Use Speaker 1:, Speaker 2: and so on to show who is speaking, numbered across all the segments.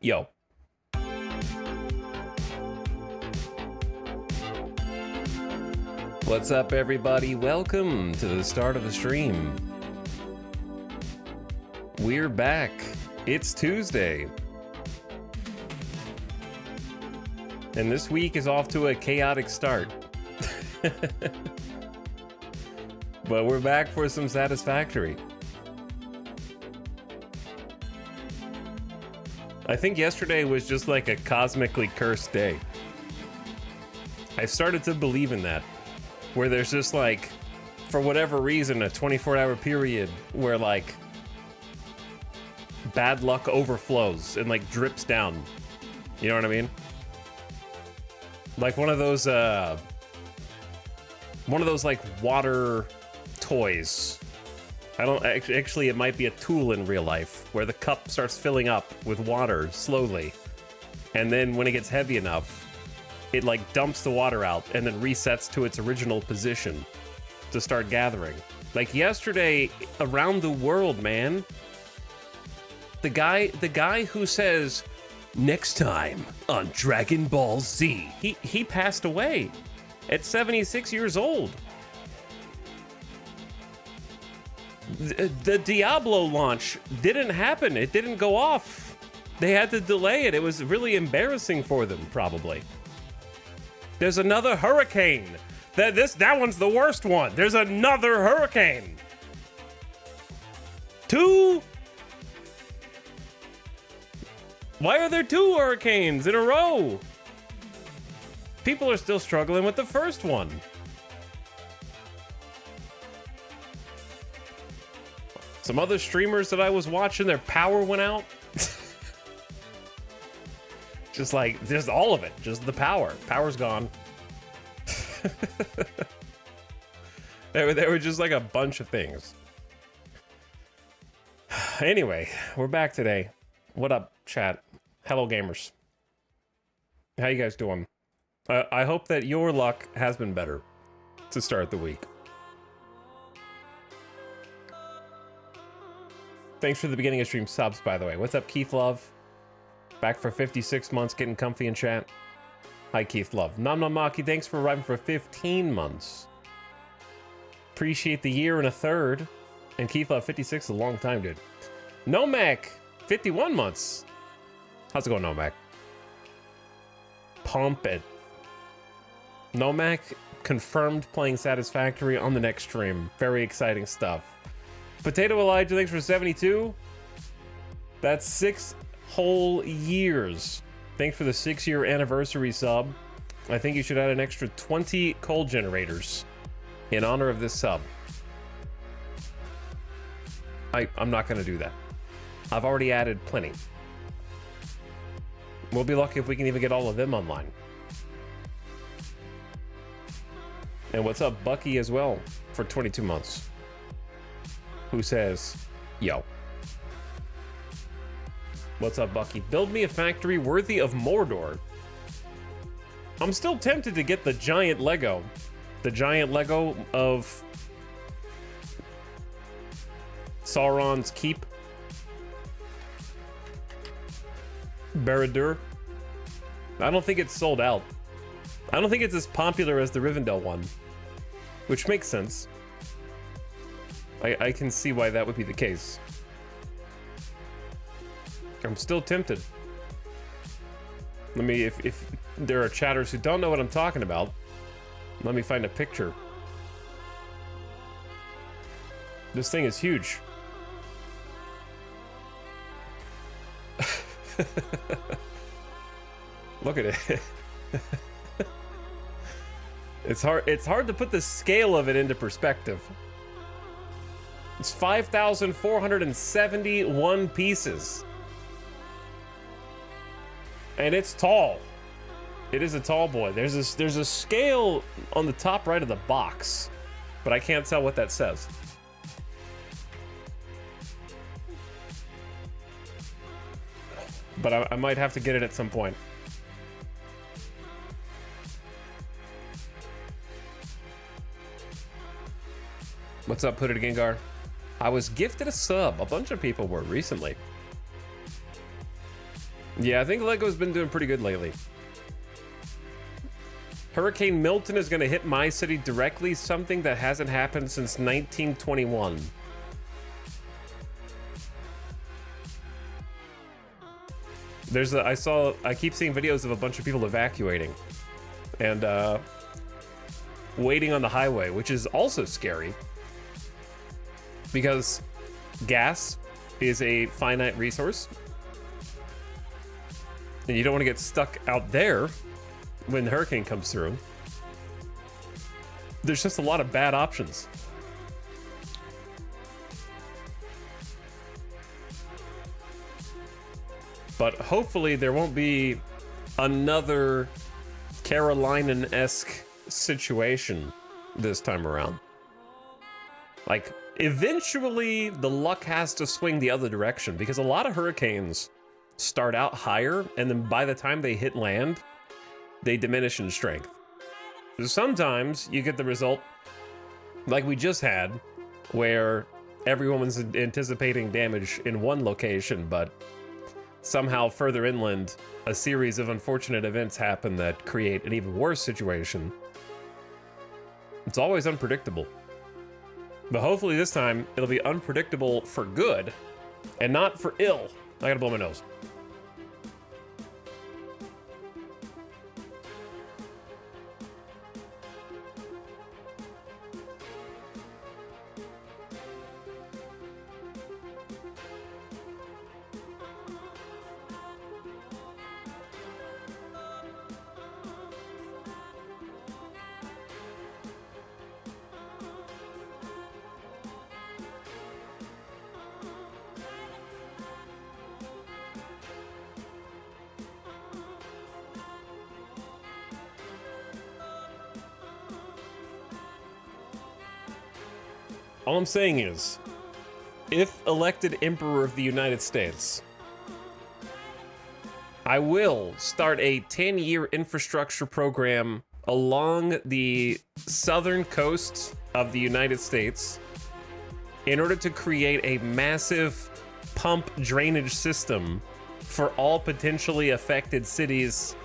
Speaker 1: Yo. What's up, everybody? Welcome to the start of the stream. We're back. It's Tuesday. And this week is off to a chaotic start. But we're back for some Satisfactory. I think yesterday was just like a cosmically cursed day. I started to believe in that. Where there's just like, for whatever reason, a 24-hour period where like bad luck overflows and like drips down. You know what I mean? Like one of those like water toys. I don't actually, it might be a tool in real life where the cup starts filling up with water slowly. And then when it gets heavy enough, it like dumps the water out and then resets to its original position to start gathering. Like yesterday around the world, man. The guy who says next time on Dragon Ball Z, he passed away at 76 years old. The Diablo launch didn't happen. It didn't go off. They had to delay it. It was really embarrassing for them, probably. There's another hurricane. That one's the worst one. There's another hurricane. 2? Why are there 2 hurricanes in a row? People are still struggling with the first one. Some other streamers that I was watching, their power went out. Just all of it. Just the power. Power's gone. There were just like a bunch of things. Anyway, we're back today. What up, chat? Hello, gamers. How you guys doing? I hope that your luck has been better to start the week. Thanks for the beginning of stream subs, by the way. What's up, Keith Love? Back for 56 months, getting comfy in chat. Hi, Keith Love. Nom Nom Maki, thanks for arriving for 15 months. Appreciate the year and a third. And Keith Love, 56 is a long time, dude. Nomac, 51 months. How's it going, Nomac? Pump it. Nomac confirmed playing Satisfactory on the next stream. Very exciting stuff. Potato Elijah, thanks for 72. That's 6 whole years. Thanks for the 6-year anniversary sub. I think you should add an extra 20 coal generators in honor of this sub. I'm not going to do that. I've already added plenty. We'll be lucky if we can even get all of them online. And what's up, Bucky, as well, for 22 months. Who says, yo. What's up, Bucky? Build me a factory worthy of Mordor. I'm still tempted to get the giant Lego. The giant Lego of Sauron's Keep. Barad-dûr. I don't think it's sold out. I don't think it's as popular as the Rivendell one. Which makes sense. I can see why that would be the case. I'm still tempted. Let me, if there are chatters who don't know what I'm talking about, let me find a picture. This thing is huge. Look at it. It's hard to put the scale of it into perspective. It's 5,471 pieces. And it's tall. It is a tall boy. There's a scale on the top right of the box, but I can't tell what that says. But I might have to get it at some point. What's up, Put It Gengar? I was gifted a sub. A bunch of people were recently. Yeah, I think Lego's been doing pretty good lately. Hurricane Milton is going to hit my city directly, something that hasn't happened since 1921. I keep seeing videos of a bunch of people evacuating and waiting on the highway, which is also scary because gas is a finite resource and you don't want to get stuck out there when the hurricane comes through. There's just a lot of bad options. But hopefully there won't be another Carolinian-esque situation this time around. Like, eventually the luck has to swing the other direction because a lot of hurricanes start out higher and then by the time they hit land, they diminish in strength. Sometimes you get the result like we just had, where everyone was anticipating damage in one location, but somehow further inland, a series of unfortunate events happen that create an even worse situation. It's always unpredictable. But hopefully this time, it'll be unpredictable for good, and not for ill. I gotta blow my nose. All I'm saying is, if elected Emperor of the United States, I will start a 10-year infrastructure program along the southern coast of the United States in order to create a massive pump drainage system for all potentially affected cities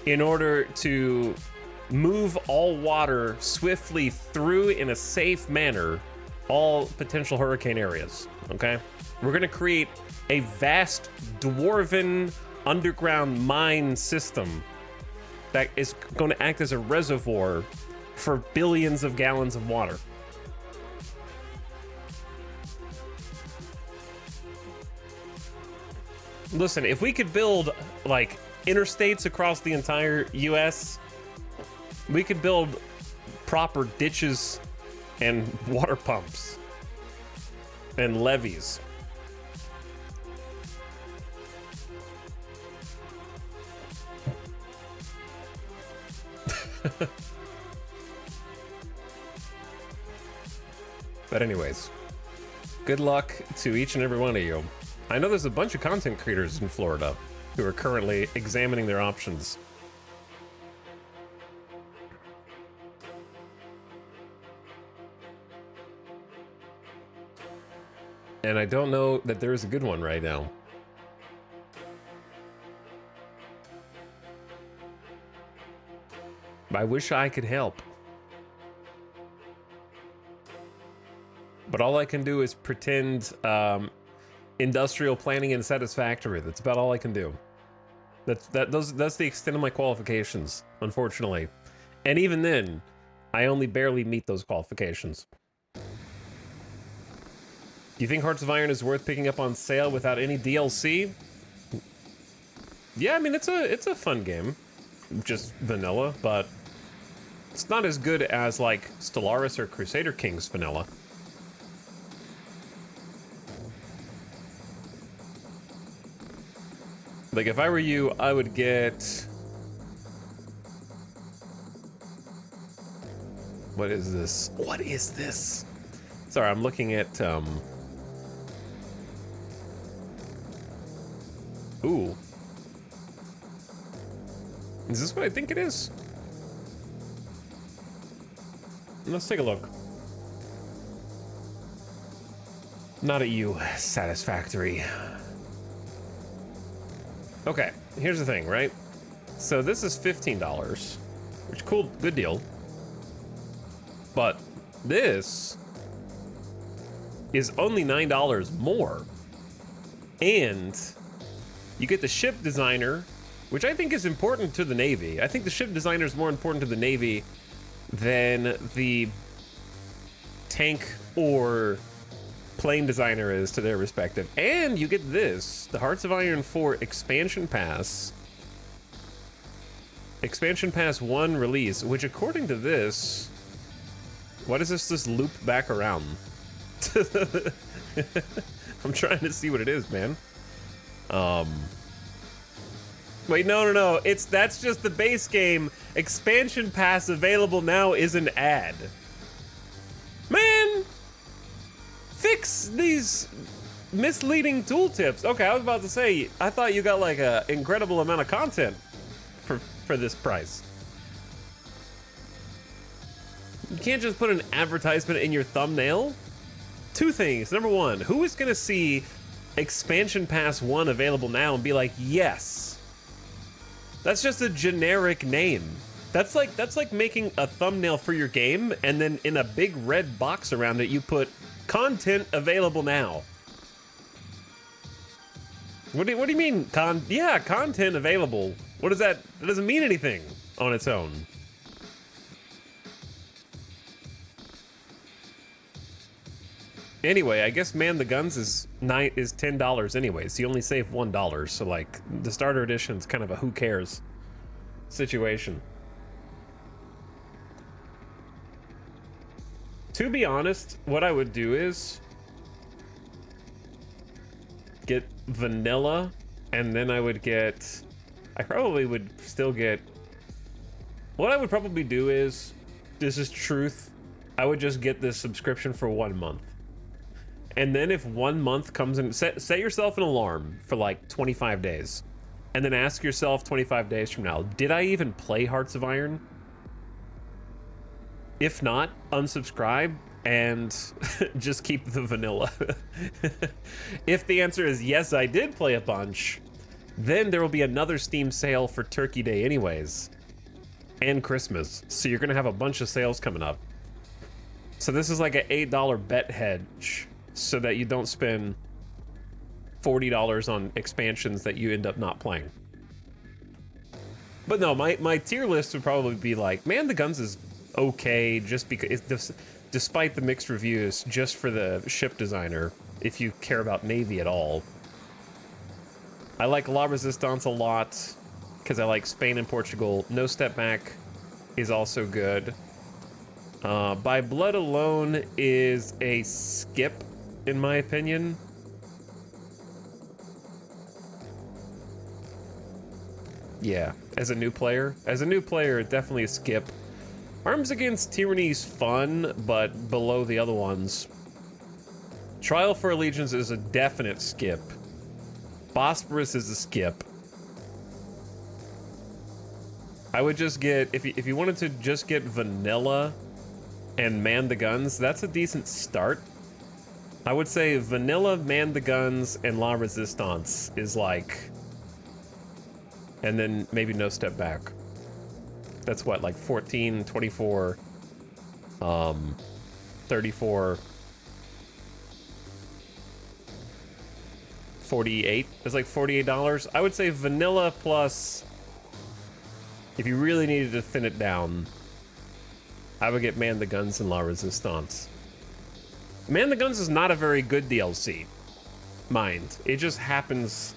Speaker 1: in order to move all water swiftly through in a safe manner all potential hurricane areas, okay? We're gonna create a vast dwarven underground mine system that is going to act as a reservoir for billions of gallons of water. Listen, if we could build like interstates across the entire US, we could build proper ditches and water pumps and levees. But anyways, good luck to each and every one of you. I know there's a bunch of content creators in Florida who are currently examining their options. And I don't know that there is a good one right now. I wish I could help. But all I can do is pretend industrial planning and Satisfactory. That's about all I can do. That's the extent of my qualifications, unfortunately. And even then, I only barely meet those qualifications. Do you think Hearts of Iron is worth picking up on sale without any DLC? Yeah, I mean it's a fun game, just vanilla, but it's not as good as like Stellaris or Crusader Kings vanilla. Like if I were you, I would get. What is this? What is this? Sorry, I'm looking at Ooh. Is this what I think it is? Let's take a look. Not at you, Satisfactory. Okay. here's the thing, right? So this is $15, which cool, good deal. But this is only $9 more. And you get the ship designer, which I think is important to the Navy. I think the ship designer is more important to the Navy than the tank or plane designer is to their respective. And you get this, the Hearts of Iron 4 Expansion Pass. Expansion Pass 1 release, which according to this, why does this just loop back around? I'm trying to see what it is, man. Wait, no. That's just the base game. Expansion Pass available now is an ad. Man! Fix these misleading tooltips. Okay, I was about to say, I thought you got like an incredible amount of content for this price. You can't just put an advertisement in your thumbnail. Two things. Number one, who is gonna see Expansion Pass 1 available now and be like, yes? That's just a generic name. That's like making a thumbnail for your game and then in a big red box around it you put content available now. What do you mean content available? What is that? That doesn't mean anything on its own. Anyway, I guess Man the Guns is $10 anyway, so you only save $1. So like the starter edition is kind of a who cares situation. To be honest, what I would do is get vanilla, and then I probably would still get, what I would probably do is, this is truth, I would just get this subscription for 1 month. And then if 1 month comes in, set yourself an alarm for like 25 days. And then ask yourself 25 days from now, did I even play Hearts of Iron? If not, unsubscribe and just keep the vanilla. If the answer is yes, I did play a bunch, then there will be another Steam sale for Turkey Day anyways. And Christmas. So you're gonna have a bunch of sales coming up. So this is like an $8 bet hedge so that you don't spend $40 on expansions that you end up not playing. But no, my tier list would probably be like, Man the Guns is okay just because it's despite the mixed reviews, just for the ship designer, if you care about Navy at all. I like La Resistance a lot because I like Spain and Portugal. No Step Back is also good. By Blood Alone is a skip, in my opinion. Yeah, as a new player, definitely a skip. Arms Against Tyranny's fun, but below the other ones. Trial for Allegiance is a definite skip. Bosporus is a skip. I would just get, if you wanted to just get vanilla and Man the Guns, that's a decent start. I would say vanilla, Man the Guns, and La Resistance is like, and then maybe No Step Back. That's what, like 14, 24, 34, 48. It's like $48. I would say vanilla plus, if you really needed to thin it down, I would get Man the Guns and La Resistance. Man the Guns is not a very good DLC, mind. It just happens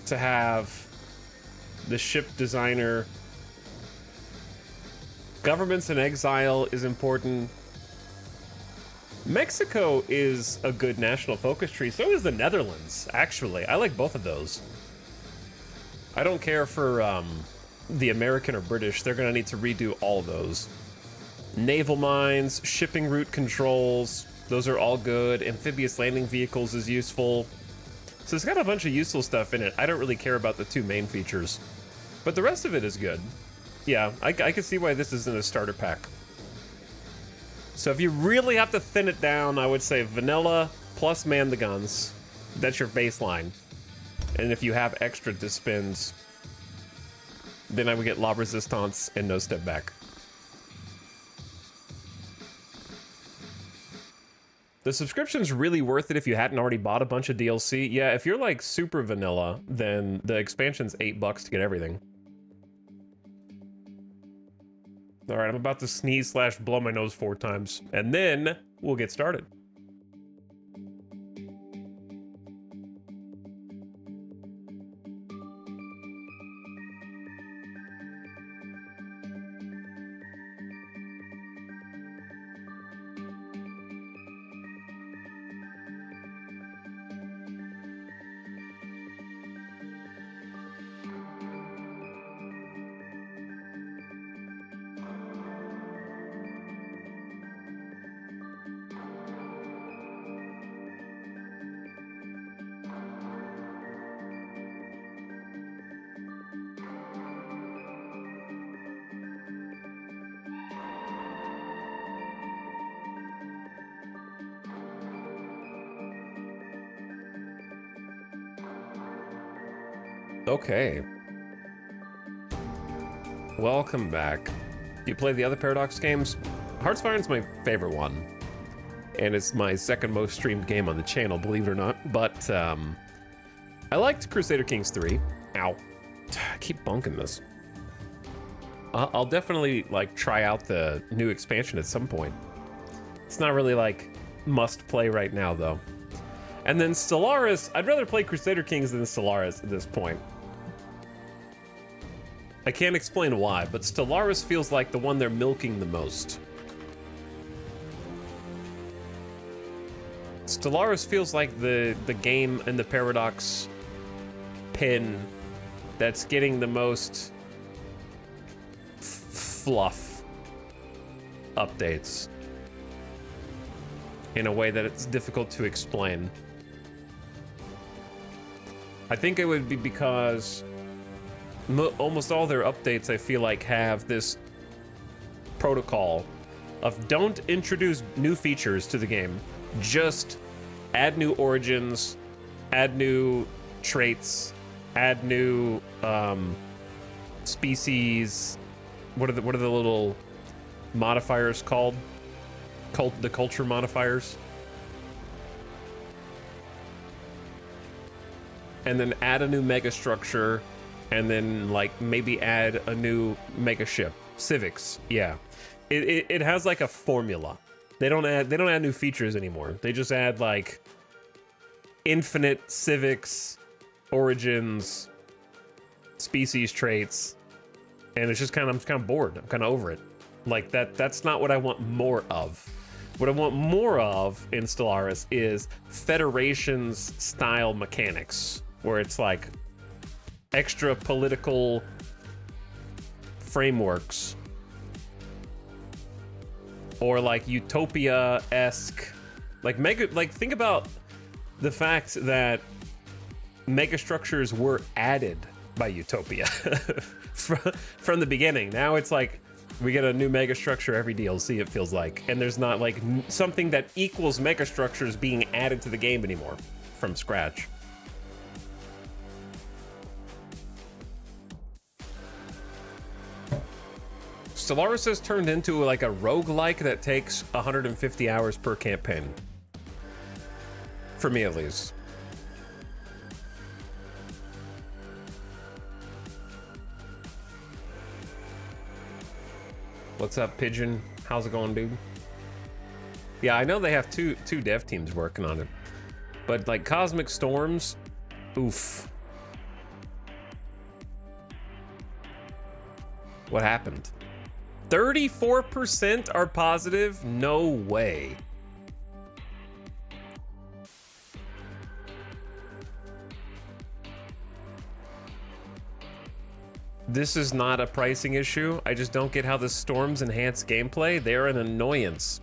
Speaker 1: to have the ship designer. Governments in Exile is important. Mexico is a good national focus tree. So is the Netherlands, actually. I like both of those. I don't care for the American or British. They're going to need to redo all of those. Naval mines, shipping route controls, those are all good. Amphibious landing vehicles is useful. So it's got a bunch of useful stuff in it. I don't really care about the two main features, but the rest of it is good. Yeah, I can see why this isn't a starter pack. So if you really have to thin it down, I would say vanilla plus Man the Guns. That's your baseline. And if you have extra to spend, then I would get Lob Resistance and No Step Back. The subscription's really worth it if you hadn't already bought a bunch of DLC. Yeah, if you're like super vanilla, then the expansion's $8 to get everything. All right, I'm about to sneeze / blow my nose 4 times, and then we'll get started. Okay. Welcome back. Do you play the other Paradox games? Hearts of Iron's my favorite one. And it's my second most streamed game on the channel, believe it or not. But, I liked Crusader Kings 3. Ow. I keep bunking this. I'll definitely, like, try out the new expansion at some point. It's not really, like, must play right now, though. And then Stellaris, I'd rather play Crusader Kings than Stellaris at this point. I can't explain why, but Stellaris feels like the one they're milking the most. Stellaris feels like the game in the Paradox pin that's getting the most fluff updates in a way that it's difficult to explain. I think it would be because almost all their updates, I feel like, have this protocol of don't introduce new features to the game, just add new origins, add new traits, add new species. What are the little modifiers called? The culture modifiers. And then add a new mega structure, and then like maybe add a new mega ship. Civics, yeah. It has like a formula. They don't add new features anymore. They just add like infinite civics, origins, species traits, and it's just I'm kind of bored. I'm kind of over it. Like that's not what I want more of. What I want more of in Stellaris is Federation's style mechanics, where it's like extra political frameworks, or like Utopia-esque, like think about the fact that megastructures were added by Utopia from the beginning. Now it's like we get a new megastructure every DLC, it feels like, and there's not like something that equals megastructures being added to the game anymore from scratch. Stellaris has turned into like a roguelike that takes 150 hours per campaign. For me, at least. What's up, Pigeon? How's it going, dude? Yeah, I know they have two dev teams working on it. But like Cosmic Storms, oof. What happened? 34% are positive? No way. This is not a pricing issue. I just don't get how the storms enhance gameplay. They are an annoyance.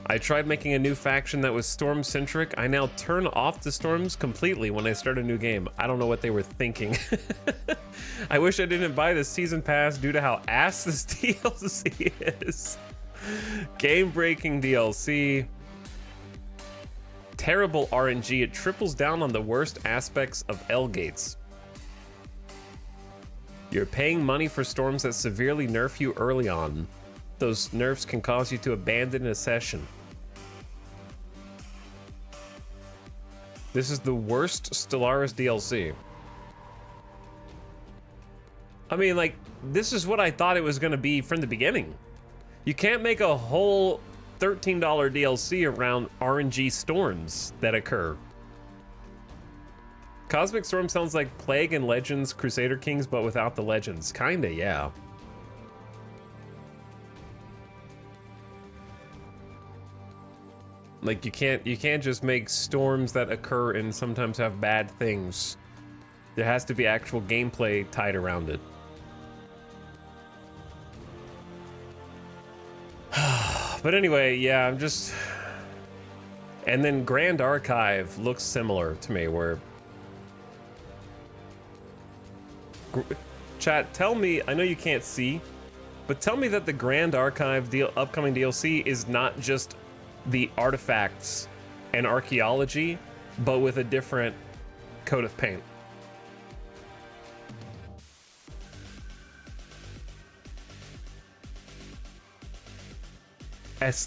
Speaker 1: I tried making a new faction that was storm-centric. I now turn off the storms completely when I start a new game. I don't know what they were thinking. I wish I didn't buy the season pass due to how ass this DLC is. Game-breaking DLC. Terrible RNG. It triples down on the worst aspects of L gates. You're paying money for storms that severely nerf you early on. Those nerfs can cause you to abandon a session. This is the worst Stellaris DLC. I mean, like, this is what I thought it was going to be from the beginning. You can't make a whole $13 DLC around RNG storms that occur. Cosmic Storm sounds like Plague and Legends Crusader Kings, but without the legends. Kinda, yeah. Like, you can't just make storms that occur and sometimes have bad things. There has to be actual gameplay tied around it. But anyway, yeah, I'm just... And then Grand Archive looks similar to me, where... Chat, tell me, I know you can't see, but tell me that the Grand Archive upcoming DLC is not just the artifacts and archaeology, but with a different coat of paint.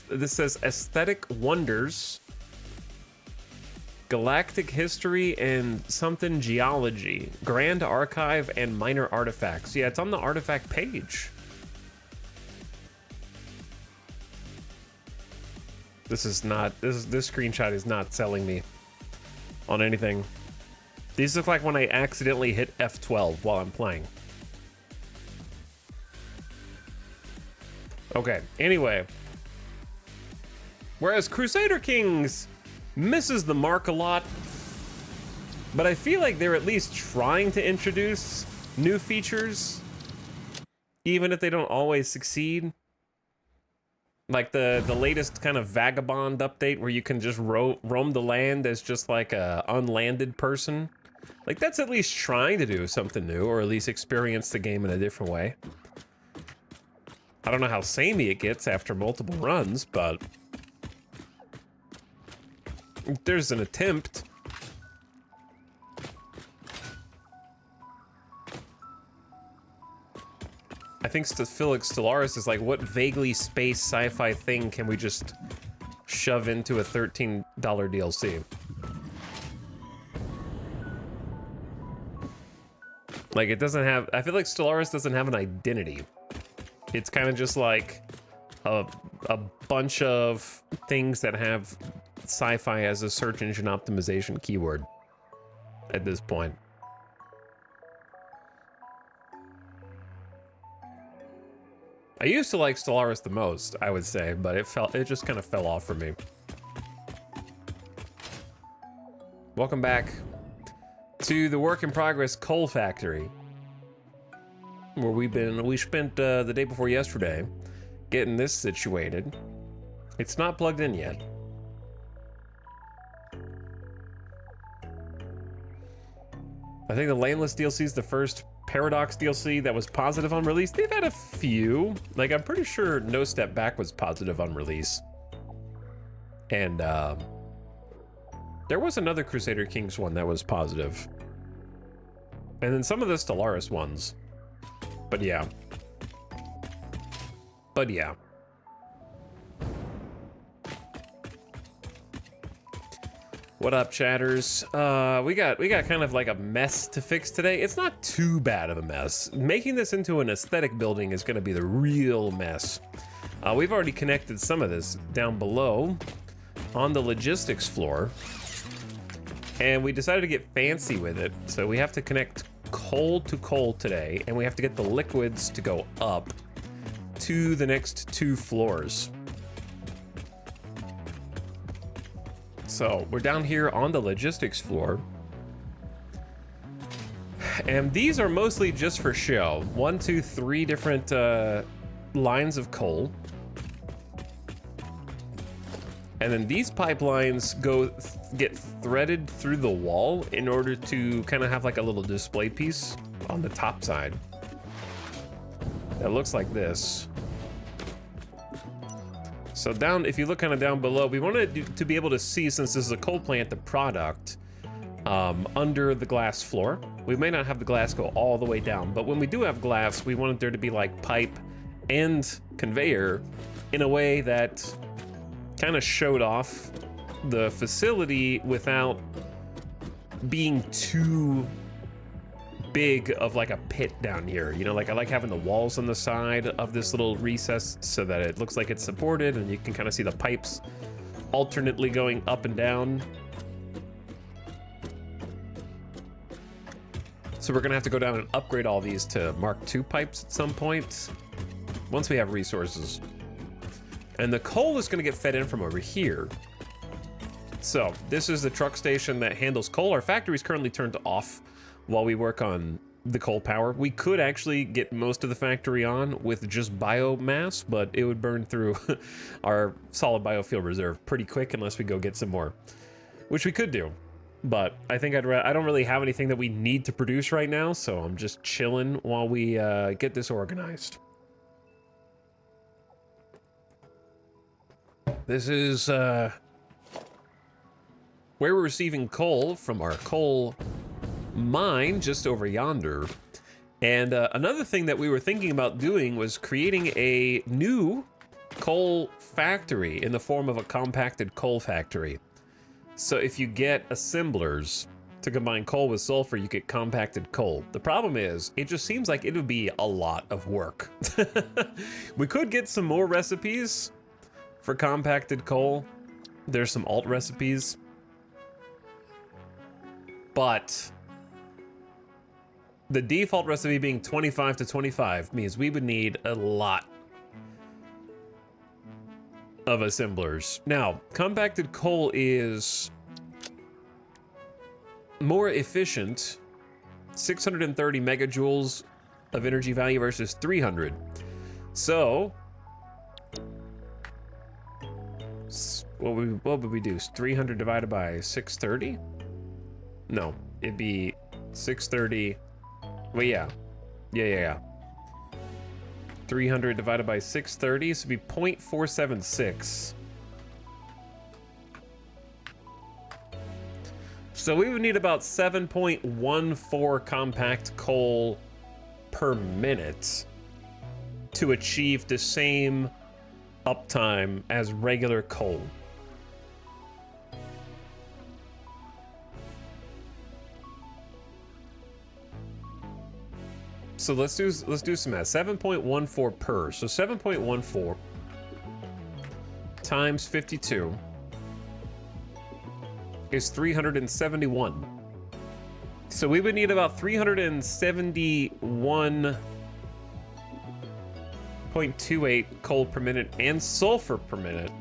Speaker 1: This says Aesthetic Wonders, Galactic History, and something Geology, Grand Archive, and Minor Artifacts. Yeah, it's on the artifact page. This screenshot is not selling me on anything. These look like when I accidentally hit F12 while I'm playing. Okay, anyway. Whereas Crusader Kings misses the mark a lot, but I feel like they're at least trying to introduce new features, even if they don't always succeed. Like the latest kind of Vagabond update where you can just roam the land as just like a unlanded person. Like, that's at least trying to do something new, or at least experience the game in a different way. I don't know how samey it gets after multiple runs, but there's an attempt. I think Felix Stellaris is like, what vaguely space sci-fi thing can we just shove into a $13 DLC? Like, it doesn't have, I feel like Stellaris doesn't have an identity. It's kind of just like a bunch of things that have sci-fi as a search engine optimization keyword at this point. I used to like Stellaris the most, I would say, but it just kind of fell off for me. Welcome back to the work in progress coal factory, where we spent the day before yesterday getting this situated. It's not plugged in yet. I think the Laneless DLC is the first Paradox DLC that was positive on release. They've had a few. Like, I'm pretty sure No Step Back was positive on release. And there was another Crusader Kings one that was positive. And then some of the Stellaris ones. But yeah. What up, chatters? We got kind of like a mess to fix today. It's not too bad of a mess. Making this into an aesthetic building is gonna be the real mess. We've already connected some of this down below on the logistics floor. And we decided to get fancy with it. So we have to connect coal to coal today, and we have to get the liquids to go up to the next 2 floors. So we're down here on the logistics floor, and these are mostly just for show. 1, 2, 3 different lines of coal, and then these pipelines get threaded through the wall in order to kind of have like a little display piece on the top side that looks like this. So down, if you look kind of down below, we wanted to be able to see, since this is a coal plant, the product. under the glass floor. We may not have the glass go all the way down, but when we do have glass, we want there to be like pipe and conveyor in a way that kind of showed off the facility without being too big of like a pit down here. You know, like I like having the walls on the side of this little recess so that it looks like it's supported and you can kind of see the pipes alternately going up and down. So we're gonna have to go down and upgrade all these to Mark II pipes at some point once we have resources. And the coal is gonna get fed in from over here. So this is the truck station that handles coal. Our factory is currently turned off while we work on the coal power. We could actually get most of the factory on with just biomass, but it would burn through our solid biofuel reserve pretty quick unless we go get some more, which we could do. But I think I don't really have anything that we need to produce right now, so I'm just chilling while we get this organized. This is where we're receiving coal from our coal mine just over yonder. And another thing that we were thinking about doing was creating a new coal factory in the form of a compacted coal factory. So if you get assemblers to combine coal with sulfur, you get compacted coal. The problem is, it just seems like it would be a lot of work. We could get some more recipes for compacted coal. There's some alt recipes. But the default recipe being 25 to 25 means we would need a lot of assemblers. Now, compacted coal is more efficient, 630 megajoules of energy value versus 300. So, what would we do? 300 divided by 630? No, it'd be 630. Well, yeah. 300 divided by 630, so it'd be 0.476. So we would need about 7.14 compact coal per minute to achieve the same uptime as regular coal. So let's do some math. 7.14 per. So 7.14 times 52 is 371. So we would need about 371.28 coal per minute and sulfur per minute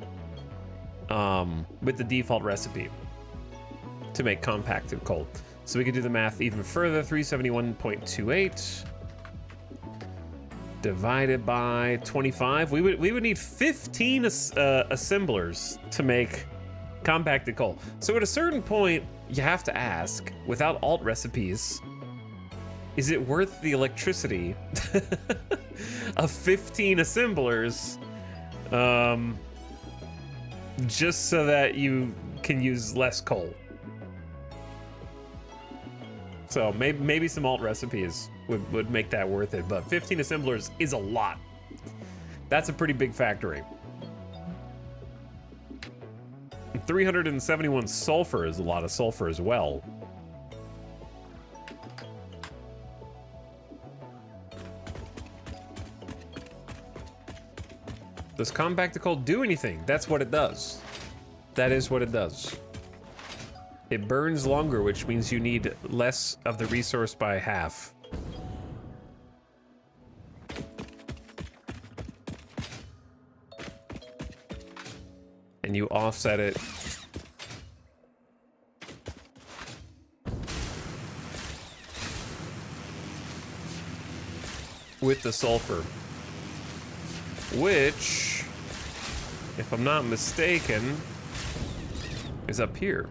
Speaker 1: with the default recipe to make compacted coal. So we could do the math even further. 371.28 divided by 25. We would need 15 assemblers to make compacted coal. So at a certain point, you have to ask, without alt recipes, is it worth the electricity of 15 assemblers just so that you can use less coal? So maybe some alt recipes would make that worth it, but 15 assemblers is a lot. That's a pretty big factory. 371 sulfur is a lot of sulfur as well. Does compacted coal do anything? That's what it does. That is what it does. It burns longer, which means you need less of the resource by half. And you offset it with the sulfur, which, if I'm not mistaken, is up here.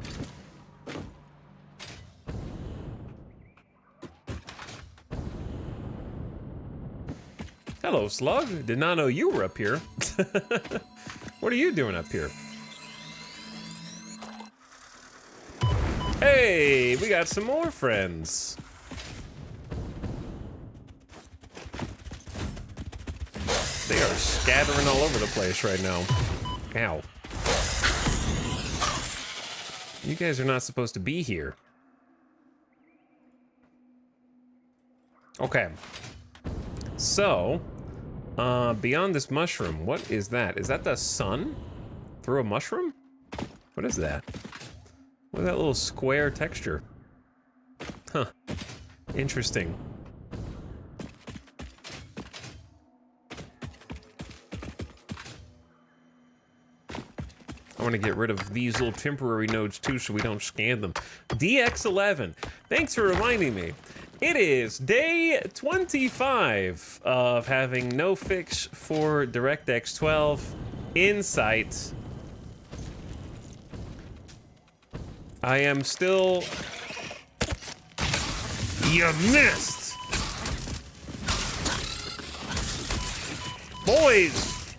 Speaker 1: Hello, Slug. Did not know you were up here. What are you doing up here? Hey! Hey, we got some more friends. They are scattering all over the place right now. Ow. You guys are not supposed to be here. Okay. So, beyond this mushroom, what is that? Is that the sun through a mushroom? What is that? What is that little square texture? Huh. Interesting. I want to get rid of these little temporary nodes too so we don't scan them. DX11, thanks for reminding me. It is day 25 of having no fix for DirectX 12 in sight. I am still... You missed! Boys!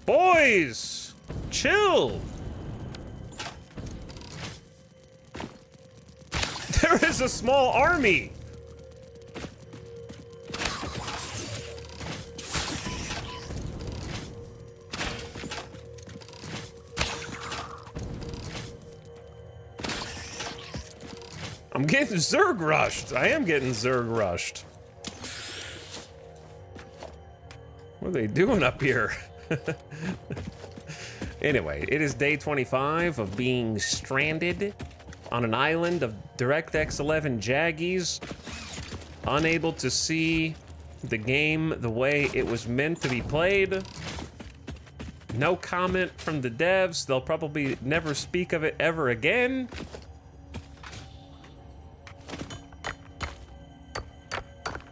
Speaker 1: Boys! Chill! There is a small army! I'm getting Zerg rushed. I am getting Zerg rushed. What are they doing up here? Anyway, it is day 25 of being stranded on an island of DirectX 11 Jaggies, unable to see the game the way it was meant to be played. No comment from the devs. They'll probably never speak of it ever again.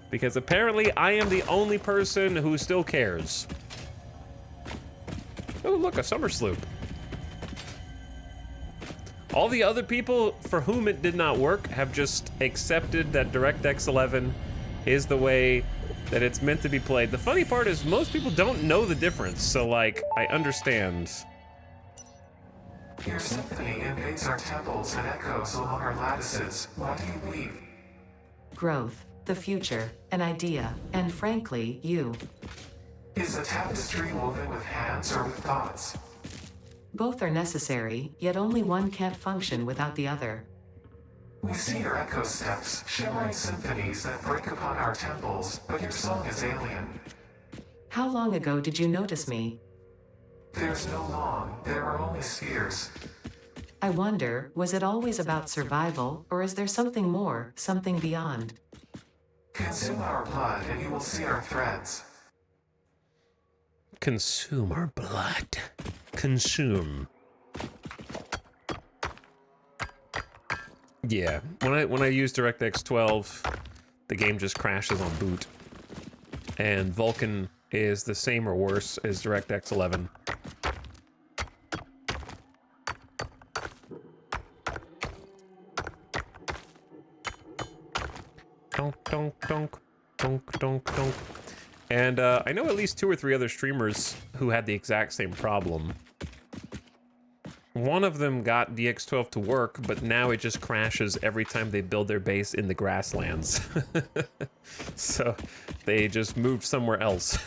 Speaker 1: Because apparently I am the only person who still cares. Oh, look, a summer sloop. All the other people for whom it did not work have just accepted that DirectX 11 is the way that it's meant to be played. The funny part is most people don't know the difference, so like, I understand.
Speaker 2: Your symphony invades our temples and echoes along our lattices. What do you believe?
Speaker 3: Growth, the future, an idea, and frankly, you.
Speaker 2: Is a tapestry woven with hands or with thoughts?
Speaker 3: Both are necessary, yet only one can't function without the other.
Speaker 2: We see your echo steps, shimmering symphonies that break upon our temples, but your song is alien.
Speaker 3: How long ago did you notice me?
Speaker 2: There's no long, there are only spheres.
Speaker 3: I wonder, was it always about survival, or is there something more, something beyond?
Speaker 2: Consume our blood and you will see our threads.
Speaker 1: Consume our blood. Consume. Yeah, when I use DirectX 12, the game just crashes on boot. And Vulkan is the same or worse as DirectX 11. Donk, donk, donk, donk, donk, donk. And I know at least 2 or 3 other streamers who had the exact same problem. One of them got DX12 to work, but now it just crashes every time they build their base in the grasslands. So they just moved somewhere else.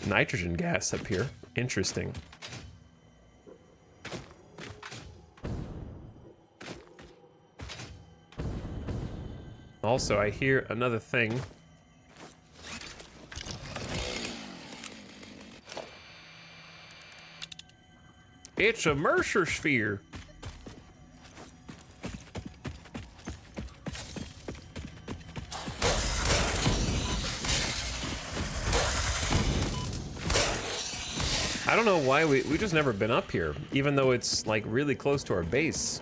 Speaker 1: Nitrogen gas up here. Interesting. Also, I hear another thing. It's a Mercer sphere. I don't know why we just never been up here, even though it's like really close to our base.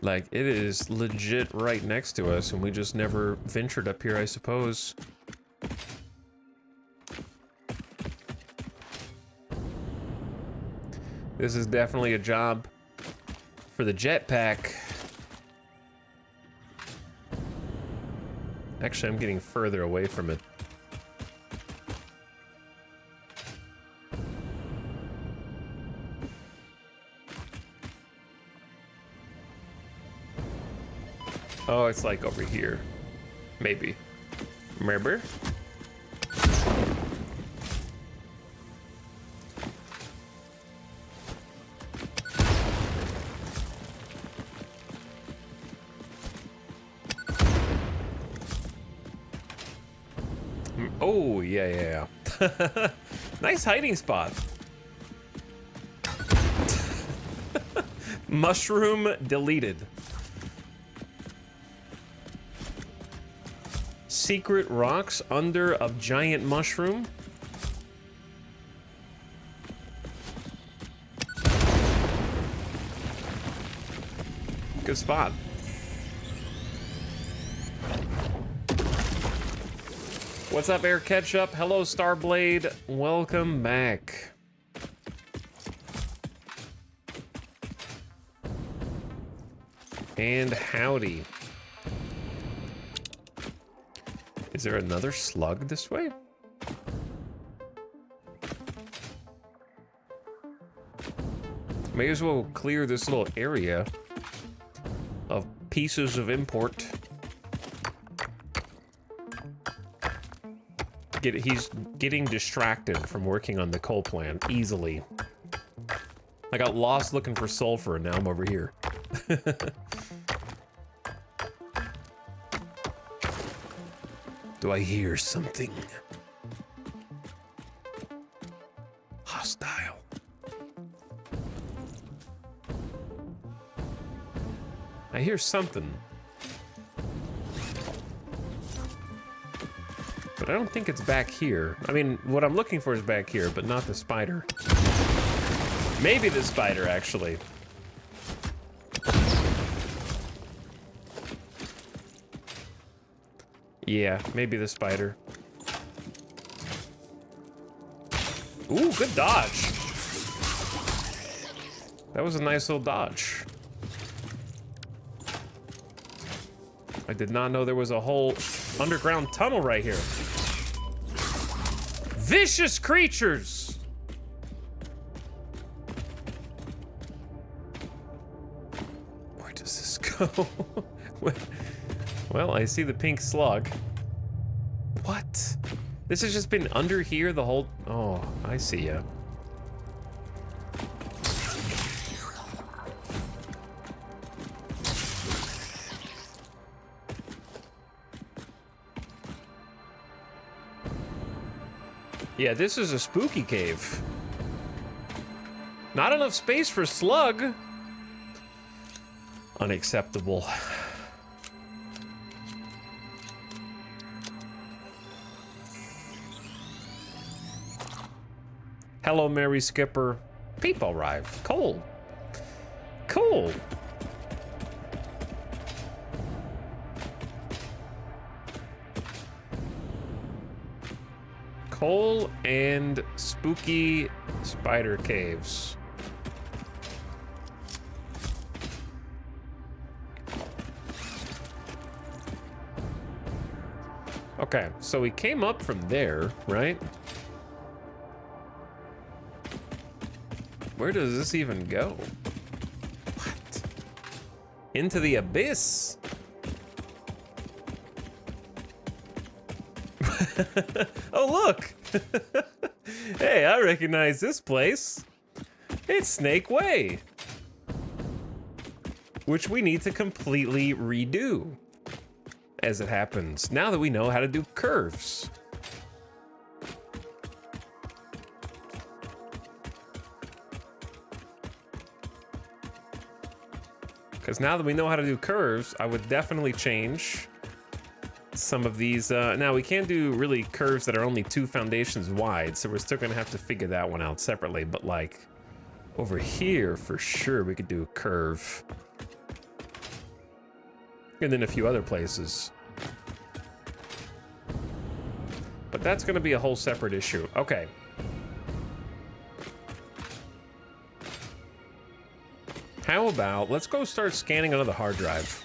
Speaker 1: Like, it is legit right next to us, and we just never ventured up here, I suppose. This is definitely a job for the jetpack. Actually, I'm getting further away from it. Oh, it's like over here. Maybe. Maybe? Oh, yeah. Nice hiding spot. Mushroom deleted. Secret rocks under a giant mushroom. Good spot. What's up, Air Ketchup? Hello, Starblade. Welcome back. And howdy. Is there another slug this way? May as well clear this little area of pieces of import. He's getting distracted from working on the coal plant easily. I got lost looking for sulfur and now I'm over here. Do I hear something hostile? I hear something. But I don't think it's back here. I mean, what I'm looking for is back here, but not the spider. Maybe the spider, actually. Yeah, maybe the spider. Ooh, good dodge. That was a nice little dodge. I did not know there was a whole underground tunnel right here. Vicious creatures! Where does this go? Well, I see the pink slug. What? This has just been under here the whole... Oh, I see ya. Yeah, this is a spooky cave. Not enough space for slug. Unacceptable. Hello, Mary Skipper. People arrive. Cool. Cool. Coal and spooky spider caves. Okay, so we came up from there, right? Where does this even go? What? Into the abyss? Oh, look! Hey, I recognize this place. It's Snake Way. Which we need to completely redo. As it happens, now that we know how to do curves. Because now that we know how to do curves, I would definitely change some of these. Now, we can't do really curves that are only 2 foundations wide, so we're still going to have to figure that one out separately. But, like, over here, for sure, we could do a curve. And then a few other places. But that's going to be a whole separate issue. Okay. How about, let's go start scanning another hard drive.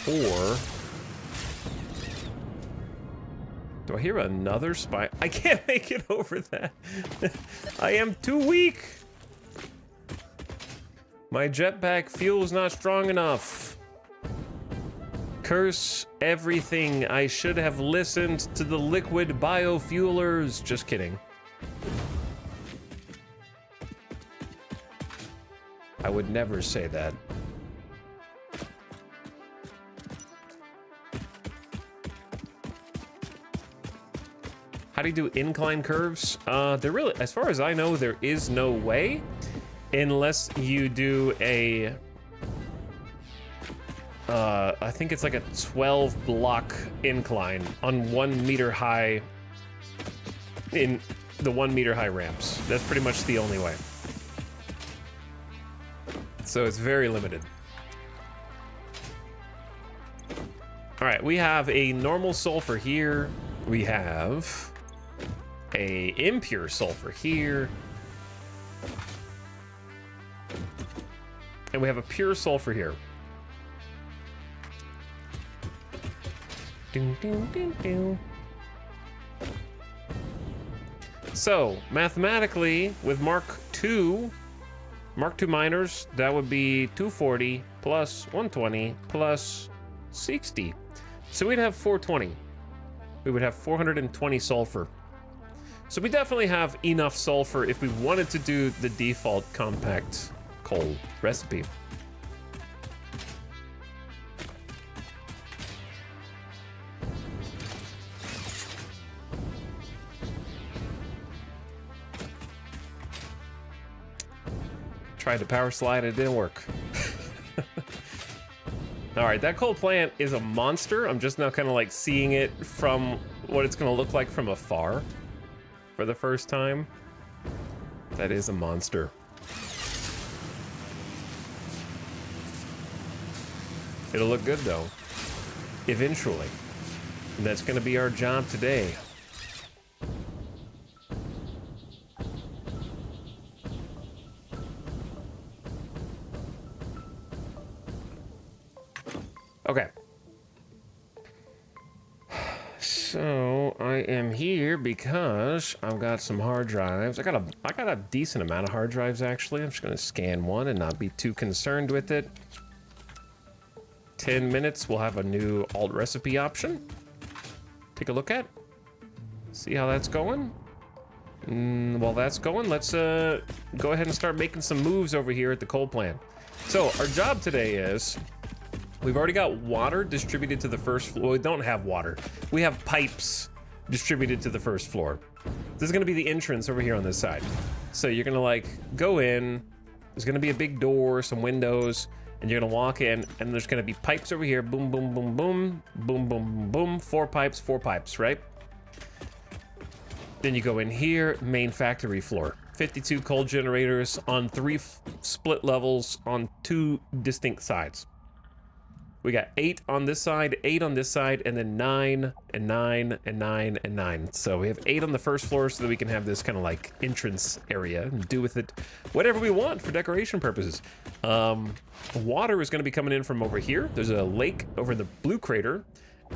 Speaker 1: Or... do I hear another spy? I can't make it over that. I am too weak. My jetpack fuel's not strong enough. Curse everything. I should have listened to the liquid biofuelers. Just kidding. I would never say that. How do you do incline curves? There really, as far as I know, there is no way, unless you do a, I think it's like a 12 block incline on 1 meter high, in the 1 meter high ramps. That's pretty much the only way. So it's very limited. All right, we have a normal sulfur here. We have a impure sulfur here. And we have a pure sulfur here. Ding, ding, ding, ding. So, mathematically, with Mark II miners, that would be 240 plus 120 plus 60. So we'd have 420. We would have 420 sulfur. So we definitely have enough sulfur if we wanted to do the default compact coal recipe. Tried to power slide, it didn't work. All right, that coal plant is a monster. I'm just now kind of like seeing it from what it's gonna look like from afar for the first time. That is a monster. It'll look good though, eventually. And that's gonna be our job today. Okay. So I am here because I've got some hard drives. I got a decent amount of hard drives actually. I'm just gonna scan one and not be too concerned with it. 10 minutes, we'll have a new alt recipe option. Take a look at. See how that's going. While that's going, let's go ahead and start making some moves over here at the coal plant. So our job today is, we've already got water distributed to the first floor. Well, we don't have water. We have pipes distributed to the first floor. This is gonna be the entrance over here on this side. So you're gonna like go in, there's gonna be a big door, some windows, and you're gonna walk in and there's gonna be pipes over here. Boom, boom, boom, boom, boom, boom, boom, boom. 4 pipes, right? Then you go in here, main factory floor. 52 coal generators on 3 split levels on 2 distinct sides. We got 8 on this side, 8 on this side, and then 9 and 9 and 9 and 9. So we have 8 on the first floor so that we can have this kind of like entrance area and do with it whatever we want for decoration purposes. Water is going to be coming in from over here. There's a lake over in the blue crater,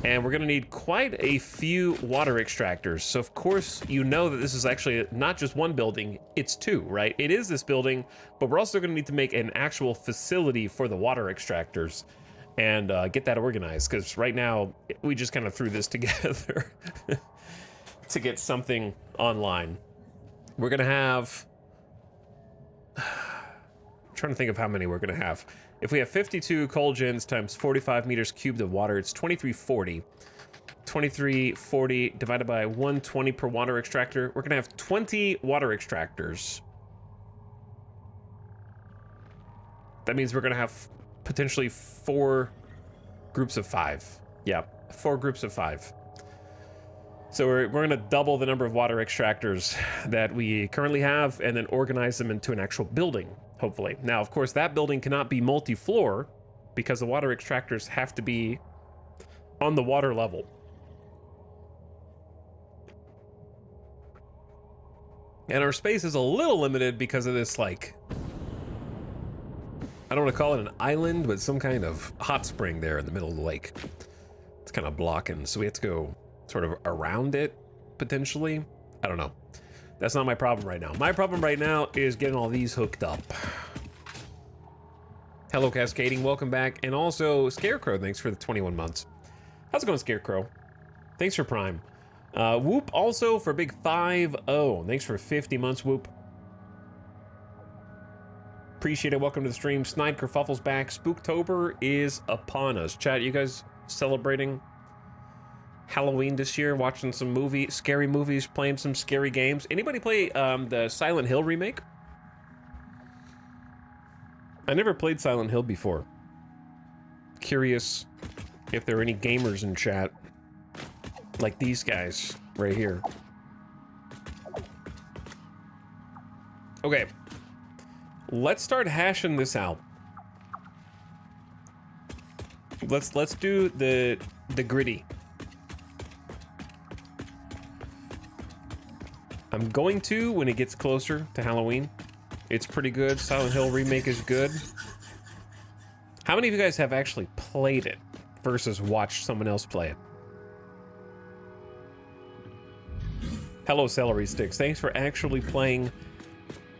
Speaker 1: and we're going to need quite a few water extractors. So of course, you know that this is actually not just one building, it's 2, right? It is this building, but we're also going to need to make an actual facility for the water extractors and get that organized, because right now we just kind of threw this together to get something online. We're gonna have, I'm trying to think of how many we're gonna have. If we have 52 coal gens times 45 meters cubed of water, it's 2340. 2340 divided by 120 per water extractor. We're gonna have 20 water extractors. That means we're gonna have potentially 4 groups of 5. Yeah, 4 groups of 5. So we're gonna double the number of water extractors that we currently have and then organize them into an actual building, hopefully. Now, of course, that building cannot be multi-floor because the water extractors have to be on the water level. And our space is a little limited because of this, like, I don't want to call it an island, but some kind of hot spring there in the middle of the lake. It's kind of blocking, so we have to go sort of around it, potentially. I don't know. That's not my problem right now. My problem right now is getting all these hooked up. Hello, Cascading. Welcome back. And also, Scarecrow, thanks for the 21 months. How's it going, Scarecrow? Thanks for Prime. Whoop also for big 5-0. Thanks for 50 months, Whoop. Appreciate it. Welcome to the stream. Snide Kerfuffle's back. Spooktober is upon us. Chat, you guys celebrating Halloween this year? Watching some scary movies, playing some scary games? Anybody play the Silent Hill remake? I never played Silent Hill before. Curious if there are any gamers in chat like these guys right here. Okay. Let's start hashing this out. Let's do the gritty. I'm going to when it gets closer to Halloween. It's pretty good. Silent Hill remake is good. How many of you guys have actually played it versus watched someone else play it? Hello, Celery Sticks. Thanks for actually playing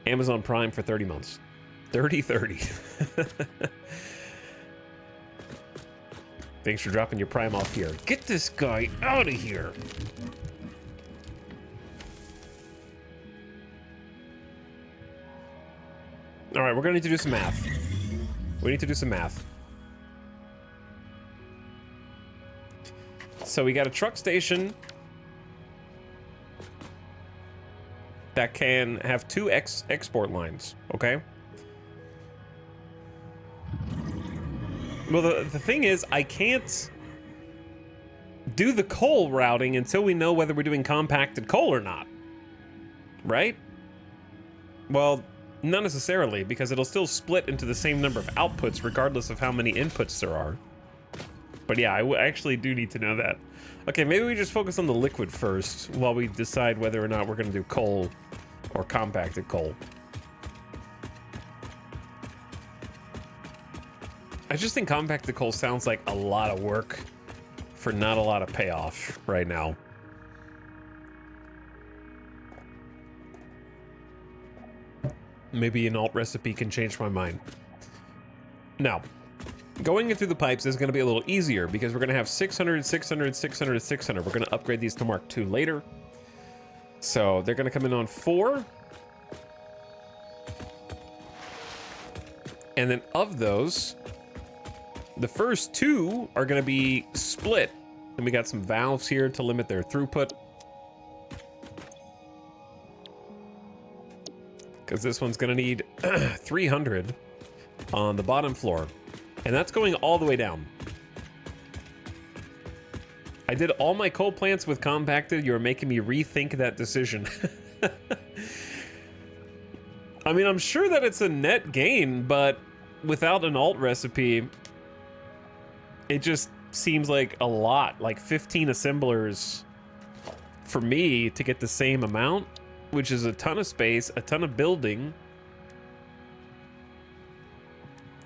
Speaker 1: Amazon Prime for 30 months. 30. Thanks for dropping your Prime off here. Get this guy out of here. All right, we're gonna need to do some math. We need to do some math. So we got a truck station that can have 2 export lines, okay? Well, the thing is, I can't do the coal routing until we know whether we're doing compacted coal or not, right? Well, not necessarily, because it'll still split into the same number of outputs regardless of how many inputs there are. But yeah, I actually do need to know that. Okay, maybe we just focus on the liquid first while we decide whether or not we're going to do coal or compacted coal. I just think compacted coal sounds like a lot of work for not a lot of payoff right now. Maybe an alt recipe can change my mind. Now, going in through the pipes is going to be a little easier because we're going to have 600, 600, 600, 600. We're going to upgrade these to Mark II later. So they're going to come in on 4. And then of those, the first 2 are going to be split. And we got some valves here to limit their throughput. Because this one's going to need 300 on the bottom floor. And that's going all the way down. I did all my coal plants with compacted. You're making me rethink that decision. I mean, I'm sure that it's a net gain, but without an alt recipe, it just seems like a lot. Like 15 assemblers for me to get the same amount, which is a ton of space, a ton of building.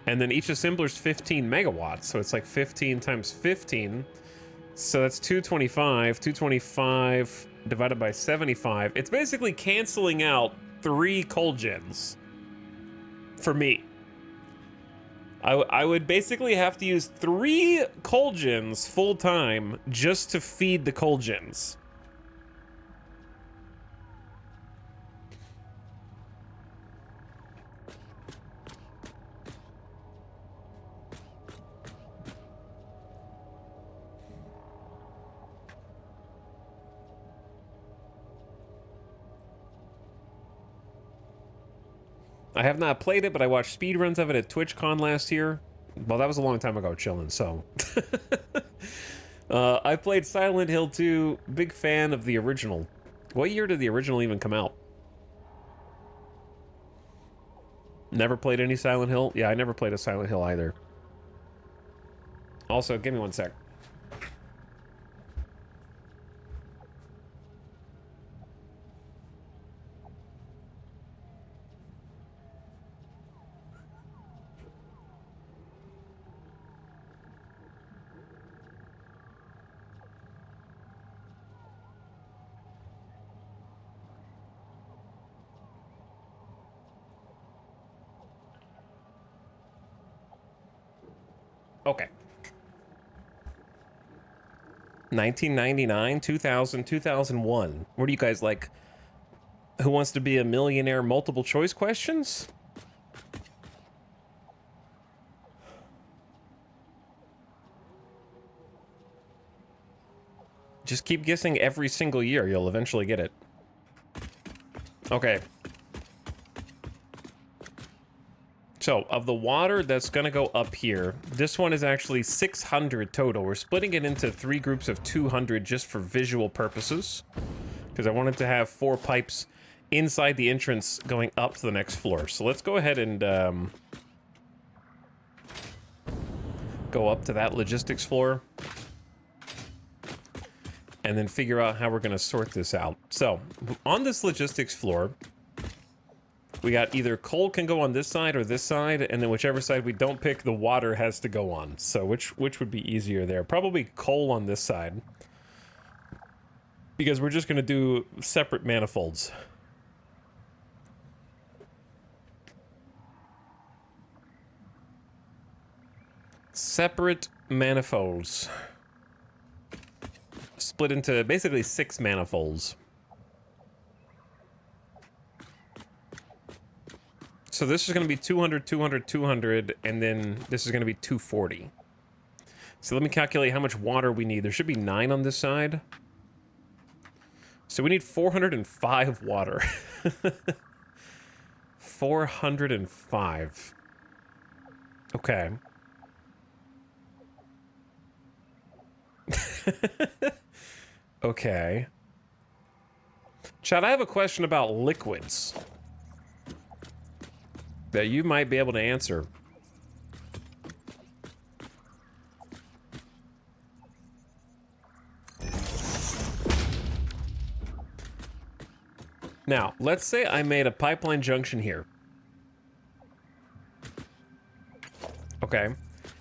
Speaker 1: And then each assembler's 15 megawatts, so it's like 15 times 15. So that's 225. 225 divided by 75. It's basically canceling out 3 coal gens for me. I would basically have to use 3 coal gens full time just to feed the coal gens. I have not played it, but I watched speedruns of it at TwitchCon last year. Well, that was a long time ago, chilling, so. I played Silent Hill 2, big fan of the original. What year did the original even come out? Never played any Silent Hill? Yeah, I never played a Silent Hill either. Also, give me one sec. Okay. 1999, 2000, 2001. What do you guys like? Who Wants to Be a Millionaire multiple choice questions? Just keep guessing every single year. You'll eventually get it. Okay. So, of the water that's going to go up here, this one is actually 600 total. We're splitting it into 3 groups of 200 just for visual purposes. Because I wanted to have 4 pipes inside the entrance going up to the next floor. So let's go ahead and go up to that logistics floor. And then figure out how we're going to sort this out. So, on this logistics floor, we got either coal can go on this side or this side, and then whichever side we don't pick, the water has to go on. So which would be easier there? Probably coal on this side. Because we're just going to do separate manifolds. Separate manifolds. Split into basically 6 manifolds. So this is going to be 200, 200, 200, and then this is going to be 240. So let me calculate how much water we need. There should be 9 on this side. So we need 405 water. 405. Okay. Okay. Chad, I have a question about liquids that you might be able to answer. Now, let's say I made a pipeline junction here. Okay.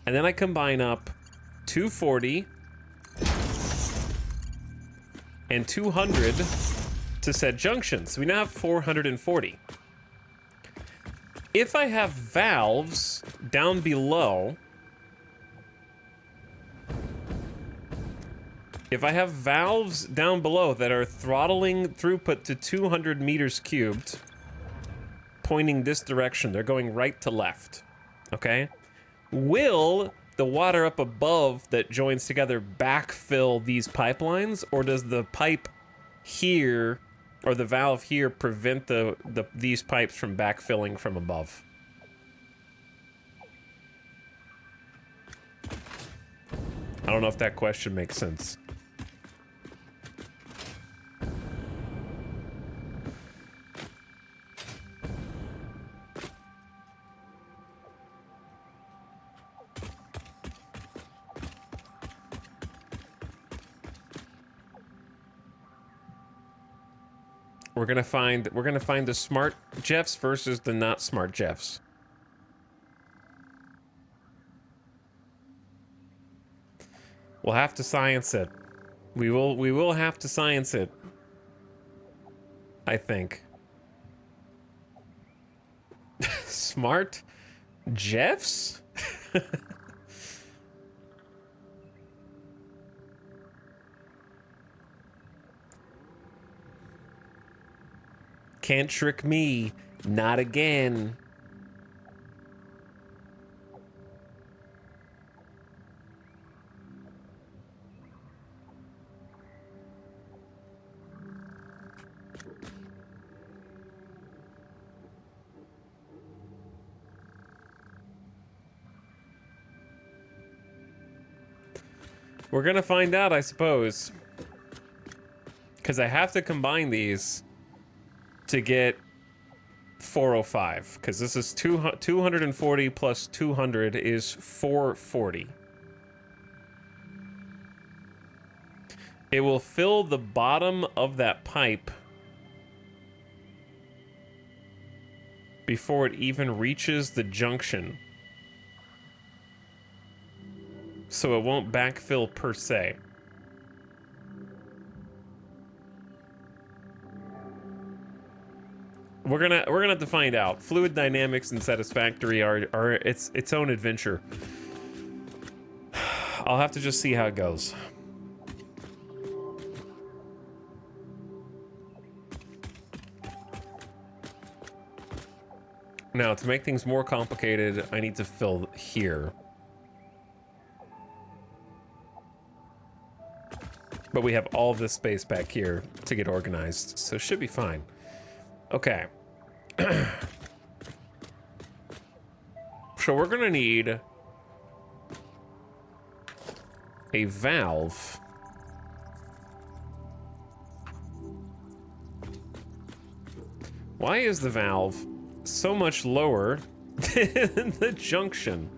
Speaker 1: And then I combine up 240 and 200 to said junction. So we now have 440. If I have valves down below, that are throttling throughput to 200 meters cubed, pointing this direction, they're going right to left, okay? Will the water up above that joins together backfill these pipelines, or does the pipe here, or the valve here, prevent these pipes from backfilling from above? I don't know if that question makes sense. We're gonna find the smart Jeffs versus the not smart Jeffs. We'll have to science it. We will have to science it. I think. Smart Jeffs? Can't trick me. Not again. We're gonna find out, I suppose. Because I have to combine these to get 405. Because this is 240 plus 200 is 440. It will fill the bottom of that pipe before it even reaches the junction. So it won't backfill per se. We're gonna have to find out. Fluid dynamics and Satisfactory are its own adventure. I'll have to just see how it goes. Now, to make things more complicated, I need to fill here. But we have all this space back here to get organized, so it should be fine. Okay. So we're gonna need a valve. Why is the valve so much lower than the junction?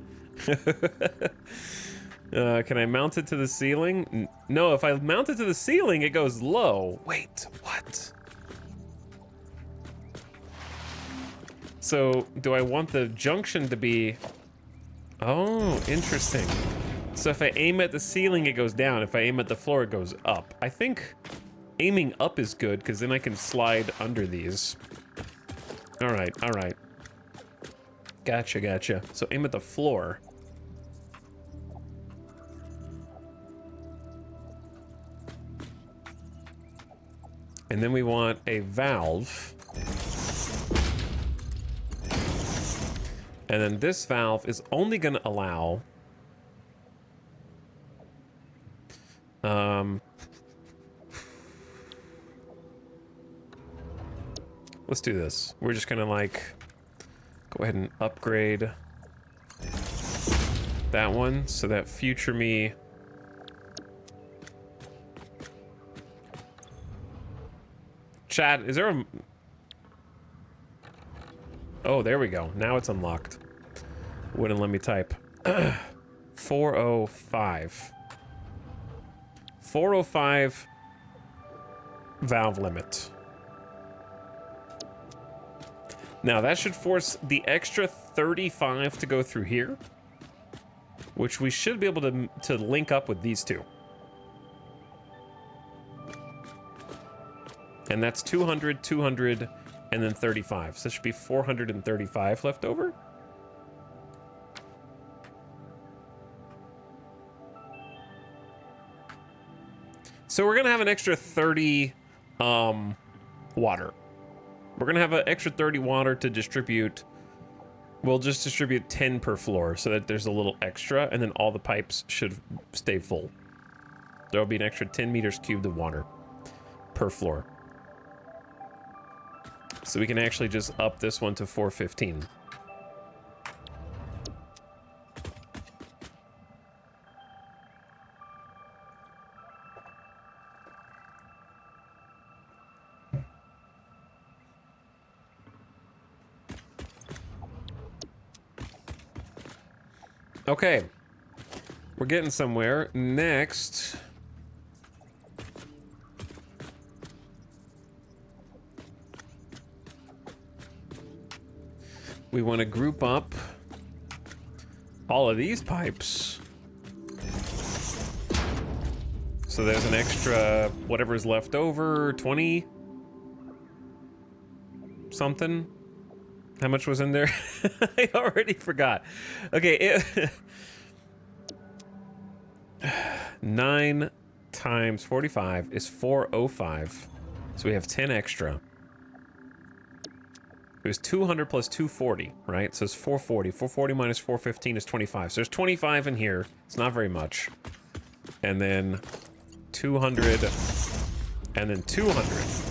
Speaker 1: Can I mount it to the ceiling? No, if I mount it to the ceiling, it goes low. Wait, what? So, do I want the junction to be... Oh, interesting. So if I aim at the ceiling, it goes down. If I aim at the floor, it goes up. I think aiming up is good, because then I can slide under these. All right, all right. Gotcha, gotcha. So aim at the floor. And then we want a valve. And then this valve is only going to allow... let's do this. We're just going to, like, go ahead and upgrade that one so that future me... Chat, is there a... Oh, there we go. Now it's unlocked. Wouldn't let me type. 405. 405 valve limit. Now that should force the extra 35 to go through here, which we should be able to link up with these two. And that's 200, 200, and then 35. So it should be 435 left over. So we're gonna have an extra 30 water. We're gonna have an extra 30 water to distribute. We'll just distribute 10 per floor so that there's a little extra, and then all the pipes should stay full. There'll be an extra 10 meters cubed of water per floor. So we can actually just up this one to 415. Okay, we're getting somewhere. Next, we want to group up all of these pipes. So there's an extra, whatever's left over, 20 something. How much was in there? I already forgot. Okay, 9 times 45 is 405. So we have 10 extra. It was 200 plus 240, right? So it's 440. 440 minus 415 is 25. So there's 25 in here. It's not very much. And then 200, and then 200.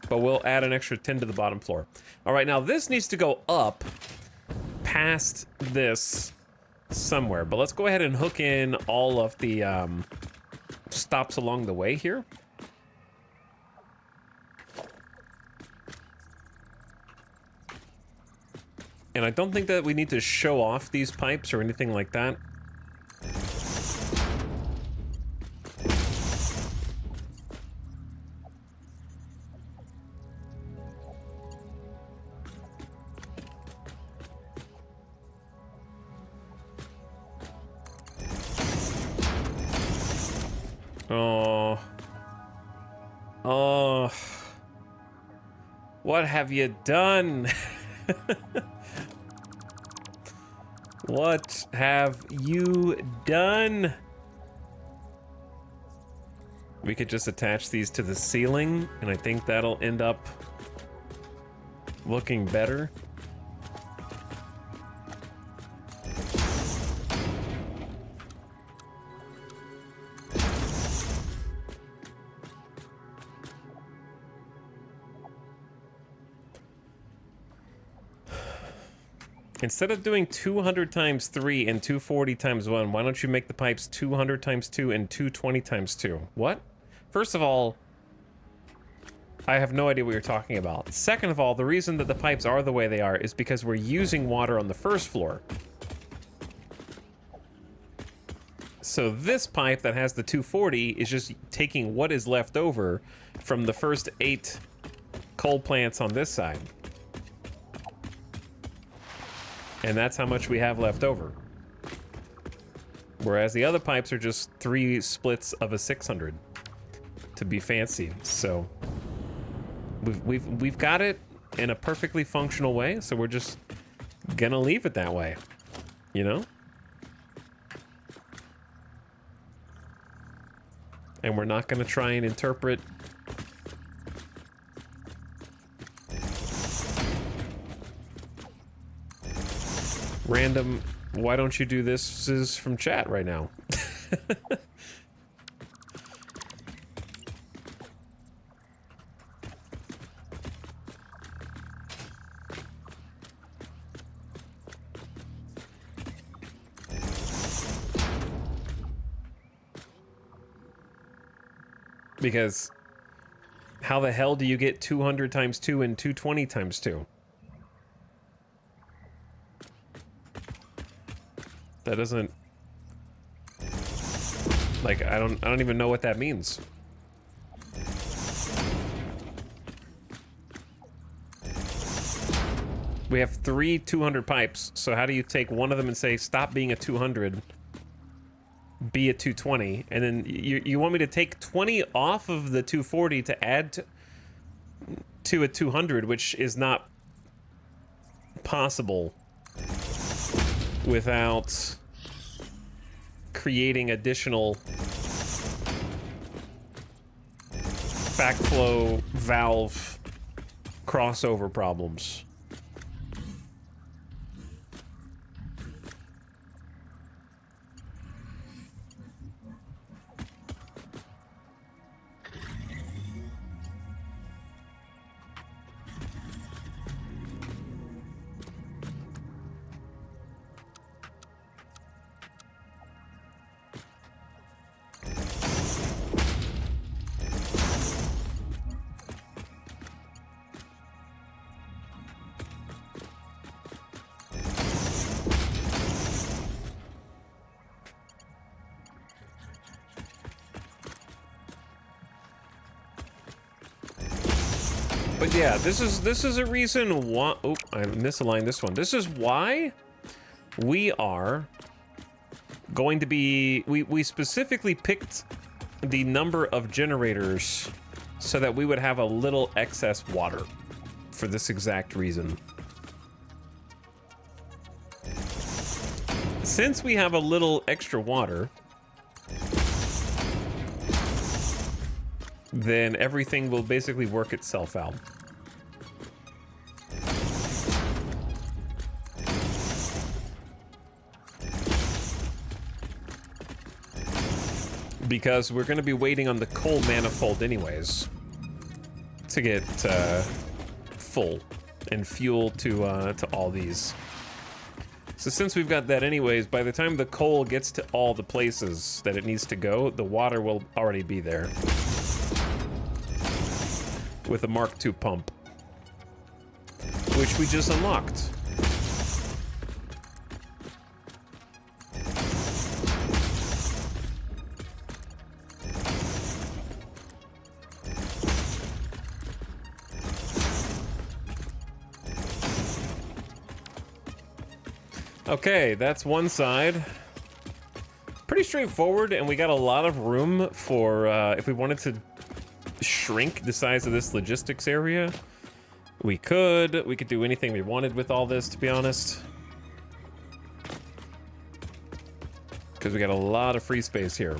Speaker 1: But we'll add an extra 10 to the bottom floor. All right, now this needs to go up past this somewhere. But let's go ahead and hook in all of the stops along the way here. And I don't think that we need to show off these pipes or anything like that. What have you done? What have you done? We could just attach these to the ceiling, and I think that'll end up looking better. Instead of doing 200 times 3 and 240 times 1, why don't you make the pipes 200 times 2 and 220 times 2? What? First of all, I have no idea what you're talking about. Second of all, the reason that the pipes are the way they are is because we're using water on the first floor. So this pipe that has the 240 is just taking what is left over from the first 8 coal plants on this side. And that's how much we have left over. Whereas the other pipes are just 3 splits of a 600 to be fancy. So we've got it in a perfectly functional way, so we're just gonna leave it that way, you know? And we're not gonna try and interpret random, why don't you do this is from chat right now. Because how the hell do you get 200 times 2 and 220 times 2? That doesn't, like, I don't even know what that means. We have 3 200 pipes, so how do you take one of them and say stop being a 200, be a 220, and then you want me to take 20 off of the 240 to add to a 200, which is not possible without creating additional backflow valve crossover problems. But yeah, this is a reason why. Oh, I misaligned this one. This is why we are going to be. We specifically picked the number of generators so that we would have a little excess water for this exact reason. Since we have a little extra water, then everything will basically work itself out. Because we're going to be waiting on the coal manifold anyways to get full and fuel to all these. So since we've got that anyways, by the time the coal gets to all the places that it needs to go, the water will already be there. With a Mark II pump, which we just unlocked. Okay, that's one side. Pretty straightforward, and we got a lot of room for if we wanted to shrink the size of this logistics area, We could do anything we wanted with all this, to be honest. Because we got a lot of free space here.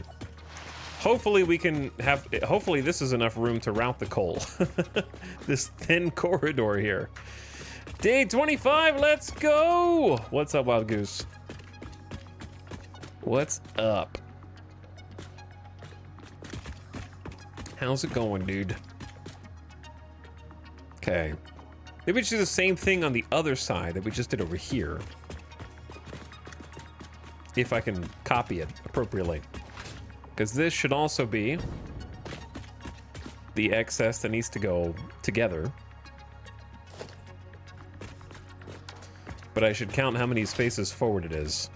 Speaker 1: Hopefully we can have, hopefully this is enough room to route the coal. This thin corridor here. Day 25, let's go! What's up, Wild Goose? What's up? How's it going, dude? Okay. Maybe we should do the same thing on the other side that we just did over here. If I can copy it appropriately. Because this should also be the excess that needs to go together. But I should count how many spaces forward it is.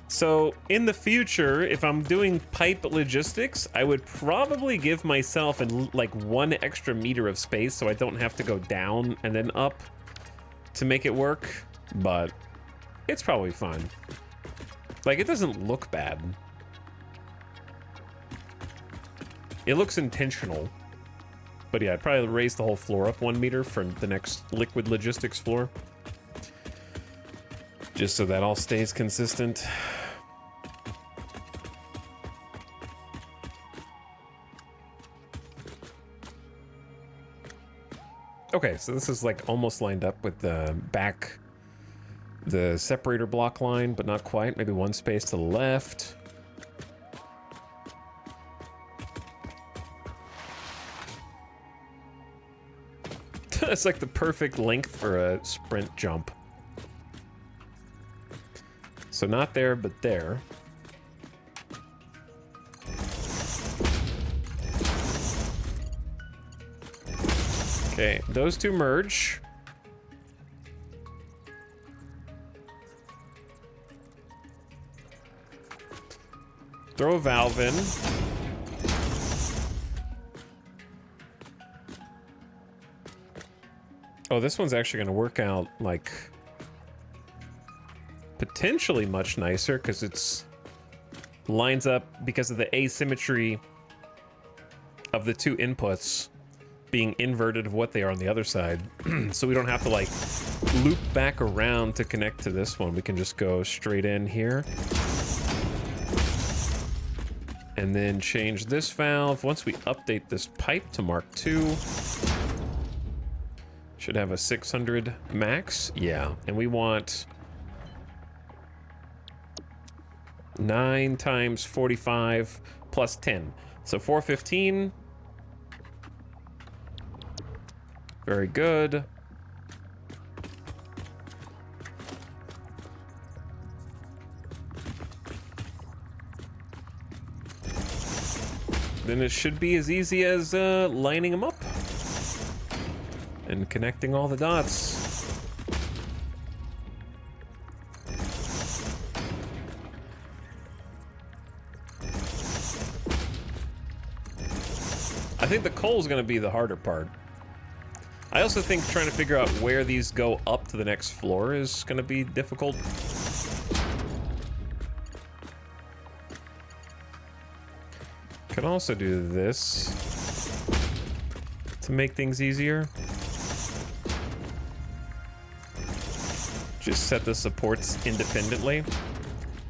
Speaker 1: So, in the future, if I'm doing pipe logistics, I would probably give myself like 1 extra meter of space so I don't have to go down and then up to make it work, but it's probably fine. Like, it doesn't look bad. It looks intentional. But yeah, I'd probably raise the whole floor up 1 meter for the next liquid logistics floor. Just so that all stays consistent. Okay, so this is like almost lined up with the the separator block line, but not quite. Maybe 1 space to the left. It's like the perfect length for a sprint jump. So not there, but there. Okay, those two merge. Throw a valve in. Oh, this one's actually going to work out, like, potentially much nicer, because it's lines up because of the asymmetry of the 2 inputs being inverted of what they are on the other side. So we don't have to, like, loop back around to connect to this one. We can just go straight in here. And then change this valve. Once we update this pipe to Mark II, should have a 600 max. Yeah, and we want 9 times 45 plus 10. So 415. Very good. Then it should be as easy as lining them up and connecting all the dots. I think the coal's gonna be the harder part. I also think trying to figure out where these go up to the next floor is gonna be difficult. Could also do this to make things easier. Just set the supports independently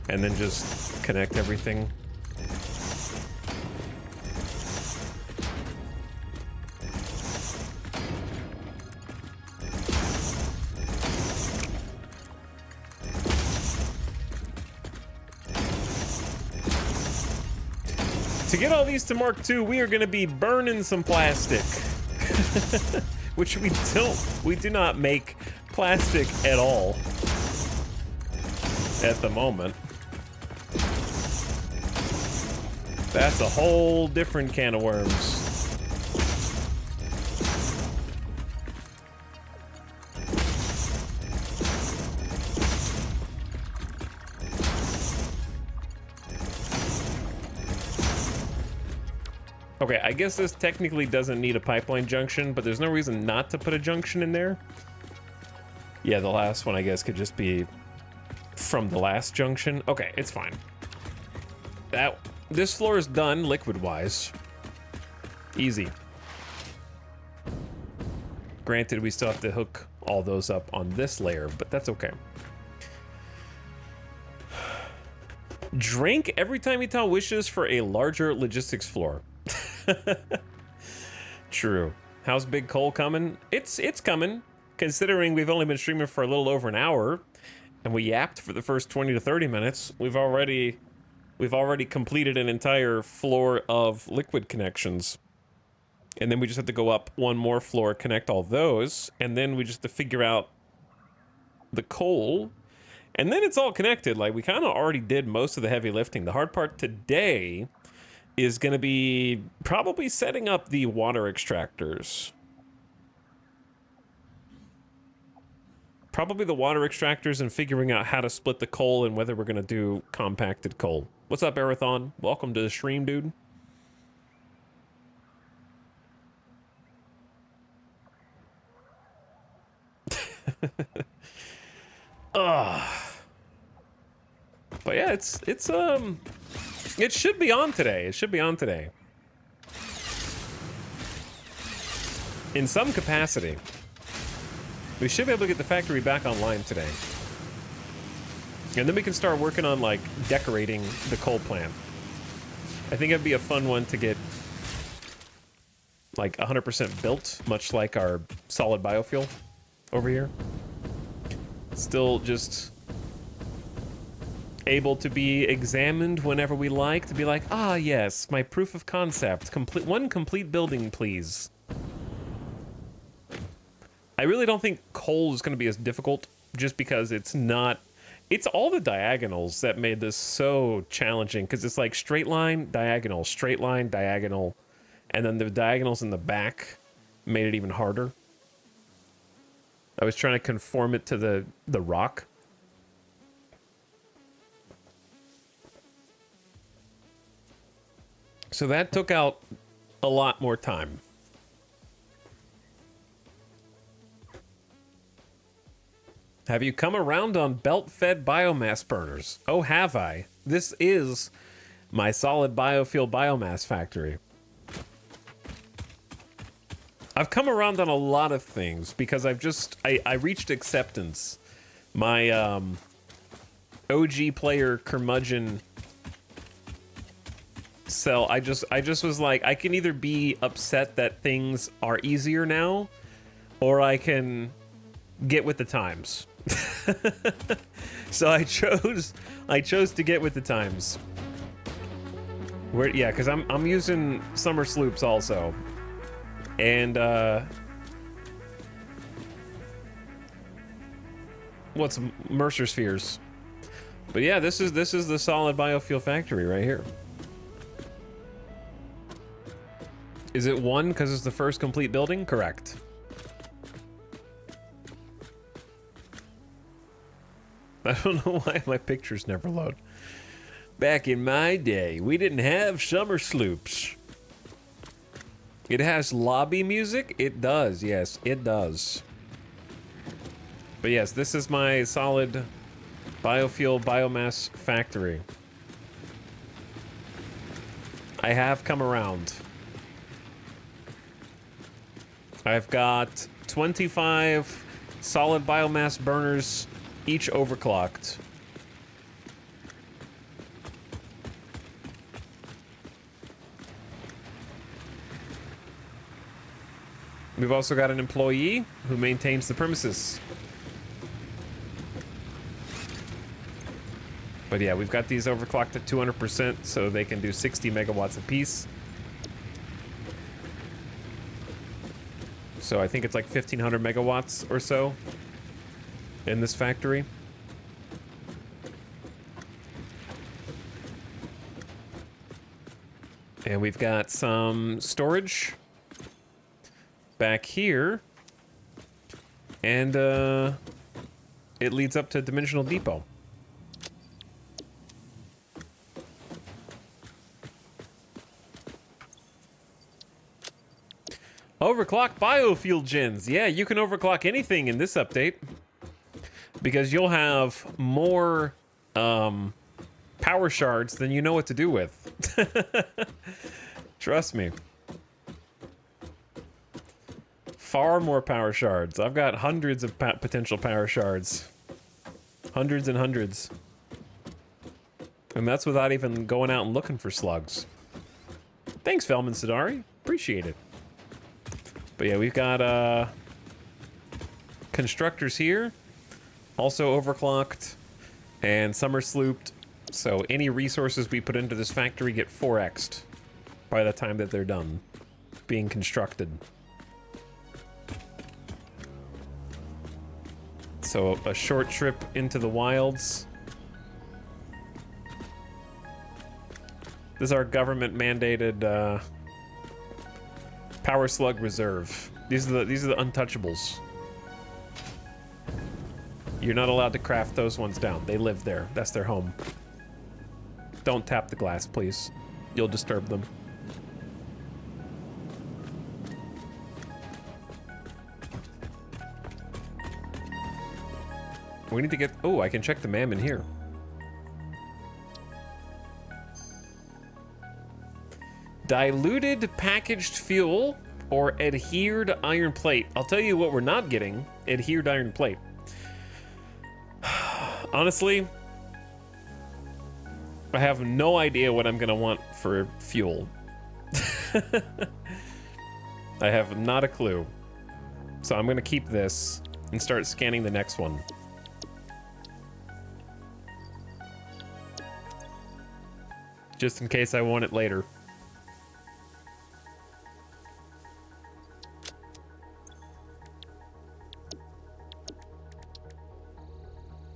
Speaker 1: and then just connect everything. To get all these to Mark II, we are going to be burning some plastic. Which we do not make plastic at all at the moment. That's a whole different can of worms. Okay, I guess this technically doesn't need a pipeline junction, but there's no reason not to put a junction in there. Yeah, the last one, I guess, could just be from the last junction. Okay, it's fine. This floor is done liquid-wise. Easy. Granted, we still have to hook all those up on this layer, but that's okay. Drink every time you tell wishes for a larger logistics floor. True. How's Big Cole coming? It's coming, considering we've only been streaming for a little over an hour, and we yapped for the first 20 to 30 minutes. We've already completed an entire floor of liquid connections. And then we just have to go up one more floor, connect all those, and then we just have to figure out the coal, and then it's all connected. Like, we kind of already did most of the heavy lifting. The hard part today is going to be probably setting up the water extractors. Probably the water extractors and figuring out how to split the coal and whether we're going to do compacted coal. What's up, Arathon? Welcome to the stream, dude. But yeah, it should be on today. It should be on today. In some capacity. We should be able to get the factory back online today. And then we can start working on, like, decorating the coal plant. I think it'd be a fun one to get, like, 100% built, much like our solid biofuel over here. Still just able to be examined whenever we like, to be like, ah, yes, my proof of concept. One complete building, please. I really don't think coal is going to be as difficult, just because it's all the diagonals that made this so challenging, because it's like straight line, diagonal, and then the diagonals in the back made it even harder. I was trying to conform it to the rock. So that took out a lot more time. Have you come around on belt-fed biomass burners? Oh, have I? This is my solid biofuel biomass factory. I've come around on a lot of things because I reached acceptance. My OG player curmudgeon cell, I just was like, I can either be upset that things are easier now, or I can get with the times. So I chose to get with the times. Yeah, because I'm using summer sloops also. And what's Mercer spheres? But yeah, this is the solid biofuel factory right here. Is it 1 because it's the first complete building? Correct. I don't know why my pictures never load. Back in my day, we didn't have summer sloops. It has lobby music? It does, yes, it does. But yes, this is my solid biofuel biomass factory. I have come around. I've got 25 solid biomass burners, each overclocked. We've also got an employee who maintains the premises. But yeah, we've got these overclocked at 200%, so they can do 60 megawatts apiece. So I think it's like 1,500 megawatts or so in this factory. And we've got some storage back here. And it leads up to Dimensional Depot. Overclock biofuel gens. Yeah, you can overclock anything in this update, because you'll have more power shards than you know what to do with. Trust me. Far more power shards. I've got hundreds of potential power shards. Hundreds and hundreds. And that's without even going out and looking for slugs. Thanks, Velman Sidari. Appreciate it. But yeah, we've got constructors here. Also overclocked and summer slooped. So any resources we put into this factory get 4x'd by the time that they're done being constructed. So a short trip into the wilds. This is our government mandated power slug reserve. These are the untouchables. You're not allowed to craft those ones down. They live there. That's their home. Don't tap the glass, please. You'll disturb them. We need to get... Oh, I can check the MAM in here. Diluted packaged fuel or adhered iron plate. I'll tell you what we're not getting. Adhered iron plate. Honestly, I have no idea what I'm gonna want for fuel. I have not a clue. So I'm gonna keep this and start scanning the next one. Just in case I want it later.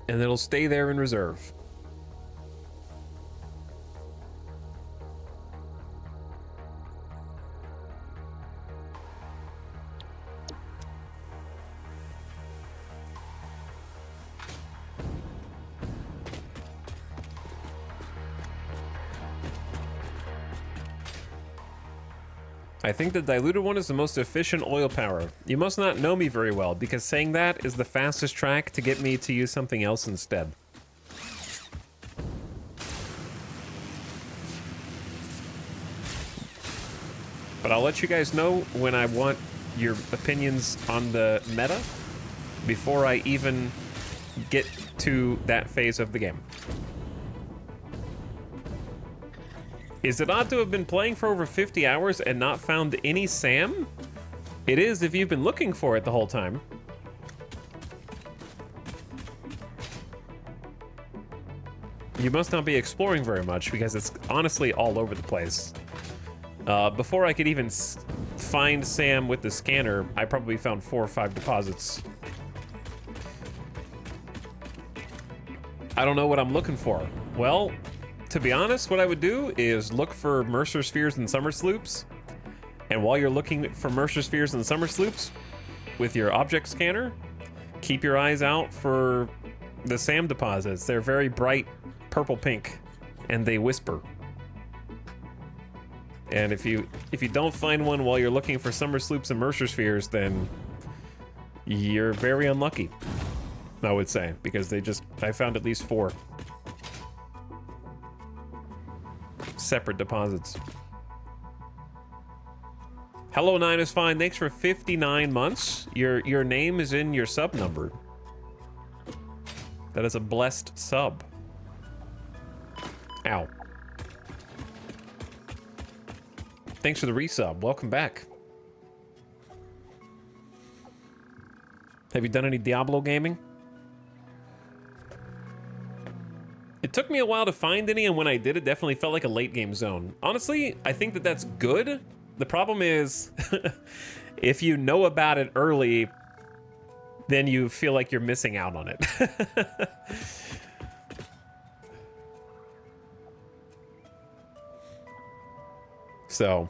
Speaker 1: And it'll stay there in reserve. I think the diluted one is the most efficient oil power. You must not know me very well, because saying that is the fastest track to get me to use something else instead. But I'll let you guys know when I want your opinions on the meta before I even get to that phase of the game. Is it odd to have been playing for over 50 hours and not found any Sam? It is if you've been looking for it the whole time. You must not be exploring very much because it's honestly all over the place. Before I could even find Sam with the scanner, I probably found 4 or 5 deposits. I don't know what I'm looking for. Well, to be honest, what I would do is look for Mercer Spheres and Summer Sloops. And while you're looking for Mercer Spheres and Summer Sloops with your object scanner, keep your eyes out for the SAM deposits. They're very bright purple-pink, and they whisper. And if you don't find one while you're looking for Summer Sloops and Mercer Spheres, then you're very unlucky, I would say, because I found at least 4. Separate deposits. Hello, 9 is fine. Thanks for 59 months. Your name is in your sub number. That is a blessed sub. Ow. Thanks for the resub. Welcome back. Have you done any Diablo gaming? It took me a while to find any, and when I did, it definitely felt like a late game zone. Honestly, I think that that's good. The problem is, if you know about it early, then you feel like you're missing out on it. So,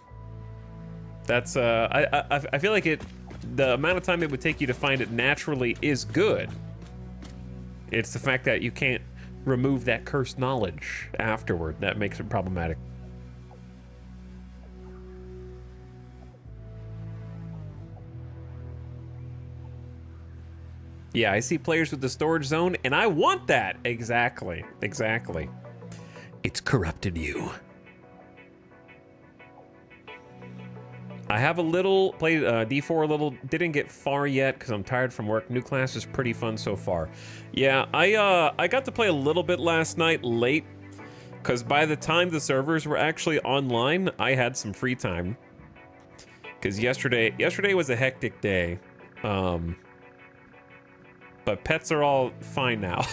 Speaker 1: that's, I feel like the amount of time it would take you to find it naturally is good. It's the fact that you can't remove that cursed knowledge afterward that makes it problematic. Yeah, I see players with the storage zone, and I want that. Exactly. Exactly. It's corrupted you. I have a little, played D4 a little, didn't get far yet because I'm tired from work. New class is pretty fun so far. Yeah, I got to play a little bit last night late because by the time the servers were actually online, I had some free time. Because yesterday was a hectic day. But pets are all fine now.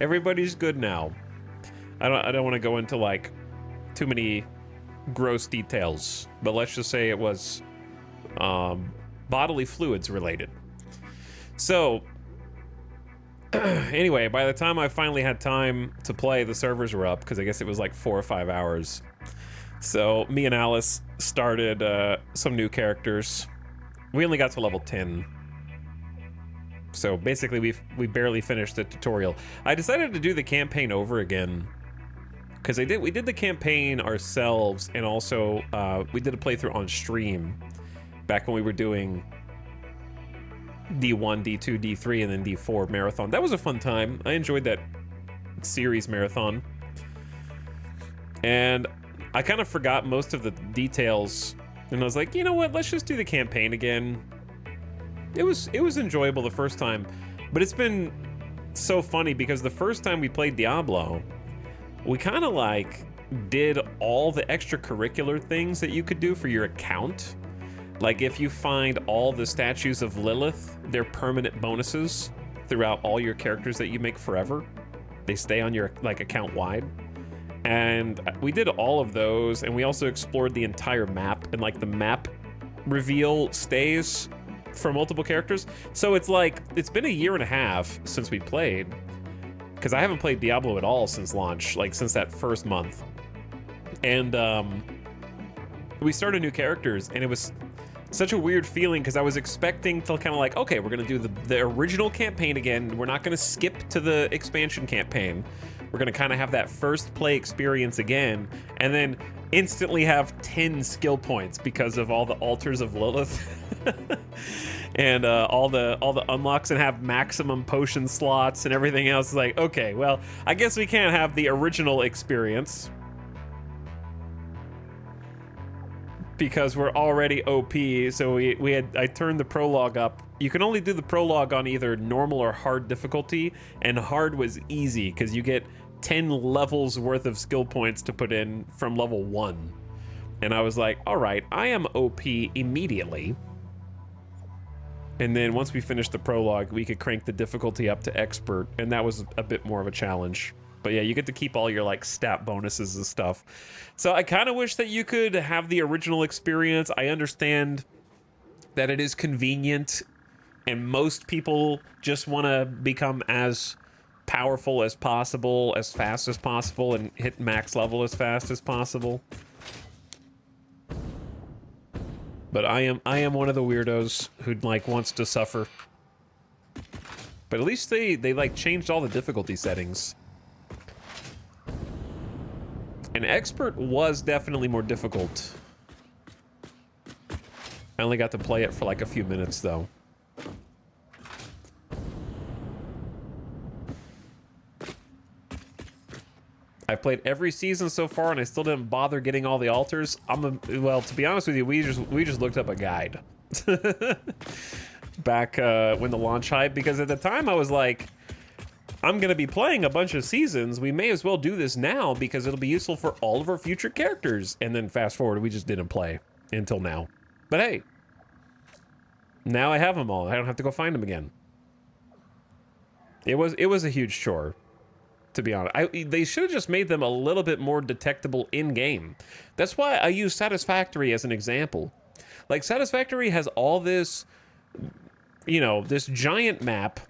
Speaker 1: Everybody's good now. I don't want to go into like too many gross details, but let's just say it was bodily fluids related. So anyway, by the time I finally had time to play, the servers were up because I guess it was like 4 or 5 hours. So me and Alice started some new characters. We only got to level 10. So basically we barely finished the tutorial. I decided to do the campaign over again because we did the campaign ourselves, and also we did a playthrough on stream back when we were doing D1, D2, D3, and then D4 marathon. That was a fun time. I enjoyed that series marathon. And I kind of forgot most of the details, and I was like, you know what, let's just do the campaign again. It was enjoyable the first time, but it's been so funny because the first time we played Diablo, we kind of like did all the extracurricular things that you could do for your account. Like if you find all the statues of Lilith, they're permanent bonuses throughout all your characters that you make forever. They stay on your like account wide. And we did all of those, and we also explored the entire map, and like the map reveal stays for multiple characters. So it's like, it's been a year and a half since we played, because I haven't played Diablo at all since launch, like since that first month. And we started new characters, and it was such a weird feeling because I was expecting to kind of like, okay, we're gonna do the original campaign again. We're not gonna skip to the expansion campaign. We're gonna kind of have that first play experience again, and then instantly have 10 skill points because of all the altars of Lilith. And all the unlocks, and have maximum potion slots and everything else. Is like, okay, well, I guess we can't have the original experience because we're already OP. So I turned the prologue up. You can only do the prologue on either normal or hard difficulty, and hard was easy because you get 10 levels worth of skill points to put in from level 1. And I was like, all right, I am OP immediately. And then once we finished the prologue, we could crank the difficulty up to expert, and that was a bit more of a challenge. But yeah, you get to keep all your like stat bonuses and stuff. So I kind of wish that you could have the original experience. I understand that it is convenient, and most people just want to become as powerful as possible, as fast as possible, and hit max level as fast as possible. But I am one of the weirdos who like wants to suffer. But at least they like changed all the difficulty settings. And expert was definitely more difficult. I only got to play it for like a few minutes though. I've played every season so far, and I still didn't bother getting all the altars. Well, to be honest with you, we just looked up a guide back when the launch hype, because at the time I was like, I'm gonna be playing a bunch of seasons. We may as well do this now because it'll be useful for all of our future characters. And then fast forward, we just didn't play until now. But hey, now I have them all. I don't have to go find them again. It was a huge chore, to be honest. They should have just made them a little bit more detectable in-game. That's why I use Satisfactory as an example. Like, Satisfactory has all this, you know, this giant map,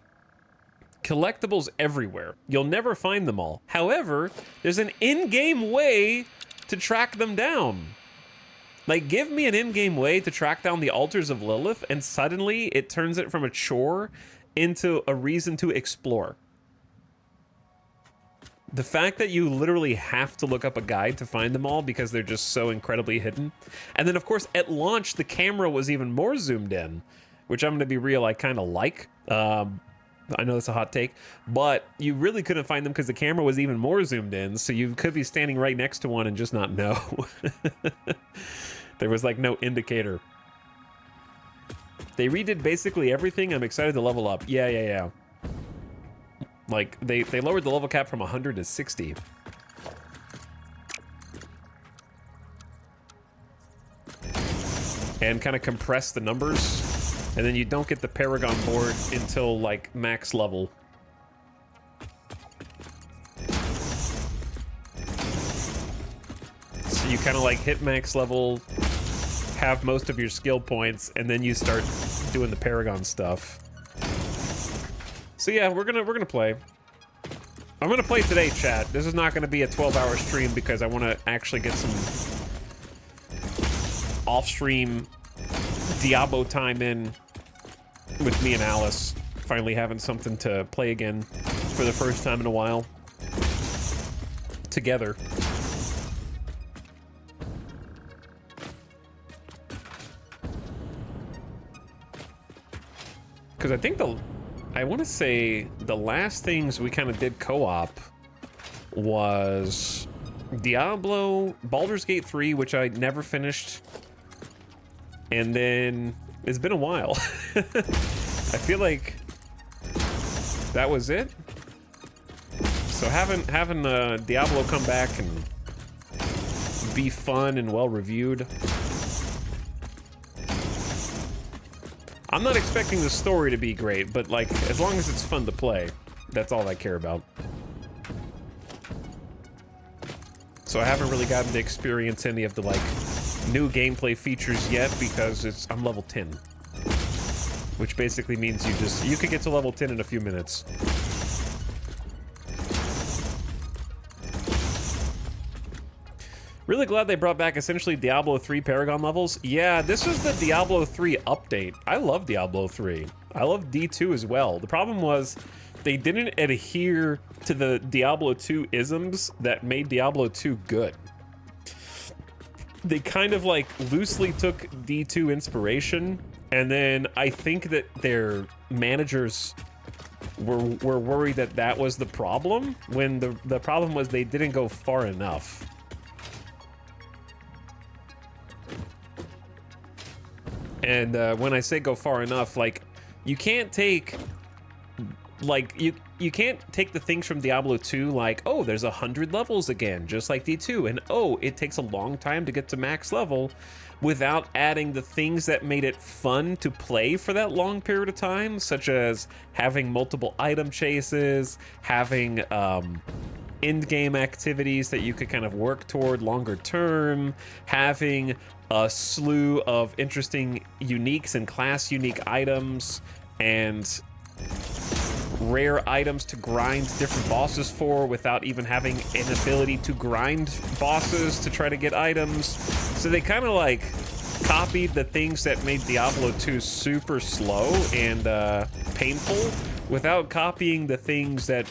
Speaker 1: collectibles everywhere. You'll never find them all. However, there's an in-game way to track them down. Like, give me an in-game way to track down the altars of Lilith, and suddenly it turns it from a chore into a reason to explore. The fact that you literally have to look up a guide to find them all because they're just so incredibly hidden. And then, of course, at launch, the camera was even more zoomed in, which I'm going to be real, I kind of like. I know that's a hot take, but you really couldn't find them because the camera was even more zoomed in, so you could be standing right next to one and just not know. There was like no indicator. They redid basically everything. I'm excited to level up. Yeah. Like, they lowered the level cap from 100 to 60. And kind of compressed the numbers. And then you don't get the Paragon board until, like, max level. So you kind of, like, hit max level, have most of your skill points, and then you start doing the Paragon stuff. So yeah, we're gonna play. I'm gonna play today, chat. This is not gonna be a 12-hour stream because I want to actually get some off-stream Diablo time in with me and Alice. Finally having something to play again for the first time in a while. Together. Because I think I want to say the last things we kind of did co-op was Diablo, Baldur's Gate 3, which I never finished. And then it's been a while. I feel like that was it. So having Diablo come back and be fun and well reviewed. I'm not expecting the story to be great, but like, as long as it's fun to play, that's all I care about. So I haven't really gotten to experience any of the like new gameplay features yet because I'm level 10. Which basically means you could get to level 10 in a few minutes. Really glad they brought back essentially Diablo 3 Paragon levels. Yeah, this was the Diablo 3 update. I love Diablo 3. I love D2 as well. The problem was they didn't adhere to the Diablo 2 isms that made Diablo 2 good. They kind of like loosely took D2 inspiration, and then I think that their managers were worried that that was the problem, when the problem was they didn't go far enough. And when I say go far enough, like, you can't take, like, you can't take the things from Diablo 2, like, oh, there's 100 levels again, just like D2, and oh, it takes a long time to get to max level, without adding the things that made it fun to play for that long period of time, such as having multiple item chases, having end-game activities that you could kind of work toward longer term, having a slew of interesting uniques and class unique items, and rare items to grind different bosses for without even having an ability to grind bosses to try to get items. So they kind of like copied the things that made Diablo 2 super slow and painful without copying the things that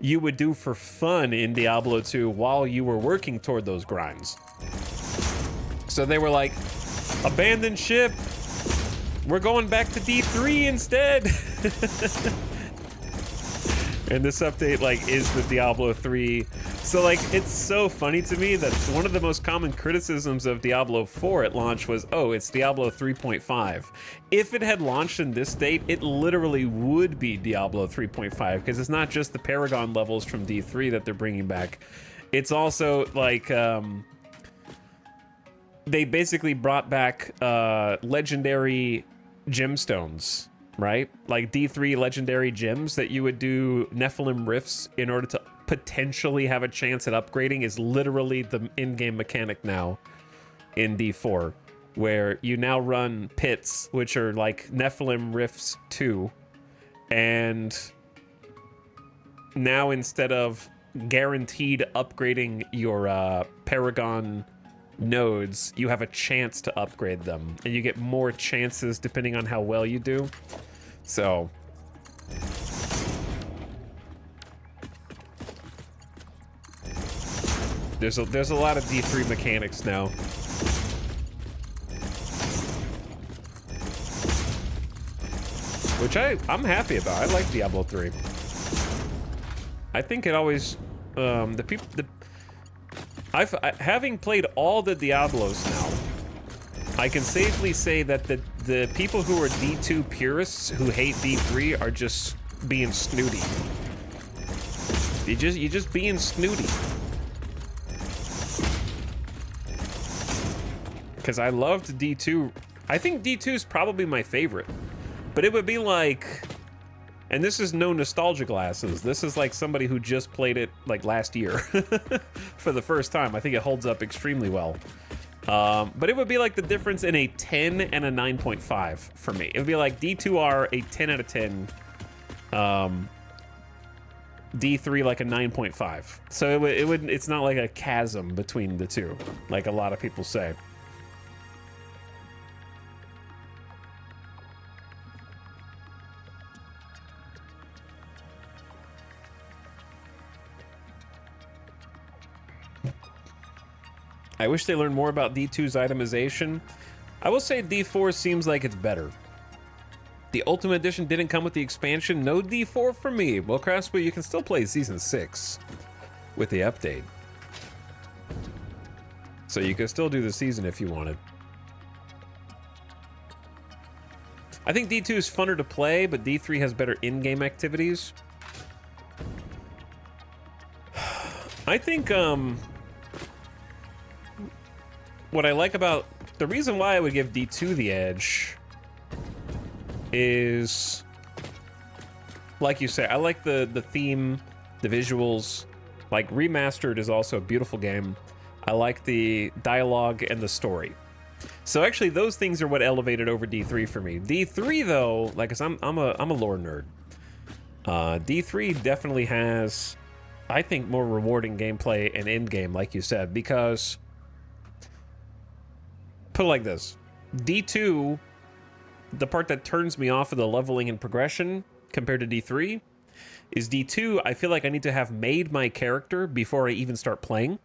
Speaker 1: you would do for fun in Diablo 2 while you were working toward those grinds. So they were like, abandon ship, we're going back to D3 instead. And this update like is the Diablo 3. So like, it's so funny to me that one of the most common criticisms of Diablo 4 at launch was, oh, it's Diablo 3.5. If it had launched in this state, it literally would be Diablo 3.5, because it's not just the Paragon levels from D3 that they're bringing back. It's also like, they basically brought back legendary gemstones, right? Like D3 legendary gems that you would do Nephilim rifts in order to potentially have a chance at upgrading is literally the in-game mechanic now in D4, where you now run pits, which are like Nephilim rifts 2, and now instead of guaranteed upgrading your Paragon nodes, you have a chance to upgrade them, and you get more chances depending on how well you do. So there's a lot of D3 mechanics now. Which I'm happy about. I like Diablo 3. I think it always having played all the Diablos now, I can safely say that the people who are D2 purists who hate D3 are just being snooty. You're just being snooty. Because I loved D2. I think D2 is probably my favorite. But it would be like, and this is no nostalgia glasses. This is like somebody who just played it like last year for the first time. I think it holds up extremely well. But it would be like the difference in a 10 and a 9.5 for me. It would be like D2R a 10 out of 10. D3 like a 9.5. So it's not like a chasm between the two, like a lot of people say. I wish they learned more about D2's itemization. I will say D4 seems like it's better. The Ultimate Edition didn't come with the expansion. No D4 for me. Well, Craftsman, you can still play Season 6 with the update. So you can still do the season if you wanted. I think D2 is funner to play, but D3 has better in-game activities. I think, what I like about... The reason why I would give D2 the edge is, like you say, I like the theme, the visuals. Like, Remastered is also a beautiful game. I like the dialogue and the story. So actually, those things are what elevated over D3 for me. D3 though, like, 'cause I'm a lore nerd. D3 definitely has, I think, more rewarding gameplay and end game, like you said, because put it like this: D2, the part that turns me off of the leveling and progression compared to D3 is D2, I feel like I need to have made my character before I even start playing.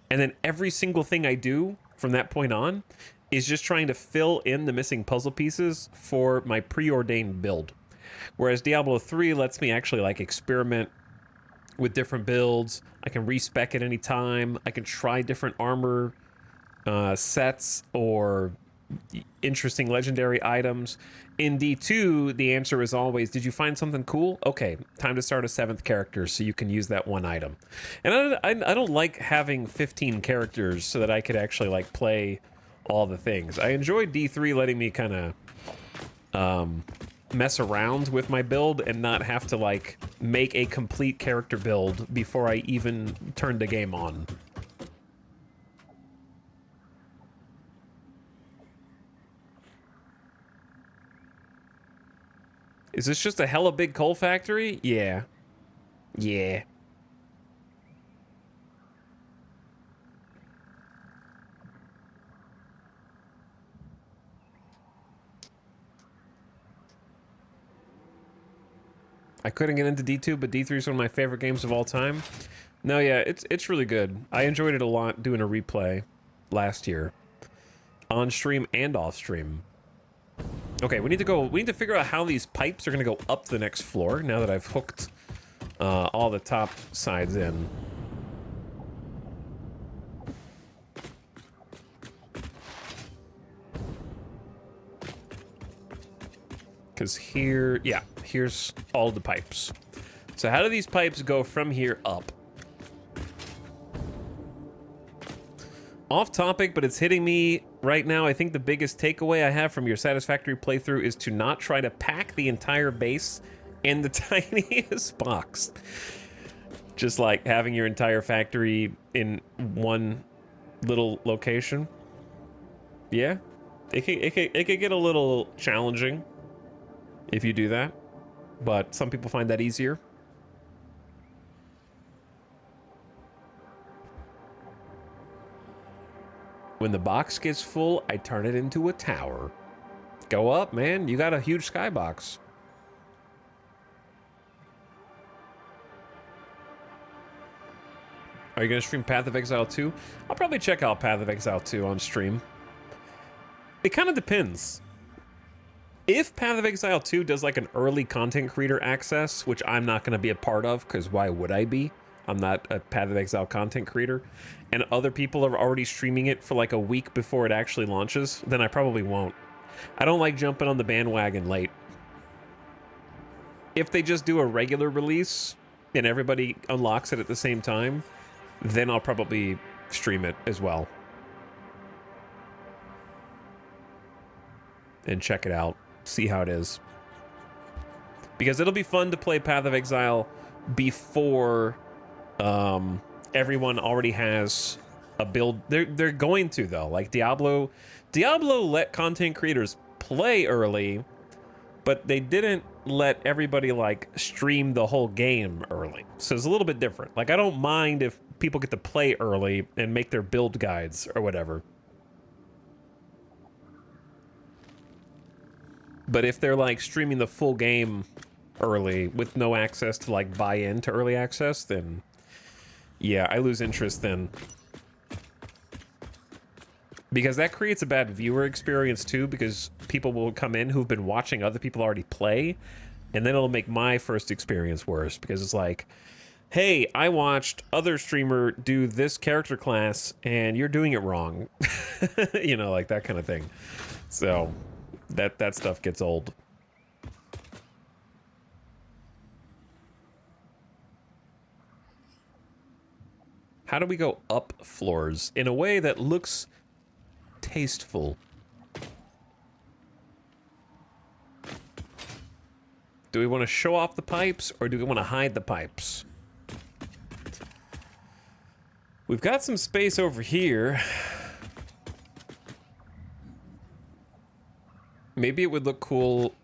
Speaker 1: And then every single thing I do from that point on is just trying to fill in the missing puzzle pieces for my preordained build. Whereas Diablo 3 lets me actually like experiment with different builds. I can respec at any time. I can try different armor sets or interesting legendary items. In D2, the answer is always, did you find something cool? Okay, time to start a 7th character so you can use that one item. And I don't like having 15 characters so that I could actually like play all the things. I enjoy D3 letting me kind of mess around with my build and not have to like make a complete character build before I even turn the game on. Is this just a hella big coal factory? Yeah. Yeah. I couldn't get into D2, but D3 is one of my favorite games of all time. No, yeah, it's really good. I enjoyed it a lot doing a replay last year. On stream and off stream. Okay, we need to figure out how these pipes are gonna go up the next floor now that I've hooked all the top sides in. Because here, yeah, here's all the pipes. So how do these pipes go from here up? Off topic, but it's hitting me right now. I think the biggest takeaway I have from your Satisfactory playthrough is to not try to pack the entire base in the tiniest box. Just like having your entire factory in one little location. Yeah, it could get a little challenging if you do that, but some people find that easier. When the box gets full, I turn it into a tower. Go up, man. You got a huge skybox. Are you going to stream Path of Exile 2? I'll probably check out Path of Exile 2 on stream. It kind of depends. If Path of Exile 2 does like an early content creator access, which I'm not going to be a part of, because why would I be? I'm not a Path of Exile content creator, and other people are already streaming it for like a week before it actually launches, then I probably won't. I don't like jumping on the bandwagon late. If they just do a regular release and everybody unlocks it at the same time, then I'll probably stream it as well. And check it out. See how it is. Because it'll be fun to play Path of Exile before everyone already has a build. They're going to, though. Like Diablo let content creators play early, but they didn't let everybody like stream the whole game early. So it's a little bit different. Like I don't mind if people get to play early and make their build guides or whatever. But if they're like streaming the full game early with no access to like buy into early access, then yeah, I lose interest then. Because that creates a bad viewer experience too, because people will come in who've been watching other people already play, and then it'll make my first experience worse, because it's like, hey, I watched other streamer do this character class, and you're doing it wrong. You know, like that kind of thing. So that stuff gets old. How do we go up floors in a way that looks tasteful? Do we want to show off the pipes, or do we want to hide the pipes? We've got some space over here. Maybe it would look cool,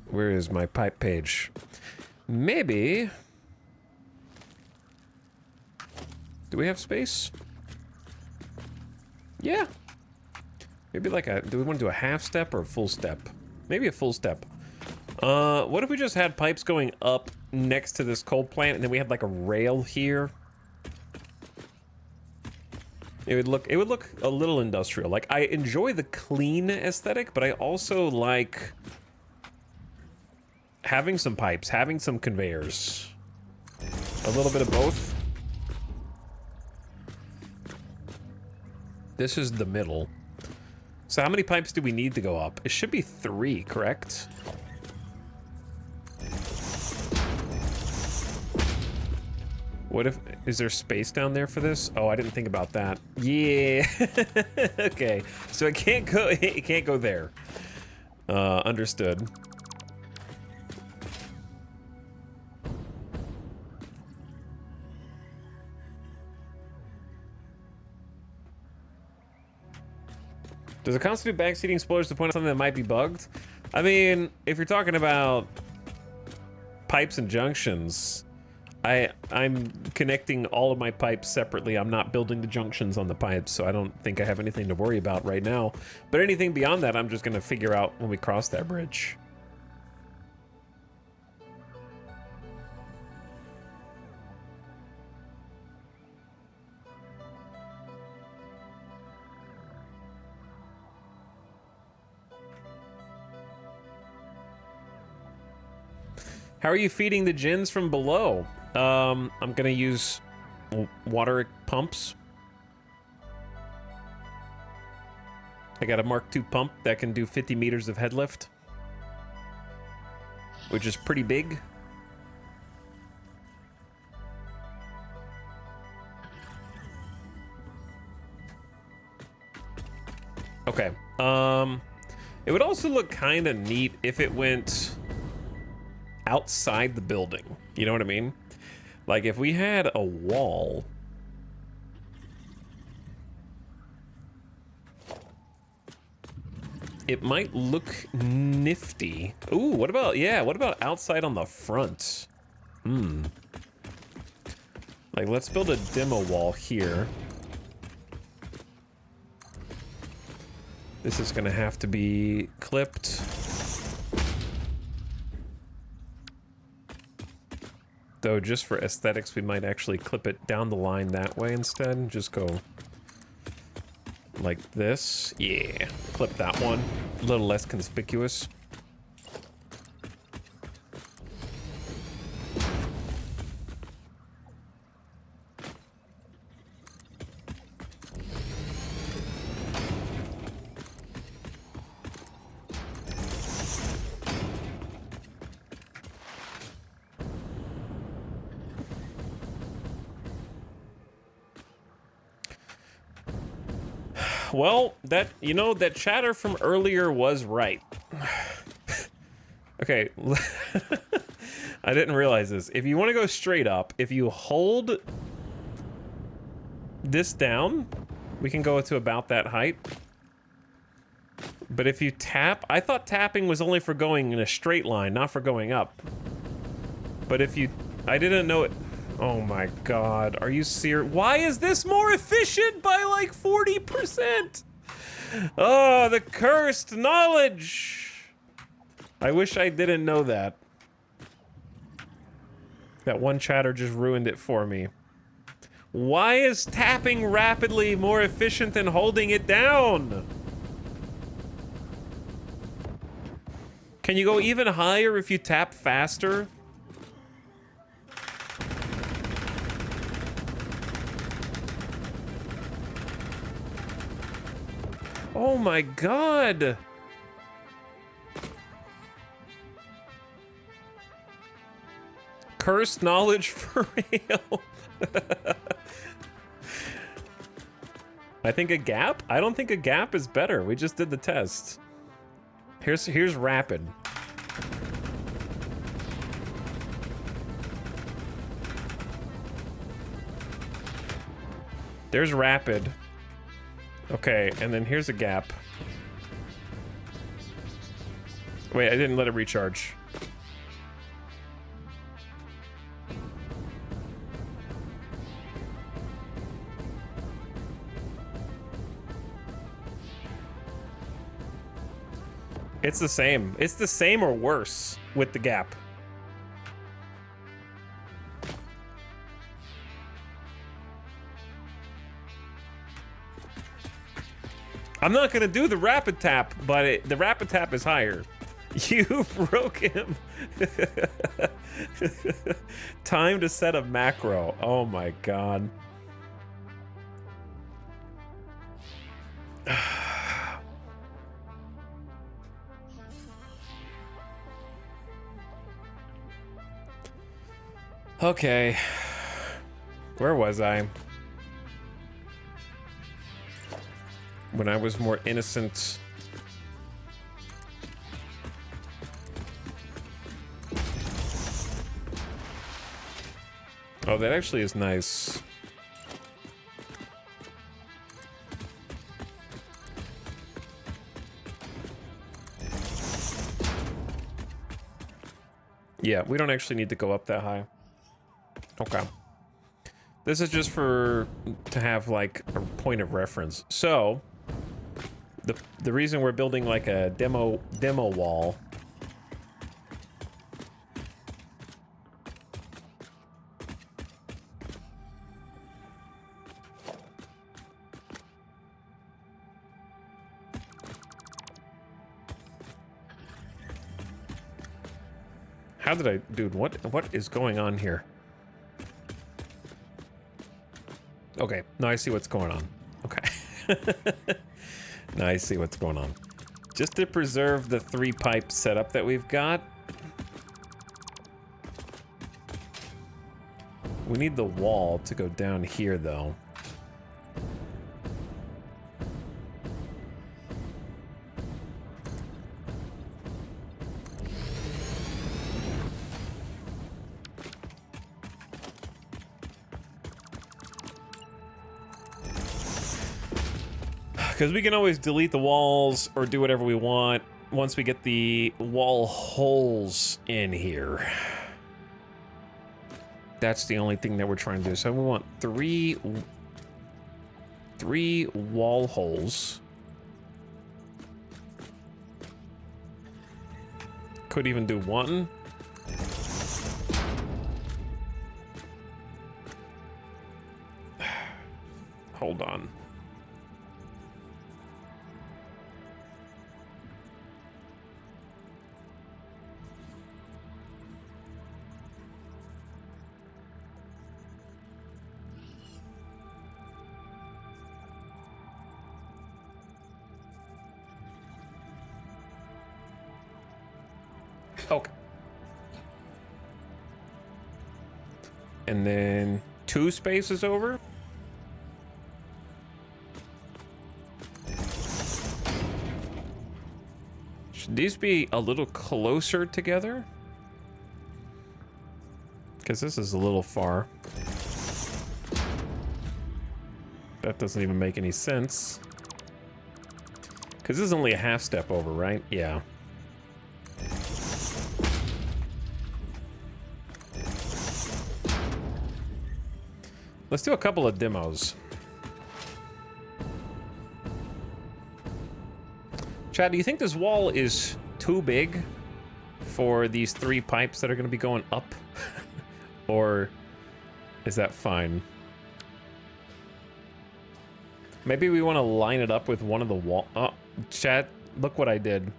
Speaker 1: where is my pipe page? Maybe... Do we have space? Yeah. Maybe like a... Do we want to do a half step or a full step? Maybe a full step. What if we just had pipes going up next to this coal plant, and then we had like a rail here? It would look a little industrial. Like, I enjoy the clean aesthetic, but I also like having some pipes, having some conveyors. A little bit of both. This is the middle. So how many pipes do we need to go up? It should be 3, correct? What if... Is there space down there for this? Oh, I didn't think about that. Yeah. Okay. So it can't go there. Understood. Does it constitute backseating spoilers to point out something that might be bugged? I mean, if you're talking about pipes and junctions, I'm connecting all of my pipes separately. I'm not building the junctions on the pipes, so I don't think I have anything to worry about right now. But anything beyond that, I'm just gonna figure out when we cross that bridge. How are you feeding the gins from below? I'm gonna use water pumps. I got a Mark II pump that can do 50 meters of head lift, which is pretty big. Okay. It would also look kind of neat if it went outside the building. You know what I mean? Like if we had a wall. It might look nifty. Ooh, what about, yeah, what about outside on the front? Like let's build a demo wall here. This is gonna have to be clipped. Though just for aesthetics, we might actually clip it down the line that way instead. Just go like this. Yeah, clip that one. A little less conspicuous. Well, that chatter from earlier was right. Okay. I didn't realize this. If you want to go straight up, if you hold this down, we can go to about that height. But if you tap, I thought tapping was only for going in a straight line, not for going up. But if you, I didn't know it. Oh my God, are you serious? Why is this more efficient by like 40%? Oh, the cursed knowledge. I wish I didn't know that. That one chatter just ruined it for me. Why is tapping rapidly more efficient than holding it down? Can you go even higher if you tap faster? Oh my God. Cursed knowledge for real. I think a gap? I don't think a gap is better. We just did the test. Here's rapid. There's rapid. Okay, and then here's a gap. Wait, I didn't let it recharge. It's the same. It's the same or worse with the gap. I'm not gonna do the rapid tap, but the rapid tap is higher. You broke him. Time to set a macro. Oh my God. Okay. Where was I? When I was more innocent. Oh, that actually is nice. Yeah, we don't actually need to go up that high. Okay. This is just to have like a point of reference. So the reason we're building like a demo wall. How did I, dude, what is going on here? Okay, now I see what's going on. Okay. Now I see what's going on. Just to preserve the 3-pipe setup that we've got. We need the wall to go down here, though. Because we can always delete the walls or do whatever we want once we get the wall holes in here. That's the only thing that we're trying to do. So we want three wall holes. Could even do one. Hold on. Okay. And then 2 spaces over. these be a little closer together? Because this is a little far. That doesn't even make any sense. Because this is only a half step over, right? Yeah. Let's do a couple of demos. Chad, do you think this wall is too big for these 3 pipes that are going to be going up? Or is that fine? Maybe we want to line it up with one of the wall. Oh, Chad, look what I did.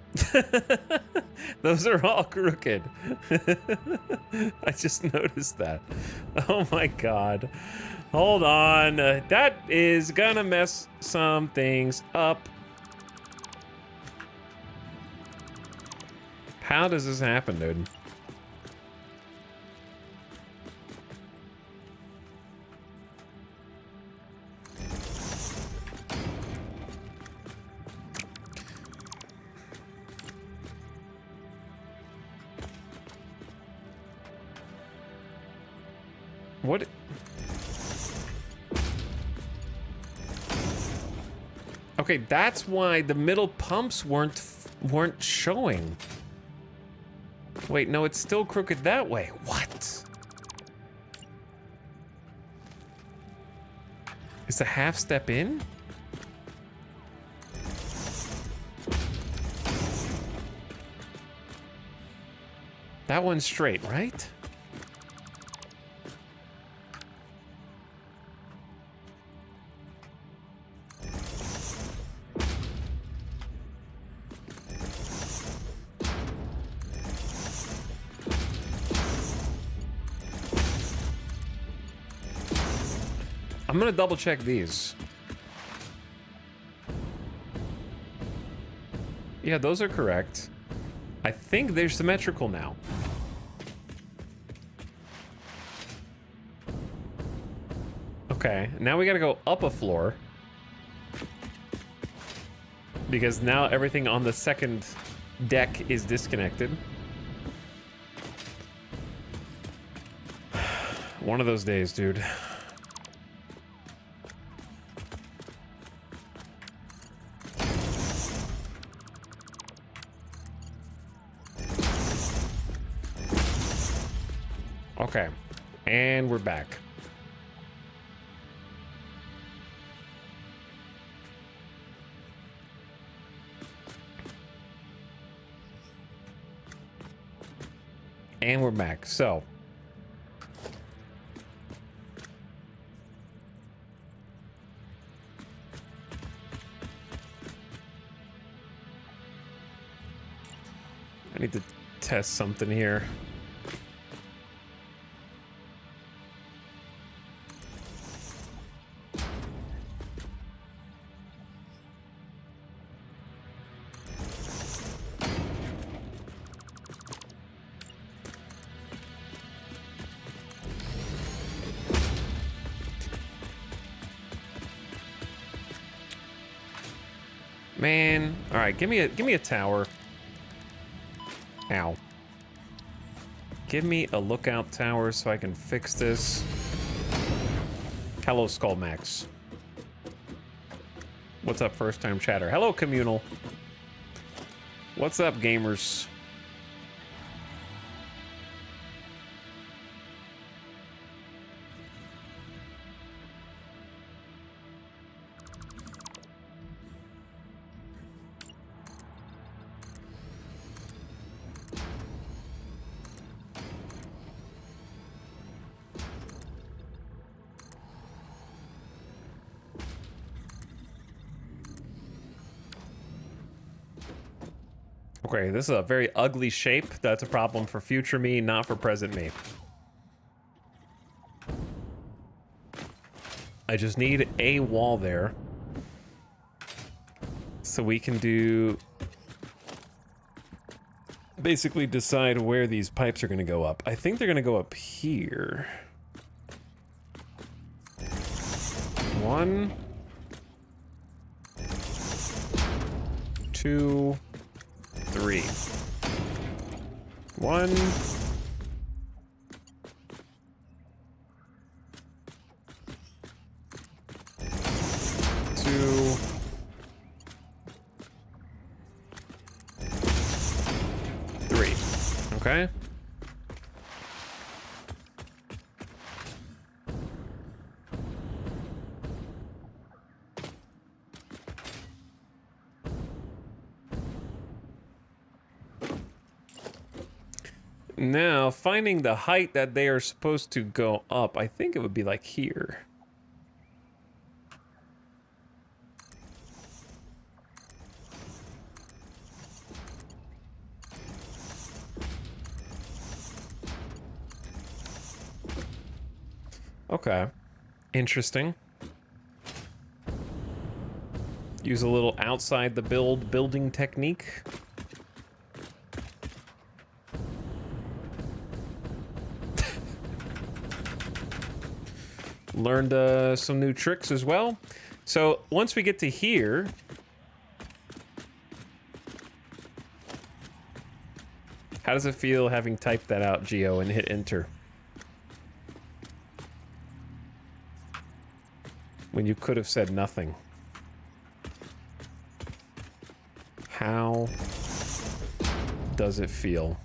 Speaker 1: Those are all crooked. I just noticed that. Oh my god. Hold on. That is gonna mess some things up. How does this happen, dude? What? Okay, that's why the middle pumps weren't showing. Wait, no, it's still crooked that way. What? Is the half step in? That one's straight, right? I'm gonna double check these. Yeah, those are correct. I think they're symmetrical now. Okay, now we gotta go up a floor. Because now everything on the second deck is disconnected. One of those days, dude. Okay, and we're back. And we're back, so. I need to test something here. Man, all right, give me a tower. Ow. Give me a lookout tower so I can fix this. Hello, Skull Max. What's up, first time chatter? Hello, communal. What's up, gamers? Okay, this is a very ugly shape. That's a problem for future me, not for present me. I just need a wall there. So we can do... basically decide where these pipes are going to go up. I think they're going to go up here. 1, 2, 3. 1. 2. 3. Okay. Now, finding the height that they are supposed to go up, I think it would be like here. Okay. Interesting. Use a little outside the building technique. Learned some new tricks as well. So once we get to here, how does it feel having typed that out, Geo, and hit enter? When you could have said nothing. How does it feel?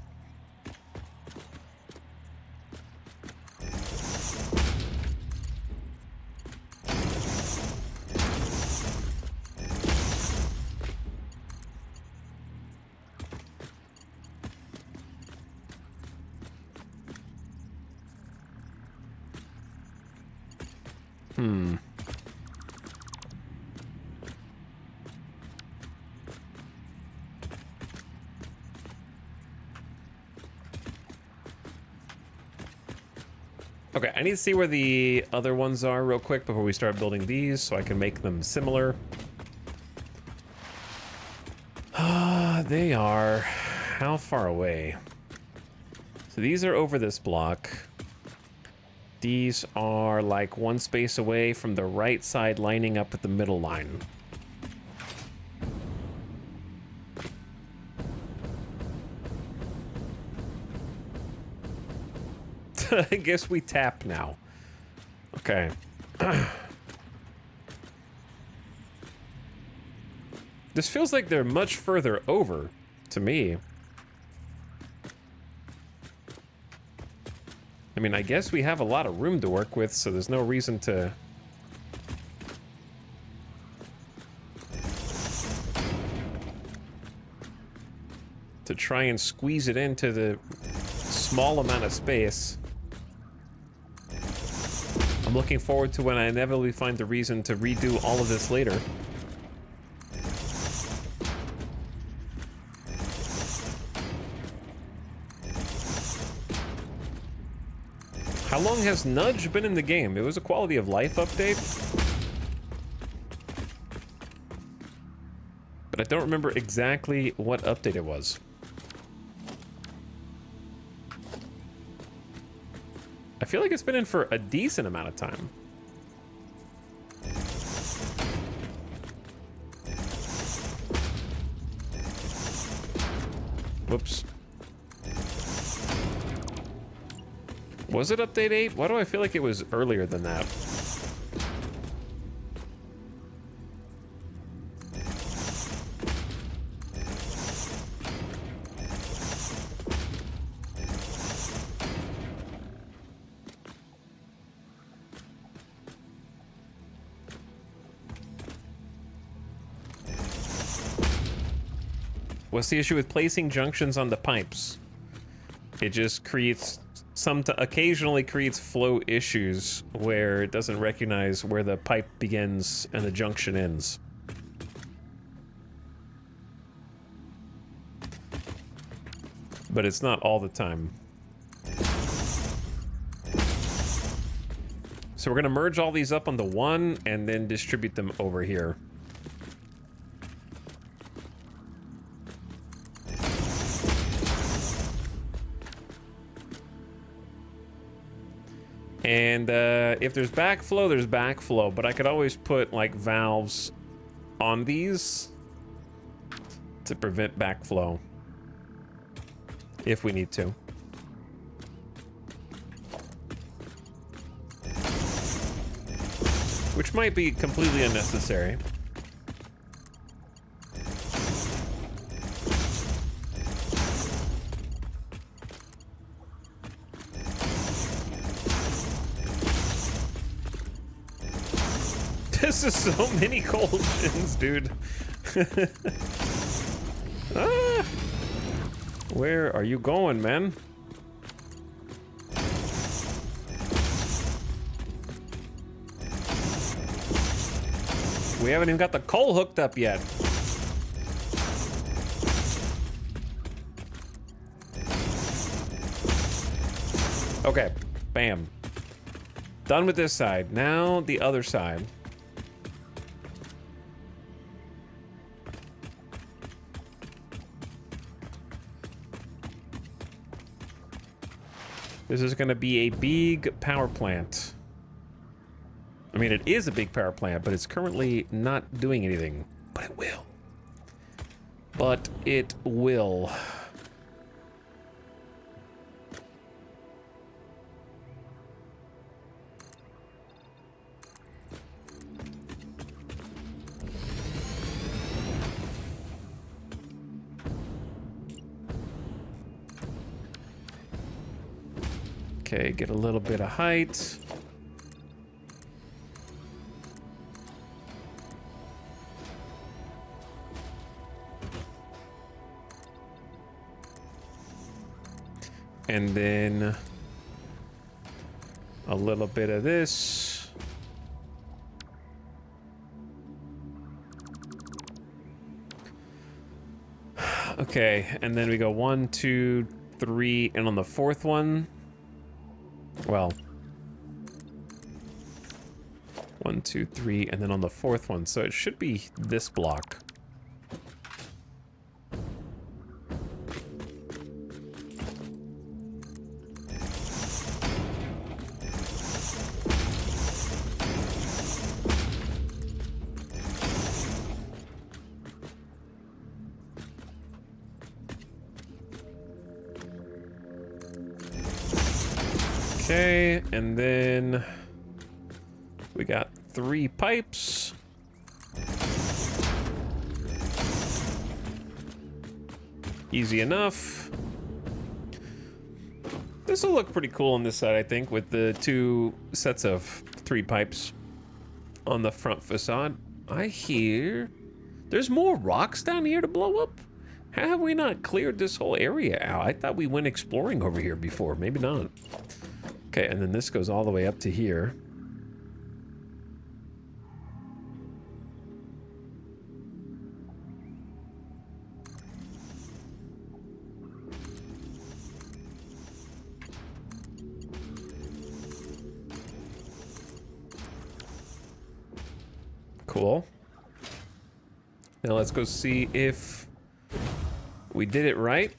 Speaker 1: Okay, I need to see where the other ones are real quick before we start building these so I can make them similar. They are how far away? So these are over this block. These are like one space away from the right side lining up with the middle line. I guess we tap now. Okay. This feels like they're much further over to me. I mean, I guess we have a lot of room to work with, so there's no reason to... try and squeeze it into the small amount of space. I'm looking forward to when I inevitably find the reason to redo all of this later. How long has Nudge been in the game? It was a quality of life update. But I don't remember exactly what update it was. I feel like it's been in for a decent amount of time. Whoops. Was it update 8? Why do I feel like it was earlier than that? What's the issue with placing junctions on the pipes? It just creates occasionally creates flow issues where it doesn't recognize where the pipe begins and the junction ends. But it's not all the time. So we're gonna merge all these up onto one and then distribute them over here. And if there's backflow, there's backflow, but I could always put like valves on these to prevent backflow. if we need to. Which might be completely unnecessary. This is so many cold shins, dude. Ah! Where are you going, man? We haven't even got the coal hooked up yet. Okay, bam. Done with this side. Now the other side. This is gonna be a big power plant. I mean, it is a big power plant, but it's currently not doing anything. But it will. But it will. Okay, get a little bit of height. And then a little bit of this. Okay, and then we go 1, 2, 3, and on the fourth one, well, 1, 2, 3, and then on the fourth one, so it should be this block. Okay, and then we got 3 pipes. Easy enough. This will look pretty cool on this side, I think, with the 2 sets of 3 pipes on the front facade. I hear there's more rocks down here to blow up. How have we not cleared this whole area out? I thought we went exploring over here before. Maybe not. Okay, and then this goes all the way up to here. Cool. Now let's go see if we did it right.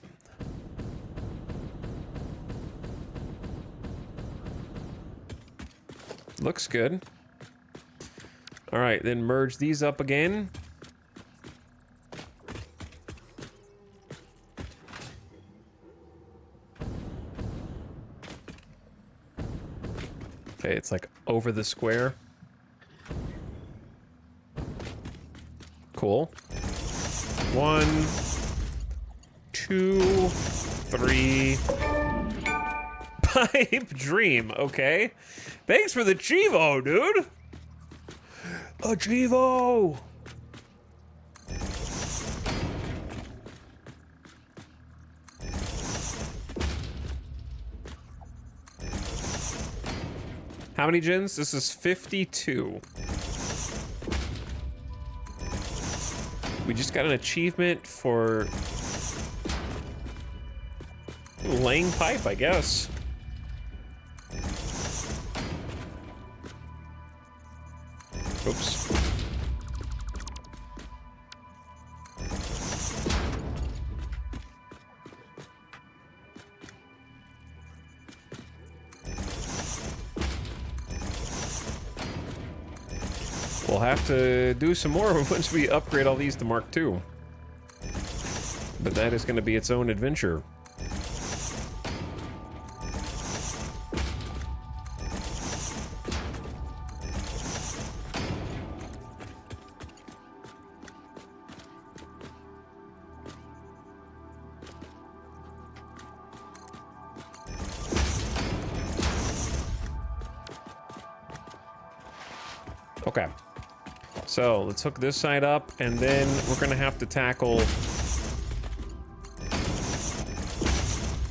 Speaker 1: Looks good. All right, then merge these up again. Okay, it's like over the square. Cool. 1, 2, 3. Pipe dream, okay. Thanks for the Chivo, dude. A Chivo. How many gens? This is 52. We just got an achievement for laying pipe, I guess. Oops. We'll have to do some more once we upgrade all these to Mark II. But that is going to be its own adventure. Okay. So let's hook this side up, and then we're gonna have to tackle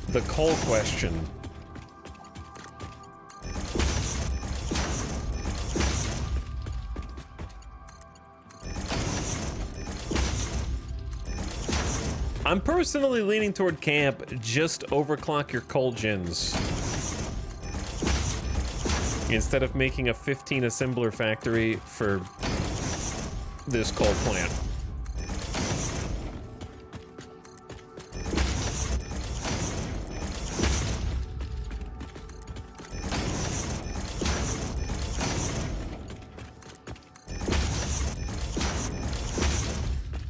Speaker 1: the coal question. I'm personally leaning toward camp. Just overclock your coal gens instead of making a 15 assembler factory for this coal plant.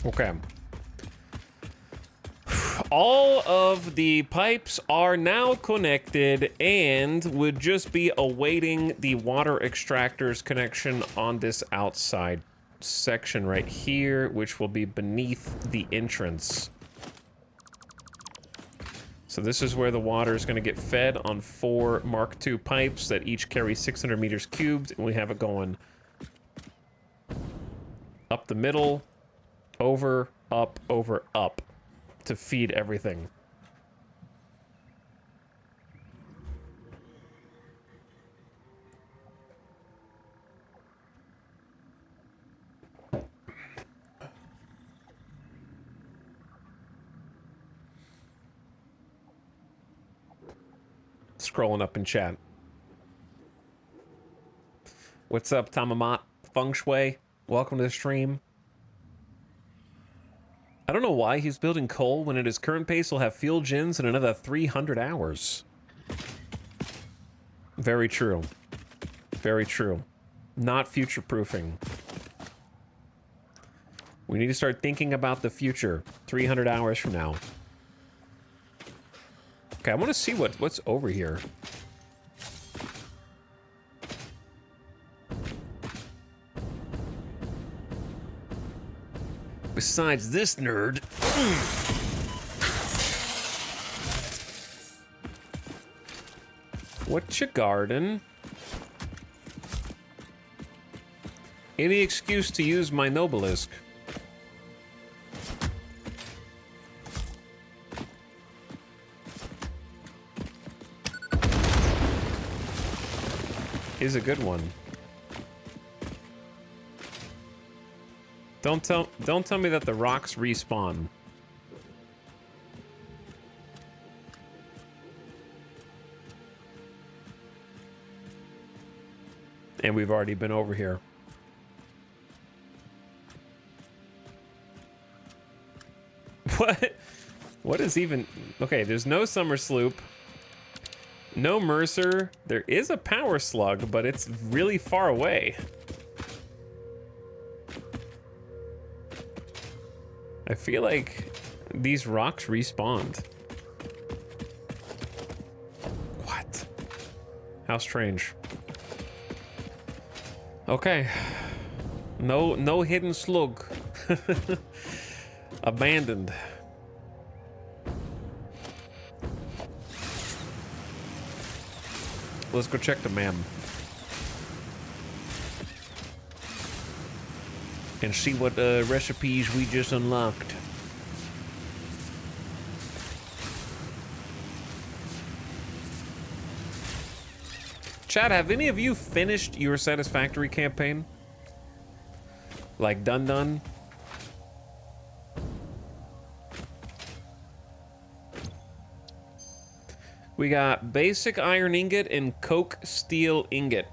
Speaker 1: Okay. All of the pipes are now connected and would just be awaiting the water extractor's connection on this outside section right here, which will be beneath the entrance. So this is where the water is going to get fed on 4 Mark II pipes that each carry 600 meters cubed, and we have it going up the middle, over, up, to feed everything. Scrolling up in chat. What's up, Tamamat Feng Shui? Welcome to the stream. I don't know why he's building coal when at his current pace he'll have fuel gens in another 300 hours. Very true. Very true. Not future-proofing. We need to start thinking about the future 300 hours from now. Okay, I want to see what's over here. Besides this nerd. What's your garden? Any excuse to use my Nobelisk. Is a good one. Don't tell me that the rocks respawn. And we've already been over here. What? What is even... Okay, there's no summer sloop. No Mercer. There is a power slug, but it's really far away. I feel like these rocks respawned. What? How strange. Okay. No hidden slug. Abandoned. Let's go check the map. And see what recipes we just unlocked. Chad, have any of you finished your Satisfactory campaign? Like done? We got basic iron ingot and coke steel ingot.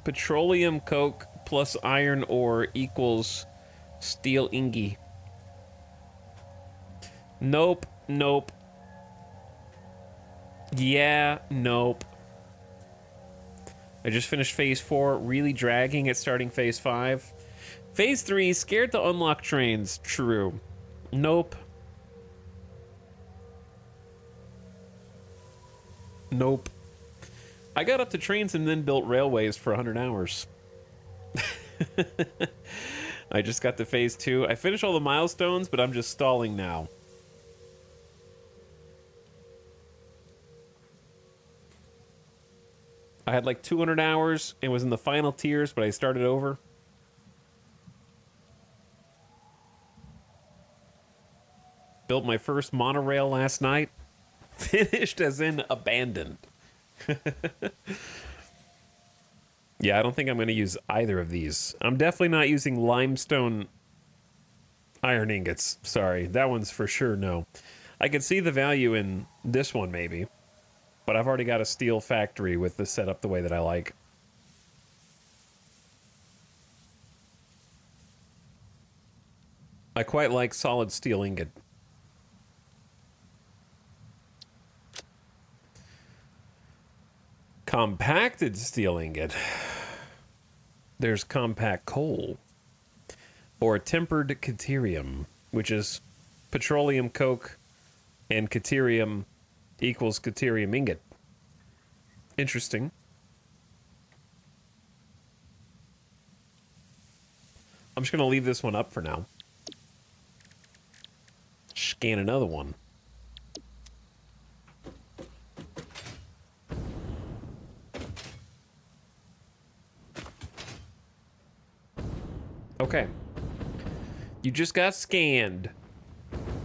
Speaker 1: Petroleum coke plus iron ore equals steel ingy. Nope. Yeah, nope. I just finished phase 4, really dragging at starting phase 5. Phase 3, scared to unlock trains. True. Nope. I got up to trains and then built railways for 100 hours. I just got to phase 2. I finished all the milestones, but I'm just stalling now. I had like 200 hours and was in the final tiers, but I started over. Built my first monorail last night. Finished as in abandoned. Yeah, I don't think I'm going to use either of these. I'm definitely not using limestone iron ingots. Sorry, that one's for sure no. I could see the value in this one maybe, but I've already got a steel factory with this set up the way that I like. I quite like solid steel ingot. Compacted steel ingot. There's compact coal. Or tempered caterium, which is petroleum coke and caterium equals caterium ingot. Interesting. I'm just going to leave this one up for now. Scan another one. Okay. You just got scanned.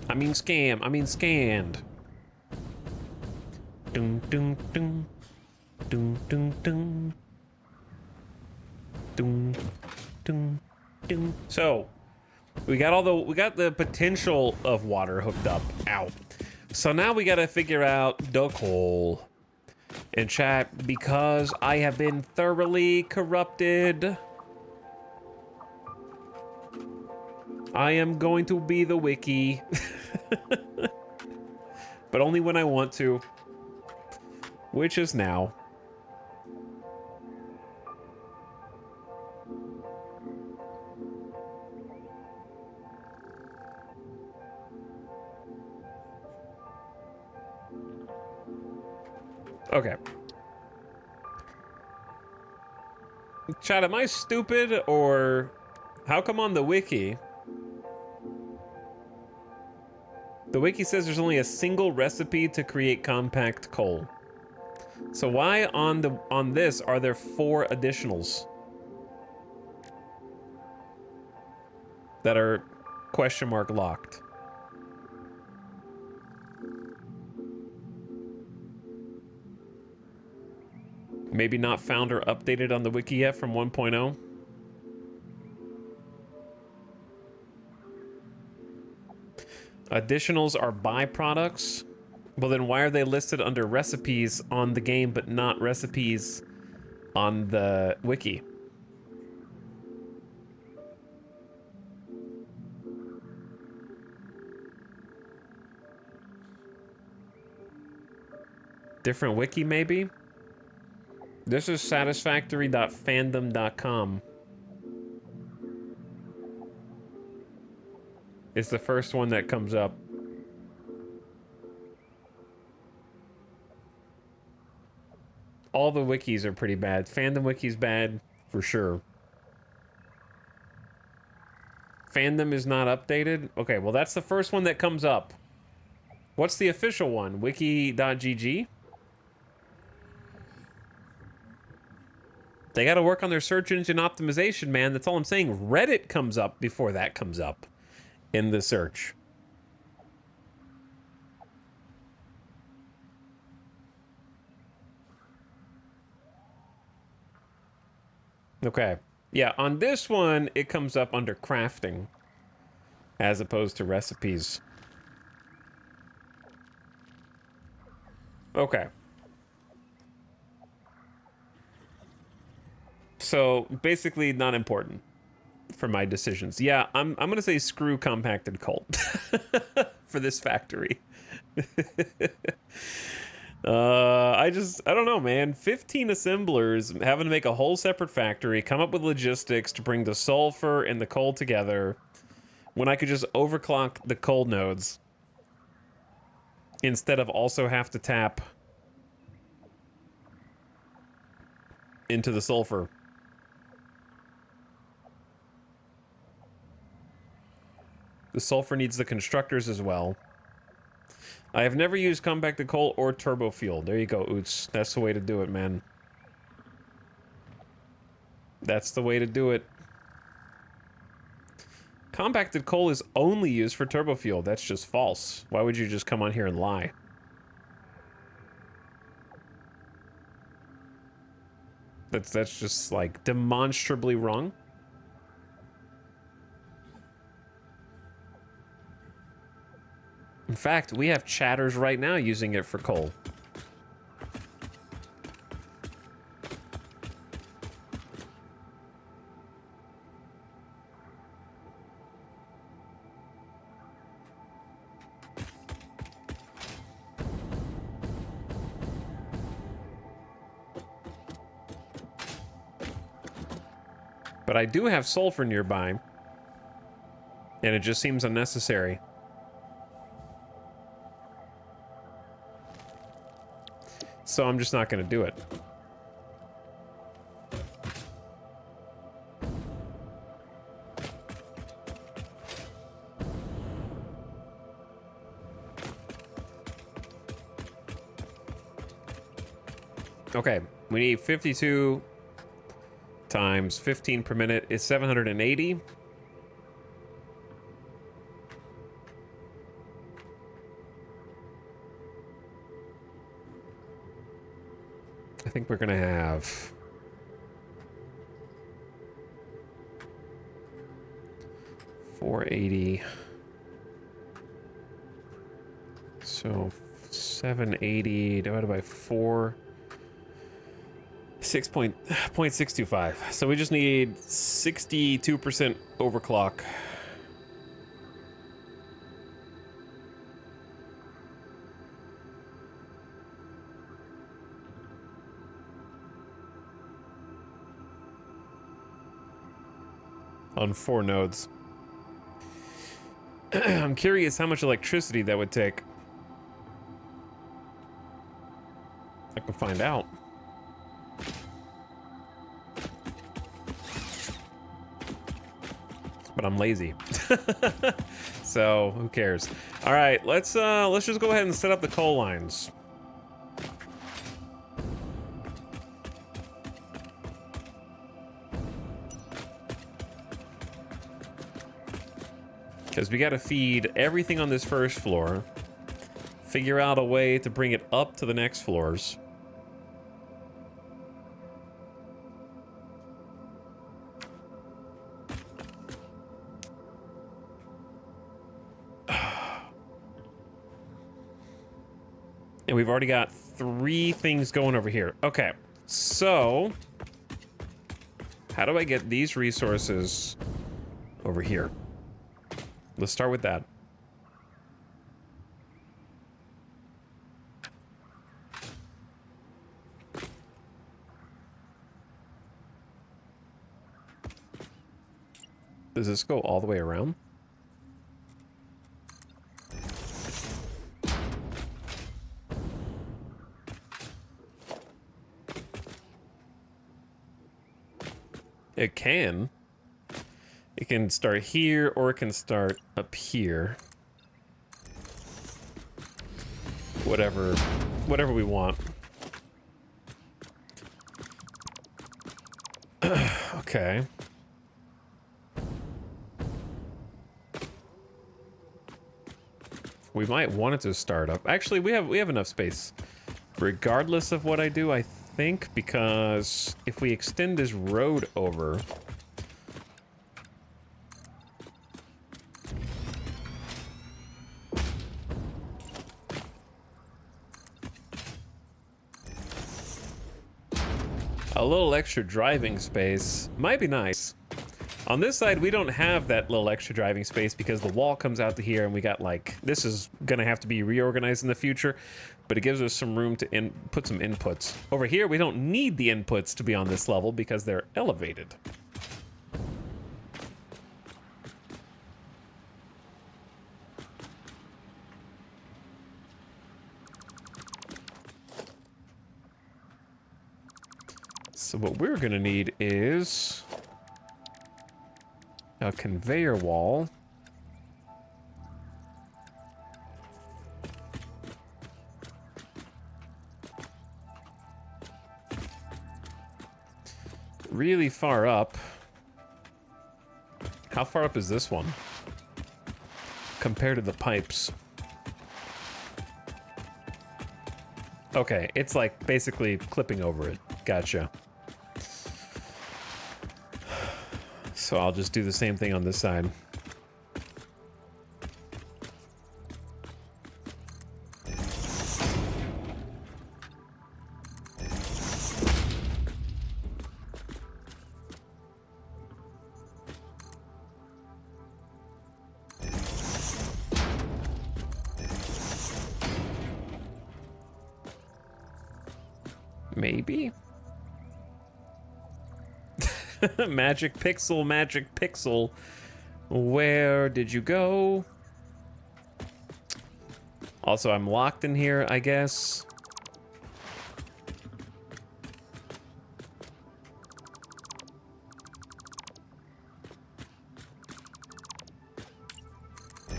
Speaker 1: I mean scam. I mean scanned. Dun dun dun. Dun dun dun. Dun dun dun. So, we got the potential of water hooked up. Ow. So now we gotta figure out the coal. And chat, because I have been thoroughly corrupted, I am going to be the wiki. But only when I want to. Which is now. Okay. Chat, am I stupid or how come on the wiki? The wiki says there's only a single recipe to create compact coal. So why on this are there 4 additionals that are question mark locked? Maybe not found or updated on the wiki yet from 1.0? Additionals are byproducts? Well, then why are they listed under recipes on the game but not recipes on the wiki? Different wiki, maybe? This is satisfactory.fandom.com. It's the first one that comes up. All the wikis are pretty bad. Fandom wiki's bad, for sure. Fandom is not updated? Okay, well that's the first one that comes up. What's the official one? Wiki.gg? They gotta work on their search engine optimization, man. That's all I'm saying. Reddit comes up before that comes up in the search. Okay. Yeah, on this one, it comes up under crafting as opposed to recipes. Okay. So, basically not important for my decisions. Yeah, I'm going to say screw compacted coal for this factory. I don't know, man. 15 assemblers having to make a whole separate factory, come up with logistics to bring the sulfur and the coal together when I could just overclock the coal nodes instead of also have to tap into the sulfur. The sulfur needs the constructors as well. I have never used compacted coal or turbo fuel. There you go, Oots. That's the way to do it, man. That's the way to do it. Compacted coal is only used for turbo fuel. That's just false. Why would you just come on here and lie? That's just like demonstrably wrong. In fact, we have chatters right now using it for coal. But I do have sulfur nearby, and it just seems unnecessary. So I'm just not going to do it. Okay, we need 52 times 15 per minute is 780. I think we're gonna have 480. So 780 divided by 4. 6.625. So we just need 62% overclock. On 4 nodes. I'm curious how much electricity that would take. I can find out. But I'm lazy. So who cares? All right, let's just go ahead and set up the coal lines. Because we got to feed everything on this first floor, figure out a way to bring it up to the next floors. And we've already got 3 things going over here. Okay, so how do I get these resources over here? Let's start with that. Does this go all the way around? It can. It can start here, or it can start up here. Whatever we want. Okay. We might want it to start up. Actually, we have enough space, regardless of what I do, I think, because if we extend this road over, a little extra driving space might be nice. On this side, we don't have that little extra driving space because the wall comes out to here, and we got like, this is gonna have to be reorganized in the future, but it gives us some room to put some inputs. Over here, we don't need the inputs to be on this level because they're elevated. So what we're gonna need is a conveyor wall. really far up. How far up is this one? Compared to the pipes. Okay, it's like basically clipping over it. Gotcha. So I'll just do the same thing on this side. Maybe? Magic pixel, magic pixel. Where did you go? Also, I'm locked in here, I guess.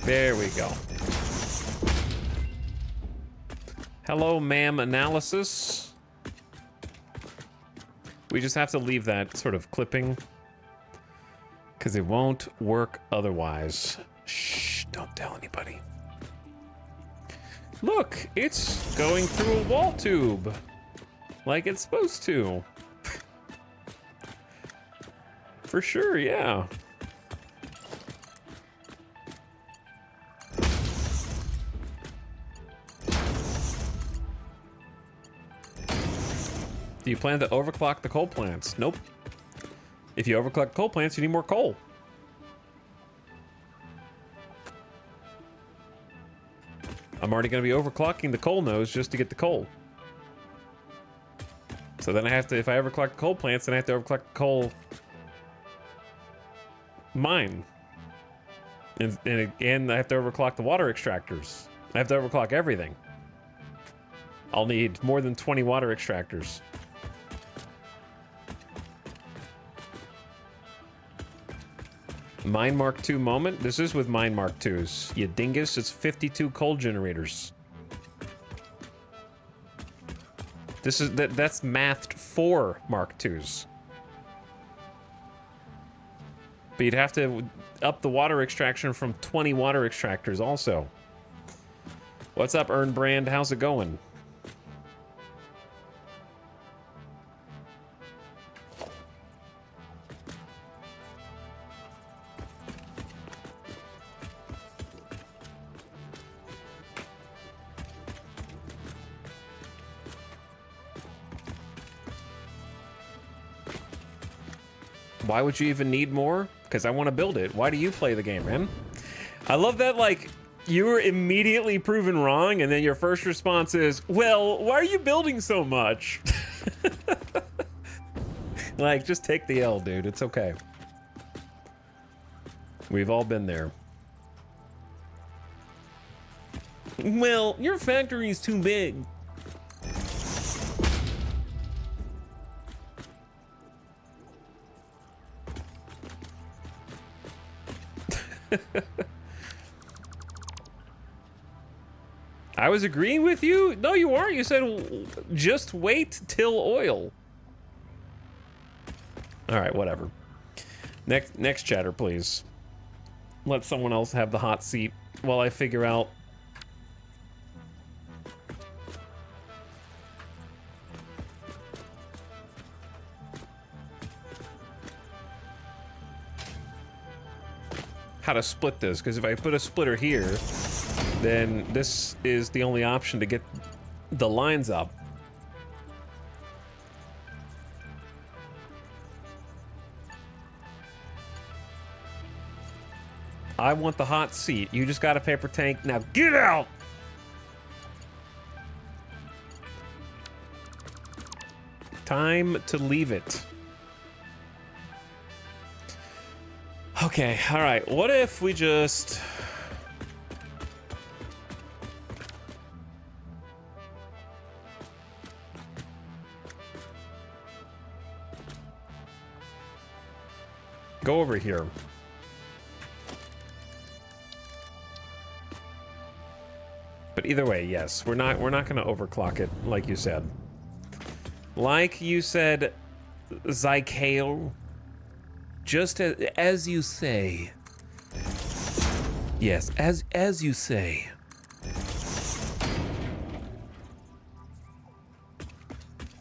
Speaker 1: There we go. Hello, ma'am analysis. We just have to leave that sort of clipping because it won't work otherwise. Shh, don't tell anybody. Look, it's going through a wall tube like it's supposed to. For sure, yeah. Do you plan to overclock the coal plants? Nope. If you overclock coal plants, you need more coal. I'm already going to be overclocking the coal nose just to get the coal. So then I have to, if I overclock the coal plants, then I have to overclock the coal mine. And again, I have to overclock the water extractors. I have to overclock everything. I'll need more than 20 water extractors. Mine Mark II moment? This is with Mine Mark IIs. You dingus, it's 52 coal generators. This is that's mathed for Mark IIs. But you'd have to up the water extraction from 20 water extractors also. What's up, Earn Brand? How's it going? Why would you even need more? Because I want to build it. Why do you play the game, man? I love that, like, you were immediately proven wrong, and then your first response is, well, why are you building so much? Like, just take the L, dude. It's okay. We've all been there. Well, your factory is too big. I was agreeing with you? No, you weren't. You said just wait till oil. All right, whatever. Next chatter, please. Let someone else have the hot seat while I figure out. How to split this, because if I put a splitter here, then this is the only option to get the lines up. I want the hot seat. You just got a paper tank. Now get out! Time to leave it. Okay, all right. What if we just... go over here. But either way, yes, we're not going to overclock it like you said. Like you said, Zycale. Just as you say. Yes, as you say.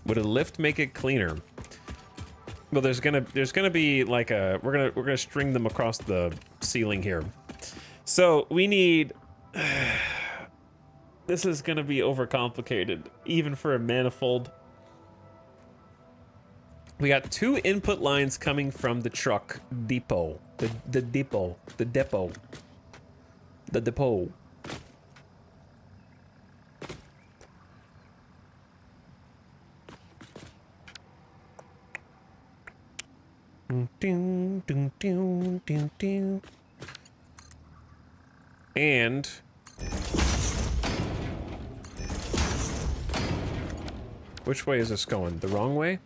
Speaker 1: Would a lift make it cleaner? Well, there's gonna be like a we're gonna string them across the ceiling here. So we need. This is gonna be overcomplicated, even for a manifold. We got 2 input lines coming from the truck depot. The depot. And which way is this going? The wrong way?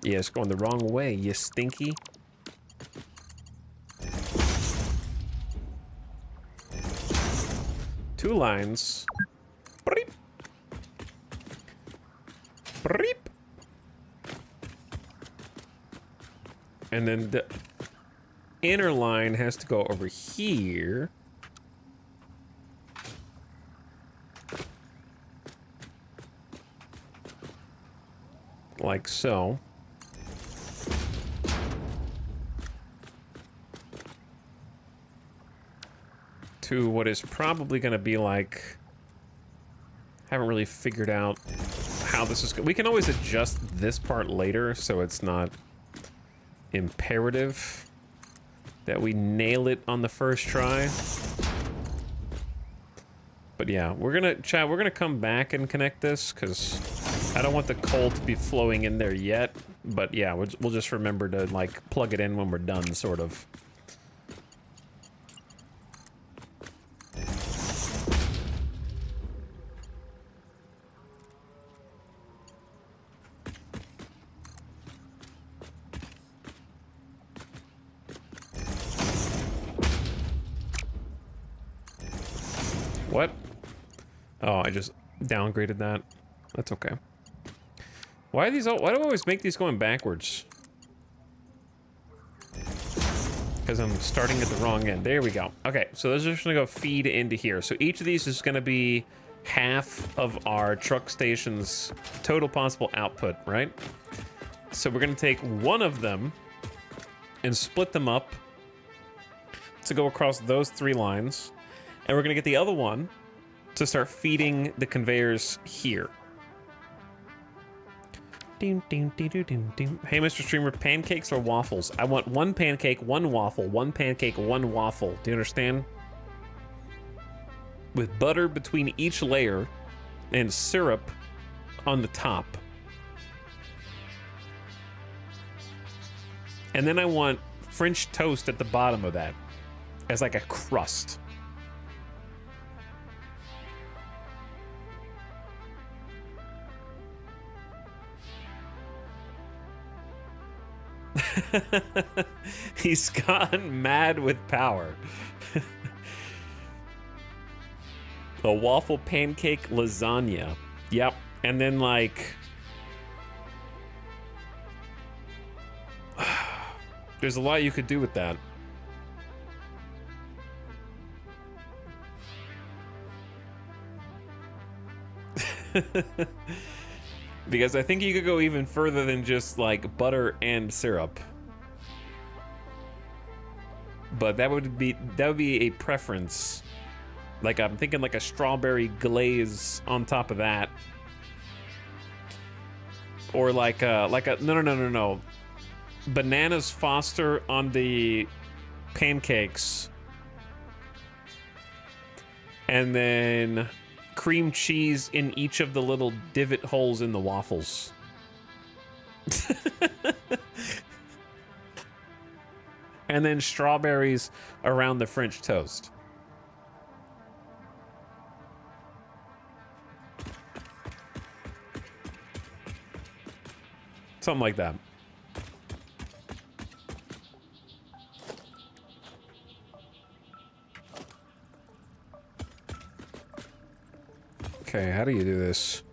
Speaker 1: Yeah, it's going the wrong way, you stinky. Two lines. Beep. Beep. And then the inner line has to go over here. Like so. To what is probably going to be like... Haven't really figured out how this is... We can always adjust this part later, so it's not imperative that we nail it on the first try. But yeah, we're gonna come back and connect this, because I don't want the coal to be flowing in there yet. But yeah, we'll just remember to, like, plug it in when we're done, sort of. What? Oh, I just downgraded that. That's okay. Why are these all... Why do I always make these going backwards? Because I'm starting at the wrong end. There we go. Okay, so those are just gonna go feed into here. So each of these is gonna be half of our truck station's total possible output, right? So we're gonna take one of them and split them up to go across those 3 lines. And we're gonna get the other one to start feeding the conveyors here. Hey, Mr. Streamer, pancakes or waffles? I want 1 pancake, 1 waffle, 1 pancake, 1 waffle. Do you understand? With butter between each layer and syrup on the top. And then I want French toast at the bottom of that as like a crust. He's gone mad with power. A waffle pancake lasagna. Yep. And then like... There's a lot you could do with that. Because I think you could go even further than just like butter and syrup. But that would be a preference. Like I'm thinking like a strawberry glaze on top of that. Or like a no. Bananas Foster on the pancakes. And then cream cheese in each of the little divot holes in the waffles. And then strawberries around the French toast. Something like that. Okay, how do you do this?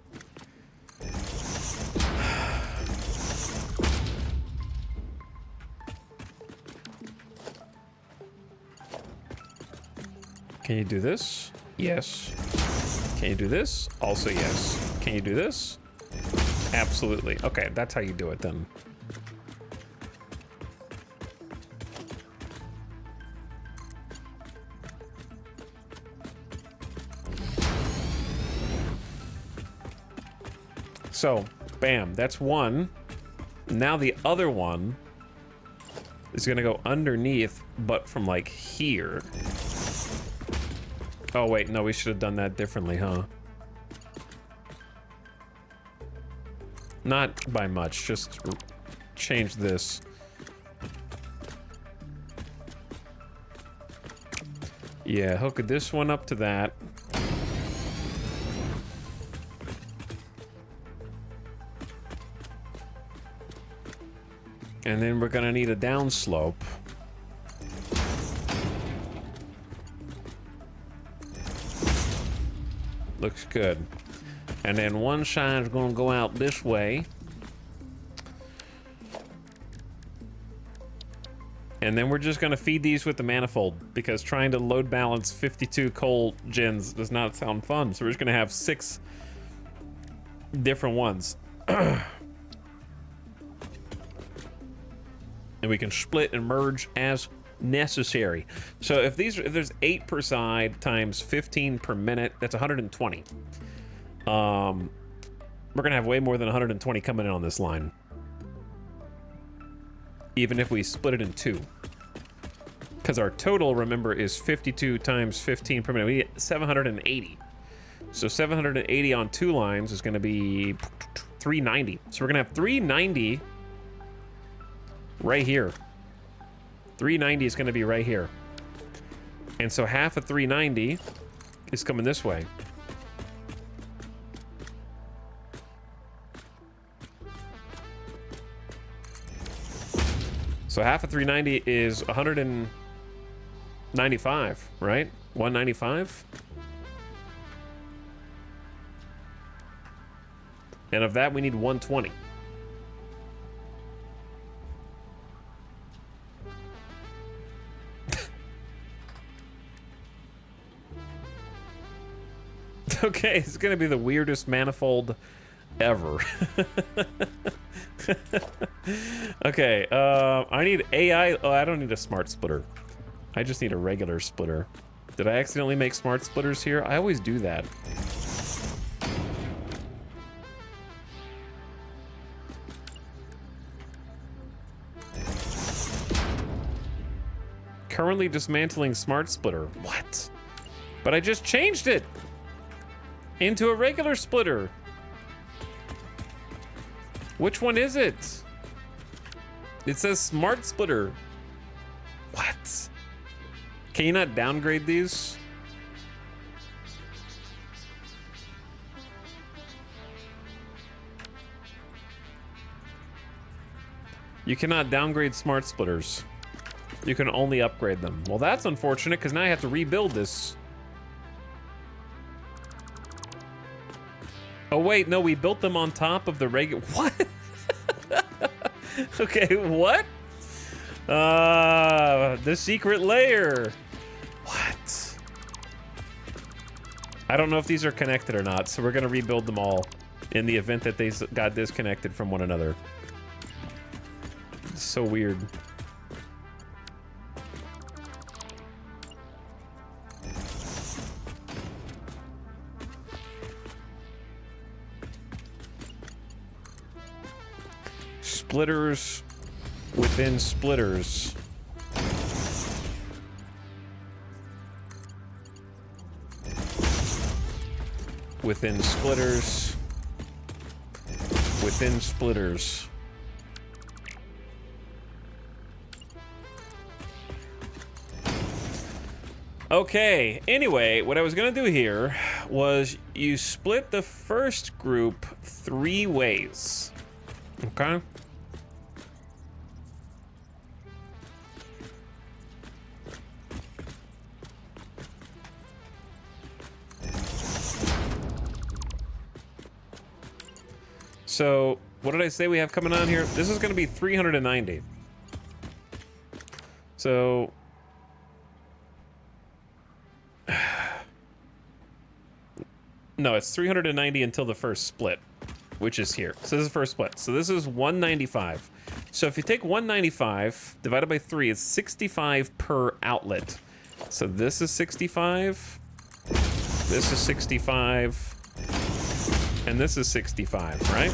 Speaker 1: Can you do this? Yes. Can you do this? Also yes. Can you do this? Absolutely. Okay, that's how you do it then. So, bam, that's one. Now the other one is gonna go underneath, but from like here. Oh wait, no, we should have done that differently, huh? Not by much, just change this. Yeah, hook this one up to that. And then we're gonna need a downslope. Looks good. And then one side's gonna go out this way. And then we're just gonna feed these with the manifold because trying to load balance 52 coal gens does not sound fun. So we're just gonna have 6 different ones. And we can split and merge as necessary. So if there's 8 per side times 15 per minute, that's 120. We're gonna have way more than 120 coming in on this line. Even if we split it in 2. Because our total, remember, is 52 times 15 per minute. We get 780. So 780 on 2 lines is gonna be 390. So we're gonna have 390 right here. 390 is going to be right here. And so half of 390 is coming this way. So half of 390 is 195, right? 195? And of that, we need 120. Okay, it's gonna be the weirdest manifold ever. Okay, I need AI. Oh, I don't need a smart splitter. I just need a regular splitter. Did I accidentally make smart splitters here? I always do that. Currently dismantling smart splitter. What? But I just changed it into a regular splitter. Which one is it? It says smart splitter. What? Can you not downgrade these? You cannot downgrade smart splitters. You can only upgrade them. Well, that's unfortunate because now I have to rebuild this. Oh wait, no, we built them on top of the regular. What? Okay, what? The secret layer. What? I don't know if these are connected or not, so we're gonna rebuild them all in the event that they got disconnected from one another. It's so weird. Splitters within splitters. Within splitters. Within splitters. Okay, anyway, what I was gonna do here was you split the first group 3 ways. Okay? So, what did I say we have coming on here? This is going to be 390. So, No, it's 390 until the first split, which is here. So this is the first split. So this is 195. So if you take 195 divided by 3, it's 65 per outlet. So this is 65. This is 65. And this is 65, right?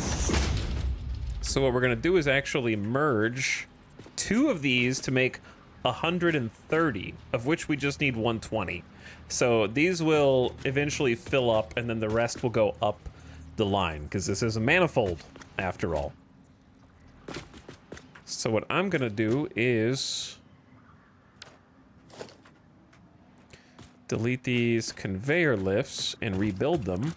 Speaker 1: So what we're going to do is actually merge 2 of these to make 130, of which we just need 120. So these will eventually fill up, and then the rest will go up the line, because this is a manifold, after all. So what I'm going to do is delete these conveyor lifts and rebuild them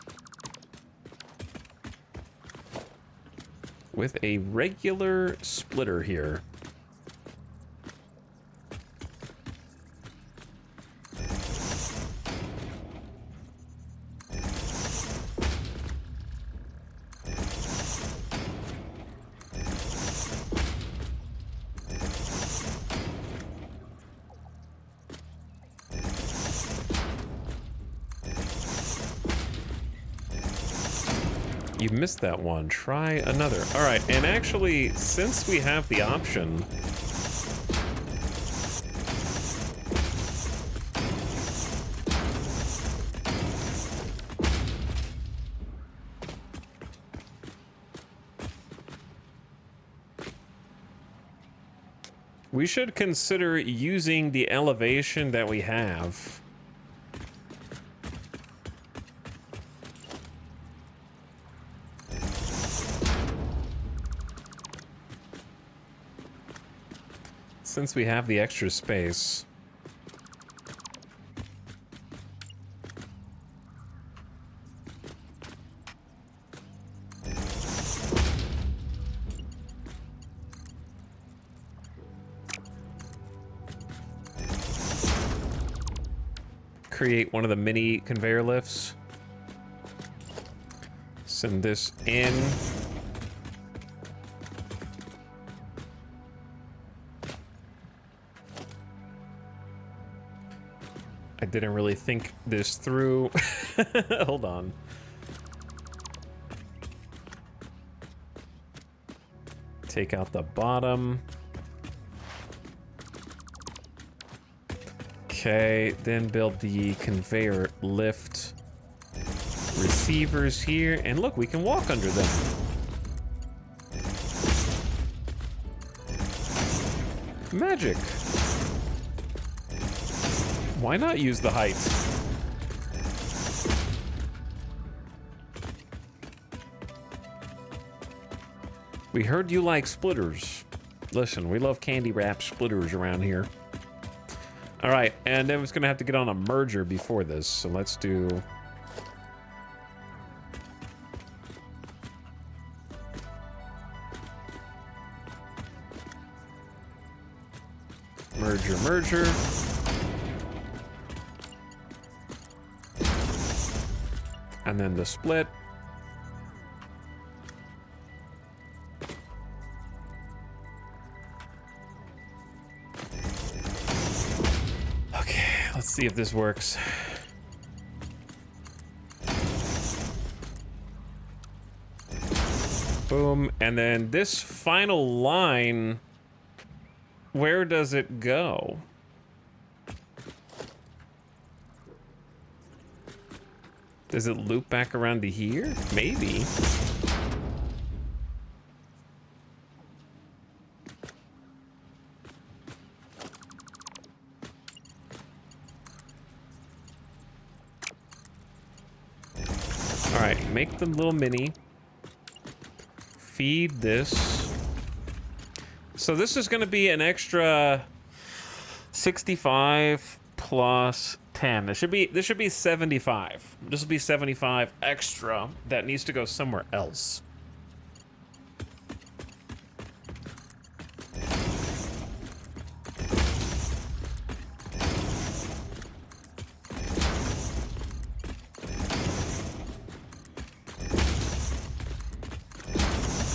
Speaker 1: with a regular splitter here. You missed that one. Try another. All right, and actually, since we have the option, we should consider using the elevation that we have. Since we have the extra space. Create one of the mini conveyor lifts. Send this in. I didn't really think this through. Hold on. Take out the bottom. Okay, then build the conveyor lift receivers here. And look, we can walk under them. Magic. Why not use the height? We heard you like splitters. Listen, we love candy wrap splitters around here. All right, and then it's gonna have to get on a merger before this, so let's do... merger. And then the split. Okay, let's see if this works. Boom, and then this final line, where does it go? Does it loop back around to here? Maybe. All right, make the little mini. Feed this. So this is going to be an extra 65 plus 10. This should be 75. This will be 75 extra that needs to go somewhere else.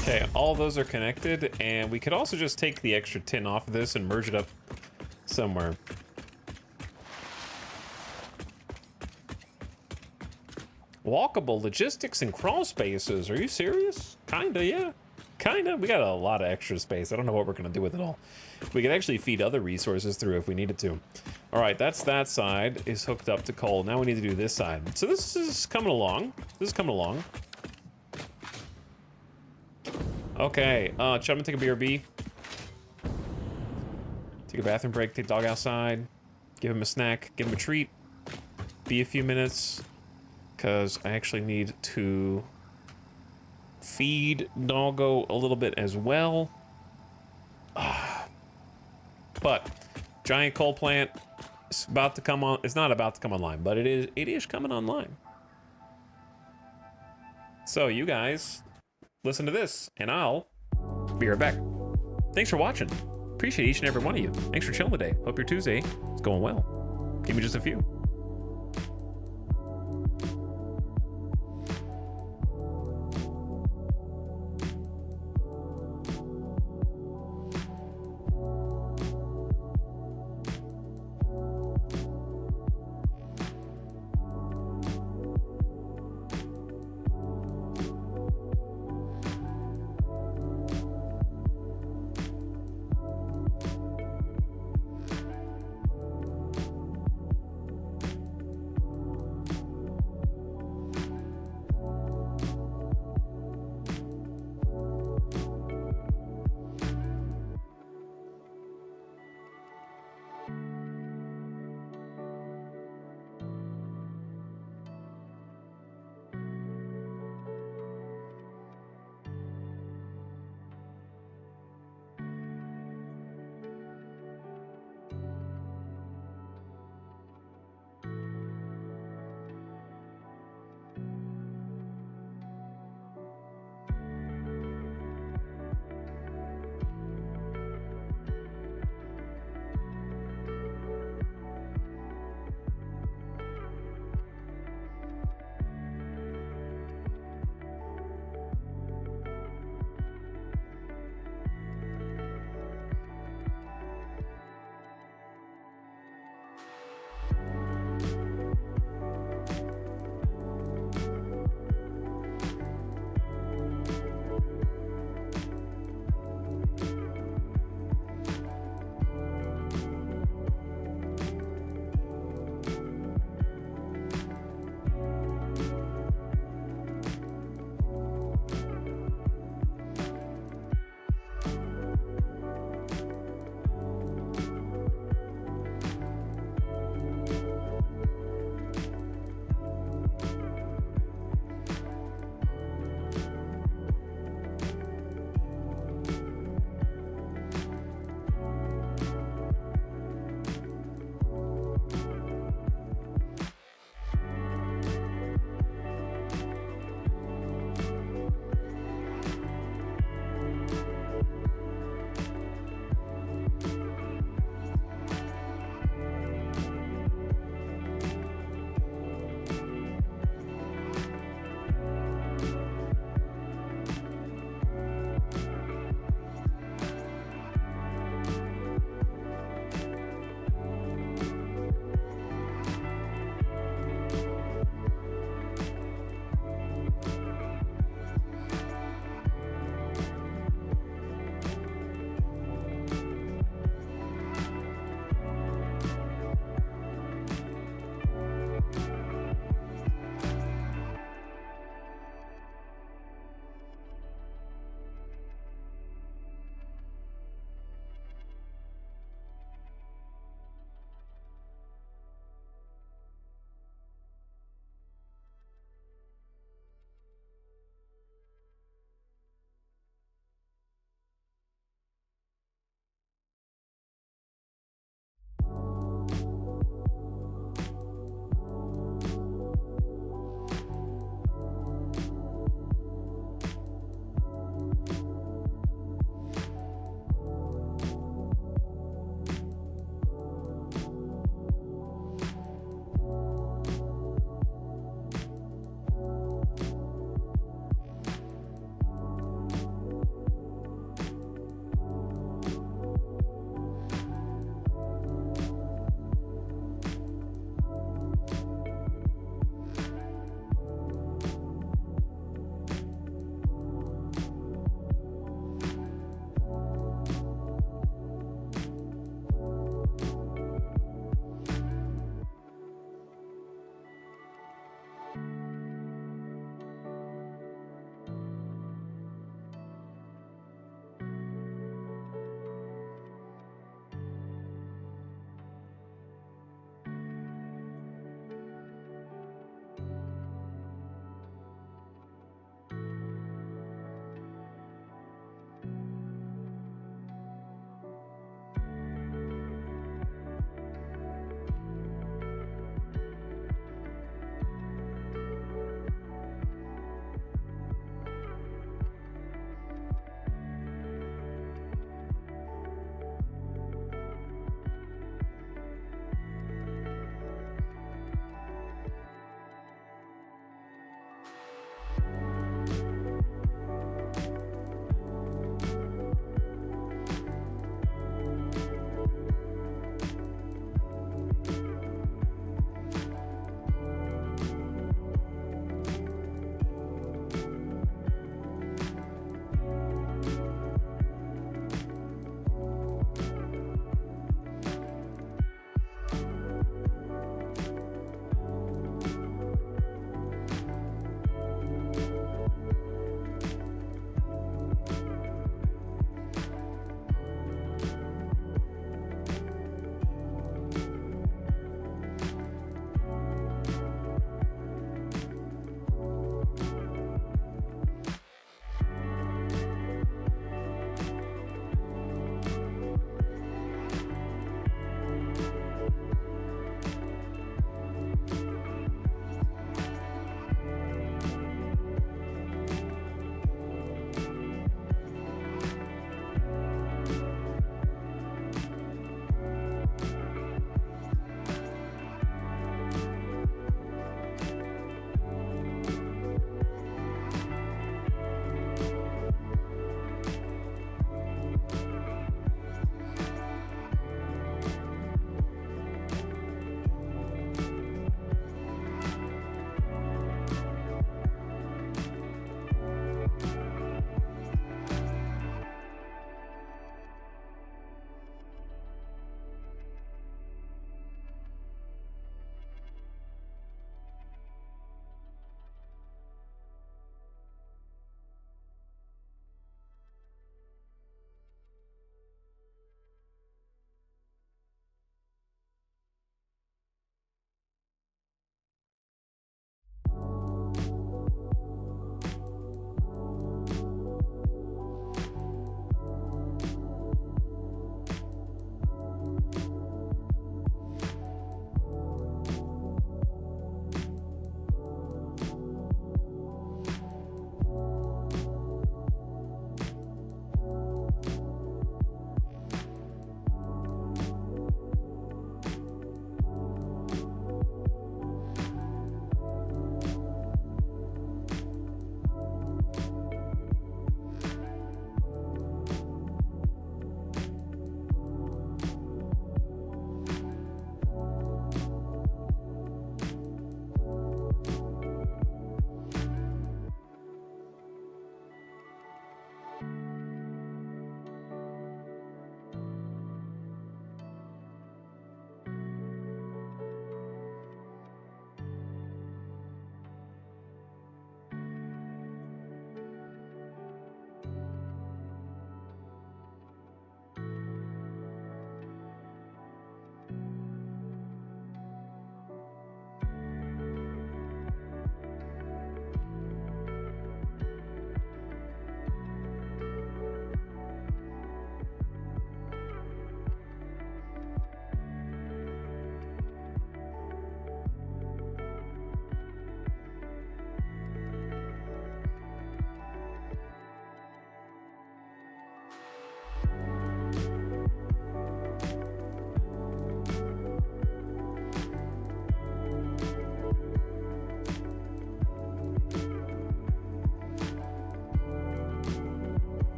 Speaker 1: Okay, all those are connected, and we could also just take the extra tin off of this and merge it up somewhere. Walkable logistics and crawl spaces. Are you serious? Kinda, yeah. Kinda. We got a lot of extra space. I don't know what we're gonna do with it all. We could actually feed other resources through if we needed to. All right, that's that side is hooked up to coal. Now we need to do this side. So this is coming along. This is coming along. Okay, Chum, take a BRB. Take a bathroom break, take dog outside. Give him a snack, give him a treat. Be a few minutes, because I actually need to feed doggo a little bit as well. But giant coal plant is about to come on. It's not about to come online, but it is coming online. So you guys listen to this, and I'll be right back. Thanks for watching. Appreciate each and every one of you. Thanks for chilling today. Hope your Tuesday is going well. Give me just a few.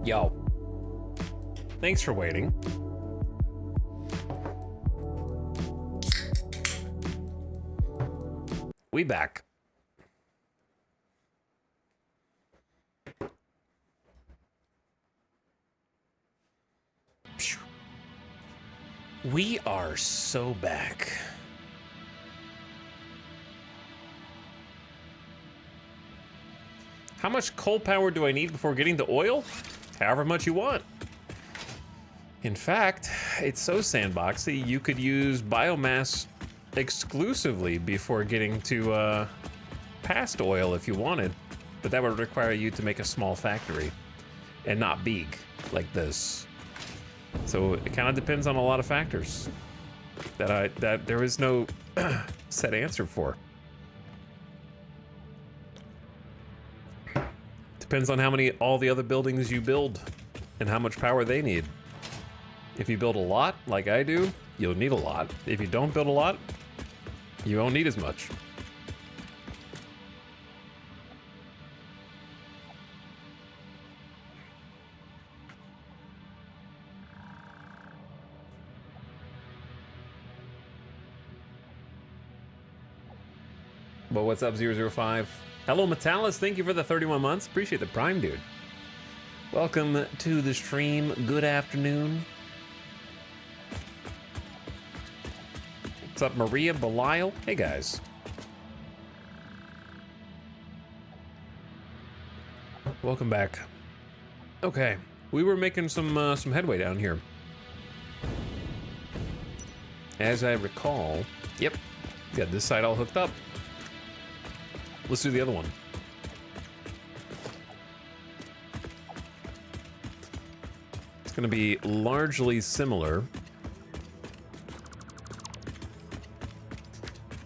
Speaker 1: Yo. Thanks for waiting. We back. We are so back. How much coal power do I need before getting the oil? However much you want. In fact, it's so sandboxy, you could use biomass exclusively before getting to past oil if you wanted, but that would require you to make a small factory and not big like this. So it kind of depends on a lot of factors that there is no set answer for. Depends on how many all the other buildings you build and how much power they need. If you build a lot, like I do, you'll need a lot. If you don't build a lot, you won't need as much. But what's up, 005? Hello, Metalis. Thank you for the 31 months. Appreciate the Prime, dude. Welcome to the stream. Good afternoon. What's up, Maria Belial? Hey, guys. Welcome back. Okay, we were making some headway down here. As I recall, yep, got this side all hooked up. Let's do the other one. It's going to be largely similar.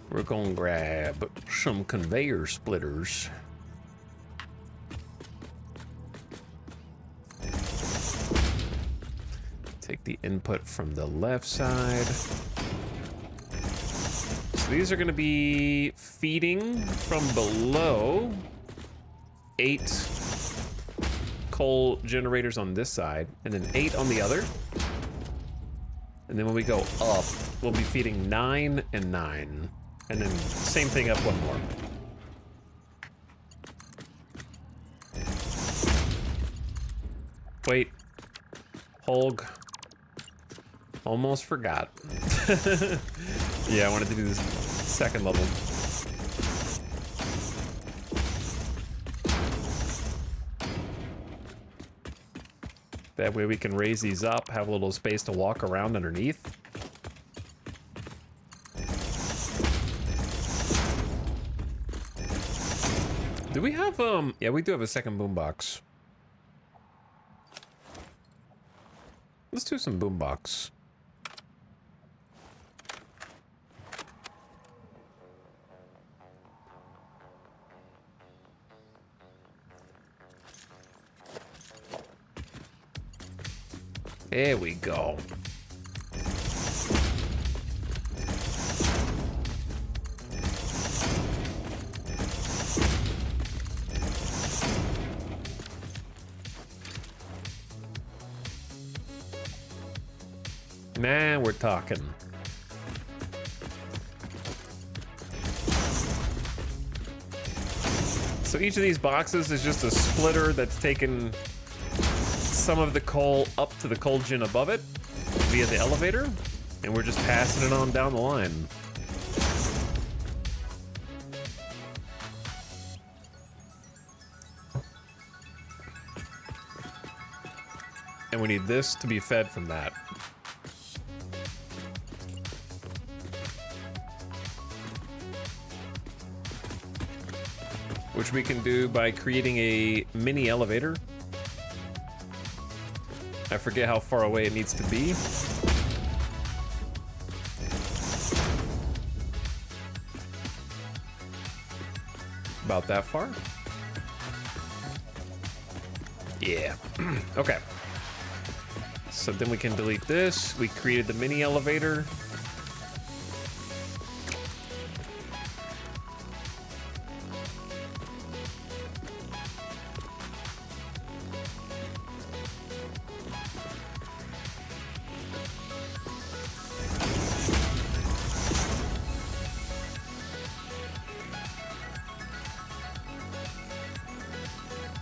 Speaker 1: We're going to grab some conveyor splitters. Take the input from the left side. So these are going to be feeding from below 8 coal generators on this side, and then 8 on the other. And then when we go up, we'll be feeding 9 and 9. And then same thing up one more. Wait. Holg. Almost forgot. Yeah, I wanted to do this second level. That way we can raise these up, have a little space to walk around underneath. Do we have, yeah, we do have a second boombox. Let's do some boombox. There we go. Now we're talking. So each of these boxes is just a splitter that's taken some of the coal up to the coal gen above it via the elevator, and we're just passing it on down the line. And we need this to be fed from that. Which we can do by creating a mini elevator. I forget how far away it needs to be. About that far? Yeah. Okay. So then we can delete this. We created the mini elevator.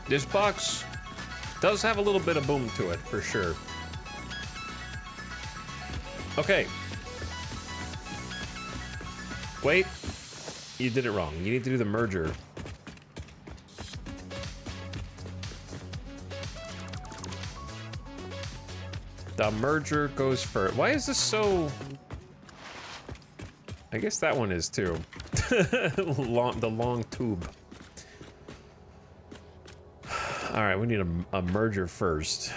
Speaker 1: This box does have a little bit of boom to it, for sure. Okay. Wait. You did it wrong. You need to do the merger. The merger goes first. Why is this so... I guess that one is too. The long tube. All right, we need a merger first.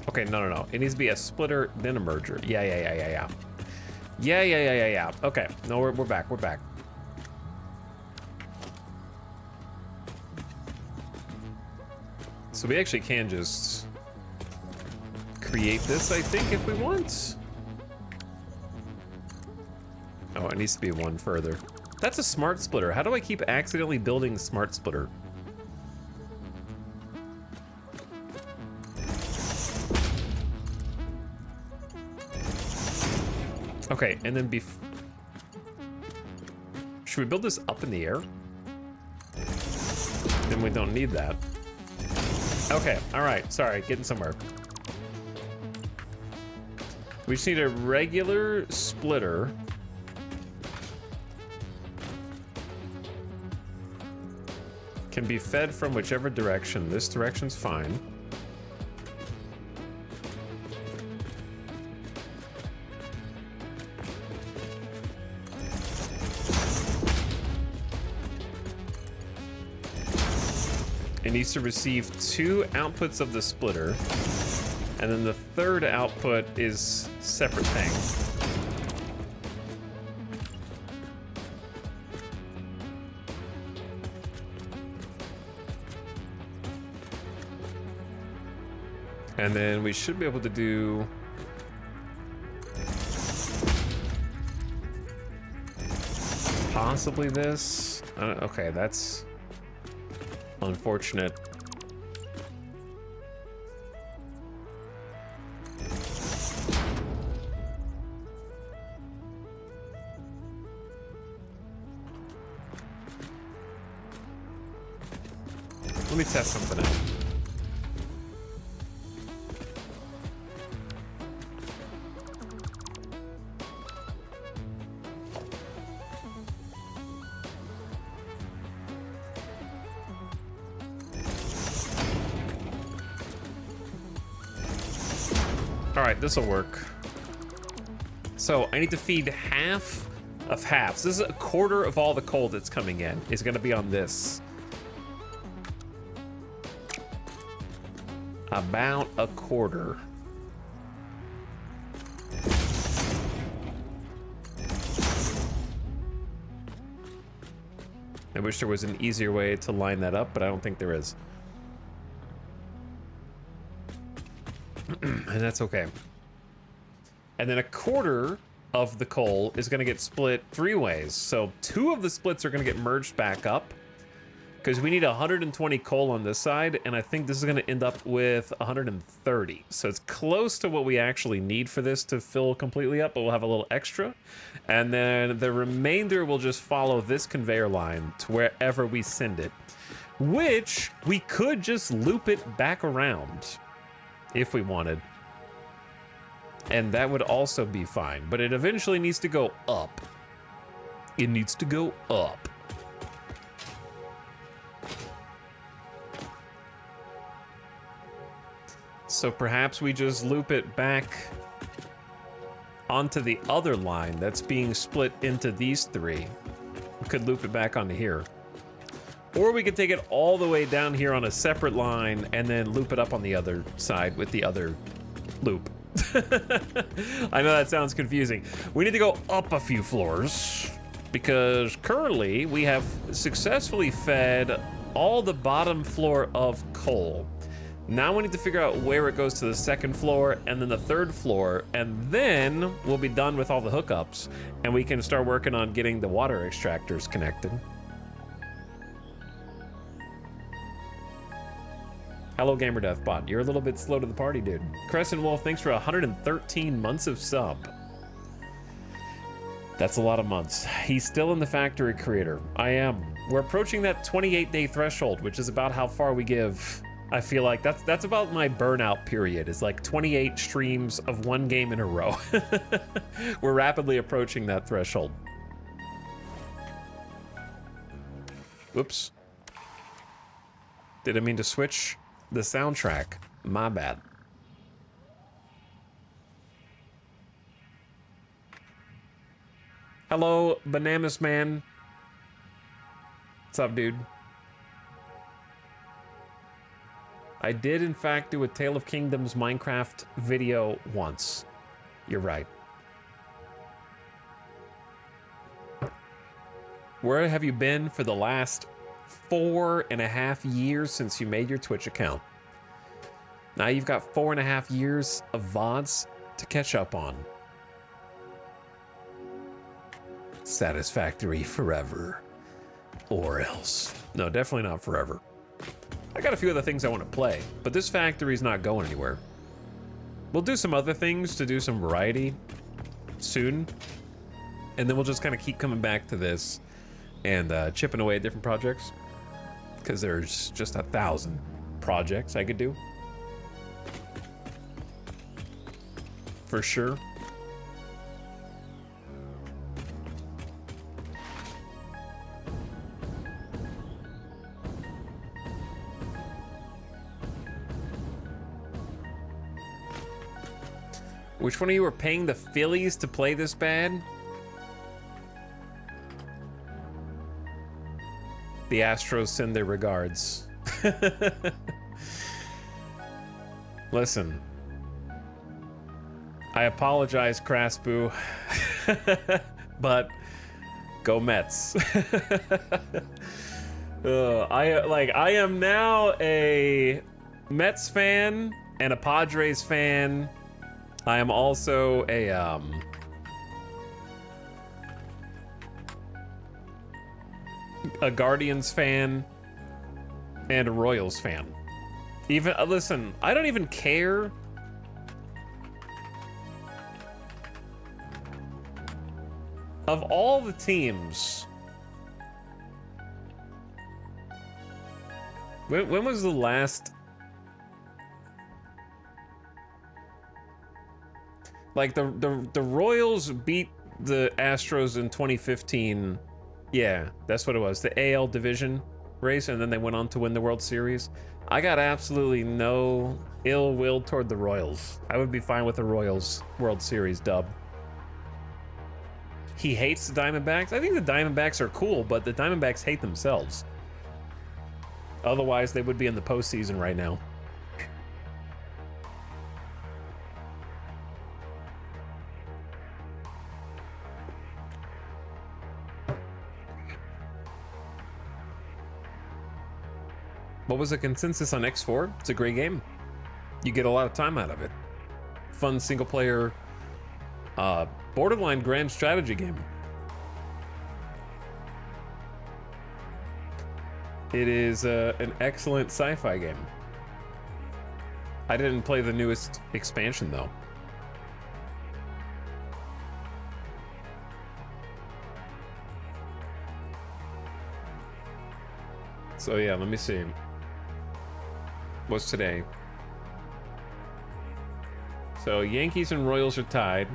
Speaker 1: Okay, no. It needs to be a splitter, then a merger. Yeah. Okay, no, we're back. We're back. So we actually can just create this, I think, if we want. Oh, it needs to be one further. That's a smart splitter. How do I keep accidentally building smart splitter? Okay, and then should we build this up in the air? Then we don't need that. Okay, all right, sorry, getting somewhere. We just need a regular splitter. Can be fed from whichever direction. This direction's fine. It needs to receive 2 outputs of the splitter, and then the third output is separate thing. And then we should be able to do possibly this. Okay, that's unfortunate. Let me test something out. All right, this will work. So I need to feed half of halves. This is a quarter of all the coal that's coming in. Is going to be on this. About a quarter. I wish there was an easier way to line that up, but I don't think there is. And that's okay. And then a quarter of the coal is going to get split 3 ways. So 2 of the splits are going to get merged back up because we need 120 coal on this side, and I think this is going to end up with 130. So it's close to what we actually need for this to fill completely up, but we'll have a little extra. And then the remainder will just follow this conveyor line to wherever we send it, which we could just loop it back around if we wanted. And that would also be fine, but it eventually needs to go up. It needs to go up. So perhaps we just loop it back onto the other line that's being split into these 3. We could loop it back onto here. Or we could take it all the way down here on a separate line and then loop it up on the other side with the other loop. I know that sounds confusing. We need to go up a few floors because currently we have successfully fed all the bottom floor of coal. Now we need to figure out where it goes to the 2nd floor and then the 3rd floor, and then we'll be done with all the hookups and we can start working on getting the water extractors connected. Hello, Gamer Deathbot. You're a little bit slow to the party, dude. Crescent Wolf, thanks for 113 months of sub. That's a lot of months. He's still in the factory creator. I am. We're approaching that 28-day threshold, which is about how far we give. I feel like that's about my burnout period. Is like 28 streams of one game in a row. We're rapidly approaching that threshold. Whoops. Didn't mean to switch the soundtrack. My bad. Hello, Bananas Man. What's up, dude? I did, in fact, do a Tale of Kingdoms Minecraft video once. You're right. Where have you been for the last 4.5 years since you made your Twitch account? Now you've got 4.5 years of VODs to catch up on. Satisfactory forever. Or else. No, definitely not forever. I got a few other things I want to play, but this factory's not going anywhere. We'll do some other things to do some variety soon, and then we'll just kind of keep coming back to this and chipping away at different projects, because there's just 1,000 projects I could do. For sure. Which one of you are paying the Phillies to play this bad? The Astros send their regards. Listen. I apologize, Craspu. But go Mets. I am now a Mets fan and a Padres fan. I am also a Guardians fan and a Royals fan. Even listen, I don't even care. Of all the teams, when was the last? Like the Royals beat the Astros in 2015. Yeah, that's what it was. The AL division race, and then they went on to win the World Series. I got absolutely no ill will toward the Royals. I would be fine with the Royals World Series dub. He hates the Diamondbacks. I think the Diamondbacks are cool, but the Diamondbacks hate themselves. Otherwise, they would be in the postseason right now. What was the consensus on X4? It's a great game. You get a lot of time out of it. Fun single-player, borderline grand strategy game. It is an excellent sci-fi game. I didn't play the newest expansion, though. So yeah, let me see. What's today? So Yankees and Royals are tied.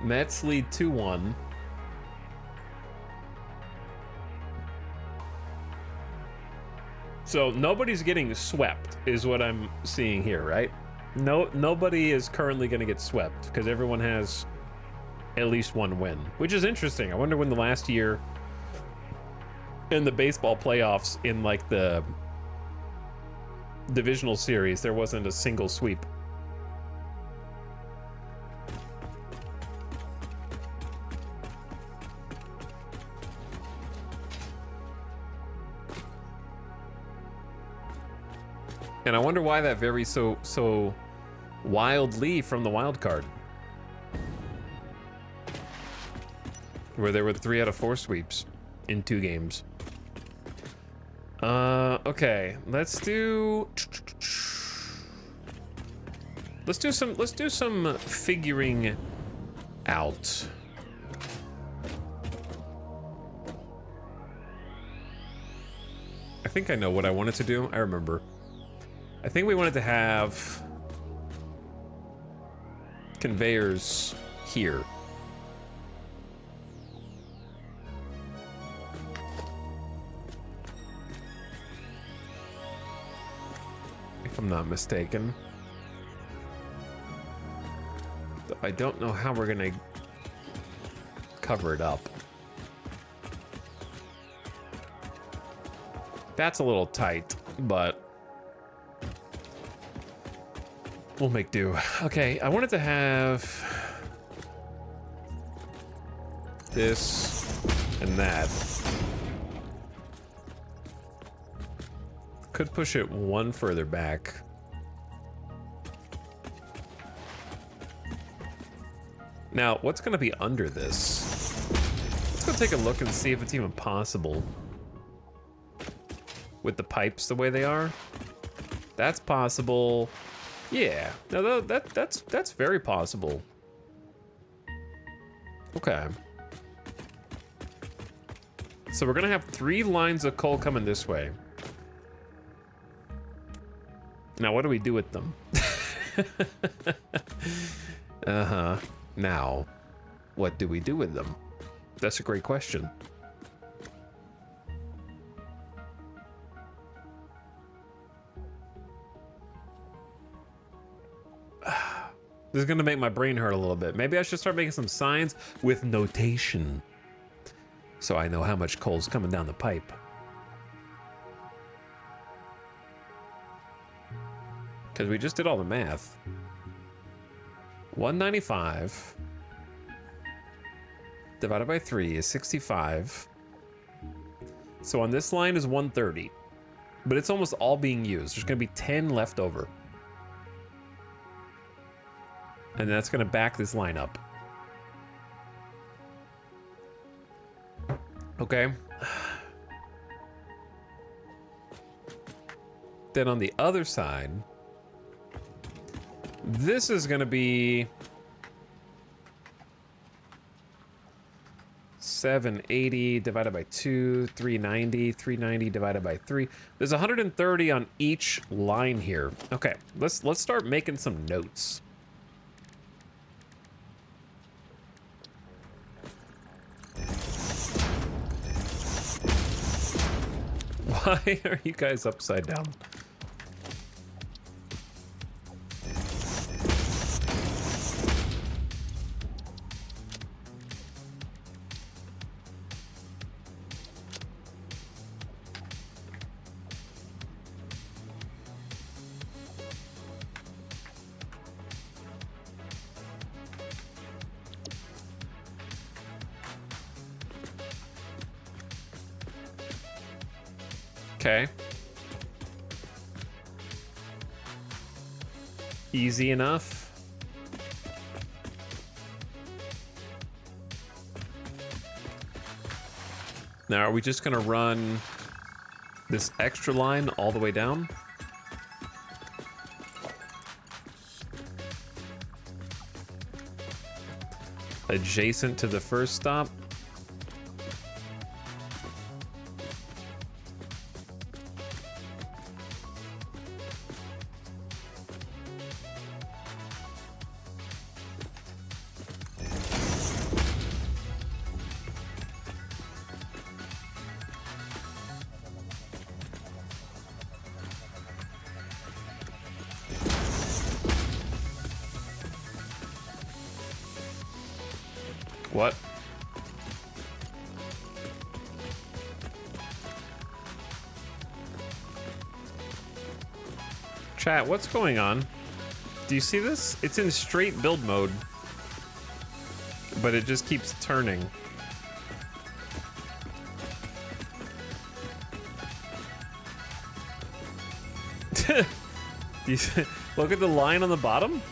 Speaker 1: Mets lead 2-1. So nobody's getting swept is what I'm seeing here, right? Nobody is currently going to get swept because everyone has at least one win, which is interesting. I wonder when the last year in the baseball playoffs in like the divisional series there wasn't a single sweep. And I wonder why that varies so wildly from the wild card, where there were 3 out of 4 sweeps in 2 games. Okay. Let's do some figuring out. I think I know what I wanted to do. I remember. I think we wanted to have conveyors here. If I'm not mistaken. I don't know how we're gonna cover it up. That's a little tight, but we'll make do. Okay, I wanted to have this and that. Could push it one further back. Now, what's gonna be under this? Let's go take a look and see if it's even possible. With the pipes the way they are. That's possible. Yeah, no, that's very possible. Okay. So we're gonna have 3 lines of coal coming this way. Now, what do we do with them? Uh-huh. Now, what do we do with them? That's a great question. This is gonna make my brain hurt a little bit. Maybe I should start making some signs with notation, so I know how much coal's coming down the pipe. Because we just did all the math. 195 divided by 3 is 65. So on this line is 130, but it's almost all being used. There's gonna be 10 left over. And that's gonna back this line up. Okay. Then on the other side, this is gonna be 780 divided by 2, 390, 390 divided by 3. There's 130 on each line here. Okay, let's start making some notes. Why are you guys upside down? Okay. Easy enough. Now, are we just gonna run this extra line all the way down? Adjacent to the first stop? What? Chat, what's going on? Do you see this? It's in straight build mode, but it just keeps turning. Do you see, look at the line on the bottom?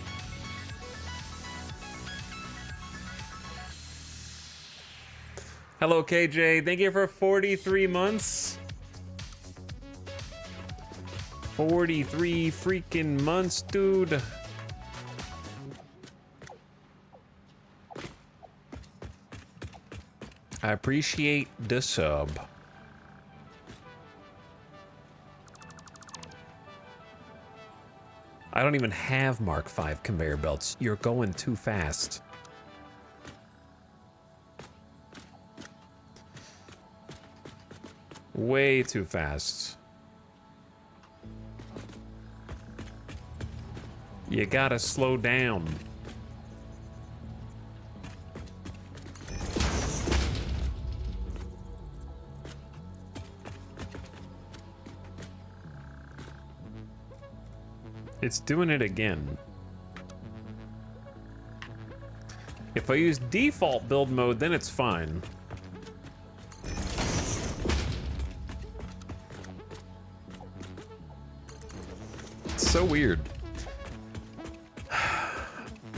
Speaker 1: Hello, KJ. Thank you for 43 months. 43 freaking months, dude. I appreciate the sub. I don't even have Mark V conveyor belts. You're going too fast. Way too fast. You gotta slow down. It's doing it again. If I use default build mode, then it's fine. It's so weird.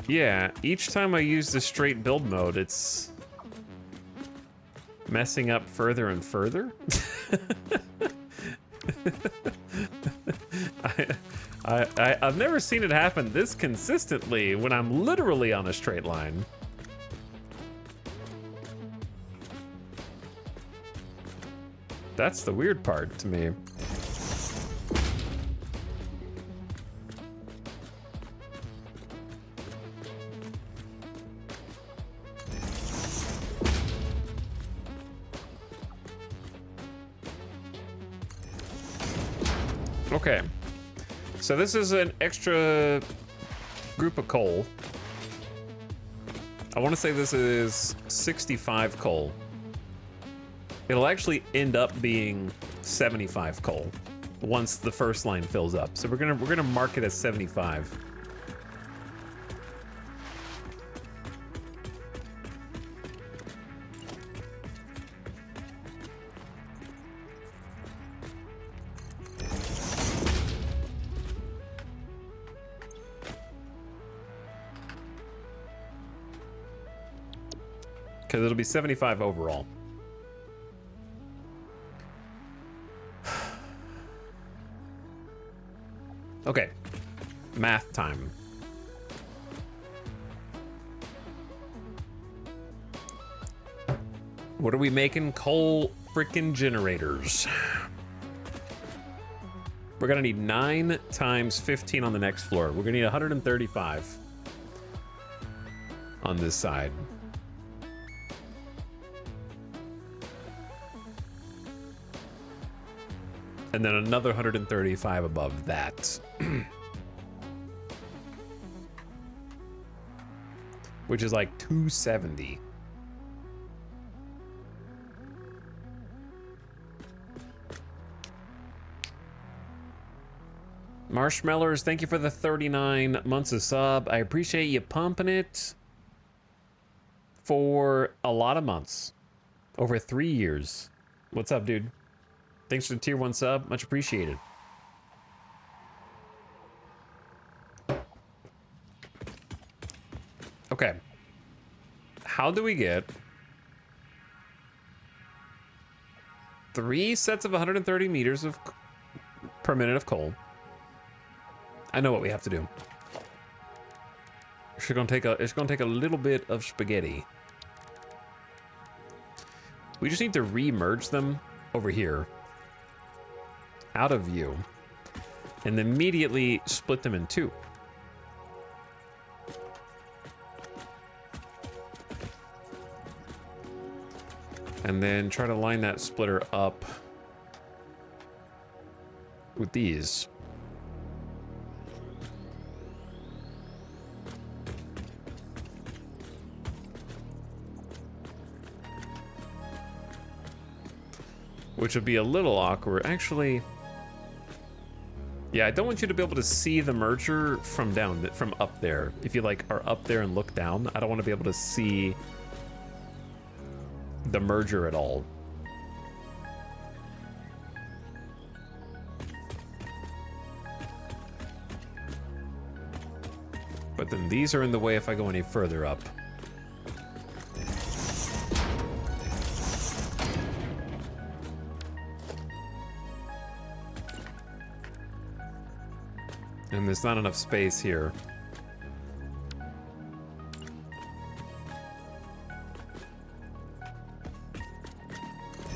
Speaker 1: Yeah, each time I use the straight build mode, it's messing up further and further. I've never seen it happen this consistently when I'm literally on a straight line. That's the weird part to me. Okay. So this is an extra group of coal. I want to say this is 65 coal. It'll actually end up being 75 coal once the first line fills up. So we're gonna mark it as 75. Because it'll be 75 overall. Okay, math time. What are we making? Coal frickin' generators. We're gonna need 9 times 15 on the next floor. We're gonna need 135 on this side. And then another 135 above that. Which is like 270. Marshmallers, thank you for the 39 months of sub. I appreciate you pumping it for a lot of months. Over 3 years. What's up, dude? Thanks for the tier 1 sub. Much appreciated. Okay. How do we get 3 sets of 130 meters of per minute of coal? I know what we have to do. It's gonna take a little bit of spaghetti. We just need to re-merge them over here. Out of view, and immediately split them in 2. And then try to line that splitter up with these. Which would be a little awkward. Actually, yeah, I don't want you to be able to see the merger from up there. If you like are up there and look down, I don't want to be able to see the merger at all. But then these are in the way if I go any further up. And there's not enough space here.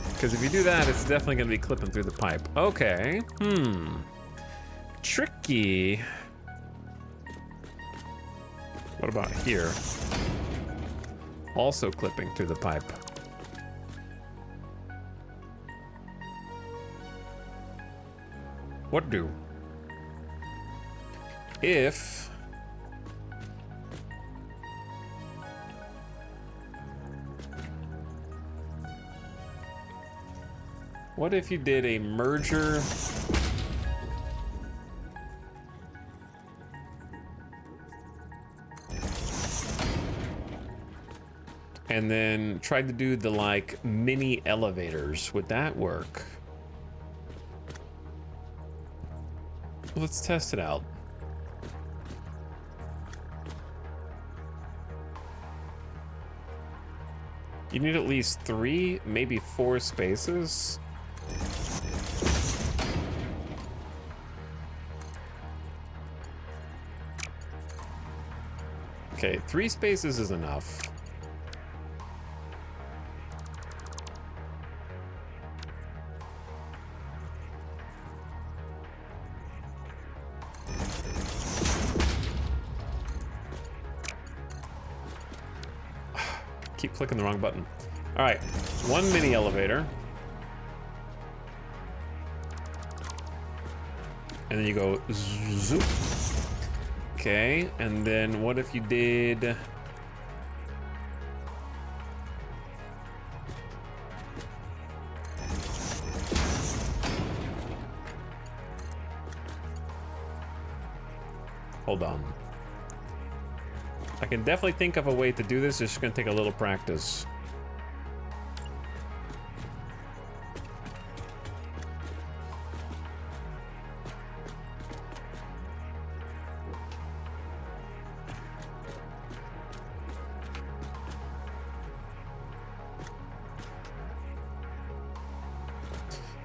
Speaker 1: Because if you do that, it's definitely going to be clipping through the pipe. Okay. Tricky. What about here? Also clipping through the pipe. What do? If... What if you did a merger? And then tried to do the, like, mini elevators. Would that work? Let's test it out. You need at least 3, maybe 4 spaces. Okay, 3 spaces is enough. Keep clicking the wrong button. All right, 1 mini elevator. And then you go zoop. Okay, and then what if you did... Hold on. I can definitely think of a way to do this. It's just gonna take a little practice.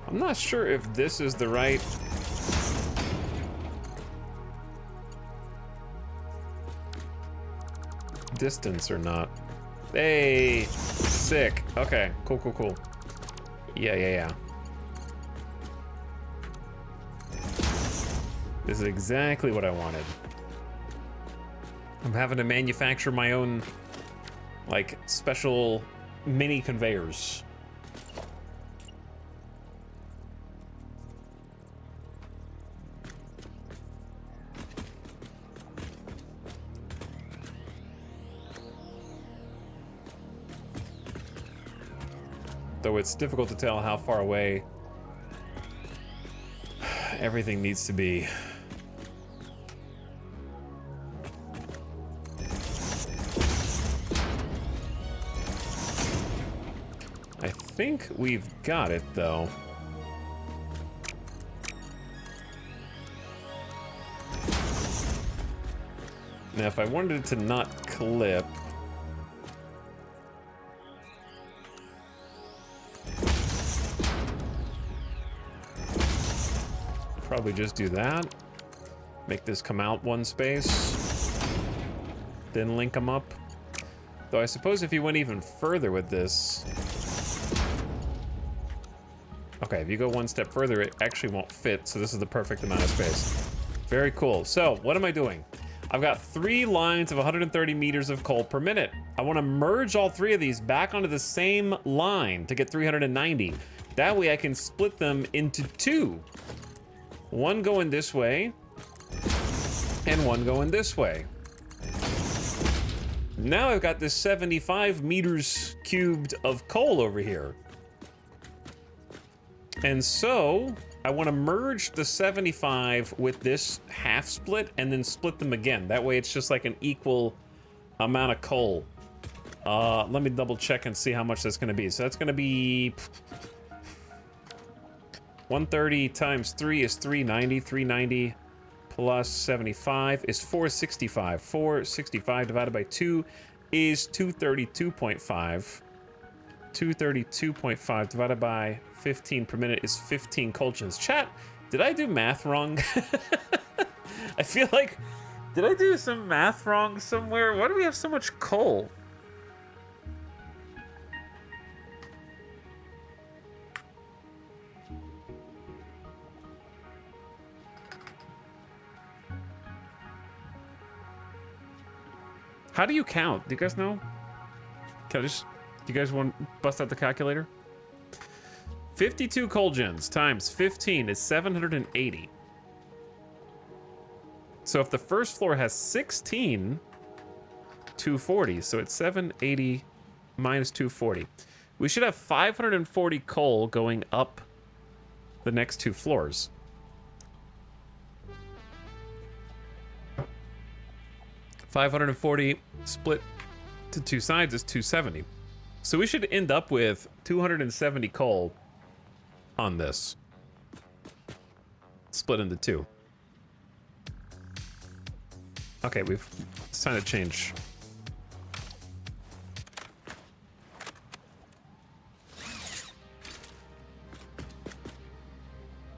Speaker 1: I'm not sure if this is the right... distance or not. Hey, sick. Okay, cool. Yeah. This is exactly what I wanted. I'm having to manufacture my own, like, special mini conveyors. Though it's difficult to tell how far away everything needs to be. I think we've got it, though. Now, if I wanted it to not clip... Probably just do that. Make this come out 1 space. Then link them up. Though I suppose if you went even further with this... Okay, if you go 1 step further, it actually won't fit, so this is the perfect amount of space. Very cool. So, what am I doing? I've got 3 lines of 130 meters of coal per minute. I want to merge all 3 of these back onto the same line to get 390. That way I can split them into 2. 1 going this way, and 1 going this way. Now I've got this 75 meters cubed of coal over here. And so, I want to merge the 75 with this half split, and then split them again. That way it's just like an equal amount of coal. Let me double check and see how much that's going to be. So that's going to be... 130 times 3 is 390. 390 plus 75 is 465. 465 divided by 2 is 232.5. 232.5 divided by 15 per minute is 15 colchins. Chat, did I do math wrong? I feel like, did I do some math wrong somewhere? Why do we have so much coal? How do you count? Do you guys know? Can I just, do you guys want to bust out the calculator? 52 coal gens times 15 is 780. So if the first floor has 16, 240. So it's 780 minus 240. We should have 540 coal going up the next 2 floors. $540 split to 2 sides is 270. So we should end up with 270 coal on this. Split into 2. Okay, it's time to change.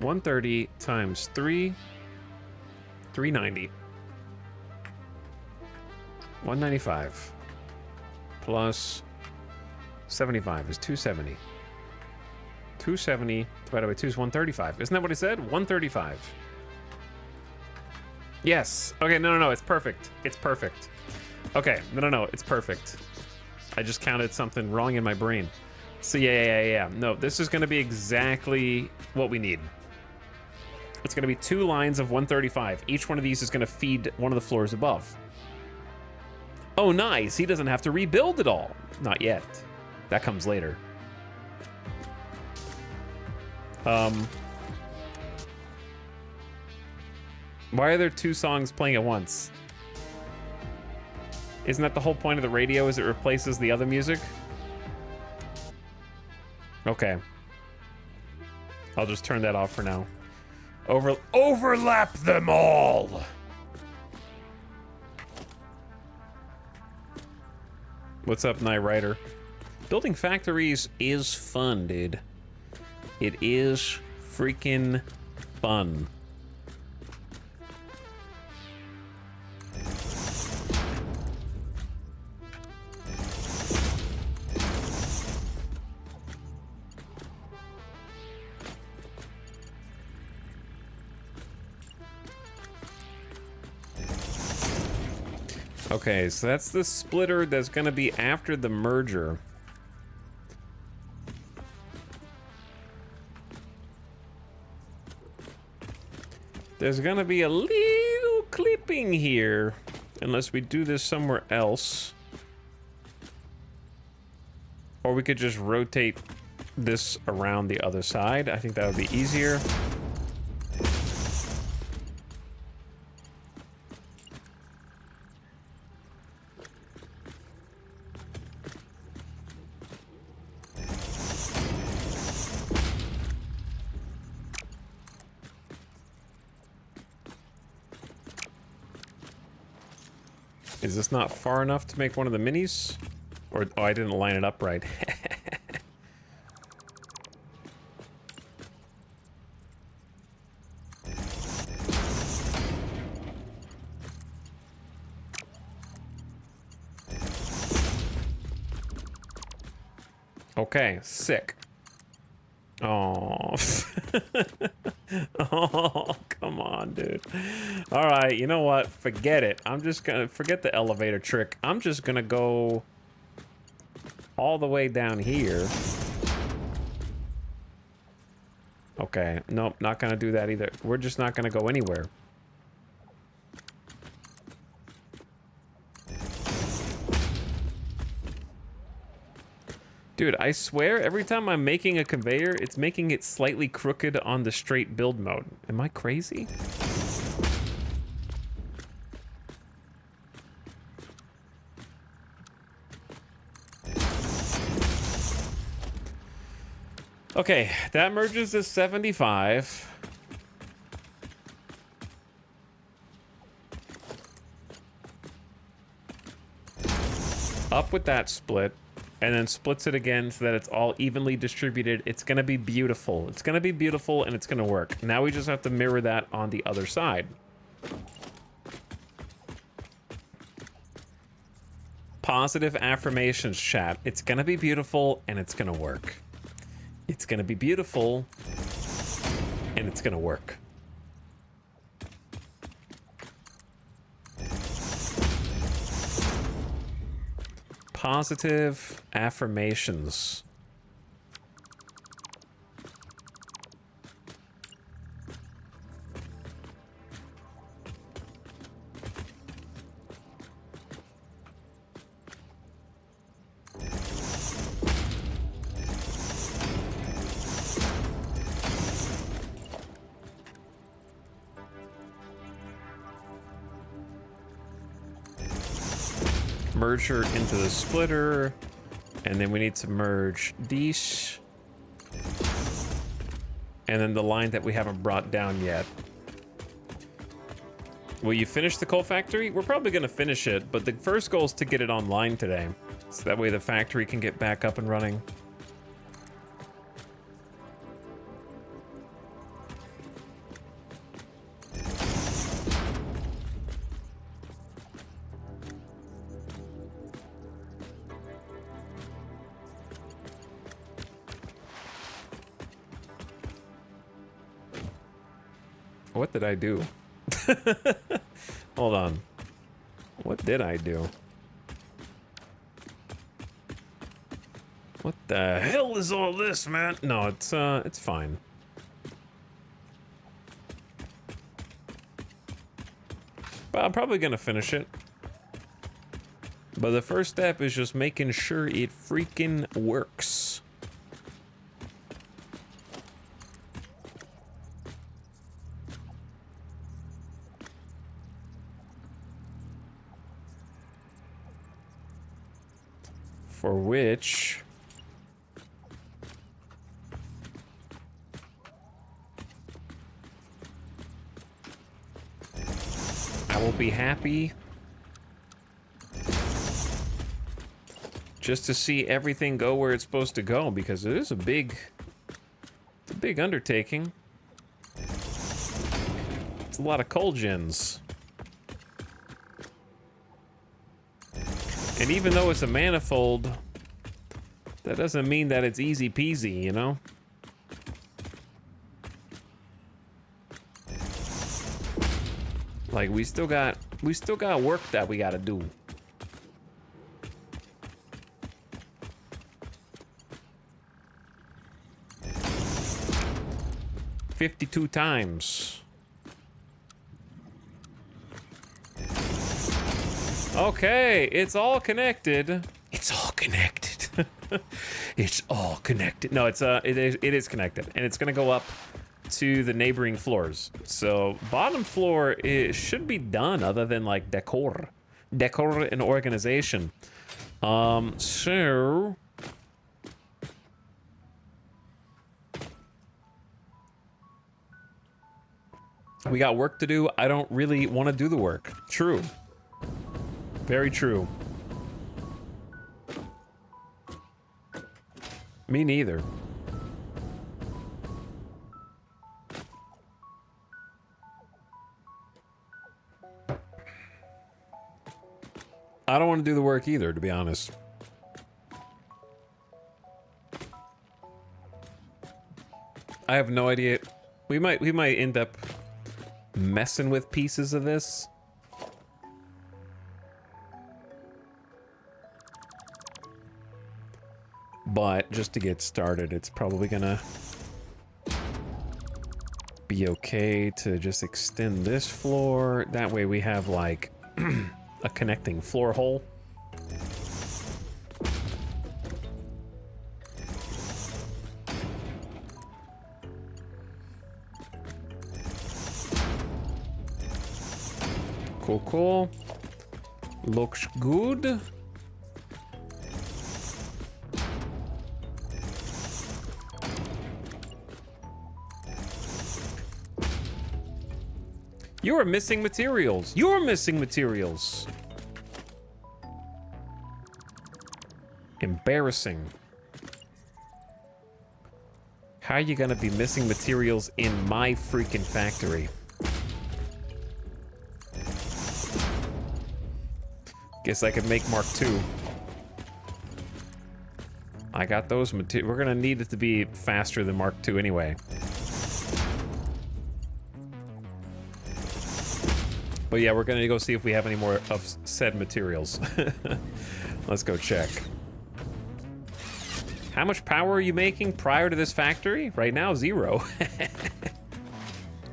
Speaker 1: $130 times 3, 390. 195 plus 75 is 270. 270 divided by 2 is 135. Isn't that what he said? 135. Yes. Okay, no, it's perfect. It's perfect. Okay, no, it's perfect. I just counted something wrong in my brain. So yeah. No, this is gonna be exactly what we need. It's gonna be 2 lines of 135. Each one of these is gonna feed one of the floors above. Oh, nice. He doesn't have to rebuild it all. Not yet. That comes later. Why are there 2 songs playing at once? Isn't that the whole point of the radio, is it replaces the other music? Okay. I'll just turn that off for now. Overlap them all! What's up, Night Rider? Building factories is fun, dude. It is freaking fun. Okay, so that's the splitter that's gonna be after the merger. There's gonna be a little clipping here, unless we do this somewhere else. Or we could just rotate this around the other side. I think that would be easier. Is this not far enough to make one of the minis? Or, oh, I didn't line it up right. Okay, sick. Oh. Oh, come on, dude. All right, you know what? Forget it. I'm just gonna forget the elevator trick. I'm just gonna go all the way down here. Okay, nope, not gonna do that either. We're just not gonna go anywhere. Dude, I swear, every time I'm making a conveyor, it's making it slightly crooked on the straight build mode. Am I crazy? Okay, that merges to 75. Up with that split. And then splits it again so that it's all evenly distributed. It's gonna be beautiful. It's gonna be beautiful and it's gonna work. Now we just have to mirror that on the other side. Positive affirmations, chat. It's gonna be beautiful and it's gonna work. It's gonna be beautiful and it's gonna work. Positive affirmations. Merge her into the splitter, and then we need to merge these, and then the line that we haven't brought down yet. Will you finish the coal factory? We're probably going to finish it, but the first goal is to get it online today, so that way the factory can get back up and running. What did I do? Hold on. What did I do? What the hell is all this, man? No, it's fine. But I'm probably gonna finish it. But the first step is just making sure it freaking works. For which I will be happy just to see everything go where it's supposed to go, because it is a big undertaking. It's a lot of coal gens. And even though it's a manifold, that doesn't mean that it's easy peasy, you know? Like, we still got work that we gotta do. $52 times. Okay, it's all connected. It's all connected. It's all connected. No, it is connected, and it's gonna go up to the neighboring floors. So bottom floor should be done, other than like decor and organization. So we got work to do. I don't really want to do the work. True. Very true. Me neither. I don't want to do the work either, to be honest. I have no idea. We might end up messing with pieces of this. But just to get started, it's probably gonna be okay to just extend this floor. That way we have like a connecting floor hole. Cool, cool. Looks good. You're missing materials. You're missing materials. Embarrassing. How are you gonna be missing materials in my freaking factory? Guess I could make Mark II. I got those materials. We're gonna need it to be faster than Mark II anyway. But yeah, we're gonna go see if we have any more of said materials. Let's go check. How much power are you making prior to this factory? Right now, 0.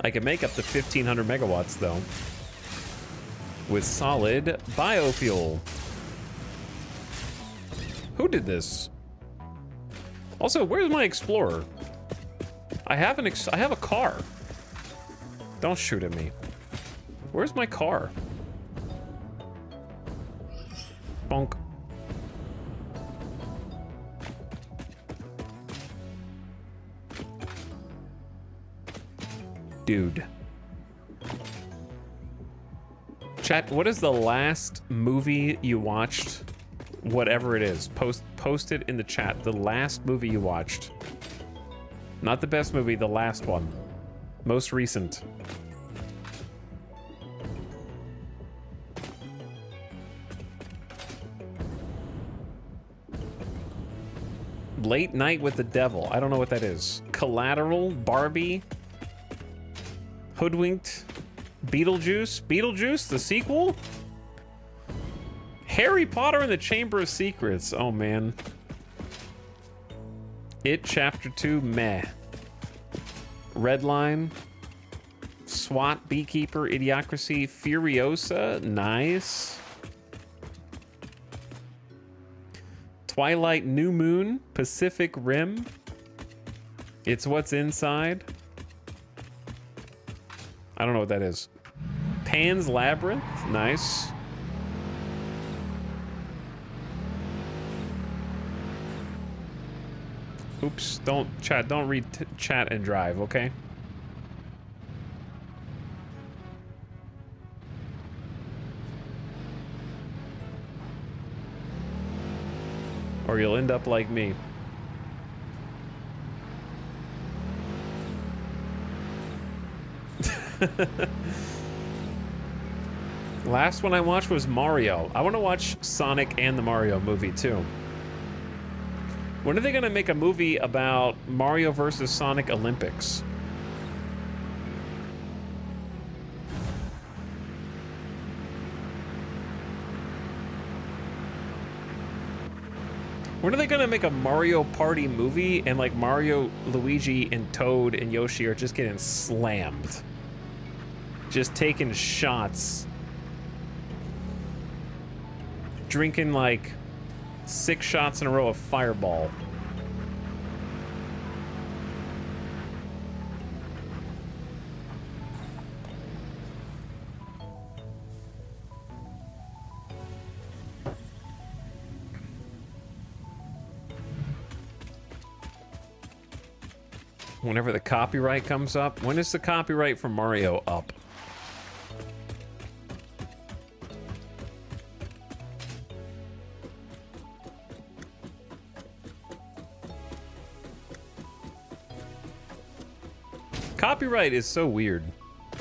Speaker 1: I can make up to 1,500 megawatts though. With solid biofuel. Who did this? Also, where's my Explorer? I have a car. Don't shoot at me. Where's my car? Bonk. Dude. Chat, what is the last movie you watched? Whatever it is, post it in the chat. The last movie you watched. Not the best movie, the last one. Most recent. Late Night with the Devil. I don't know what that is. Collateral, Barbie, Hoodwinked, Beetlejuice. Beetlejuice, the sequel? Harry Potter and the Chamber of Secrets. Oh, man. It Chapter 2, meh. Redline. SWAT, Beekeeper, Idiocracy, Furiosa, nice. Twilight, New Moon, Pacific Rim. It's What's Inside. I don't know what that is. Pan's Labyrinth, nice. Oops, don't read chat and drive, okay? Or you'll end up like me. Last one I watched was Mario. I want to watch Sonic and the Mario movie too. When are they gonna make a movie about Mario versus Sonic Olympics? When are they gonna make a Mario Party movie and like Mario, Luigi, and Toad and Yoshi are just getting slammed? Just taking shots. Drinking like 6 shots in a row of Fireball. Whenever the copyright comes up. When is the copyright for Mario up? Copyright is so weird,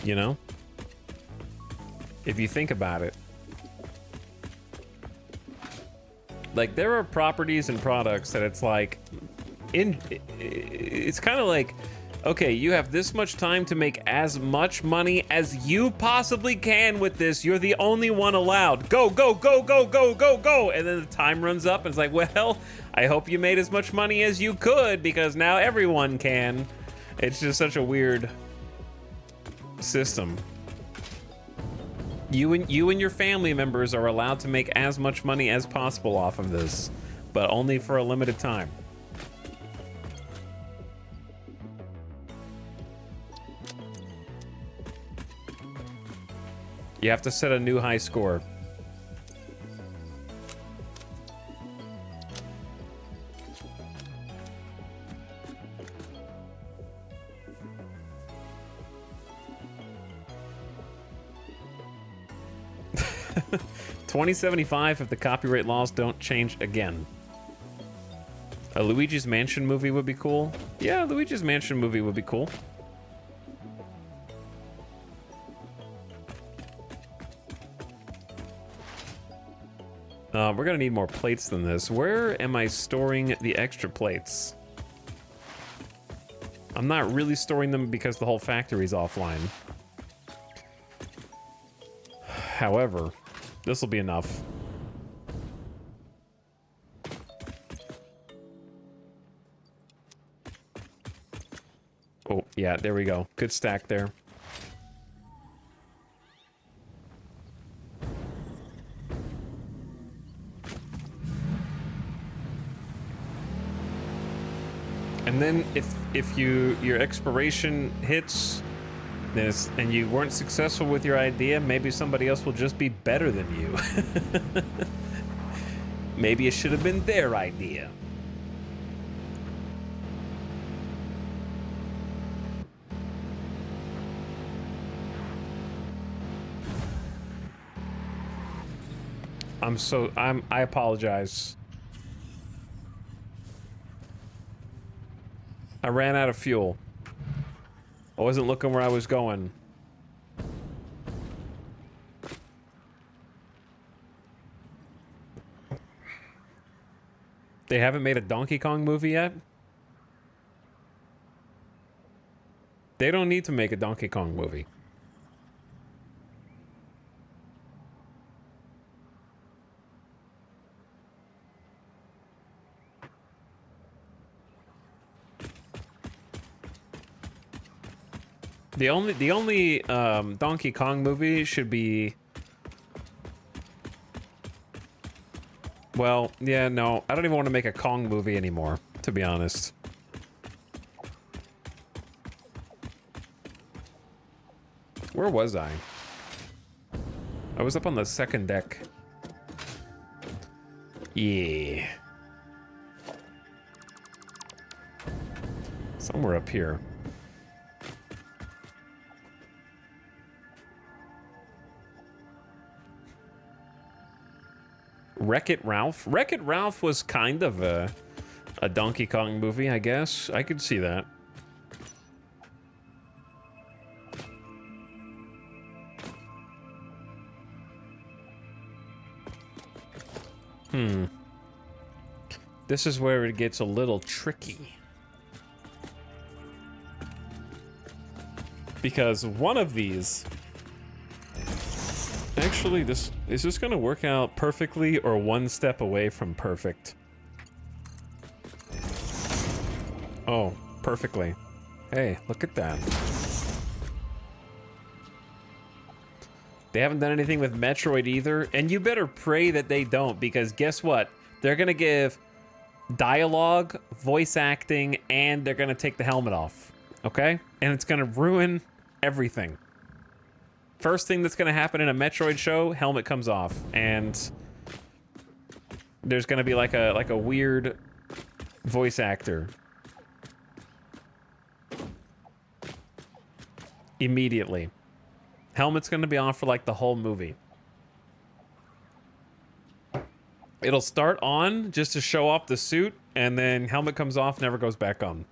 Speaker 1: you know? If you think about it. Like, there are properties and products that it's like, it's kind of like, okay, you have this much time to make as much money as you possibly can with this. You're the only one allowed. Go, go, go, go, go, go, go. And then the time runs up and it's like, well, I hope you made as much money as you could because now everyone can. It's just such a weird system. You and your family members are allowed to make as much money as possible off of this, but only for a limited time. You have to set a new high score. $20.75 if the copyright laws don't change again. A Luigi's Mansion movie would be cool. Yeah, Luigi's Mansion movie would be cool. We're gonna need more plates than this. Where am I storing the extra plates? I'm not really storing them because the whole factory's offline. However, this will be enough. Oh, yeah, there we go. Good stack there. And then if your expiration hits this and you weren't successful with your idea, maybe somebody else will just be better than you. Maybe it should have been their idea. I apologize. I ran out of fuel. I wasn't looking where I was going. They haven't made a Donkey Kong movie yet? They don't need to make a Donkey Kong movie. The only Donkey Kong movie should be... Well, yeah, no. I don't even want to make a Kong movie anymore, to be honest. Where was I? I was up on the second deck. Yeah. Somewhere up here. Wreck-It Ralph? Wreck-It Ralph was kind of a Donkey Kong movie, I guess. I could see that. This is where it gets a little tricky. Because one of these... Actually, is this gonna work out perfectly or one step away from perfect? Oh, perfectly. Hey, look at that. They haven't done anything with Metroid either, and you better pray that they don't, because guess what? They're gonna give dialogue, voice acting, and they're gonna take the helmet off, okay? And it's gonna ruin everything. First thing that's gonna happen in a Metroid show, helmet comes off, and there's gonna be like a weird voice actor. Immediately. Helmet's gonna be on for like the whole movie. It'll start on just to show off the suit, and then helmet comes off, never goes back on.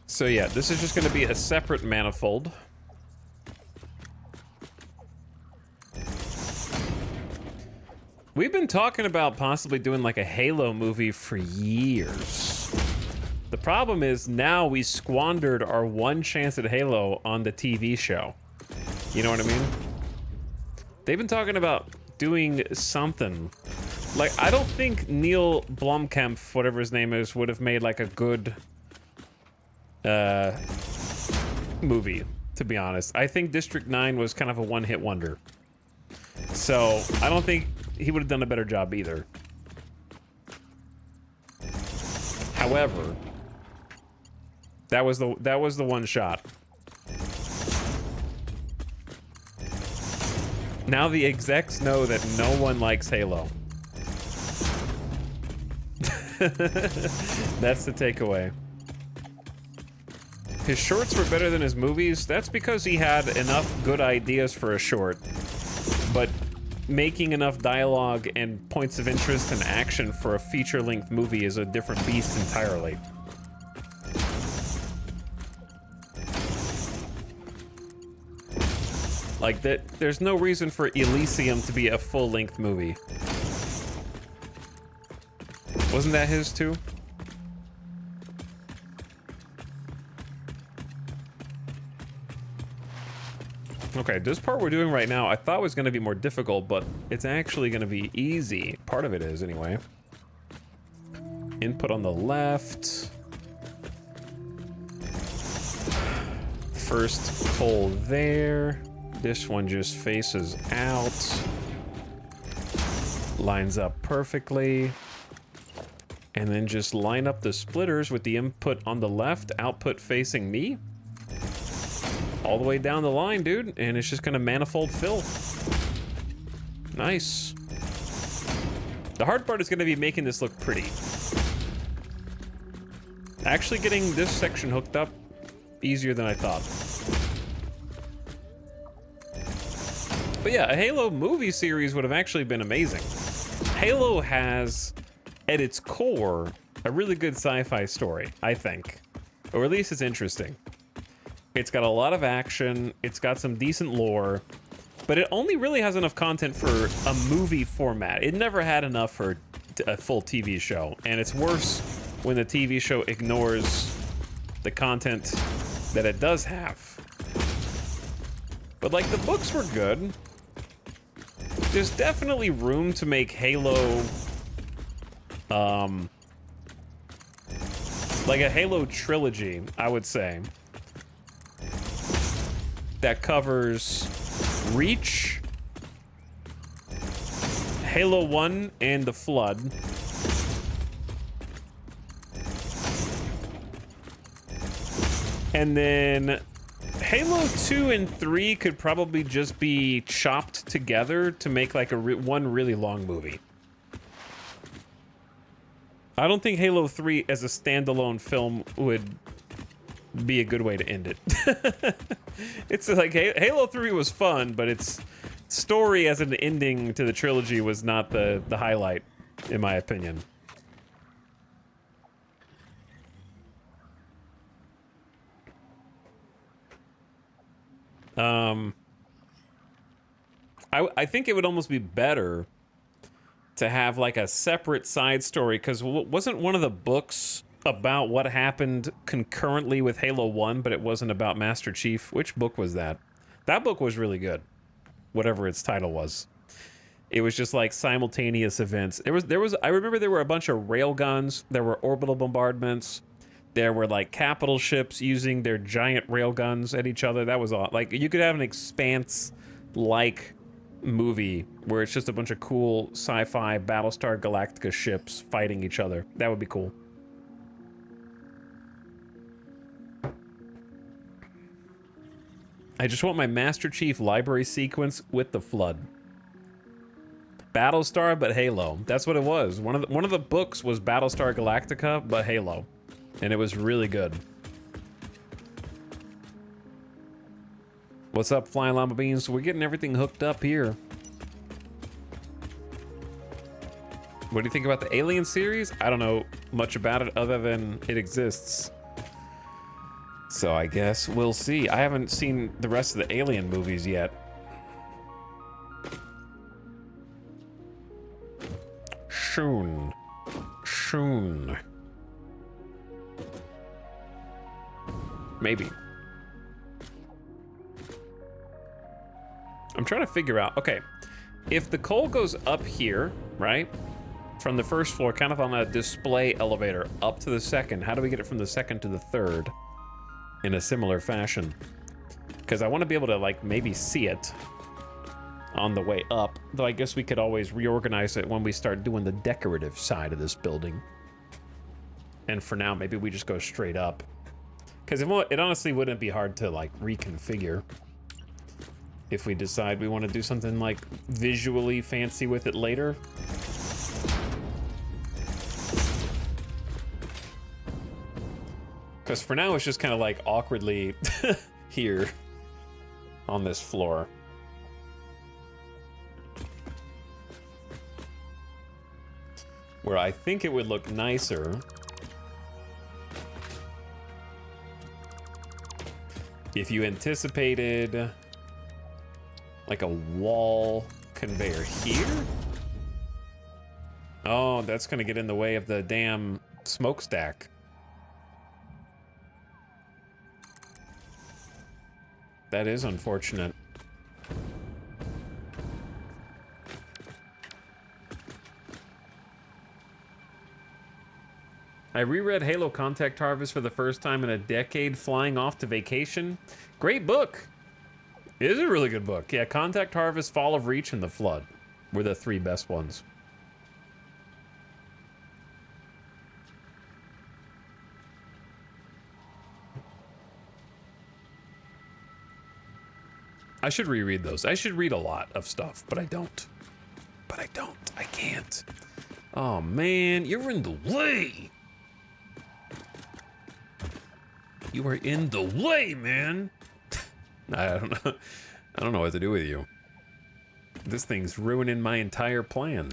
Speaker 1: So yeah, this is just going to be a separate manifold. We've been talking about possibly doing like a Halo movie for years. The problem is now we squandered our one chance at Halo on the TV show. You know what I mean? They've been talking about doing something. Like, I don't think Neil Blomkamp, whatever his name is, would have made like a good movie, to be honest. I think District 9 was kind of a one-hit wonder. So, I don't think he would have done a better job either. However, that was the one shot. Now the execs know that no one likes Halo. That's the takeaway. His shorts were better than his movies. That's because he had enough good ideas for a short but making enough dialogue and points of interest and action for a feature-length movie is a different beast entirely. Like, that, there's no reason for Elysium to be a full-length movie. Wasn't that his too? Okay, this part we're doing right now, I thought was going to be more difficult, but it's actually going to be easy. Part of it is, anyway. Input on the left. First coal there. This one just faces out. Lines up perfectly. And then just line up the splitters with the input on the left, output facing me. All the way down the line, dude. And it's just gonna manifold fill. Nice. The hard part is gonna be making this look pretty. Actually getting this section hooked up, easier than I thought. But yeah, a Halo movie series would have actually been amazing. Halo has, at its core, a really good sci-fi story, I think. Or at least it's interesting. It's got a lot of action, it's got some decent lore, but it only really has enough content for a movie format. It never had enough for a full TV show, and it's worse when the TV show ignores the content that it does have. But like, the books were good. There's definitely room to make Halo, like a Halo trilogy, I would say, that covers Reach, Halo 1 and the Flood, and then Halo 2 and 3 could probably just be chopped together to make like one really long movie. I don't think Halo 3 as a standalone film would be a good way to end it. It's like Halo 3 was fun, but its story as an ending to the trilogy was not the highlight, in my opinion. I think it would almost be better to have like a separate side story, because wasn't one of the books about what happened concurrently with Halo 1, but it wasn't about Master Chief? Which book was that? That book was really good, whatever its title was. It was just like simultaneous events. I remember there were a bunch of railguns, there were orbital bombardments, there were like capital ships using their giant railguns at each other. That was all. Like, you could have an Expanse-like movie where it's just a bunch of cool sci-fi Battlestar Galactica ships fighting each other. That would be cool. I just want my Master Chief library sequence with the Flood. Battlestar, but Halo. That's what it was. One of the books was Battlestar Galactica, but Halo. And it was really good. What's up, Flying Llama Beans? We're getting everything hooked up here. What do you think about the Alien series? I don't know much about it other than it exists. So I guess we'll see. I haven't seen the rest of the Alien movies yet. Soon. Soon. Maybe. I'm trying to figure out, okay, if the coal goes up here, right, from the first floor, kind of on a display elevator, up to the second, how do we get it from the second to the third in a similar fashion? Because I want to be able to, like, maybe see it on the way up, though I guess we could always reorganize it when we start doing the decorative side of this building. And for now, maybe we just go straight up. Because it honestly wouldn't be hard to, like, reconfigure if we decide we want to do something, like, visually fancy with it later. Because for now, it's just kind of, like, awkwardly here on this floor. where I think it would look nicer if you anticipated like a wall conveyor here. Oh, that's gonna get in the way of the damn smokestack. That is unfortunate. I reread Halo Contact Harvest for the first time in a decade, flying off to vacation. Great book. It is a really good book. Yeah, Contact Harvest, Fall of Reach, and The Flood were the 3 best ones. I should reread those. I should read a lot of stuff, but I don't. I can't. Oh man, you're in the way. You are in the way, man. I don't know. I don't know what to do with you. This thing's ruining my entire plan.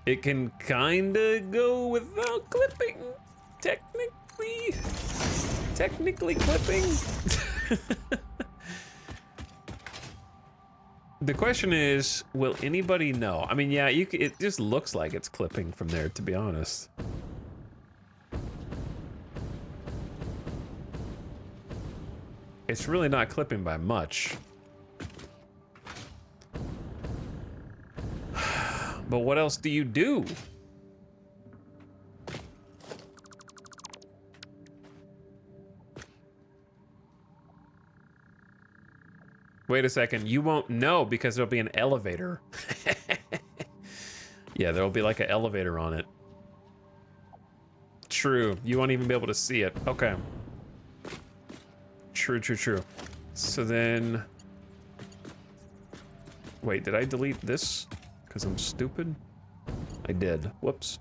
Speaker 1: It can kinda go without clipping. Technically clipping. The question is, will anybody know? I mean, yeah, it just looks like it's clipping from there, to be honest. It's really not clipping by much. But what else do you do? Wait a second, you won't know because there'll be an elevator. Yeah, there'll be like an elevator on it. True, you won't even be able to see it. Okay. True. So then... Wait, did I delete this? Because I'm stupid? I did. Whoops.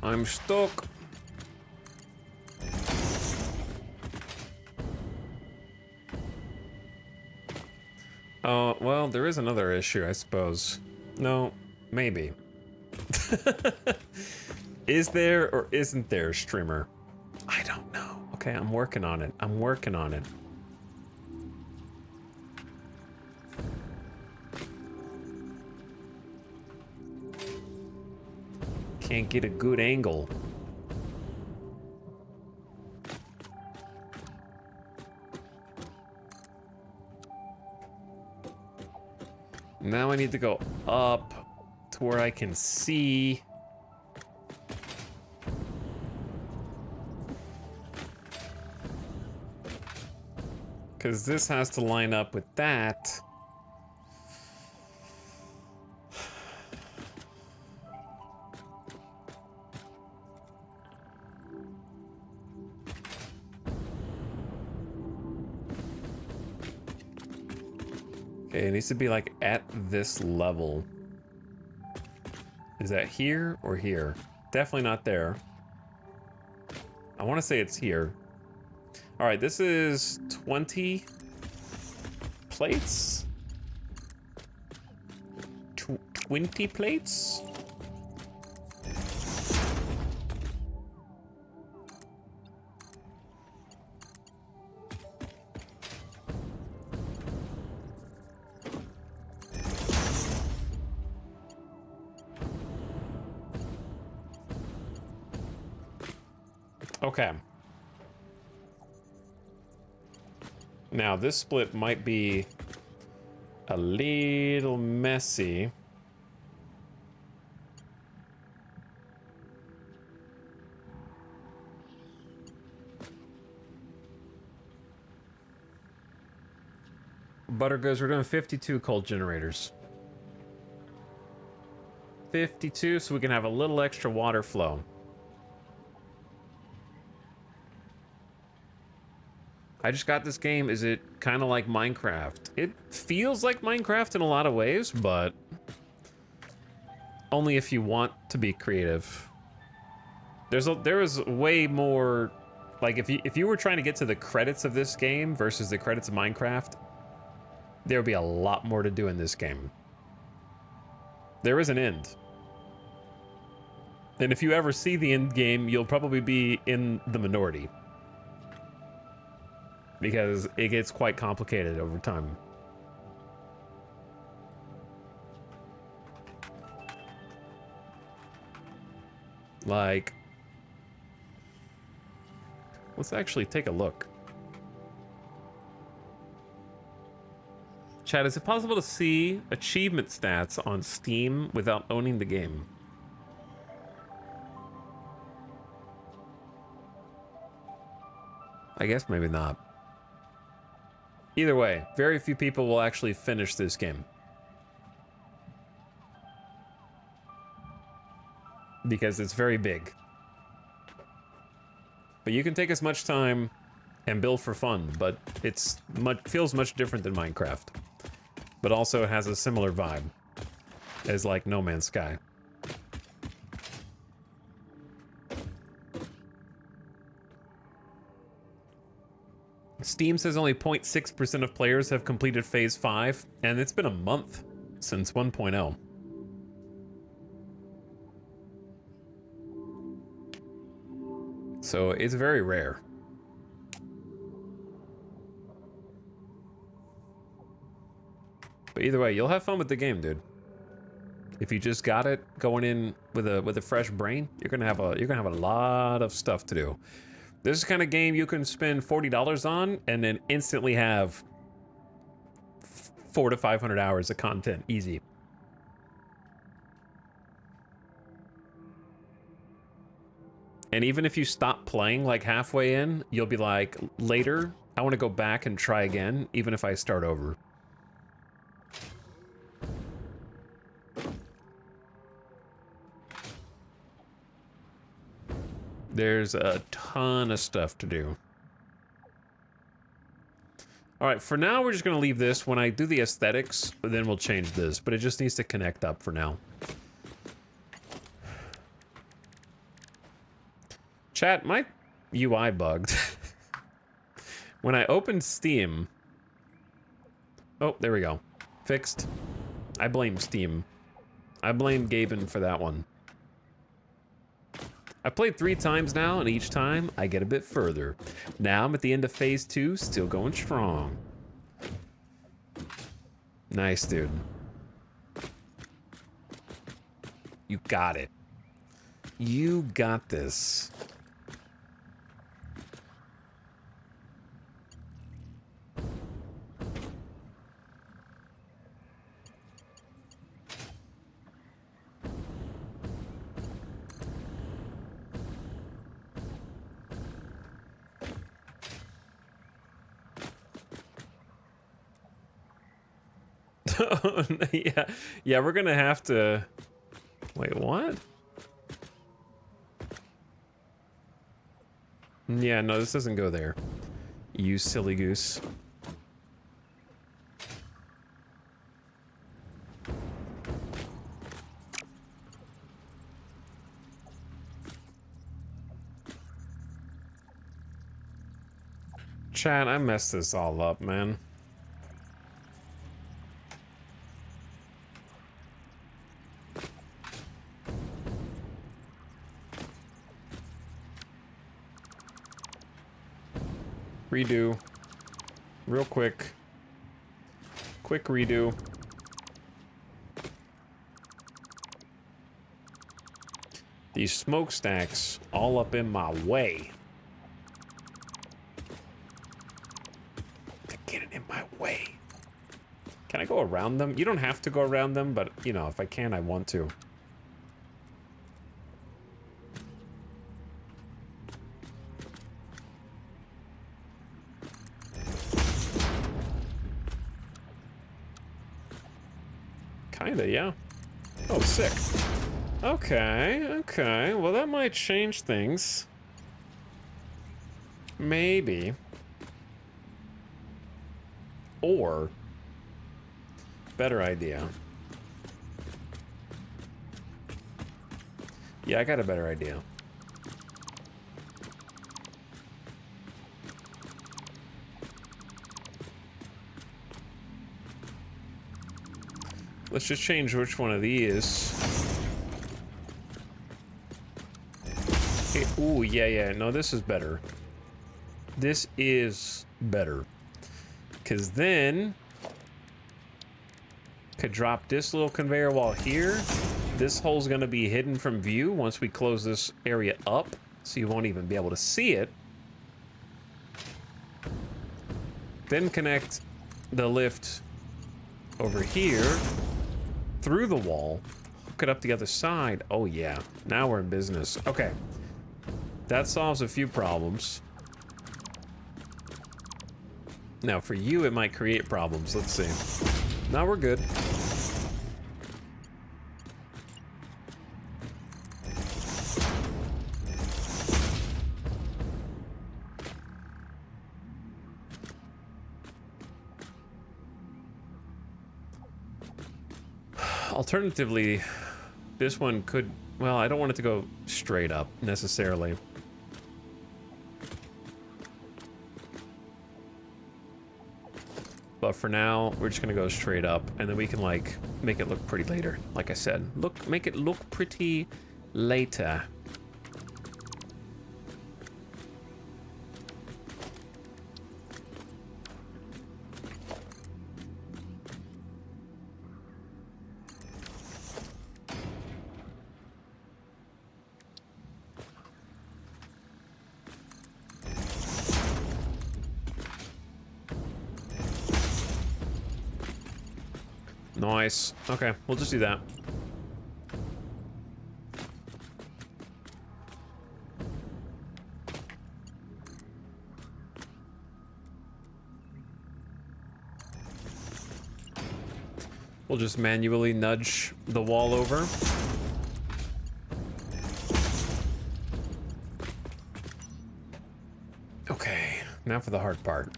Speaker 1: I'm stuck. Oh, well, there is another issue, I suppose. No, maybe. Is there or isn't there, streamer? I don't know. Okay, I'm working on it. Can't get a good angle. Now I need to go up to where I can see. Because this has to line up with that. Okay, it needs to be like at this level. Is that here or here? Definitely not there. I want to say it's here. All right, this is 20 plates? 20 plates? Okay. Now, this split might be a little messy. Butter goes, we're doing 52 cold generators. 52, so we can have a little extra water flow. I just got this game. Is it kind of like Minecraft? It feels like Minecraft in a lot of ways, but only if you want to be creative. There is way more, like if you were trying to get to the credits of this game versus the credits of Minecraft, there would be a lot more to do in this game. There is an end. And if you ever see the end game, you'll probably be in the minority. Because it gets quite complicated over time. Like, let's actually take a look. Chat, is it possible to see achievement stats on Steam without owning the game? I guess maybe not. Either way, very few people will actually finish this game. Because it's very big. But you can take as much time and build for fun, but it's feels much different than Minecraft. But also has a similar vibe as like No Man's Sky. Steam says only 0.6% of players have completed Phase 5, and it's been a month since 1.0. So it's very rare. But either way, you'll have fun with the game, dude. If you just got it going in with a fresh brain, you're gonna have a lot of stuff to do. This is the kind of game you can spend $40 on and then instantly have 400 to 500 hours of content, easy. And even if you stop playing like halfway in, you'll be like, later, I want to go back and try again, even if I start over. There's a ton of stuff to do. All right, for now, we're just going to leave this. When I do the aesthetics, then we'll change this. But it just needs to connect up for now. Chat, my UI bugged. When I opened Steam... Oh, there we go. Fixed. I blame Steam. I blame Gaben for that one. I played 3 times now, and each time I get a bit further. Now I'm at the end of Phase 2, still going strong. Nice, dude. You got it. You got this. Yeah, we're gonna have to... Wait, what? Yeah, no, this doesn't go there. You silly goose. Chat, I messed this all up, man. Redo. Real quick. Quick redo. These smokestacks all up in my way. They're getting in my way. Can I go around them? You don't have to go around them, but, you know, if I can, I want to. Kinda, yeah. Oh, sick. Okay, okay. Well, that might change things. Maybe. Or, better idea. Yeah, I got a better idea. Let's just change which one of these. Hey, ooh, yeah. No, this is better. This is better. Because then... could drop this little conveyor wall here. This hole's going to be hidden from view once we close this area up. So you won't even be able to see it. Then connect the lift over here. Through the wall, hook it up the other side. Oh yeah, now we're in business. Okay, that solves a few problems. Now for you, it might create problems. Let's see. Now we're good. Alternatively, this one could... well, I don't want it to go straight up, necessarily. But for now, we're just gonna go straight up, and then we can, like, make it look pretty later. Like I said, make it look pretty later. Nice. Okay, we'll just do that. We'll just manually nudge the wall over. Okay, now for the hard part.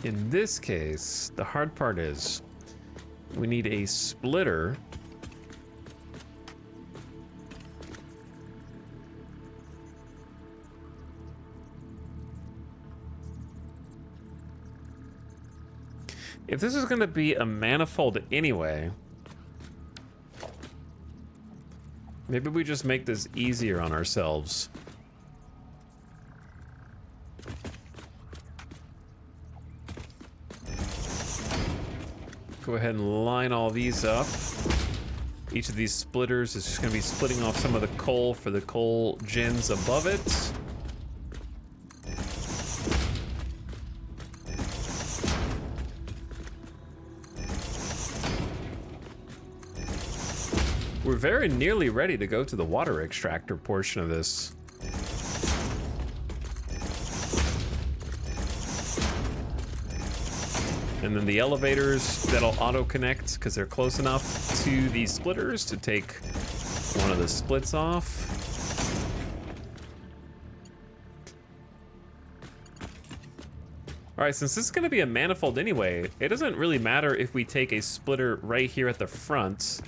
Speaker 1: In this case, the hard part is we need a splitter if this is going to be a manifold anyway, maybe we just make this easier on ourselves. Go ahead and line all these up. Each of these splitters is just going to be splitting off some of the coal for the coal gens above it. We're very nearly ready to go to the water extractor portion of this. And then the elevators that'll auto-connect because they're close enough to these splitters to take one of the splits off. All right, since this is going to be a manifold anyway, it doesn't really matter if we take a splitter right here at the front,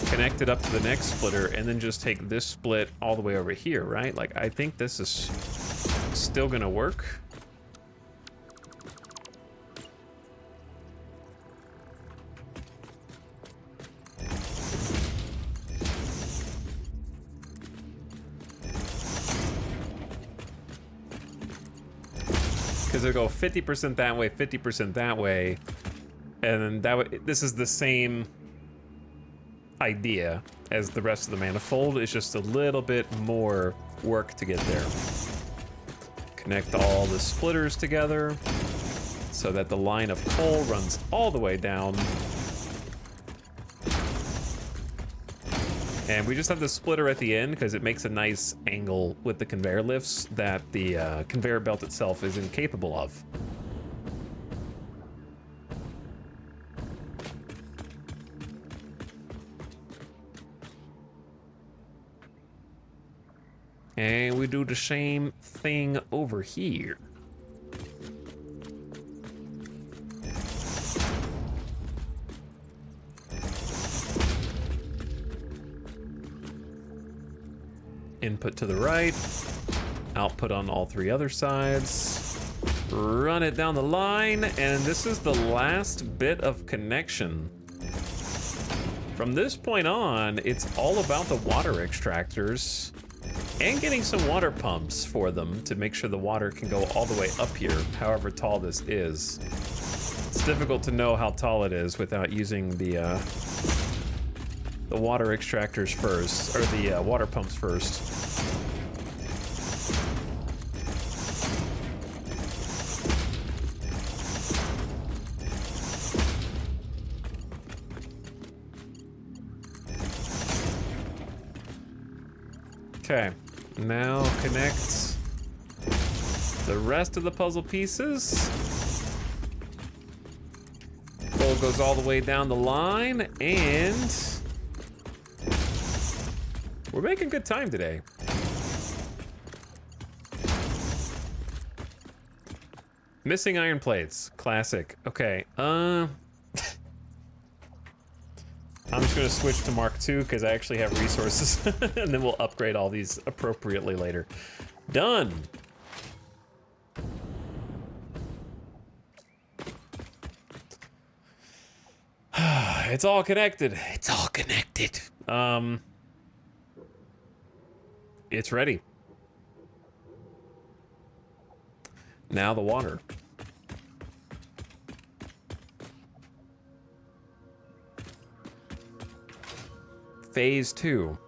Speaker 1: connect it up to the next splitter, and then just take this split all the way over here, right? Like, I think this is still going to work. Because it'll go 50% that way, 50% that way, and then that way, this is the same idea as the rest of the manifold. It's just a little bit more work to get there. Connect all the splitters together so that the line of coal runs all the way down. And we just have the splitter at the end because it makes a nice angle with the conveyor lifts that the conveyor belt itself is incapable of. And we do the same thing over here. Input to the right, output on all three other sides. Run it down the line, and this is the last bit of connection. From this point on, it's all about the water extractors and getting some water pumps for them to make sure the water can go all the way up here, however tall this is. It's difficult to know how tall it is without using the water extractors first, or the water pumps first. Okay, now connect the rest of the puzzle pieces. Coal goes all the way down the line, and we're making good time today. Missing iron plates, classic. Okay, I'm just gonna switch to Mark II because I actually have resources, and then we'll upgrade all these appropriately later. Done. It's all connected. It's all connected. It's ready. Now the water. Phase 2.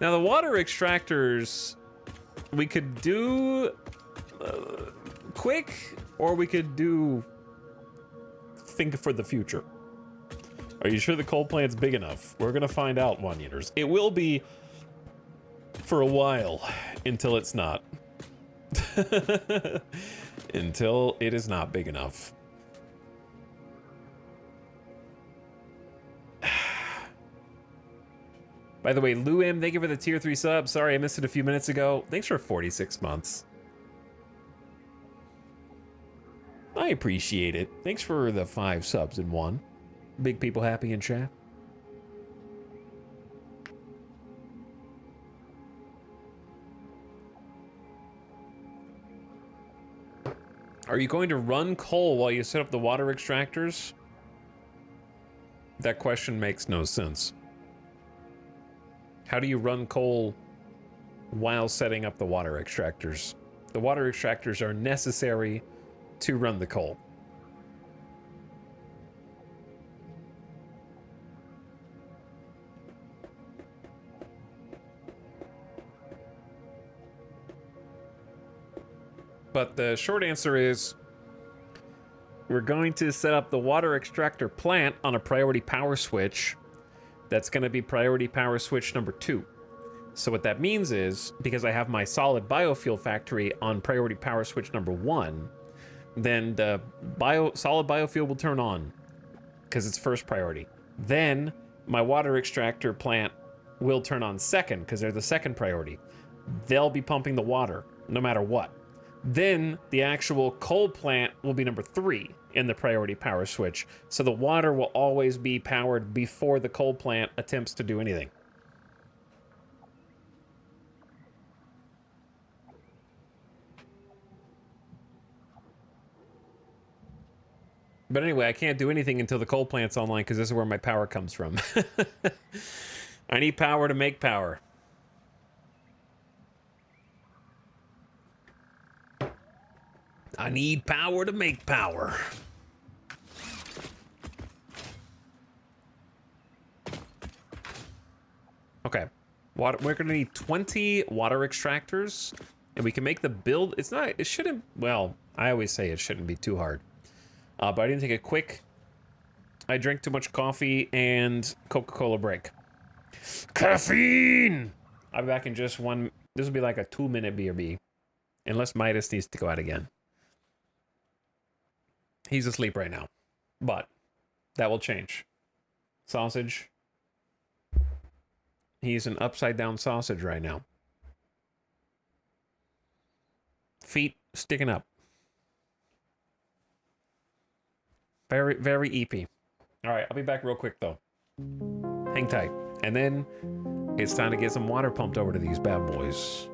Speaker 1: Now the water extractors, we could do quick, or we could do think for the future. Are you sure the coal plant's big enough? We're gonna find out, One Eaters. It will be for a while, until it's not. Until it is not big enough. By the way, Luim, thank you for the tier 3 sub. Sorry, I missed it a few minutes ago. Thanks for 46 months. I appreciate it. Thanks for the 5 subs in one. Big people happy in chat. Are you going to run coal while you set up the water extractors? That question makes no sense. How do you run coal while setting up the water extractors? The water extractors are necessary to run the coal. But the short answer is we're going to set up the water extractor plant on a priority power switch. That's going to be priority power switch number 2. So what that means is, because I have my solid biofuel factory on priority power switch number 1, then the solid biofuel will turn on because it's first priority. Then my water extractor plant will turn on second because they're the second priority. They'll be pumping the water no matter what. Then the actual coal plant will be number 3 in the priority power switch. So the water will always be powered before the coal plant attempts to do anything. But anyway, I can't do anything until the coal plant's online because this is where my power comes from. I need power to make power. I need power to make power. Okay. We're gonna need 20 water extractors, and we can make the build. It shouldn't, well, I always say it shouldn't be too hard. But I didn't take a quick, I drank too much coffee and Coca-Cola break. Caffeine! I'll be back in just one, this will be like a 2-minute BRB. Unless Midas needs to go out again. He's asleep right now, but that will change. Sausage. He's an upside down sausage right now. feet sticking up. Very, very eepy. All right, I'll be back real quick though. Hang tight. And then it's time to get some water pumped over to these bad boys.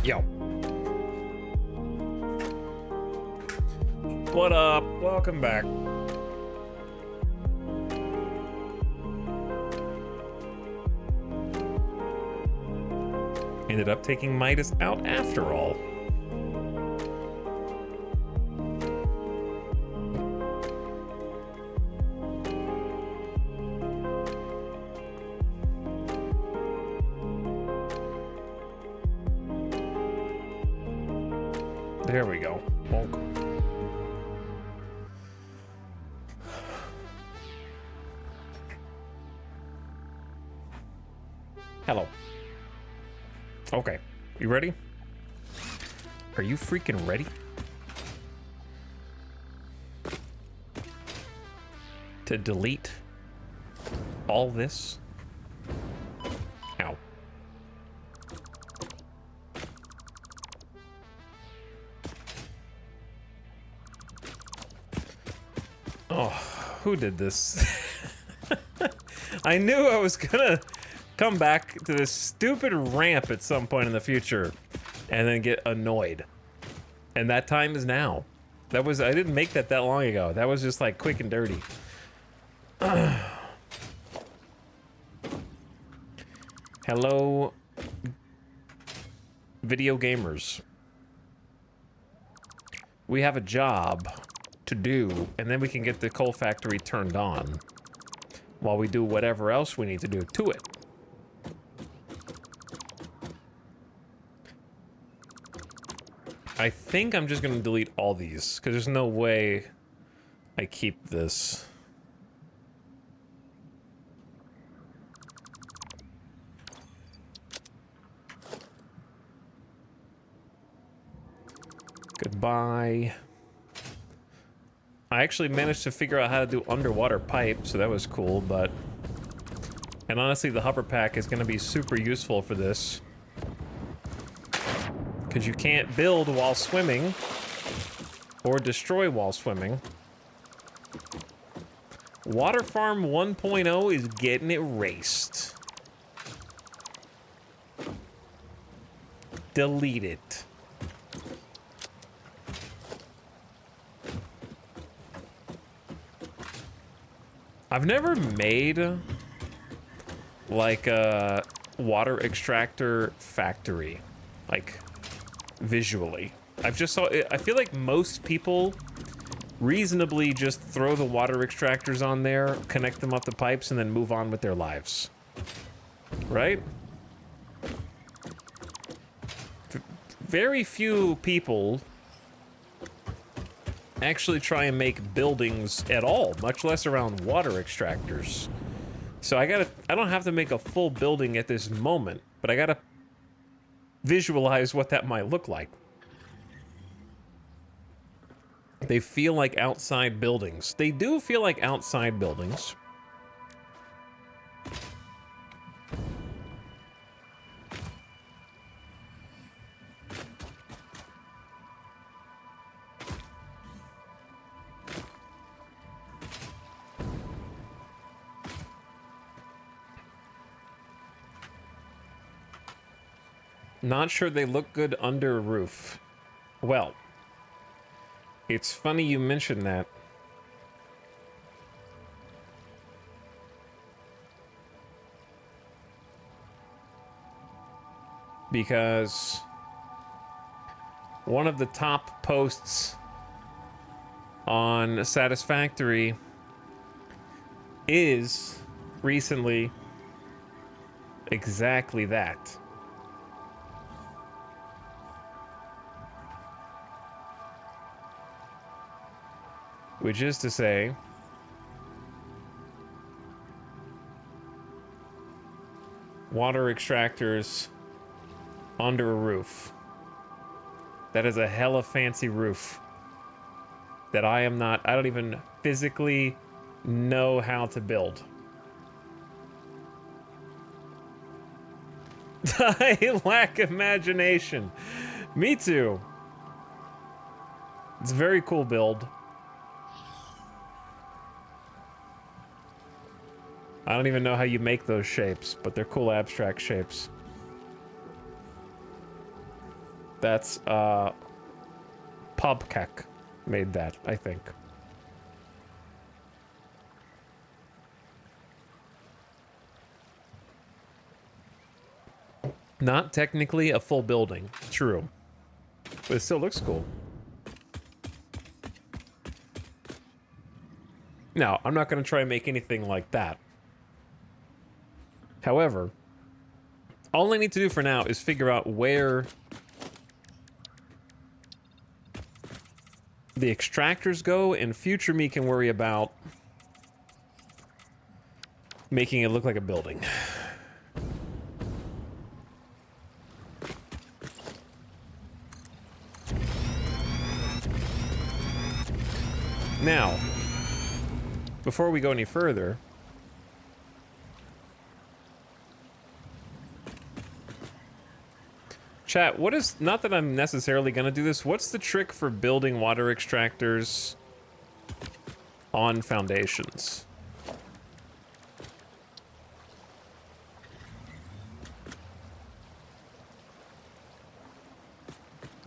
Speaker 1: Yo. What up? Welcome back. Ended up taking Midas out after all. There we go. Bulk. Hello. Okay. You ready? Are you freaking ready? To delete all this? Ow. Oh, who did this? I knew I was gonna come back to this stupid ramp at some point in the future and then get annoyed. And that time is now. I didn't make that long ago. That was just like quick and dirty. Hello, video gamers. We have a job to do, and then we can get the coal factory turned on while we do whatever else we need to do to it. I think I'm just gonna delete all these, because there's no way I keep this. Goodbye. I actually managed to figure out how to do underwater pipe, so that was cool, but... And honestly, the hover pack is going to be super useful for this. Because you can't build while swimming, or destroy while swimming. Water Farm 1.0 is getting erased. Delete it. I've never made like a water extractor factory, like visually. I've just saw it. I feel like most people reasonably just throw the water extractors on there, connect them up the pipes, and then move on with their lives. Right? Very few people actually try and make buildings at all, much less around water extractors. So I don't have to make a full building at this moment, but I gotta visualize what that might look like. They feel like outside buildings. They do feel like outside buildings. Not sure they look good under a roof. Well, it's funny you mention that. Because one of the top posts on Satisfactory is recently exactly that. Which is to say, water extractors under a roof. That is a hella fancy roof that I don't even physically know how to build. I lack imagination. Me too. It's a very cool build. I don't even know how you make those shapes, but they're cool abstract shapes. That's, Pobkek made that, I think. Not technically a full building, true. But it still looks cool. Now, I'm not going to try and make anything like that. However, all I need to do for now is figure out where the extractors go, and future me can worry about making it look like a building. Now, before we go any further, chat, what is, not that I'm necessarily going to do this, what's the trick for building water extractors on foundations?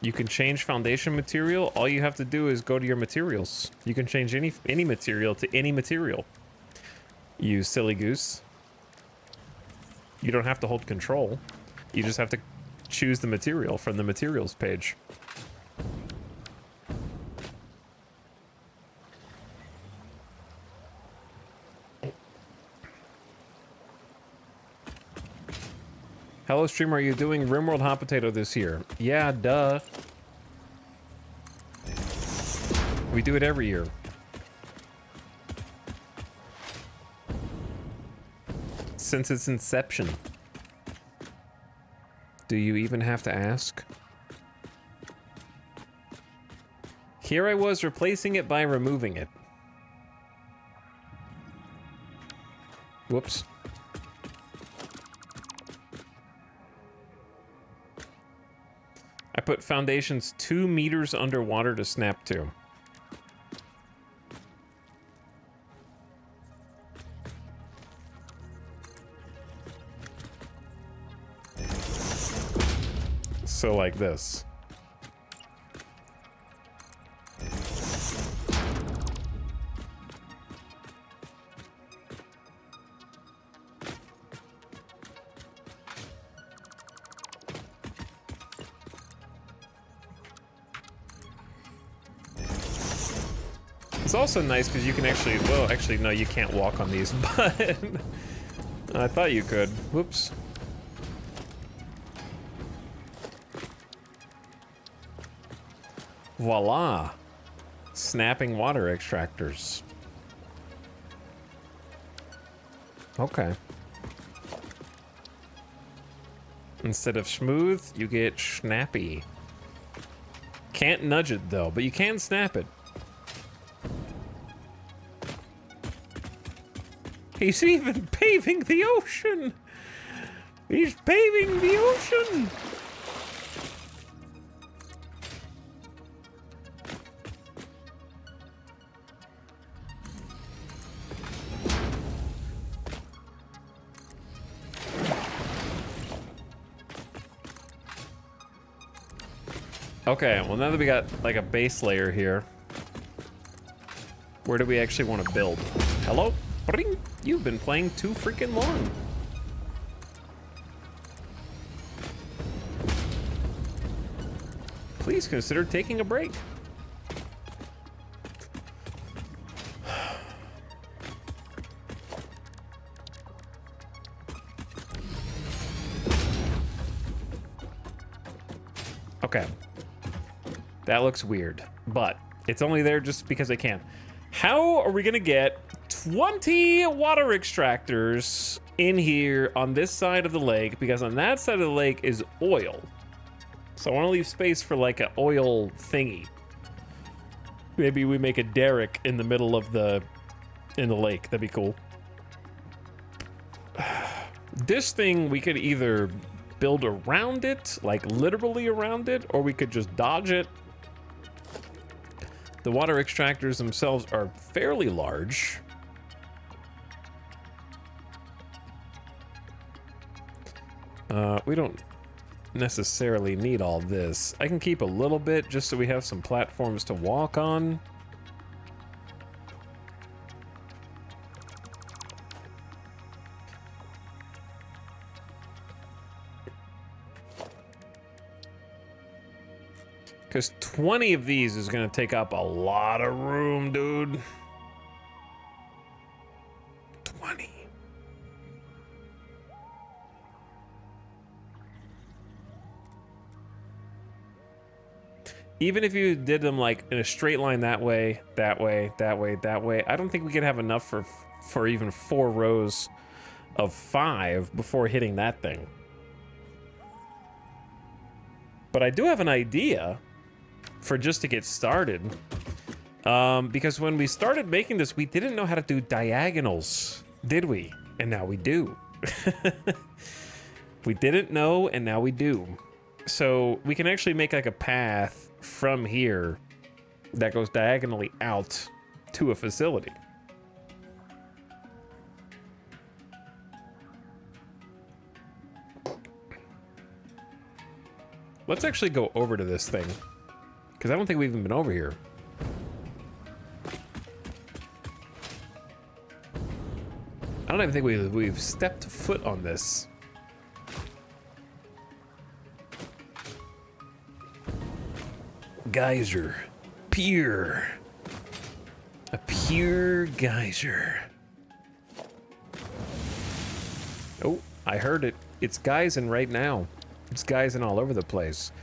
Speaker 1: You can change foundation material. All you have to do is go to your materials. You can change any material to any material. You silly goose. You don't have to hold control. You just have to choose the material from the materials page. Hello stream, are you doing RimWorld Hot Potato this year? Yeah, duh. We do it every year. Since its inception. Do you even have to ask? Here I was replacing it by removing it. Whoops. I put foundations 2 meters underwater to snap to. So like this. It's also nice because you can actually, well, actually, no, you can't walk on these, but I thought you could. Whoops. Voila. Snapping water extractors. Okay. Instead of smooth, you get snappy. Can't nudge it though, but you can snap it. He's even paving the ocean! He's paving the ocean! Okay, well now that we got like a base layer here, where do we actually want to build? Hello? Bring. You've been playing too freaking long. Please consider taking a break. Okay. That looks weird, but it's only there just because I can. How are we gonna get 20 water extractors in here on this side of the lake? Because on that side of the lake is oil. So I want to leave space for like an oil thingy. Maybe we make a derrick in the middle of the lake. That'd be cool. This thing we could either build around it, like literally around it, or we could just dodge it. The water extractors themselves are fairly large. We don't necessarily need all this. I can keep a little bit just so we have some platforms to walk on. Because 20 of these is going to take up a lot of room, dude. 20. Even if you did them like in a straight line that way, that way, that way, that way, I don't think we could have enough for even 4 rows of 5 before hitting that thing. But I do have an idea for just to get started. Because when we started making this, we didn't know how to do diagonals, did we? And now we do. We didn't know, and now we do. So we can actually make like a path from here that goes diagonally out to a facility. Let's actually go over to this thing, because I don't think we've even been over here. I don't even think we've stepped foot on this. Geyser. Pure. A pure geyser. Oh, I heard it. It's geysing right now. It's geysing all over the place.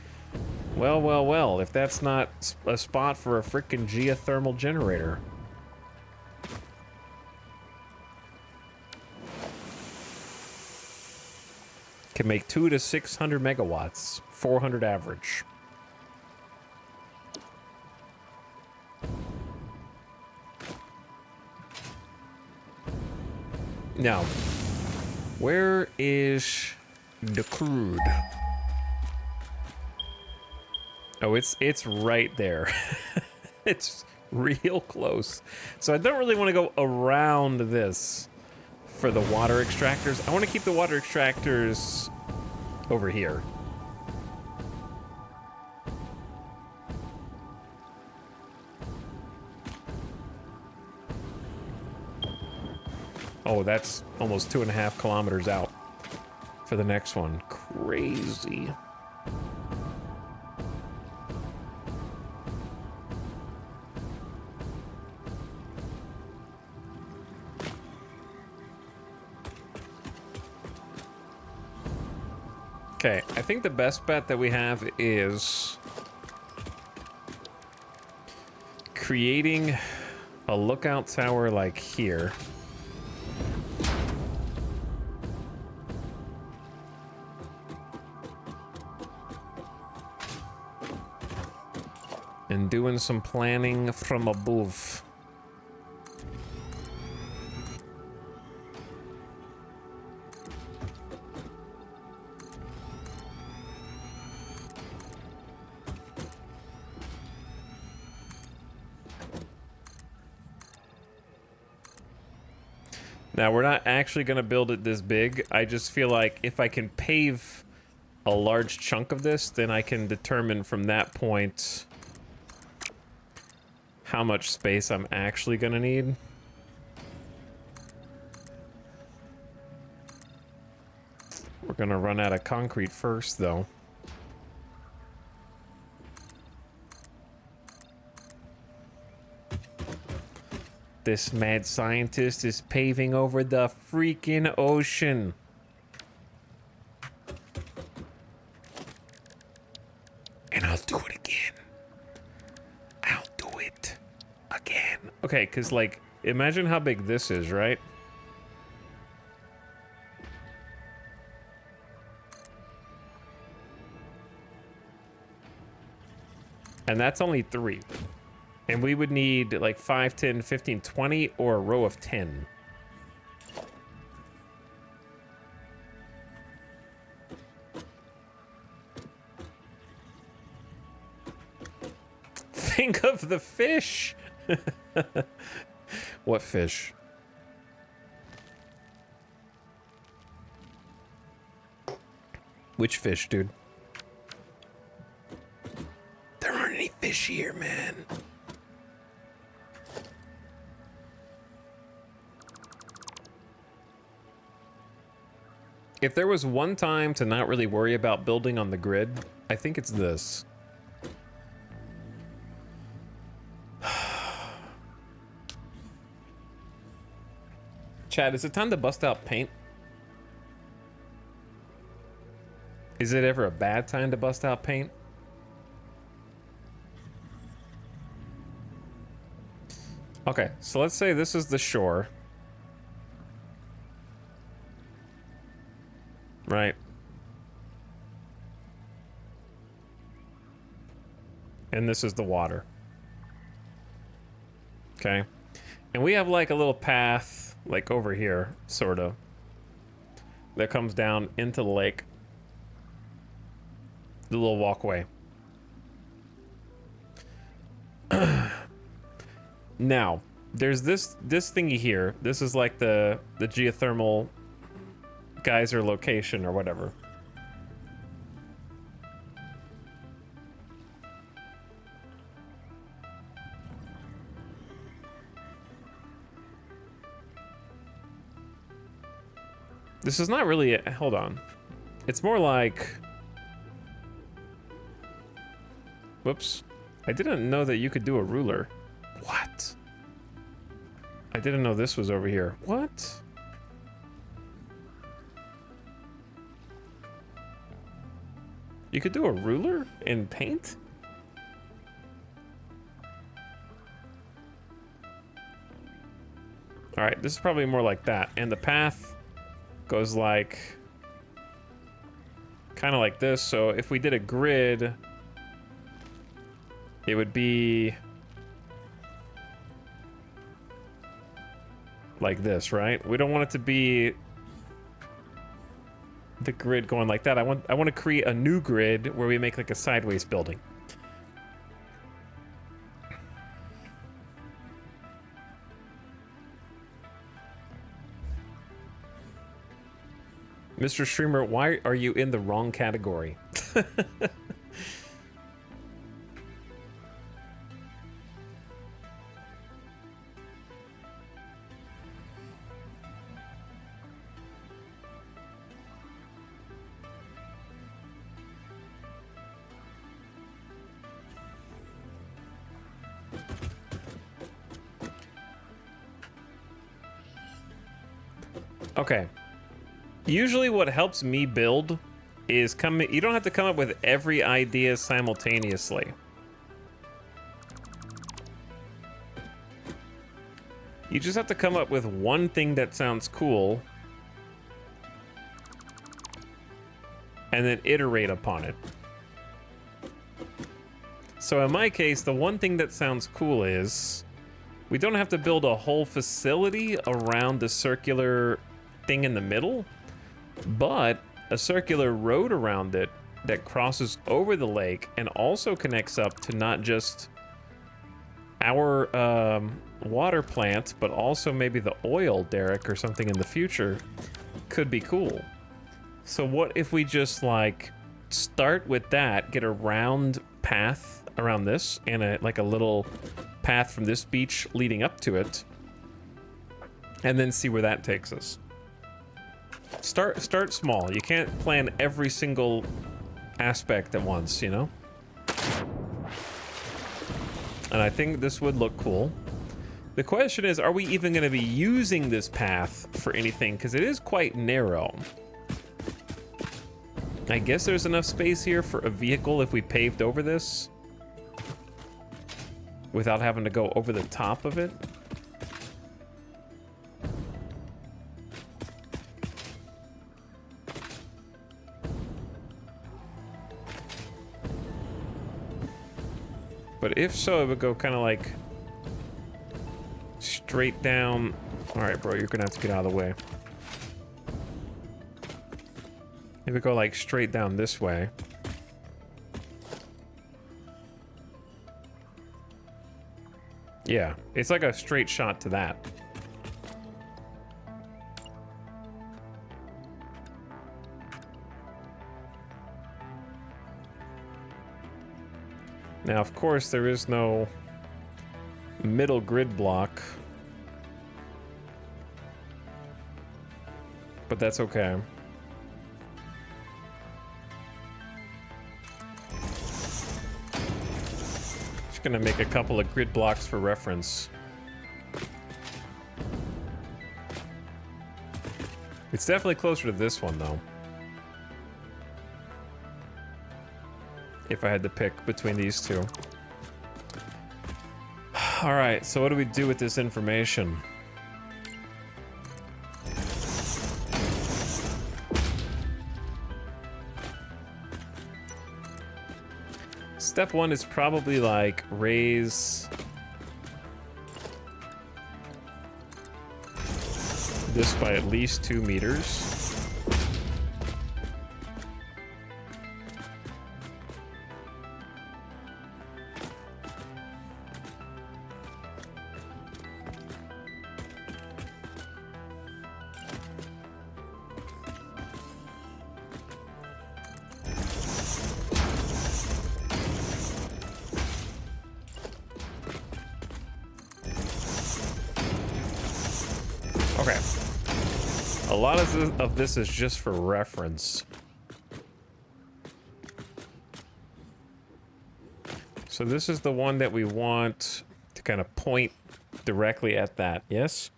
Speaker 1: Well, well, well, if that's not a spot for a frickin' geothermal generator. Can make 200 to 600 megawatts, 400 average. Now, where is the crude? Oh, it's right there. It's real close. So I don't really want to go around this for the water extractors. I want to keep the water extractors over here. Oh, that's almost 2.5 kilometers out for the next one. Crazy. Okay, I think the best bet that we have is creating a lookout tower like here. And doing some planning from above. Now, we're not actually going to build it this big. I just feel like if I can pave a large chunk of this, then I can determine from that point how much space I'm actually going to need. We're going to run out of concrete first, though. This mad scientist is paving over the freaking ocean. And I'll do it again. I'll do it again. Okay, because, like, imagine how big this is, right? And that's only 3. And we would need like 5, 10, 15, 20, or a row of 10. Think of the fish. What fish? Which fish, dude? There aren't any fish here, man. If there was one time to not really worry about building on the grid, I think it's this. Chad, is it time to bust out paint? Is it ever a bad time to bust out paint? Okay, so let's say this is the shore. Right. And this is the water. Okay. And we have like a little path, like over here, sort of, that comes down into the lake. The little walkway. Now, there's this thingy here. This is like the geothermal geyser location or whatever. This is not really a, hold on. It's more like, whoops. I didn't know that you could do a ruler. What? I didn't know this was over here. What? You could do a ruler in paint? All right, this is probably more like that. And the path goes like, kind of like this. So if we did a grid, it would be like this, right? We don't want it to be the grid going like that. I want to create a new grid where we make like a sideways building. Mr. Streamer, why are you in the wrong category? Okay. Usually what helps me build is you don't have to come up with every idea simultaneously. You just have to come up with one thing that sounds cool and then iterate upon it. So in my case, the one thing that sounds cool is we don't have to build a whole facility around the circular thing in the middle, but a circular road around it that crosses over the lake and also connects up to not just our water plant, but also maybe the oil derrick or something in the future could be cool. So what if we just like start with that, get a round path around this and like a little path from this beach leading up to it, and then see where that takes us. Start small. You can't plan every single aspect at once, you know? And I think this would look cool. The question is, are we even going to be using this path for anything? Because it is quite narrow. I guess there's enough space here for a vehicle if we paved over this without having to go over the top of it. But if so, it would go kind of like straight down. All right, bro, you're gonna have to get out of the way. It would go like straight down this way. Yeah, it's like a straight shot to that. Now, of course, there is no middle grid block, but that's okay. Just gonna make a couple of grid blocks for reference. It's definitely closer to this one, though. If I had to pick between these two. All right, so what do we do with this information? Step one is probably like raise this by at least 2 meters. Okay. A lot of this is just for reference. So this is the one that we want to kind of point directly at that, yes?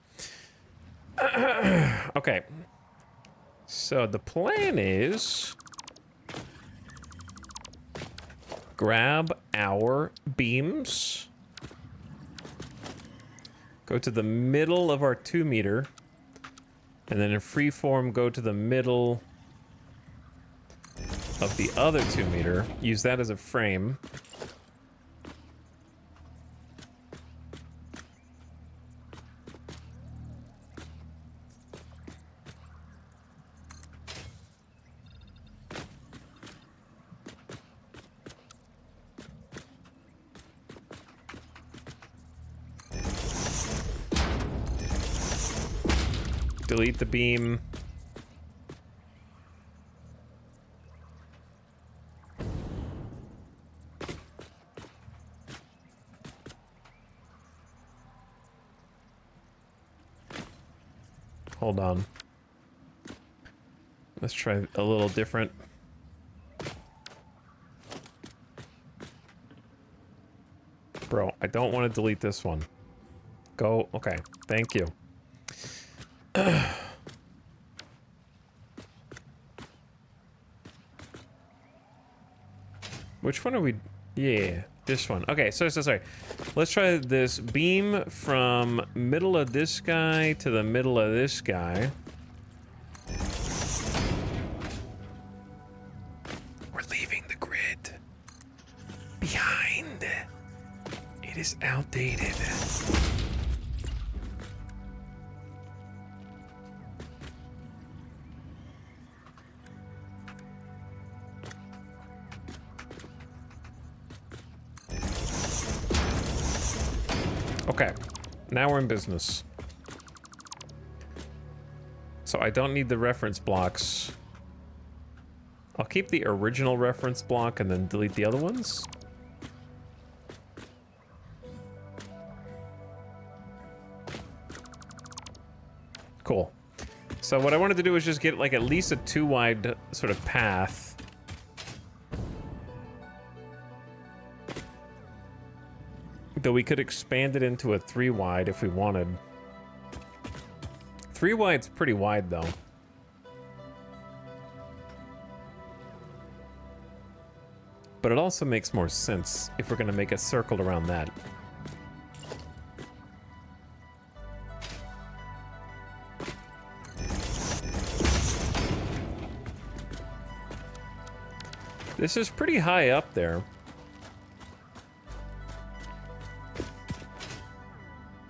Speaker 1: Okay. So the plan is grab our beams, go to the middle of our 2 meter, and then in freeform go to the middle of the other 2 meter. Use that as a frame. delete the beam. Hold on. Let's try a little different. Bro, I don't want to delete this one. Go. Okay. Thank you. Which one are we? Yeah, this one. Okay, so sorry. Let's try this beam from middle of this guy to the middle of this guy. We're leaving the grid behind. It is outdated. Okay, now we're in business. So I don't need the reference blocks. I'll keep the original reference block and then delete the other ones. Cool. So what I wanted to do is just get like at least a 2-wide sort of path. Though we could expand it into a 3-wide if we wanted. 3-wide's pretty wide though. But it also makes more sense if we're gonna make a circle around that. This is pretty high up there.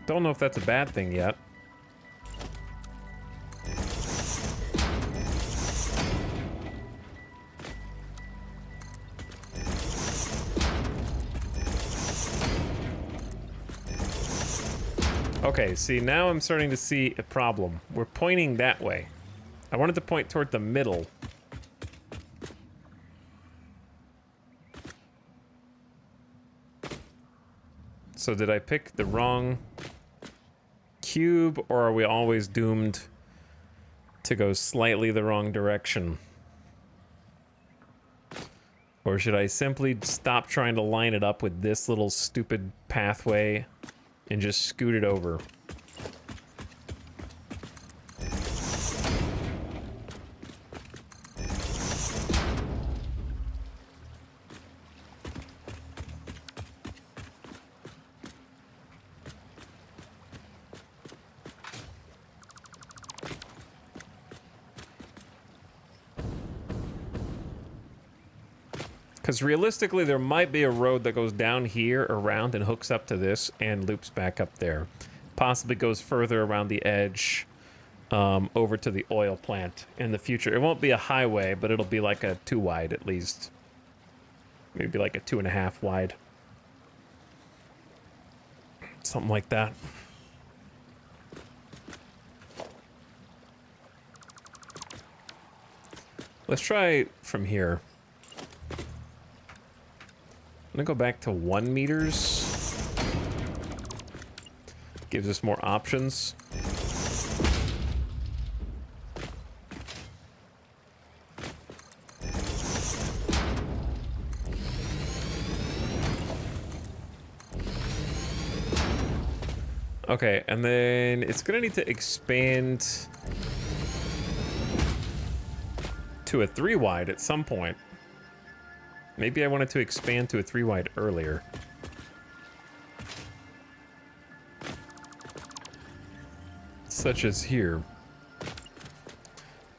Speaker 1: Don't know if that's a bad thing yet. Okay, see, now I'm starting to see a problem. We're pointing that way. I wanted to point toward the middle. So did I pick the wrong cube, or are we always doomed to go slightly the wrong direction? Or should I simply stop trying to line it up with this little stupid pathway and just scoot it over? Because realistically, there might be a road that goes down here, around, and hooks up to this, and loops back up there. Possibly goes further around the edge, over to the oil plant in the future. It won't be a highway, but it'll be like a 2-wide at least. Maybe like a 2.5 wide. Something like that. Let's try from here. I'm gonna go back to 1 meters. Gives us more options. Okay, and then it's gonna need to expand to a 3-wide at some point. Maybe I wanted to expand to a 3-wide earlier. Such as here.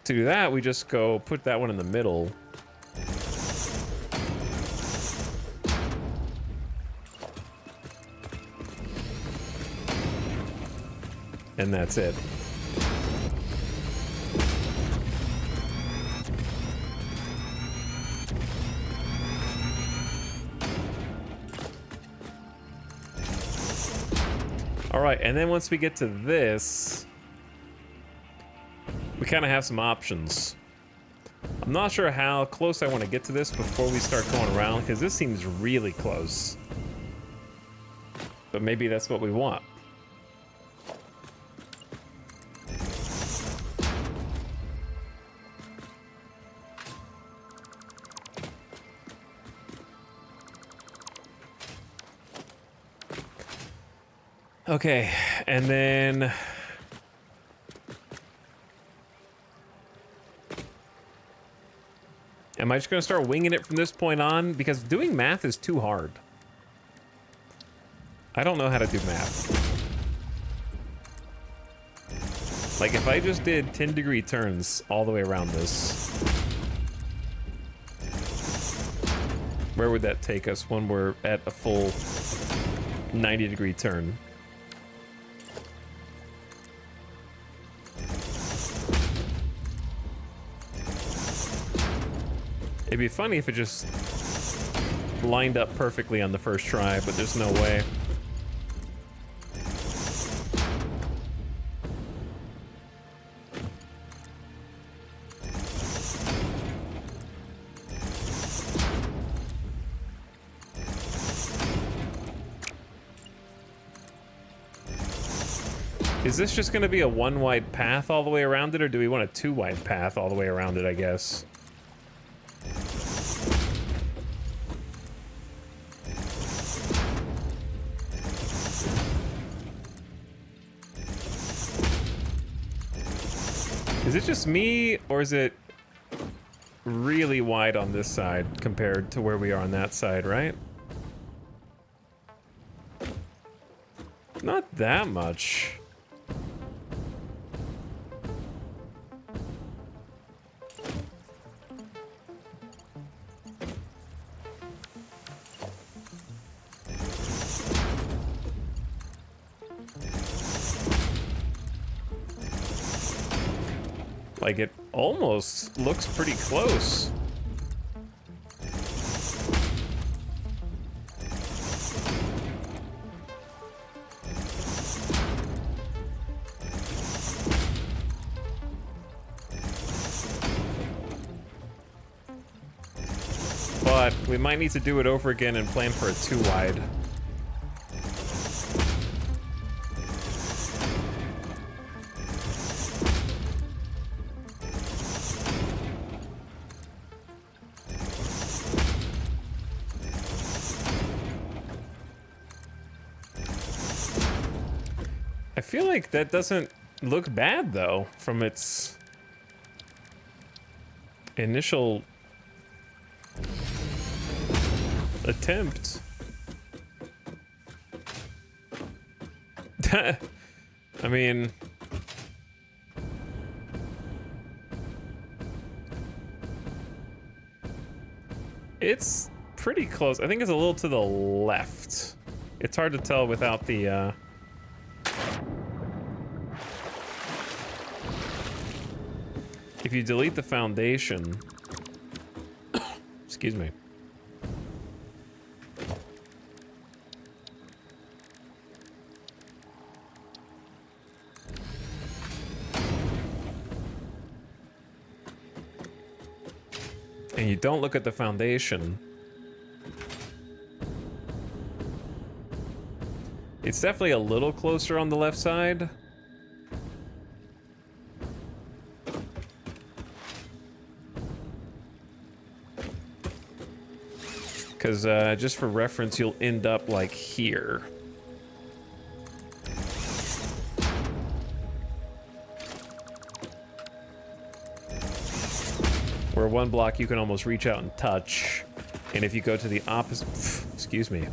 Speaker 1: To do that, we just go put that one in the middle. And that's it. All right, and then once we get to this, we kind of have some options. I'm not sure how close I want to get to this before we start going around, because this seems really close. But maybe that's what we want. Okay, and then... am I just going to start winging it from this point on? Because doing math is too hard. I don't know how to do math. Like, if I just did 10-degree turns all the way around this, where would that take us when we're at a full 90-degree turn? It'd be funny if it just lined up perfectly on the first try, but there's no way. Is this just going to be a one-wide path all the way around it, or do we want a two-wide path all the way around it, I guess? Is it just me, or is it really wide on this side compared to where we are on that side, right? Not that much. Like, it almost looks pretty close. But we might need to do it over again and plan for a two-wide. I feel like that doesn't look bad, though, from its initial attempt. I mean... it's pretty close. I think it's a little to the left. It's hard to tell without the, if you delete the foundation... excuse me. And you don't look at the foundation, it's definitely a little closer on the left side. Because just for reference, you'll end up like here. Where one block you can almost reach out and touch. And if you go to the opposite, excuse me,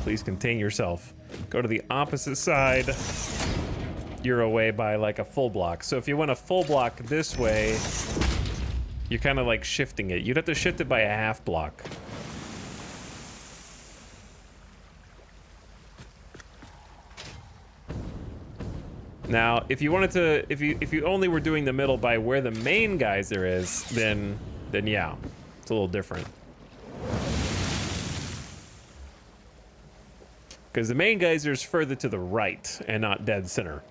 Speaker 1: please contain yourself. Go to the opposite side, you're away by like a full block. So if you went a full block this way, you're kind of like shifting it. You'd have to shift it by a half block. Now, if you wanted to, if you only were doing the middle by where the main geyser is, then yeah, it's a little different. Because the main geyser is further to the right and not dead center.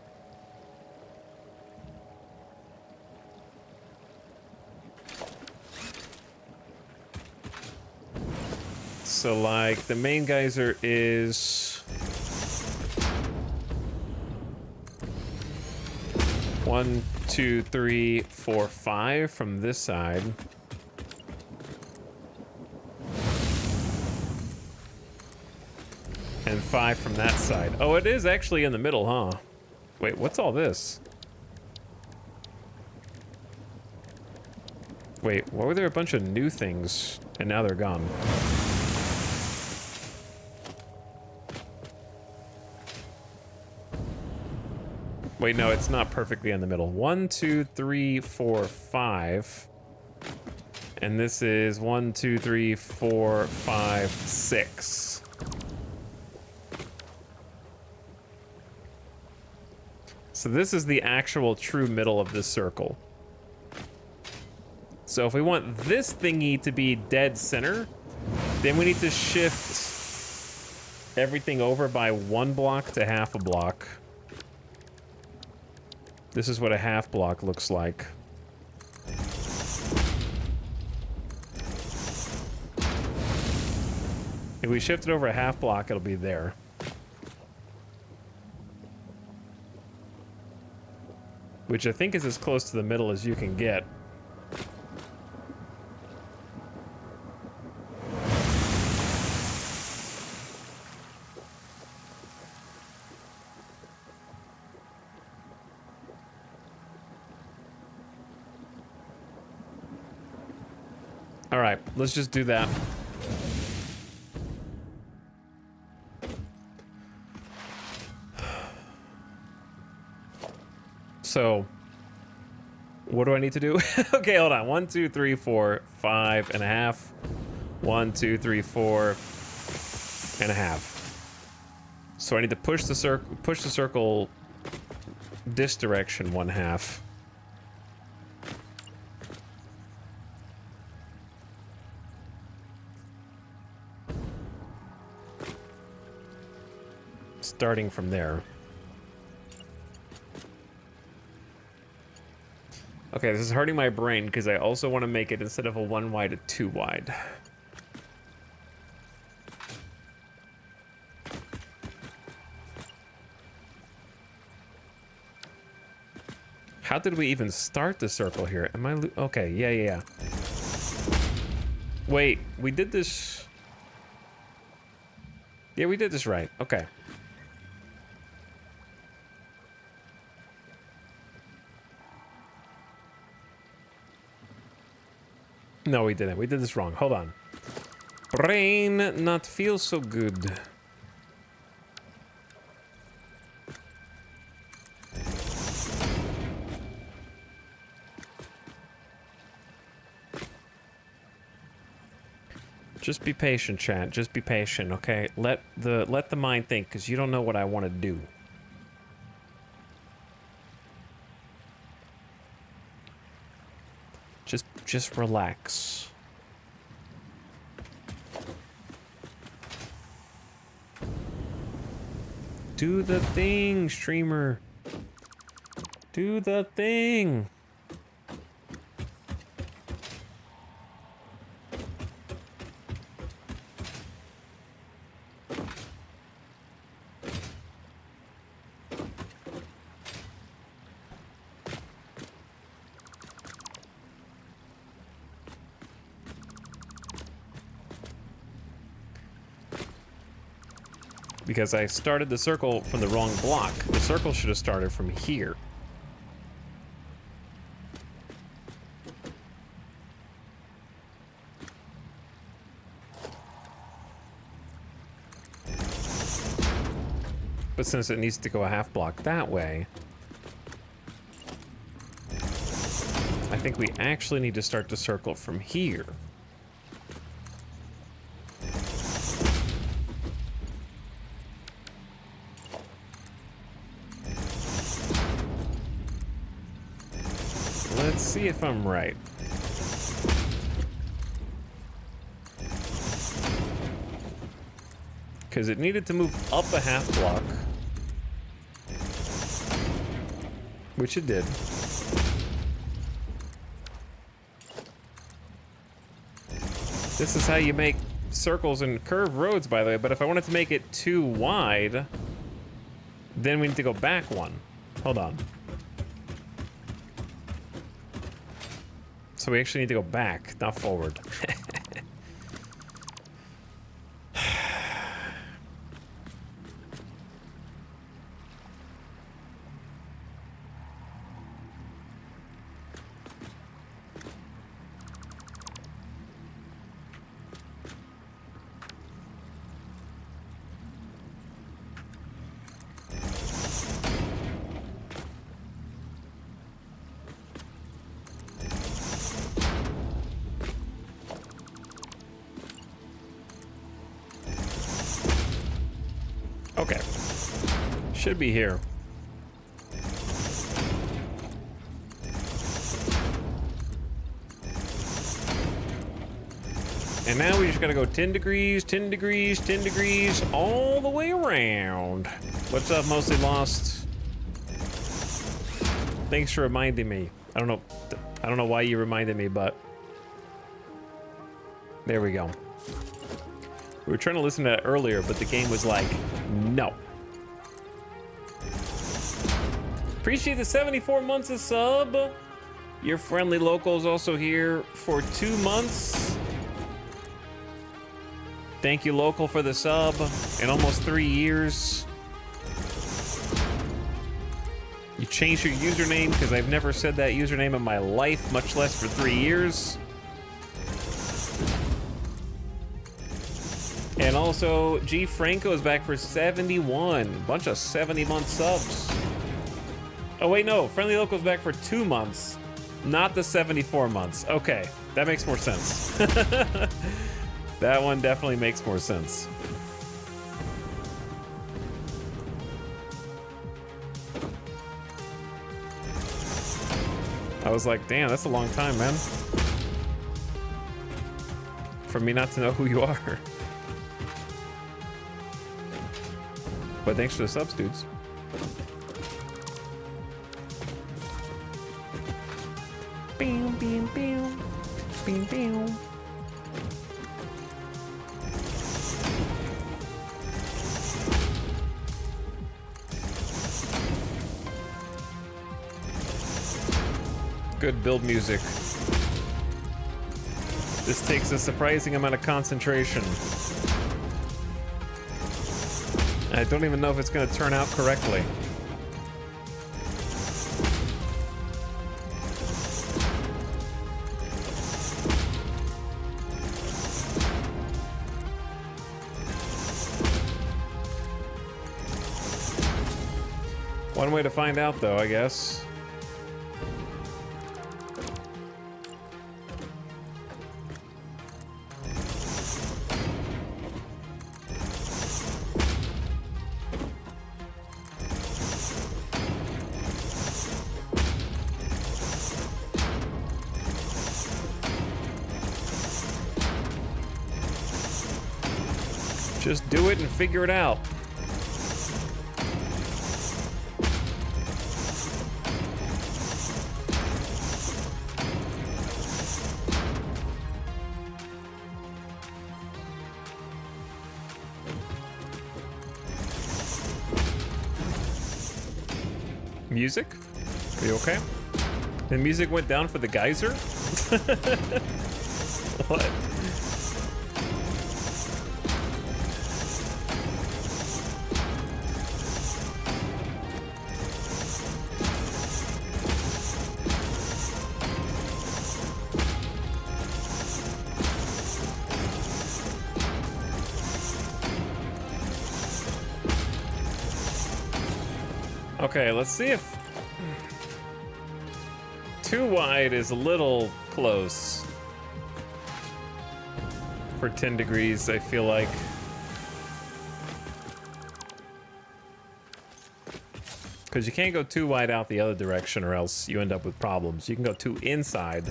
Speaker 1: so like the main geyser is 1, 2, 3, 4, 5 from this side. And 5 from that side. Oh, it is actually in the middle, huh? Wait, what's all this? Wait, why were there a bunch of new things and now they're gone? Wait, no, it's not perfectly in the middle. 1, 2, 3, 4, 5. And this is 1, 2, 3, 4, 5, 6. So this is the actual true middle of this circle. So if we want this thingy to be dead center, then we need to shift everything over by 1 block to half a block. This is what a half block looks like. If we shift it over a half block, it'll be there. Which I think is as close to the middle as you can get. All right, let's just do that. So, what do I need to do? Okay, hold on. 1, 2, 3, 4, 5 and a half. 1, 2, 3, 4 and a half. So I need to push the circle this direction 1/2. Starting from there. Okay, this is hurting my brain because I also want to make it, instead of a 1 wide, a 2 wide. How did we even start the circle here? Am I okay, yeah. Wait, we did this... Yeah, we did this right. Okay. No, we didn't. We did this wrong. Hold on. Brain not feel so good. Just be patient, chat. Just be patient, okay? Let the mind think, because you don't know what I want to do. Just relax. Do the thing, streamer. Do the thing. Because I started the circle from the wrong block. The circle should have started from here. But since it needs to go a half block that way, I think we actually need to start the circle from here. Let's see if I'm right. Because it needed to move up a half block. Which it did. This is how you make circles and curved roads, by the way, but if I wanted to make it too wide, then we need to go back one. Hold on. So we actually need to go back, not forward. Okay. Should be here. And now we just gotta go 10 degrees, 10 degrees, 10 degrees, all the way around. What's up, Mostly Lost? Thanks for reminding me. I don't know why you reminded me, but there we go. We were trying to listen to that earlier, but the game was like, no. Appreciate the 74 months of sub. Your friendly local is also here for 2 months. Thank you, local, for the sub in almost 3 years. You changed your username because I've never said that username in my life, much less for 3 years. And also, G Franco is back for 71. Bunch of 70-month subs. Oh, wait, no. Friendly Local's back for 2 months, not the 74 months. Okay, that makes more sense. That one definitely makes more sense. I was like, damn, that's a long time, man. For me not to know who you are. But thanks for the subs, dudes. Bam, bam, bam. Bam, bam. Good build music. This takes a surprising amount of concentration. I don't even know if it's going to turn out correctly. One way to find out, though, I guess. Just do it and figure it out. Music? Are you okay? The music went down for the geyser? What? Okay, let's see if too wide is a little close for 10 degrees, I feel like. Because you can't go too wide out the other direction or else you end up with problems. You can go too inside,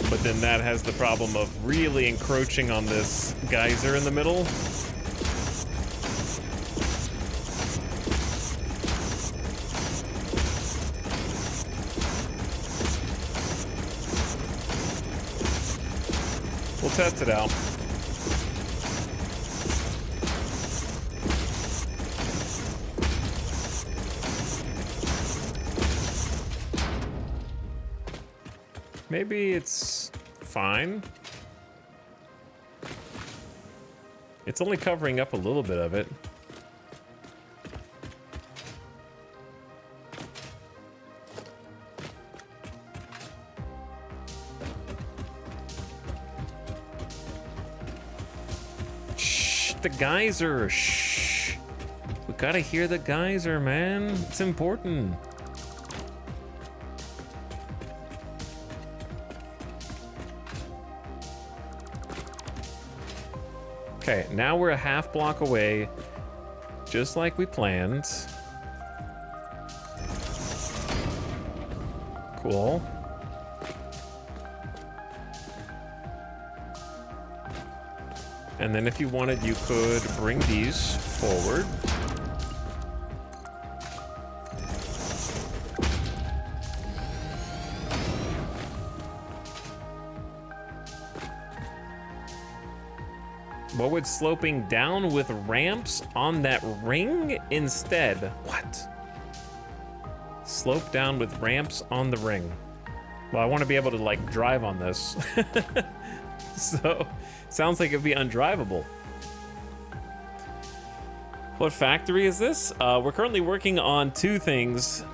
Speaker 1: but then that has the problem of really encroaching on this geyser in the middle. We'll test it out. Maybe it's fine. It's only covering up a little bit of it. Shh, the geyser. Shh. We gotta hear the geyser, man. It's important. Okay, now we're a half block away, just like we planned. Cool. And then if you wanted, you could bring these forward. What would sloping down with ramps on that ring instead? What? Slope down with ramps on the ring. Well, I want to be able to like drive on this. So, sounds like it'd be undrivable. What factory is this? We're currently working on two things.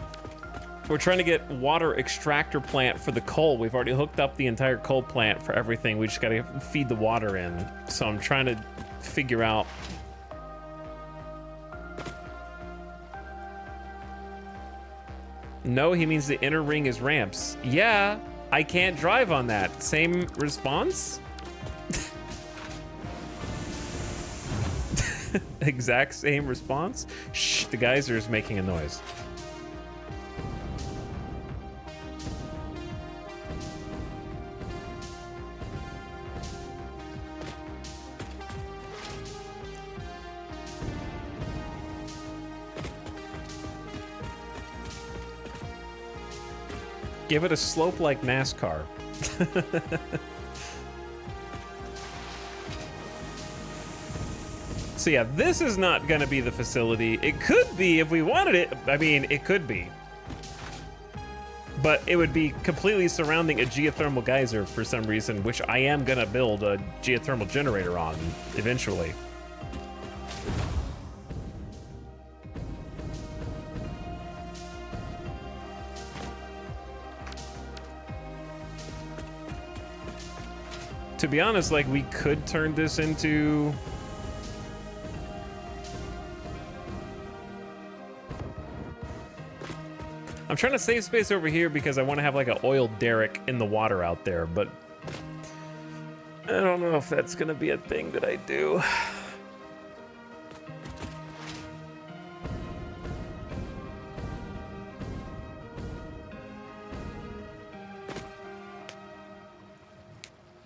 Speaker 1: We're trying to get water extractor plant for the coal. We've already hooked up the entire coal plant for everything. We just gotta feed the water in. So I'm trying to figure out. No, he means the inner ring is ramps. Yeah, I can't drive on that. Same response? Exact same response? Shh, the geyser is making a noise. Give it a slope like NASCAR. So yeah, this is not gonna be the facility. It could be if we wanted it. I mean, it could be. But it would be completely surrounding a geothermal geyser for some reason, which I am gonna build a geothermal generator on eventually. To be honest, like, we could turn this into... I'm trying to save space over here because I want to have like an oil derrick in the water out there, but I don't know if that's gonna be a thing that I do.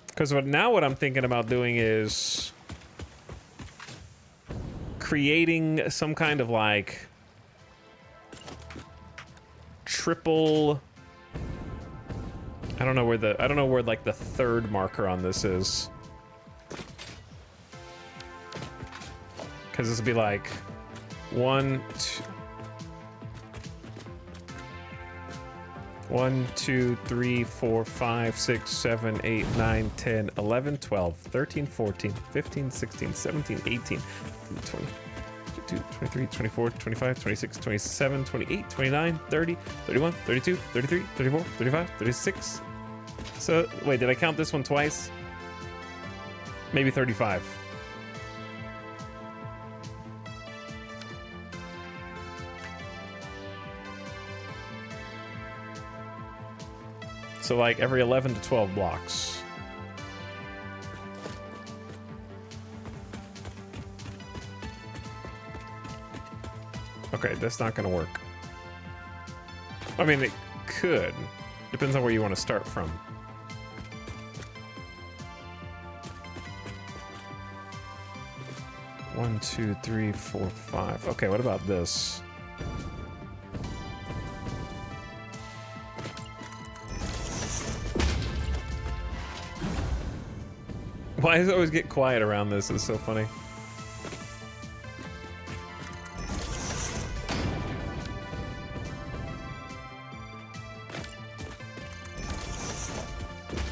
Speaker 1: Because now what I'm thinking about doing is creating some kind of like triple. I don't know where like the third marker on this is. Because this would be like 1, 2, 3, 4, 5, 6, 7, 8, 9, 10, 11, 12, 13, 14, 15, 16, 17, 18, 20, 22, 23, 24, 25, 26, 27, 28, 29, 30, 31, 32, 33, 34, 35, 36. So, wait, did I count this one twice? Maybe 35. So like every 11 to 12 blocks. Okay, that's not gonna work. I mean, it could. Depends on where you want to start from. One, 2, 3, 4, 5. Okay, what about this? Why does it always get quiet around this? It's so funny.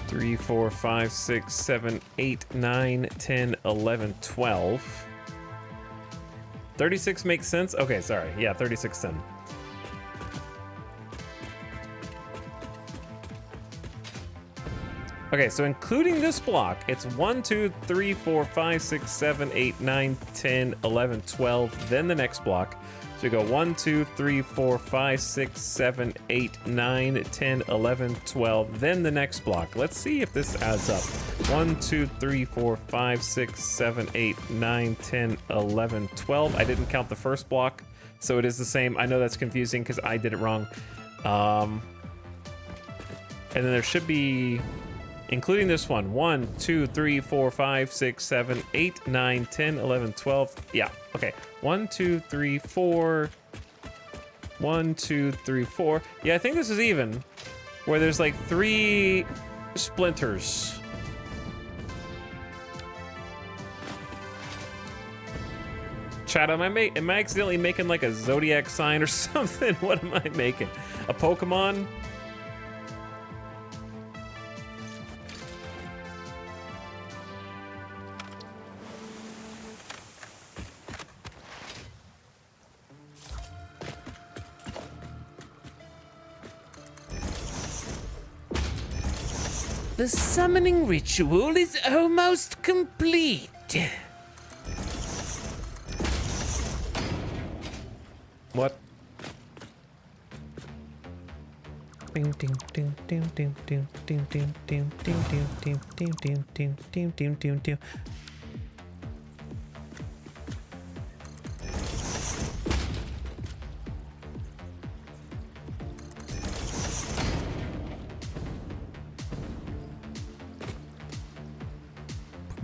Speaker 1: Three, 4, 5, 6, 7, 8, 9, 10, 11, 12. 36 makes sense? Okay, sorry. Yeah, 36 then. Okay, so including this block, it's 1, 2, 3, 4, 5, 6, 7, 8, 9, 10, 11, 12, then the next block. So you go 1, 2, 3, 4, 5, 6, 7, 8, 9, 10, 11, 12, then the next block. Let's see if this adds up. 1, 2, 3, 4, 5, 6, 7, 8, 9, 10, 11, 12. I didn't count the first block, so it is the same. I know that's confusing because I did it wrong. And then there should be, including this one, 1, 2, 3, 4, 5, 6, 7, 8, 9, 10, 11, 12. Yeah, okay. 1, 2, 3, 4. 1, 2, 3, 4. Yeah, I think this is even, where there's like 3 splinters. Chat, am I accidentally making like a zodiac sign or something? What am I making? A Pokemon?
Speaker 4: The summoning ritual is almost complete.
Speaker 1: What?
Speaker 4: Ding ding ding ding ding ding ding ding ding ding ding ding ding ding ding ding ding ding ding.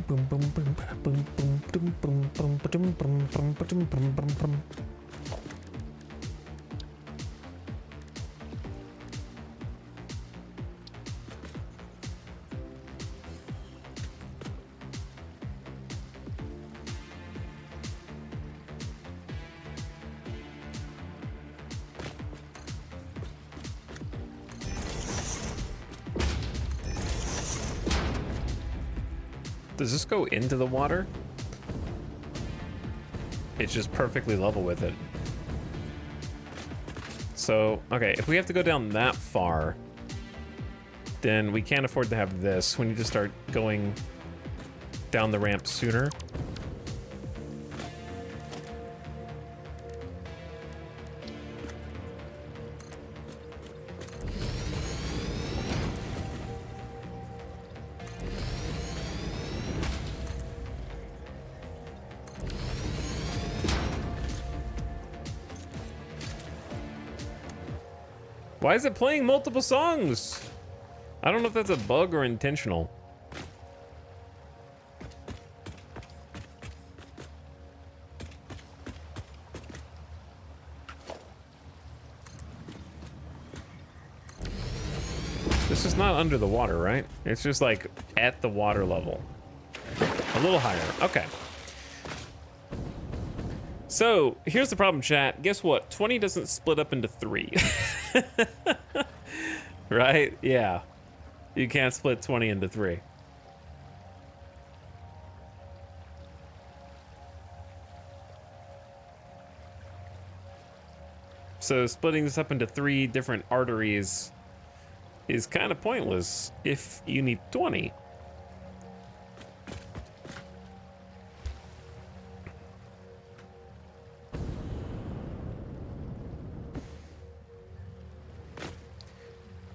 Speaker 4: Boom boom boom boom boom boom boom boom boom boom boom boom boom boom boom.
Speaker 1: Does this go into the water? It's just perfectly level with it. So, okay, if we have to go down that far, then we can't afford to have this. We need to start going down the ramp sooner. Why is it playing multiple songs? I don't know if that's a bug or intentional. This is not under the water, right? It's just like at the water level. A little higher. Okay. So here's the problem, chat. Guess what? 20 doesn't split up into 3. Right? Yeah. You can't split 20 into 3. So splitting this up into 3 different arteries is kind of pointless if you need 20.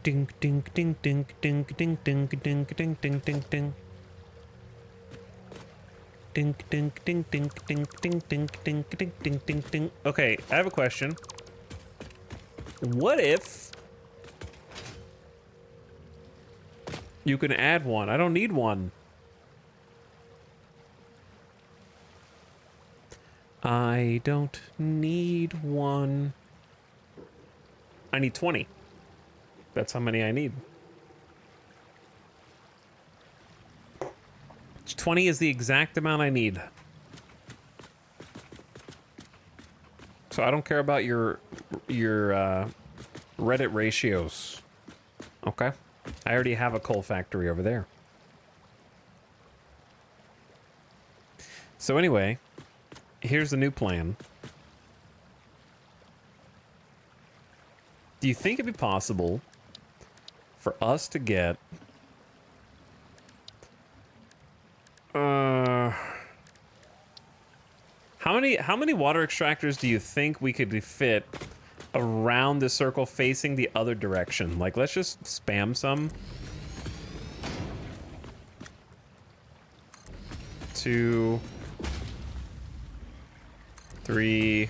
Speaker 4: Ding ding ding ding ding ding ding ding ding ding ding ding. Ding ding ding ding ding ding ding ding ding ding ding ding.
Speaker 1: Okay, I have a question. What if you can add one? I don't need one. I don't need one. I need 20. That's how many I need. 20 is the exact amount I need. So I don't care about your Reddit ratios. Okay. I already have a coal factory over there. So anyway, here's the new plan. Do you think it'd be possible for us to get how many water extractors do you think we could fit around the circle facing the other direction? Like, let's just spam some. 2, 3.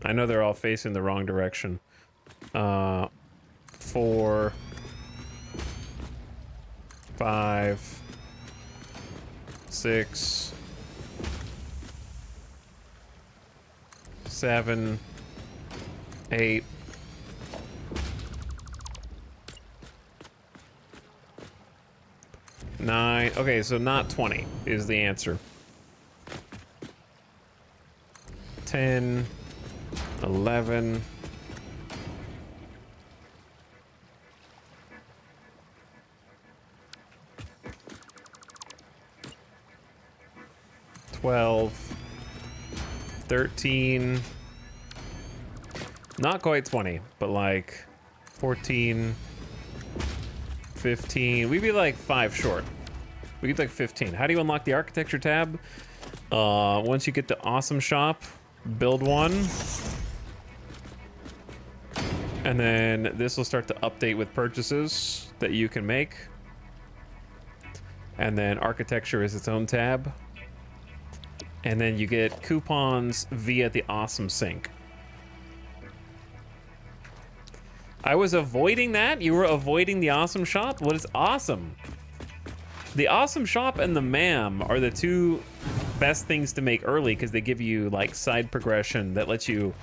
Speaker 1: I know they're all facing the wrong direction. 4, 5, 6, 7, 8. Nine. Okay, so not 20 is the answer. 10, 11. 12, 13, not quite 20, but like 14, 15. We'd be like 5 short. We'd be like 15. How do you unlock the architecture tab? Once you get the awesome shop, build one. And then this will start to update with purchases that you can make. And then architecture is its own tab. And then you get coupons via the awesome sync. I was avoiding that? You were avoiding the awesome shop? What is awesome? The awesome shop and the MAM are the two best things to make early because they give you like side progression that lets you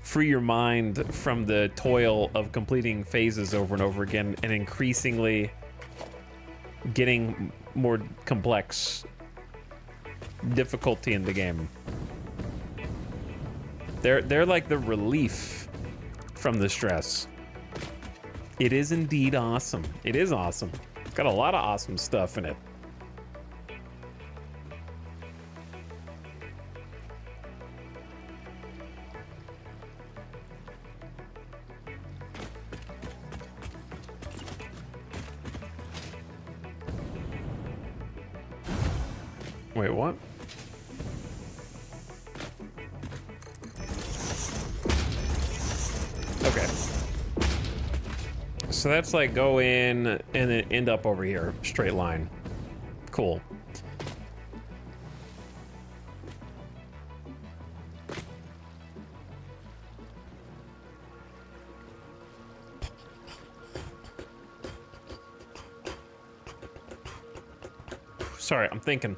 Speaker 1: free your mind from the toil of completing phases over and over again and increasingly getting more complex difficulty in the game. They're like the relief from the stress. It is indeed awesome. It is awesome. It's got a lot of awesome stuff in it. Wait, what? Okay. So that's like go in and then end up over here, straight line. Cool. Sorry, I'm thinking.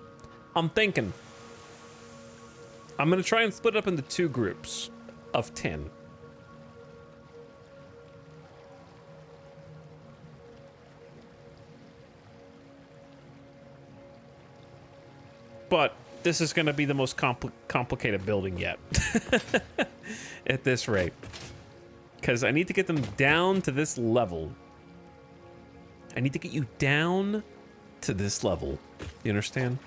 Speaker 1: I'm gonna try and split up into 2 groups of 10. But this is gonna be the most complicated building yet. At this rate. Because I need to get them down to this level. I need to get you down to this level. You understand?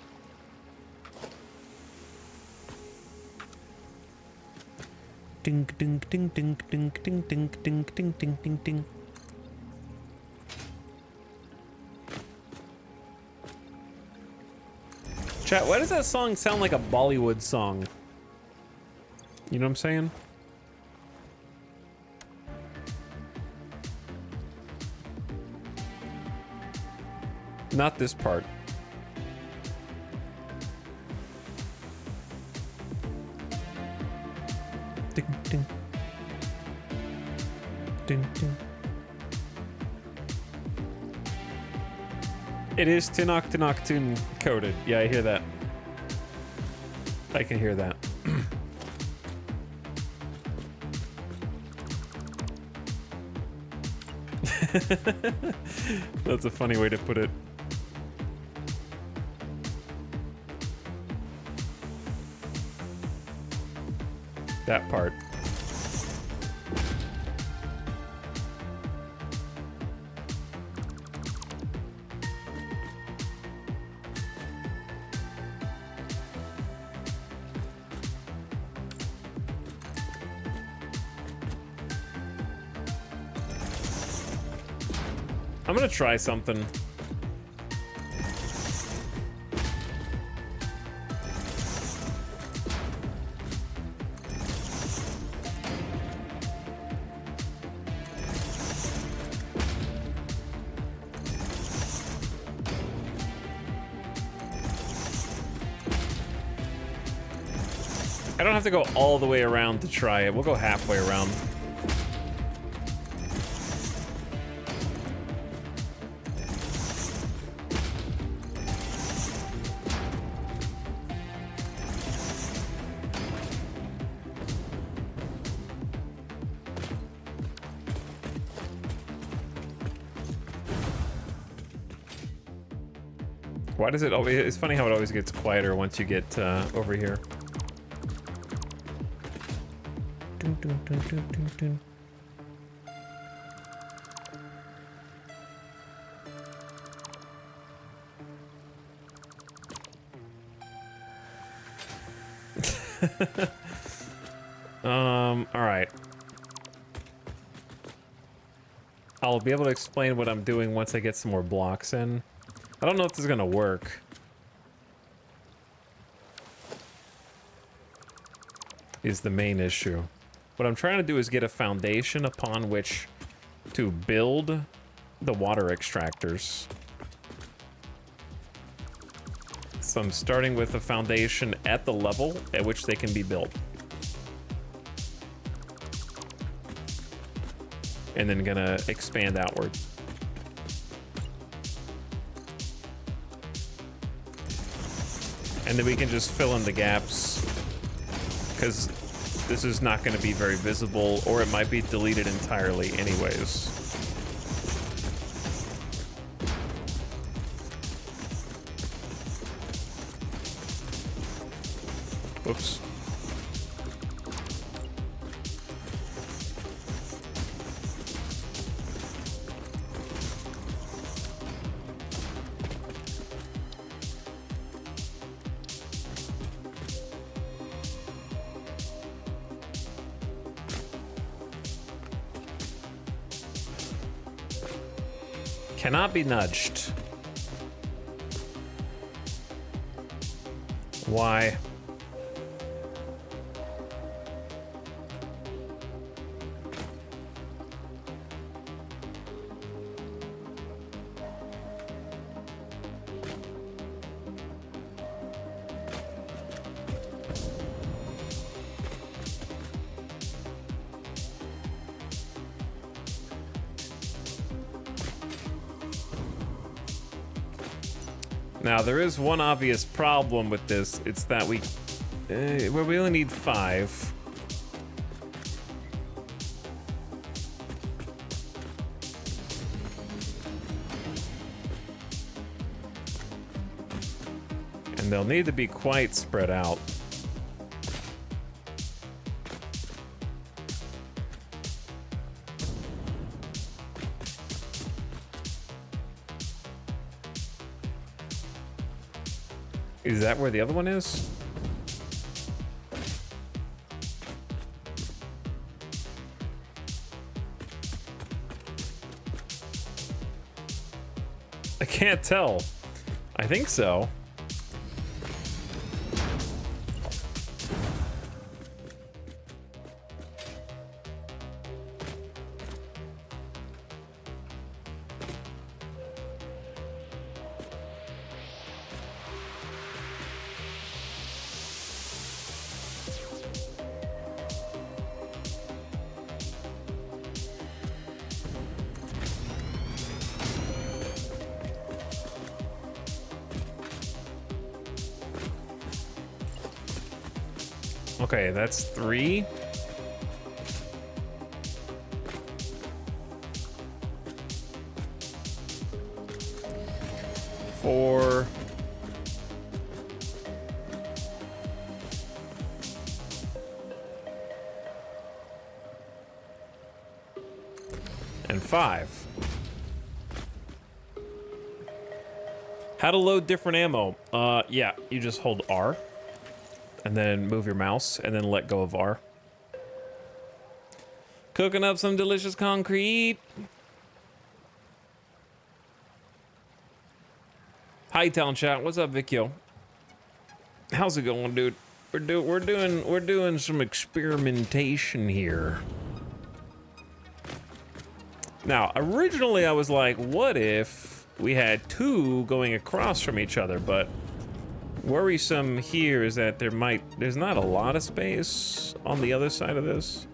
Speaker 4: Ding ding ding ding ding ding ding ding ding ding ding ding.
Speaker 1: Chat, why does that song sound like a Bollywood song? You know what I'm saying? Not this part.
Speaker 4: Ding ding. Ding ding.
Speaker 1: It is Tinok coded. Yeah, I hear that. I can hear that. That's a funny way to put it. that part. I'm gonna try something. I don't have to go all the way around to try it. We'll go halfway around. Why does it always... It's funny how it always gets quieter once you get over here.
Speaker 4: Dun, dun, dun, dun, dun, dun.
Speaker 1: All right. I'll be able to explain what I'm doing once I get some more blocks in. I don't know if this is gonna work. Is the main issue. What I'm trying to do is get a foundation upon which to build the water extractors. So I'm starting with a foundation at the level at which they can be built. And then gonna expand outward. And then we can just fill in the gaps, because this is not going to be very visible, or it might be deleted entirely anyways. Whoops. Cannot be nudged. Why? Now, there is one obvious problem with this. It's that we only need 5. And they'll need to be quite spread out. Is that where the other one is? I can't tell. I think so. Okay, that's 3. Four. 5. How to load different ammo. Yeah, you just hold R and then move your mouse and then let go of R. Cooking up some delicious concrete. Hi, Town Chat. What's up, Vicchio? How's it going, dude? We're doing some experimentation here. Now, originally I was like, what if we had 2 going across from each other? But worrisome here is that there's not a lot of space on the other side of this.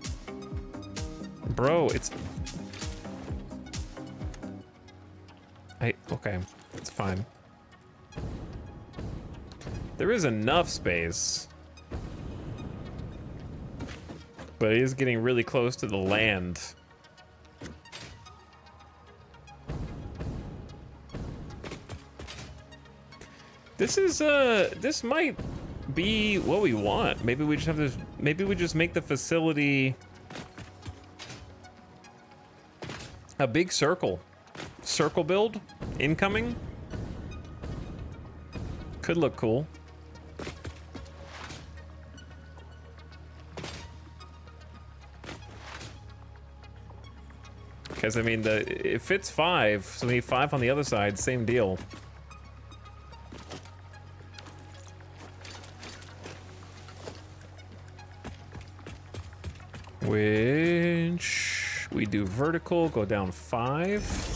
Speaker 1: Bro, okay, it's fine. There is enough space, but it is getting really close to the land. This might be what we want. Maybe we just have this, maybe we just make the facility a big circle build incoming. Could look cool. Because, I mean, it fits 5, so we need 5 on the other side, same deal. Which we do vertical, go down 5.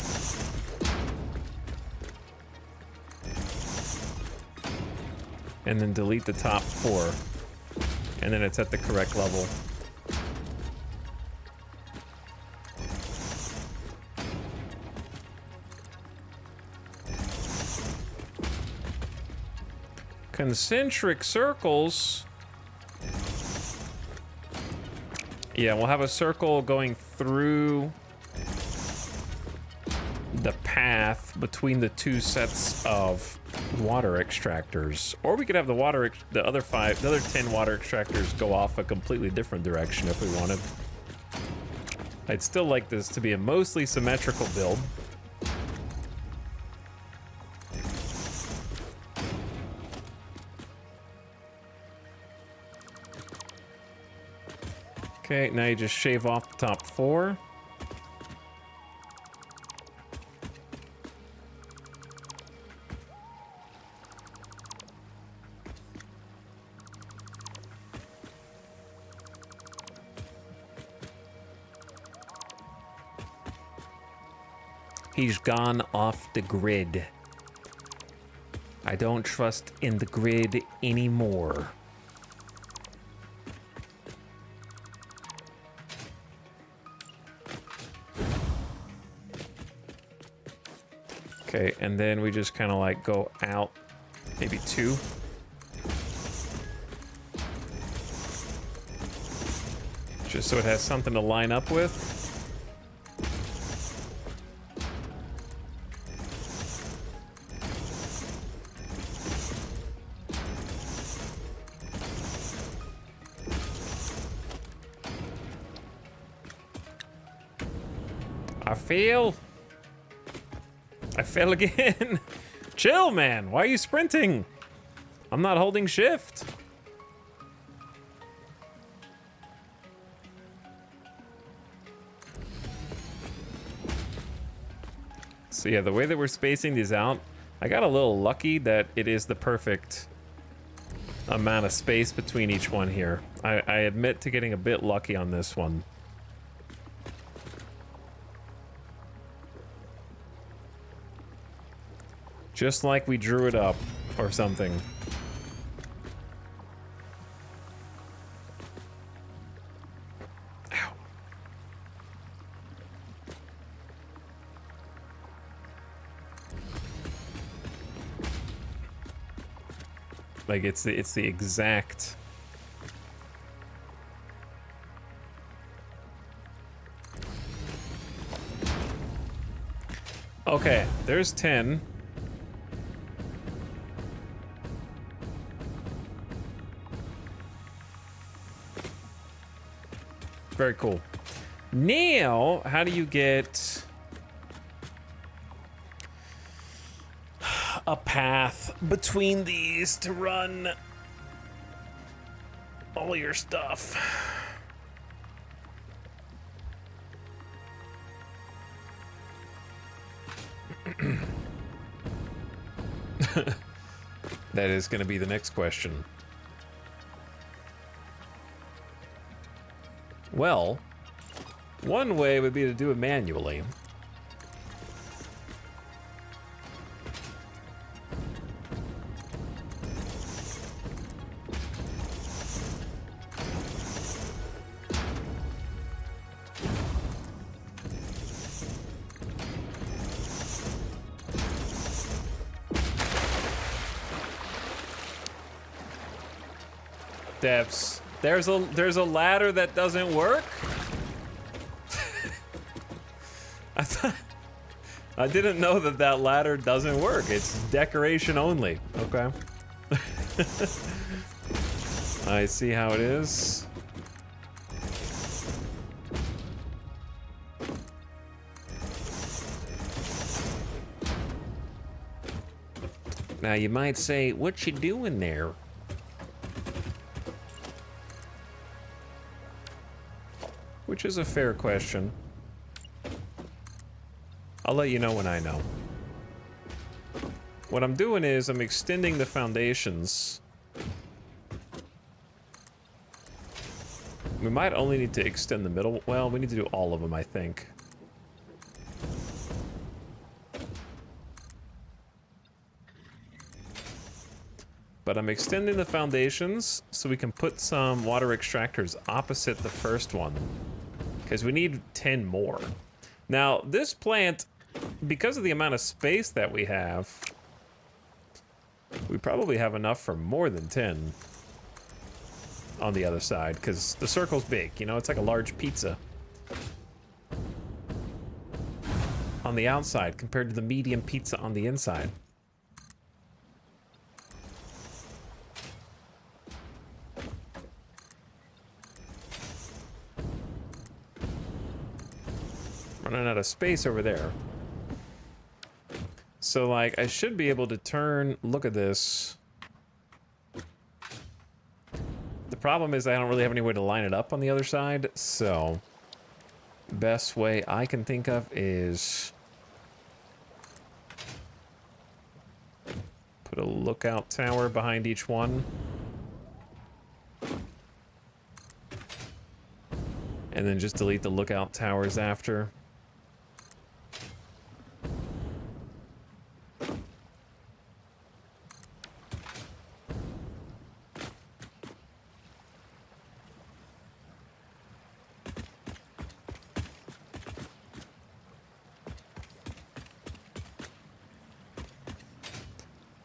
Speaker 1: And then delete the top 4. And then it's at the correct level. Concentric circles. Yeah, we'll have a circle going through the path between the 2 sets of water extractors, or we could have the other 10 water extractors go off a completely different direction if we wanted. I'd still like this to be a mostly symmetrical build. Okay, now you just shave off the top 4. He's gone off the grid. I don't trust in the grid anymore. Okay, and then we just kind of like go out, maybe 2. Just so it has something to line up with. I fell again. Chill, man. Why are you sprinting? I'm not holding shift. So yeah, the way that we're spacing these out, I got a little lucky that it is the perfect amount of space between each one here. I admit to getting a bit lucky on this one. Just like we drew it up, or something. Ow. Like it's the exact. Okay, there's 10. Very cool. Now, how do you get a path between these to run all your stuff. That is going to be the next question. Well, one way would be to do it manually. Devs, there's a ladder that doesn't work? I didn't know that ladder doesn't work. It's decoration only. Okay. I see how it is. Now you might say, what you doing there? Which is a fair question. I'll let you know when I know. What I'm doing is I'm extending the foundations. We might only need to extend the middle. Well, we need to do all of them, I think. But I'm extending the foundations so we can put some water extractors opposite the first one. Because we need 10 more. Now, this plant, because of the amount of space that we have, we probably have enough for more than 10 on the other side, because the circle's big, you know, it's like a large pizza on the outside compared to the medium pizza on the inside. Running out of space over there. So, like, I should be able to turn... Look at this. The problem is I don't really have any way to line it up on the other side, so... Best way I can think of is... Put a lookout tower behind each one. And then just delete the lookout towers after.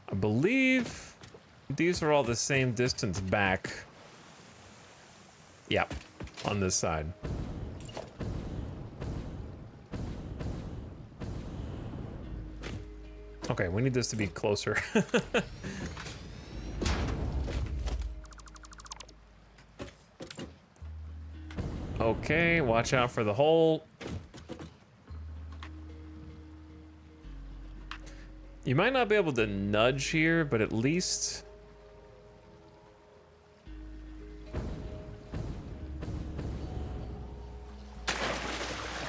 Speaker 1: I believe these are all the same distance back. Yep, on this side. Okay, we need this to be closer. Okay, watch out for the hole. You might not be able to nudge here, but at least...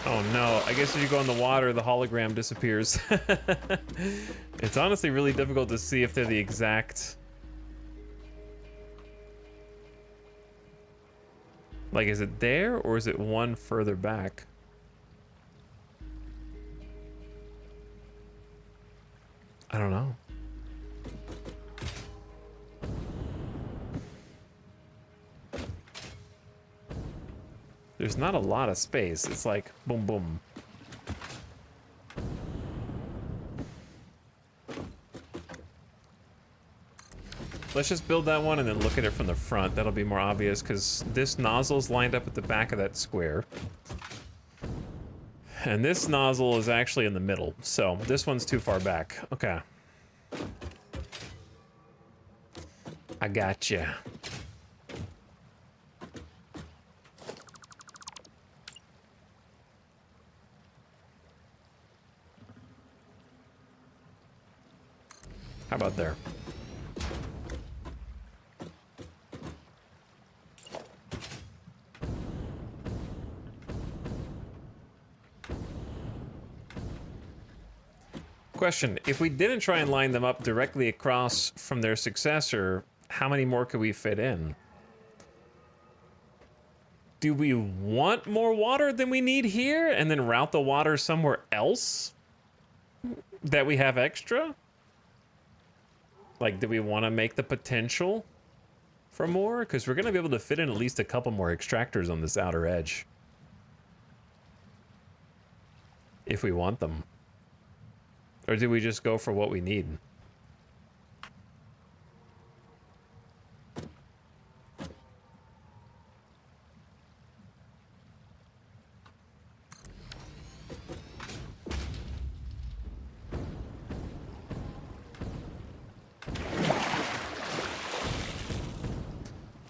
Speaker 1: Oh no, I guess if you go in the water, the hologram disappears. It's honestly really difficult to see if they're the exact... Like, is it there, or is it one further back? I don't know. There's not a lot of space. It's like boom, boom. Let's just build that one and then look at it from the front. That'll be more obvious because this nozzle's lined up at the back of that square. And this nozzle is actually in the middle, so this one's too far back. Okay. I gotcha. How about there? Question, if we didn't try and line them up directly across from their successor, how many more could we fit in? Do we want more water than we need here and then route the water somewhere else that we have extra? Like, do we want to make the potential for more? Because we're going to be able to fit in at least a couple more extractors on this outer edge. If we want them. Or do we just go for what we need?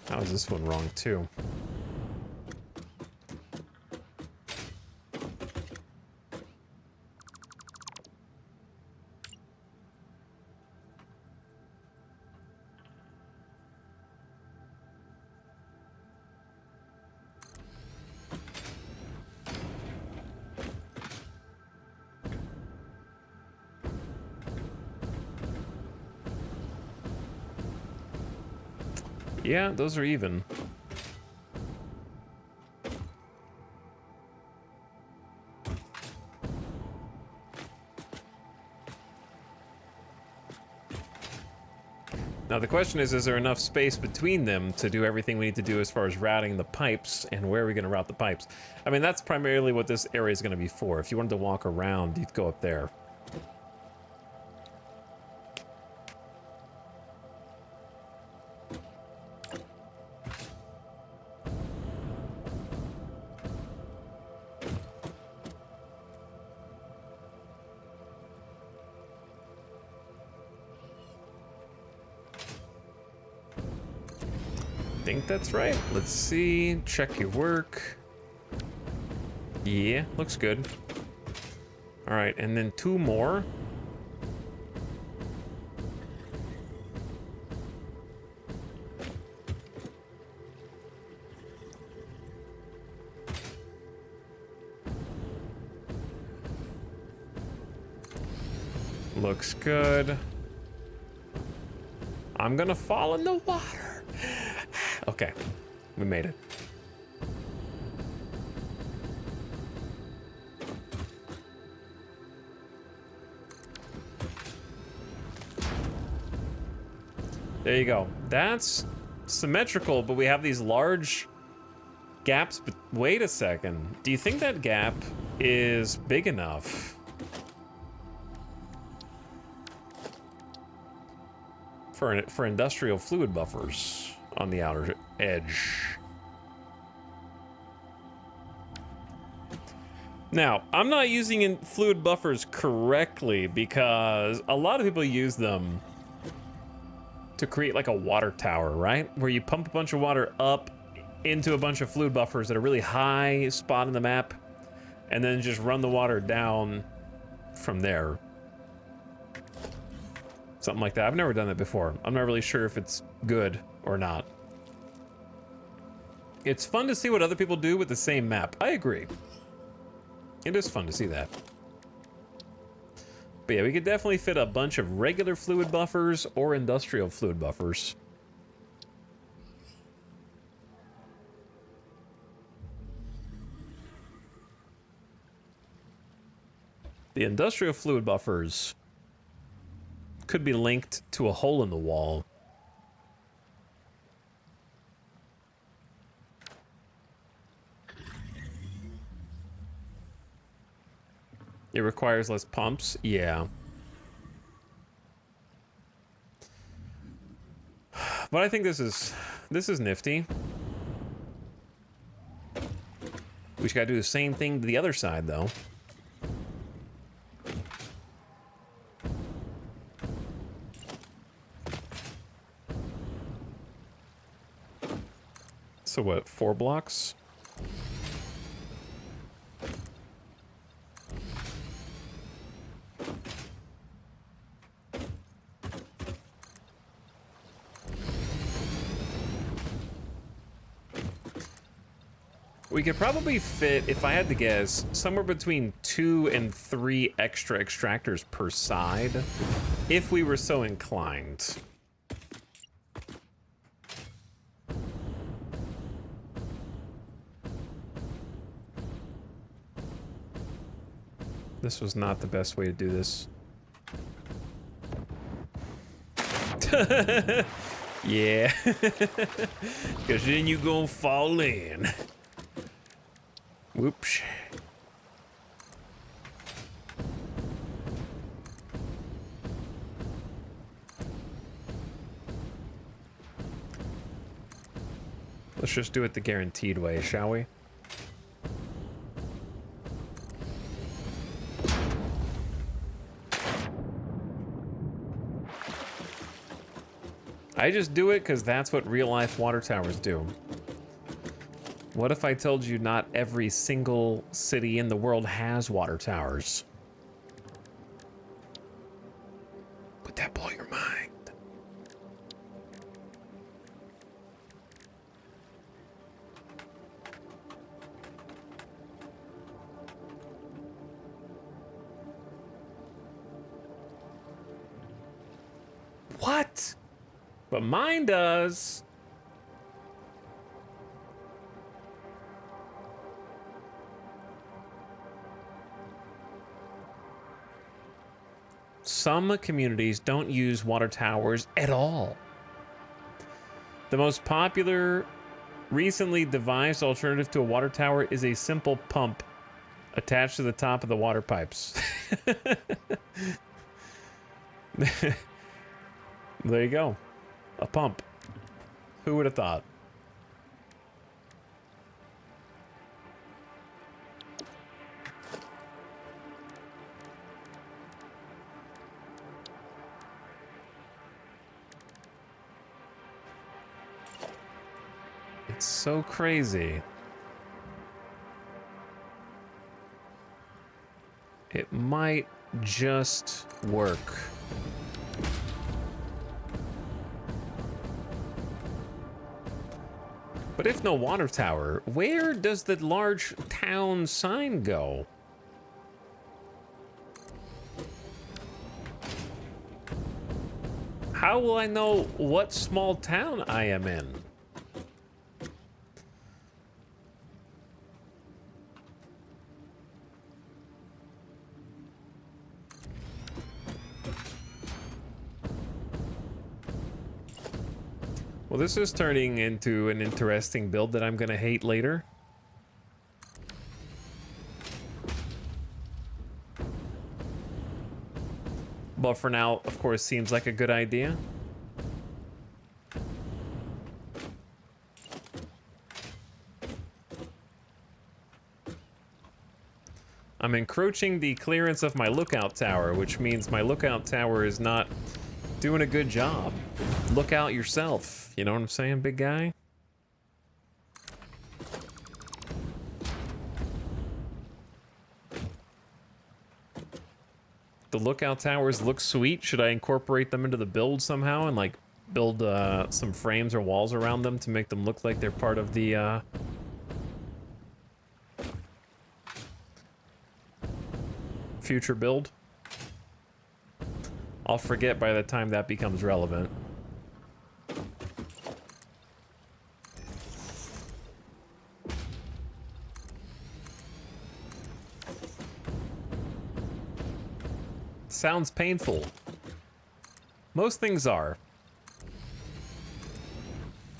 Speaker 1: How is this one wrong too? Yeah, those are even. Now the question is there enough space between them to do everything we need to do as far as routing the pipes, and where are we going to route the pipes? I mean, that's primarily what this area is going to be for. If you wanted to walk around, you'd go up there. I think that's right. Let's see. Check your work. Yeah, looks good. All right, and then 2 more. Looks good. I'm gonna fall in the water. Okay, we made it. There you go. That's symmetrical, but we have these large gaps. But wait a second. Do you think that gap is big enough for industrial fluid buffers on the outer edge? Now, I'm not using fluid buffers correctly because a lot of people use them to create like a water tower, right? Where you pump a bunch of water up into a bunch of fluid buffers at a really high spot in the map, and then just run the water down from there. Something like that. I've never done that before. I'm not really sure if it's good or not. It's fun to see what other people do with the same map. I agree. It is fun to see that. But yeah, we could definitely fit a bunch of regular fluid buffers or industrial fluid buffers. The industrial fluid buffers could be linked to a hole in the wall. It requires less pumps? Yeah. But I think this is nifty. We just gotta do the same thing to the other side, though. So what, 4 blocks? We could probably fit, if I had to guess, somewhere between 2 and 3 extra extractors per side, if we were so inclined. This was not the best way to do this. Yeah. Because then you gonna fall in. Whoops. Let's just do it the guaranteed way, shall we? I just do it because that's what real-life water towers do. What if I told you not every single city in the world has water towers? Would that blow your mind? What? But mine does. Some communities don't use water towers at all. The most popular, recently devised alternative to a water tower is a simple pump attached to the top of the water pipes. There you go. A pump. Who would have thought? It's so crazy. It might just work. But if no water tower, where does the large town sign go? How will I know what small town I am in? Well, this is turning into an interesting build that I'm gonna hate later. But for now, of course, seems like a good idea. I'm encroaching the clearance of my lookout tower, which means my lookout tower is not doing a good job. Look out yourself. You know what I'm saying, big guy? The lookout towers look sweet. Should I incorporate them into the build somehow and like build some frames or walls around them to make them look like they're part of the future build? I'll forget by the time that becomes relevant. Sounds painful. Most things are.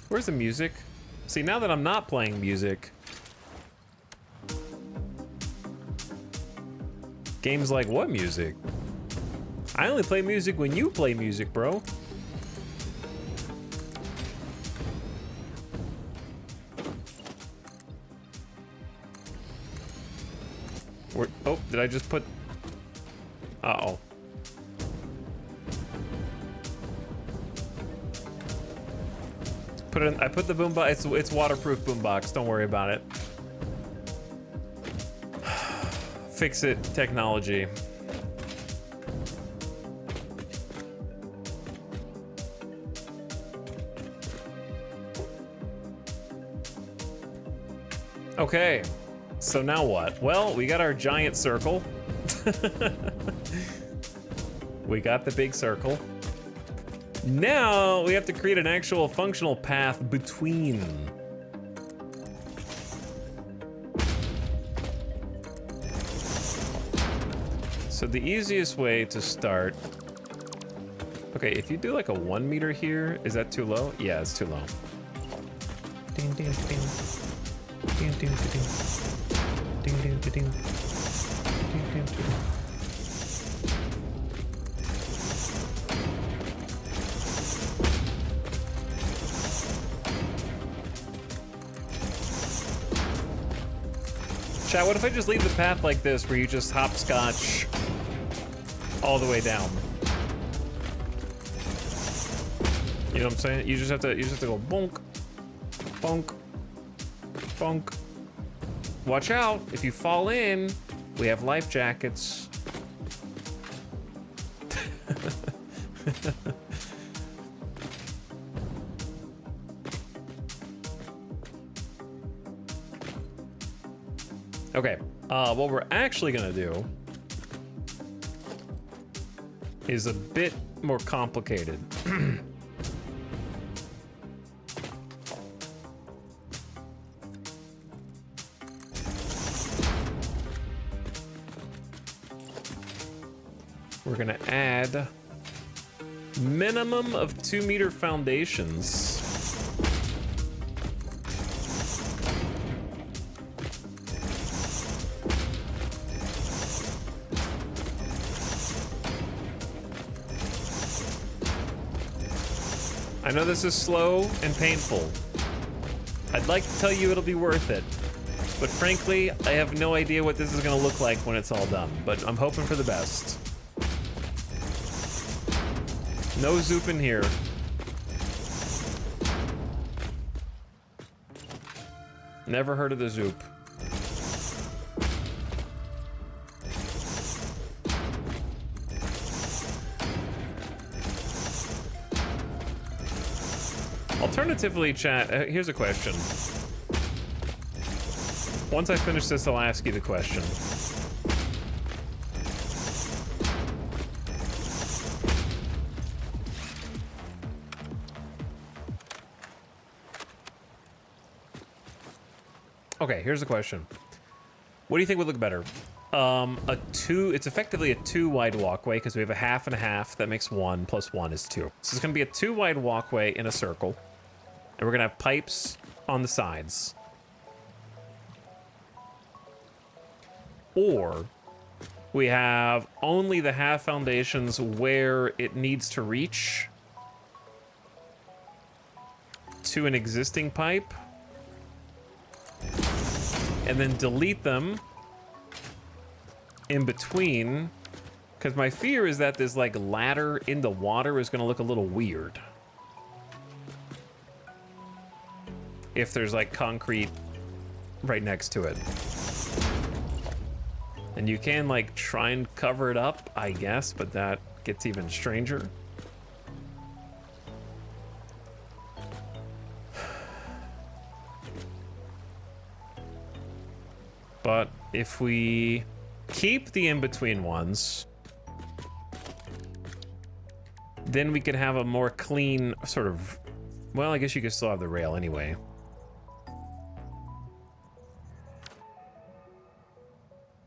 Speaker 1: Where's the music? See, now that I'm not playing music, games like, what music? I only play music when you play music, bro. Oh, did I just put... Uh-oh. Put it in, I put the boombox. It's waterproof boombox. Don't worry about it. Fix it, technology. Okay, so now what? Well, we got our giant circle. We got the big circle. Now we have to create an actual functional path between. So the easiest way to start. Okay, if you do like a 1 meter here, is that too low? Yeah, it's too low.
Speaker 4: Ding ding ding. Ding ding ding. Ding ding ding. Ding ding ding.
Speaker 1: Chat, what if I just leave the path like this, where you just hopscotch all the way down? You know what I'm saying? You just have to go bonk, bonk, bonk. Watch out! If you fall in, we have life jackets. Okay, what we're actually gonna do is a bit more complicated. We're gonna add minimum of 2 meter foundations. I know this is slow and painful. I'd like to tell you it'll be worth it, but frankly, I have no idea what this is gonna look like when it's all done, but I'm hoping for the best. No zoop in here. Never heard of the zoop. Alternatively, chat, here's a question. Once I finish this, I'll ask you the question. Okay, here's the question. What do you think would look better? It's effectively a 2 wide walkway because we have a half and a half. That makes 1 plus 1 is 2. So it's gonna be a 2 wide walkway in a circle. And we're gonna have pipes on the sides. Or we have only the half foundations where it needs to reach to an existing pipe. And then delete them in between, because my fear is that this like ladder in the water is going to look a little weird if there's like concrete right next to it. And you can like try and cover it up, I guess, but that gets even stranger. But if we keep the in-between ones, then we could have a more clean sort of, well, I guess you could still have the rail anyway.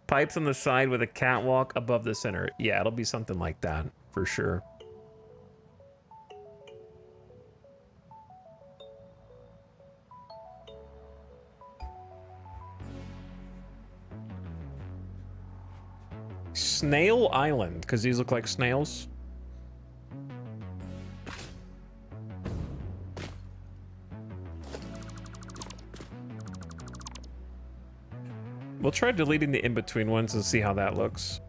Speaker 1: Pipes on the side with a catwalk above the center. Yeah, it'll be something like that, for sure. Snail Island, because these look like snails. We'll try deleting the in-between ones and see how that looks.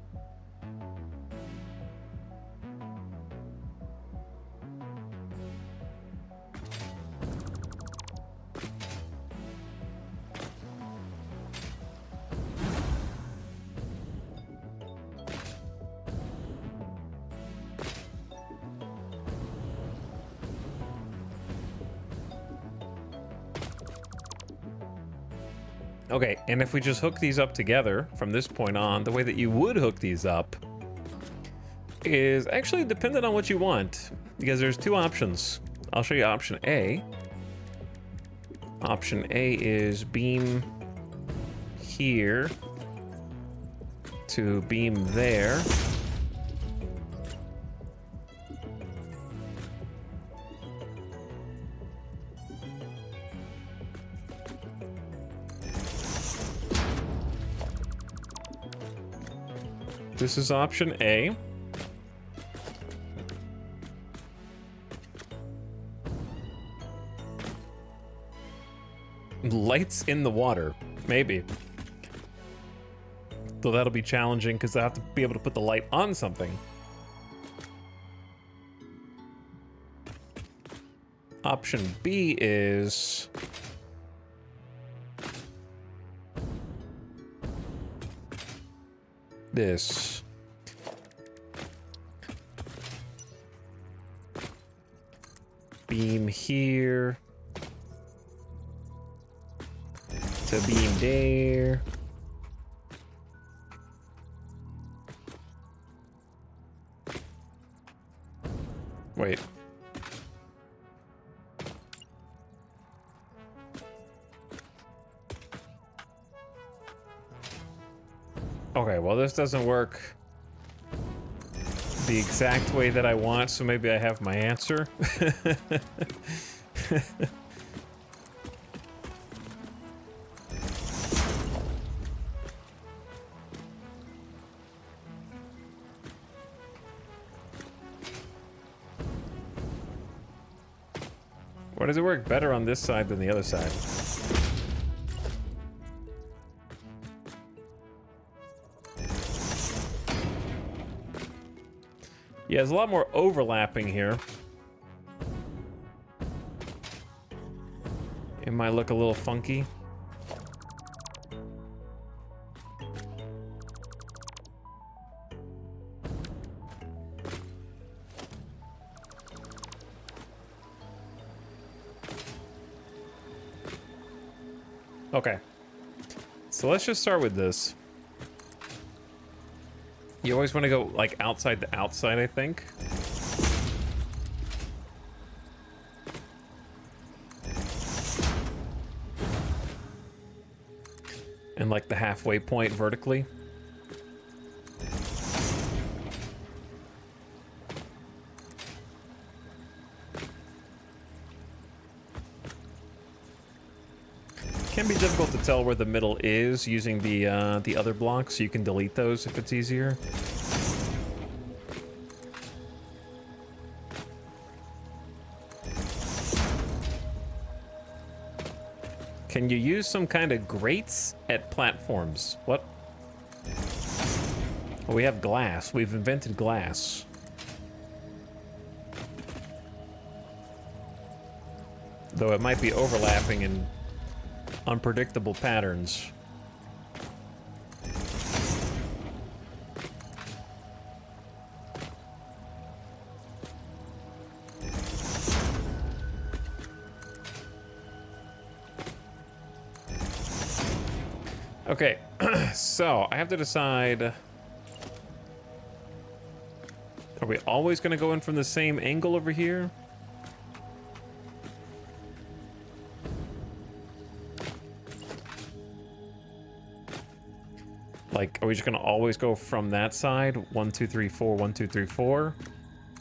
Speaker 1: Okay, and if we just hook these up together from this point on, the way that you would hook these up is actually dependent on what you want, because there's two options. I'll show you option A. Option A is beam here to beam there. This is option A. Lights in the water, maybe. Though that'll be challenging because I have to be able to put the light on something. Option B is this. Beam here to beam there. Wait. Okay, well, this doesn't work the exact way that I want, so maybe I have my answer. Why does it work better on this side than the other side? Yeah, there's a lot more overlapping here. It might look a little funky. Okay. So let's just start with this. You always want to go like outside to outside, I think. And like the halfway point vertically. Can be difficult to tell where the middle is using the other blocks, so you can delete those if it's easier. Can you use some kind of grates at platforms? What? Well, we have glass. We've invented glass. Though it might be overlapping in unpredictable patterns. Okay, so I have to decide. Are we always going to go in from the same angle over here? Like, are we just gonna always go from that side? 1, 2, 3, 4, 1, 2, 3, 4.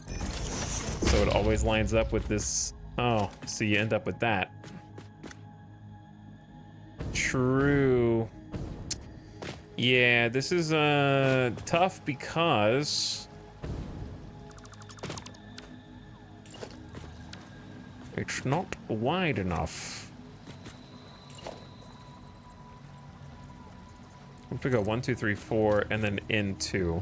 Speaker 1: So it always lines up with this. Oh, so you end up with that. True. Yeah, this is tough because it's not wide enough. We have to go 1, 2, 3, 4, and then in 2.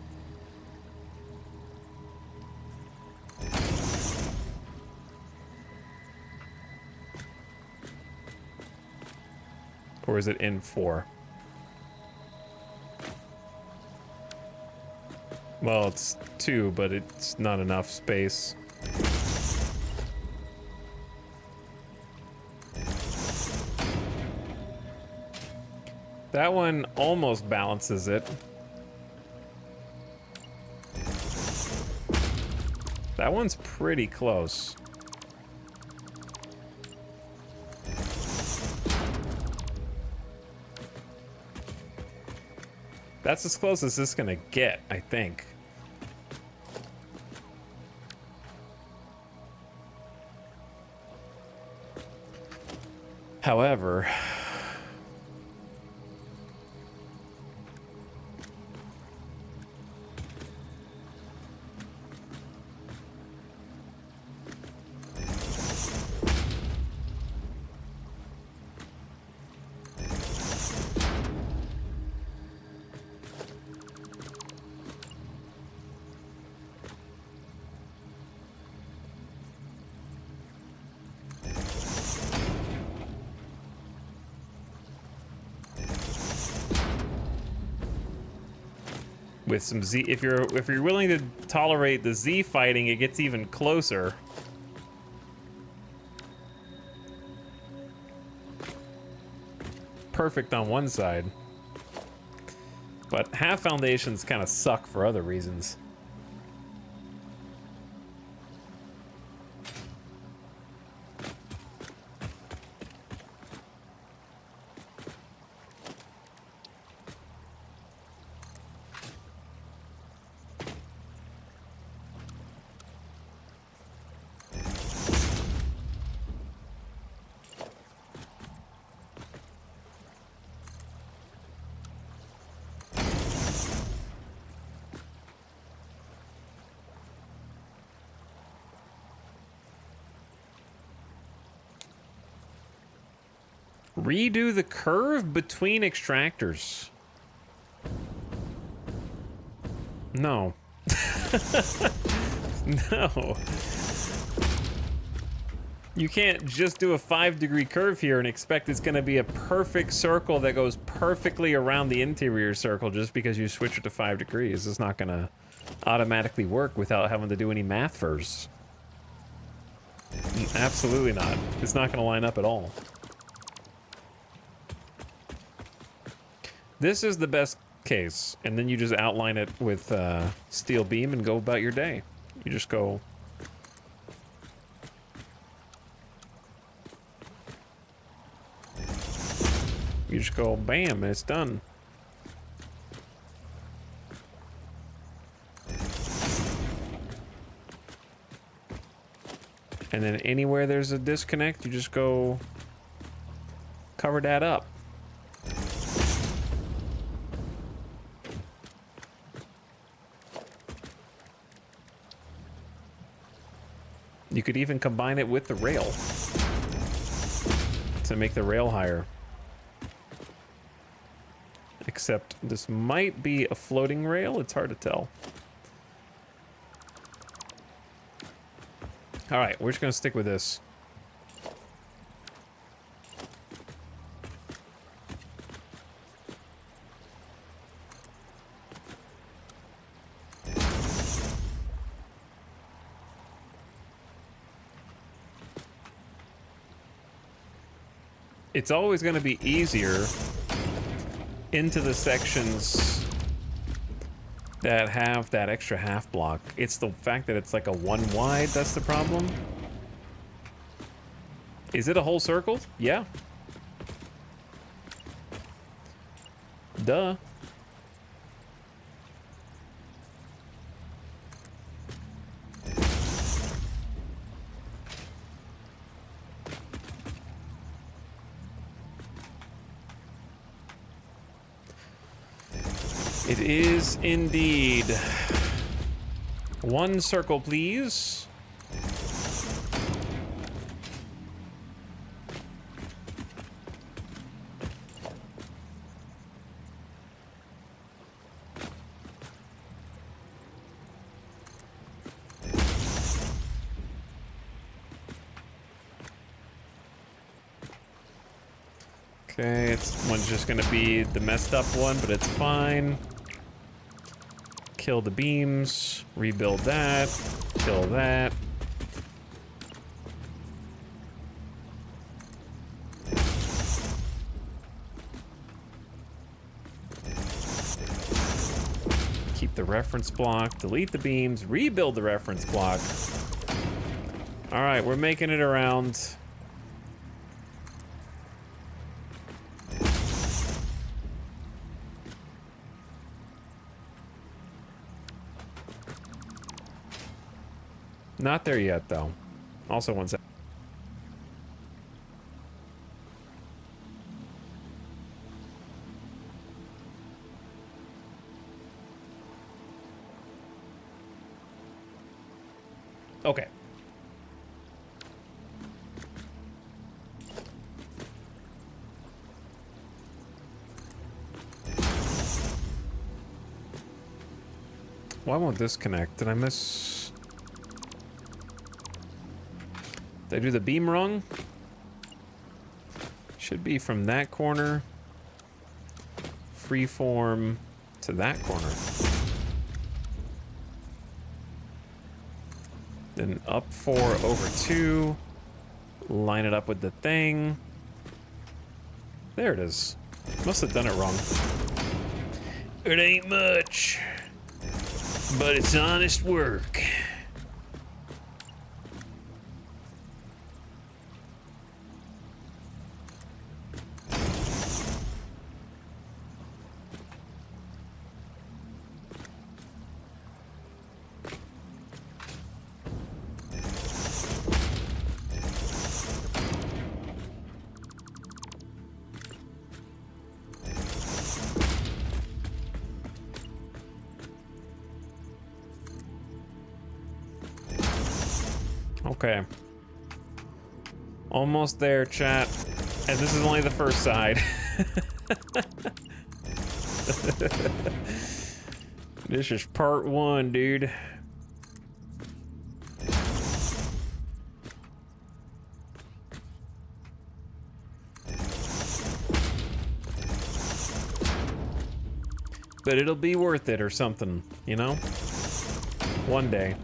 Speaker 1: Or is it in 4? Well, it's 2, but it's not enough space. That one almost balances it. That one's pretty close. That's as close as this is gonna get, I think. However, with some Z, if you're willing to tolerate the Z fighting, it gets even closer. Perfect on one side, but half foundations kind of suck for other reasons. Redo the curve between extractors. No. No. You can't just do a 5-degree curve here and expect it's going to be a perfect circle that goes perfectly around the interior circle just because you switch it to 5 degrees. It's not going to automatically work without having to do any math first. Absolutely not. It's not going to line up at all. This is the best case, and then you just outline it with steel beam and go about your day. You just go... You just go bam, and it's done. And then anywhere there's a disconnect, you just go cover that up. You could even combine it with the rail to make the rail higher. Except this might be a floating rail, it's hard to tell. All right, we're just gonna stick with this. It's always going to be easier into the sections that have that extra half block. It's the fact that it's like a 1 wide that's the problem. Is it a whole circle? Yeah. Duh. It is indeed. 1 circle, please. Okay, one's just gonna be the messed up one, but it's fine. Kill the beams, rebuild that, kill that. the reference block, delete the beams, rebuild the reference block. All right, we're making it around. Not there yet, though. Also, one sec. Okay. Why won't this connect? Did I miss... Did I do the beam wrong? Should be from that corner. Freeform to that corner. Then up 4 over 2. Line it up with the thing. There it is. Must have done it wrong. It ain't much, but it's honest work. Okay. Almost there, chat. And this is only the first side. This is part 1, dude. But it'll be worth it or something, you know? One day.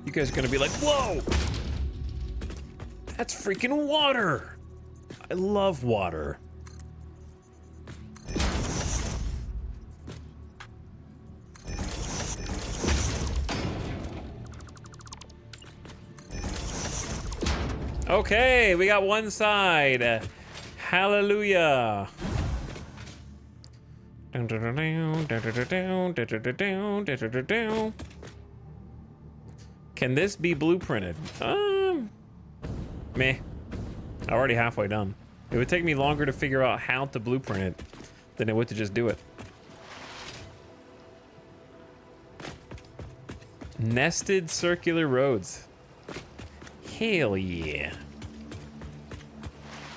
Speaker 1: You guys are gonna be like, whoa! That's freaking water! I love water. Okay, we got one side. Hallelujah. Can this be blueprinted? Meh. Already halfway done. It would take me longer to figure out how to blueprint it than it would to just do it. Nested circular roads. Hell yeah.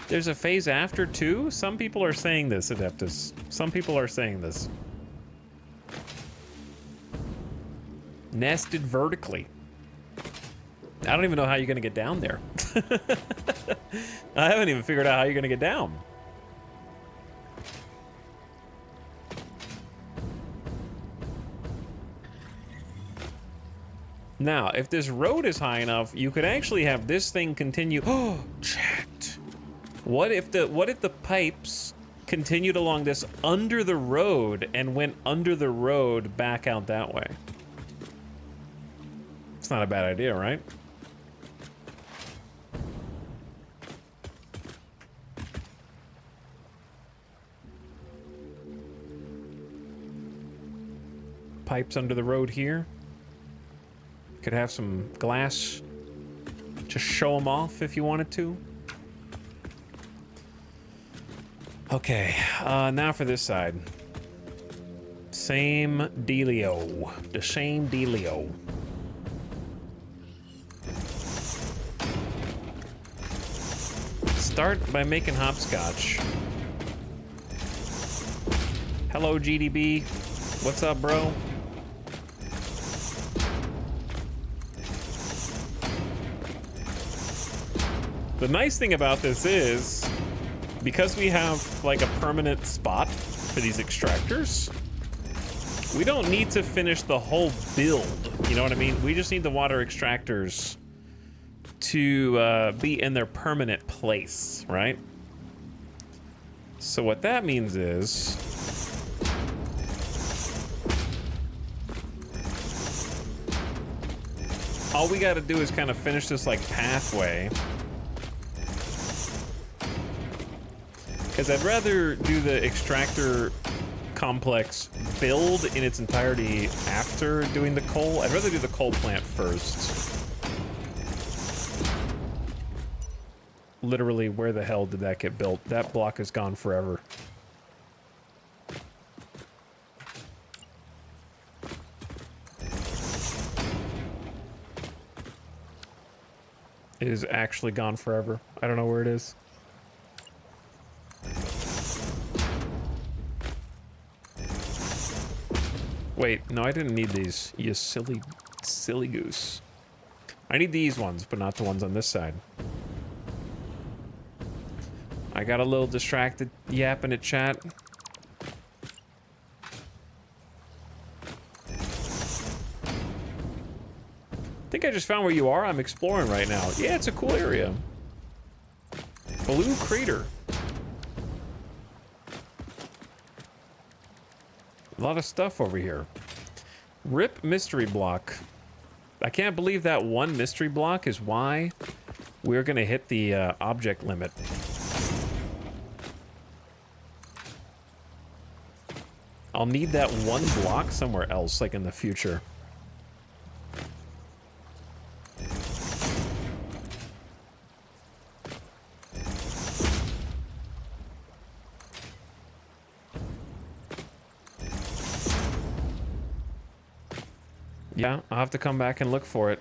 Speaker 1: There's a phase after too? Some people are saying this, Adeptus. Some people are saying this. Nested vertically. I don't even know how you're gonna get down there. I haven't even figured out how you're gonna get down. Now, if this road is high enough, you could actually have this thing continue. Oh, chat. What if the pipes continued along this under the road and went under the road back out that way? It's not a bad idea, right? Pipes under the road here. Could have some glass. Just show them off if you wanted to. Okay, now for this side. Same dealio. The same dealio. Start by making hopscotch. Hello, GDB. What's up, bro? The nice thing about this is, because we have like a permanent spot for these extractors, We don't need to finish the whole build. You know what I mean? We just need the water extractors to be in their permanent place, right? So what that means is... all we gotta do is kind of finish this, like, pathway. Because I'd rather do the extractor complex build in its entirety after doing the coal. I'd rather do the coal plant first. Literally, where the hell did that get built? That block is gone forever. It is actually gone forever. I don't know where it is. Wait, no, I didn't need these. You silly goose. I need these ones, but not the ones on this side. I got a little distracted yapping at chat. I think I just found where you are. I'm exploring right now. Yeah, it's a cool area. Blue Crater. A lot of stuff over here. Rip mystery block. I can't believe that one mystery block is why we're gonna hit the object limit. I'll need that one block somewhere else, like in the future. Yeah, I'll have to come back and look for it.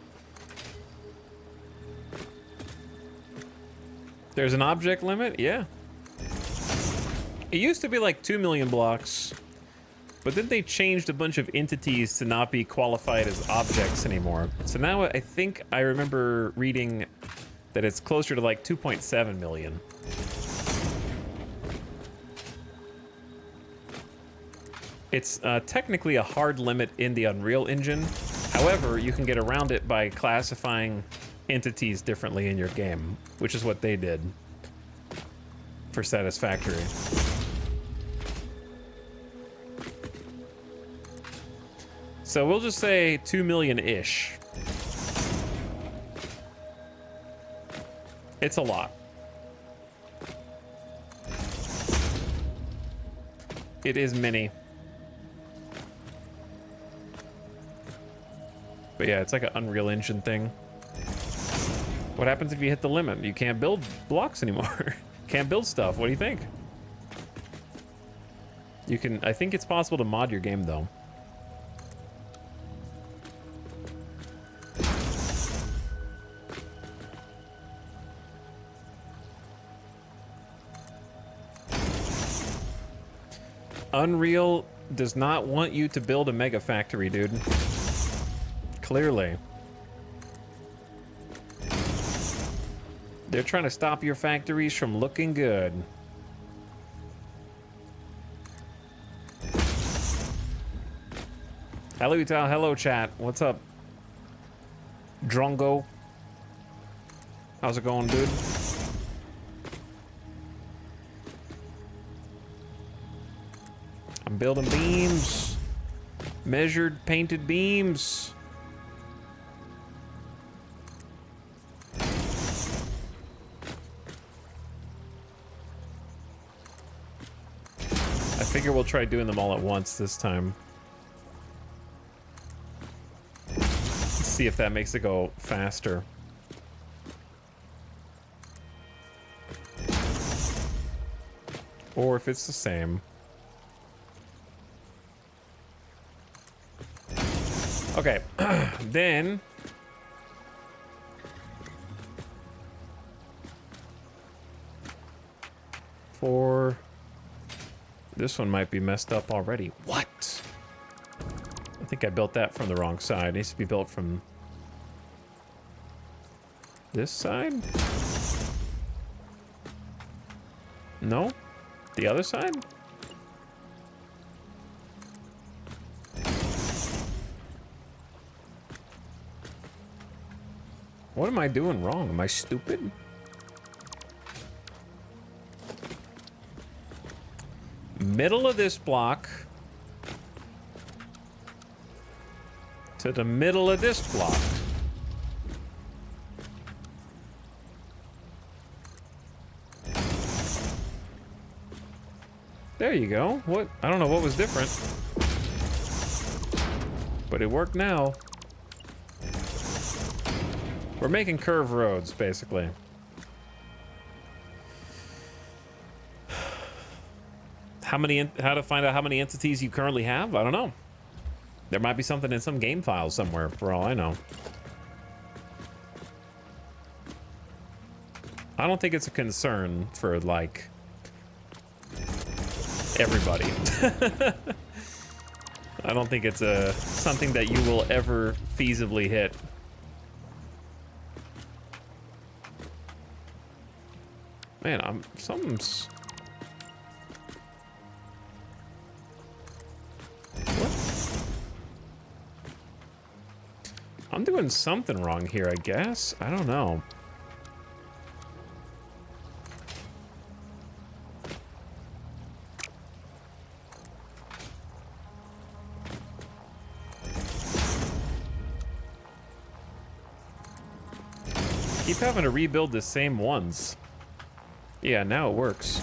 Speaker 1: There's an object limit? Yeah. It used to be like 2 million blocks, but then they changed a bunch of entities to not be qualified as objects anymore. So now I think I remember reading that it's closer to like 2.7 million. It's technically a hard limit in the Unreal Engine. However, you can get around it by classifying entities differently in your game, which is what they did for Satisfactory. So we'll just say 2 million-ish. It's a lot. It is many. But yeah, it's like an Unreal Engine thing. What happens if you hit the limit? You can't build blocks anymore. Can't build stuff. What do you think? You can... I think it's possible to mod your game, though. Unreal does not want you to build a mega factory, dude. Clearly. They're trying to stop your factories from looking good. Hello, Utal. Hello, chat. What's up? Drongo. How's it going, dude? I'm building beams. Measured, painted beams. I figure we'll try doing them all at once this time. Let's see if that makes it go faster. Or if it's the same. Okay, then... for... this one might be messed up already. What? I think I built that from the wrong side. It needs to be built from... this side? No? The other side? What am I doing wrong? Am I stupid? Middle of this block to the middle of this block. There you go. What? I don't know what was different, but it worked now. We're making curved roads, basically. How to find out how many entities you currently have? I don't know. There might be something in some game file somewhere, for all I know. I don't think it's a concern for, like, everybody. I don't think it's something that you will ever feasibly hit. Man, something's... What? I'm doing something wrong here, I guess. I don't know. Keep having to rebuild the same ones. Yeah, now it works.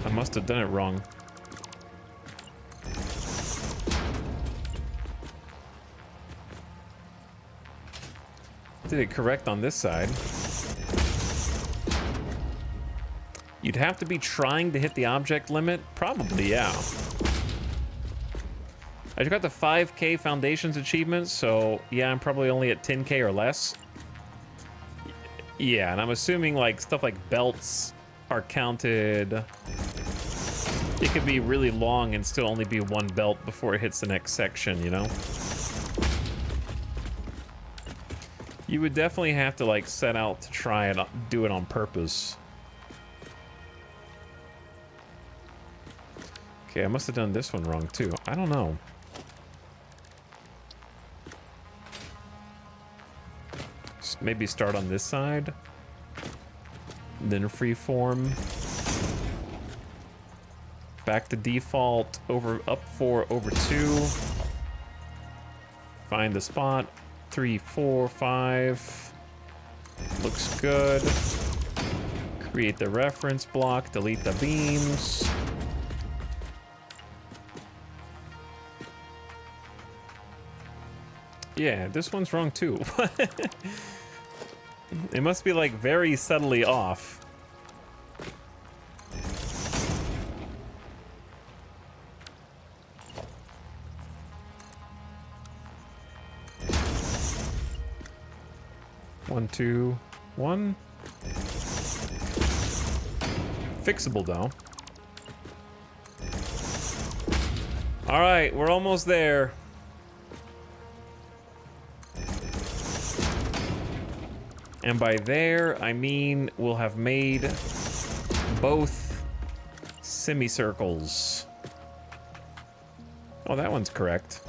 Speaker 1: I must have done it wrong. Did it correct on this side? You'd have to be trying to hit the object limit? Probably, yeah. I just got the 5K Foundations achievement, so yeah, I'm probably only at 10K or less. Yeah, and I'm assuming like stuff like belts are counted. It could be really long and still only be one belt before it hits the next section, you know? You would definitely have to like set out to try and do it on purpose. Okay, I must have done this one wrong too. I don't know. Maybe start on this side, then freeform, back to default, up 4 over 2, find the spot, 3, 4, 5, looks good, create the reference block, delete the beams. Yeah, this one's wrong too. It must be like very subtly off. One, two, one. Fixable though. All right, we're almost there. And by there, I mean we'll have made both semicircles. Oh, that one's correct.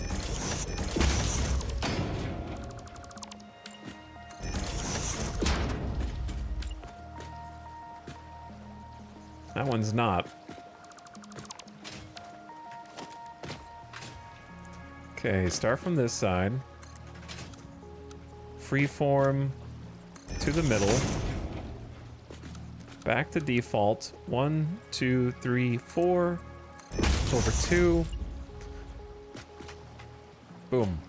Speaker 1: That one's not. Okay, start from this side. Freeform to the middle, back to default, 1, 2, 3, 4, over 2, boom.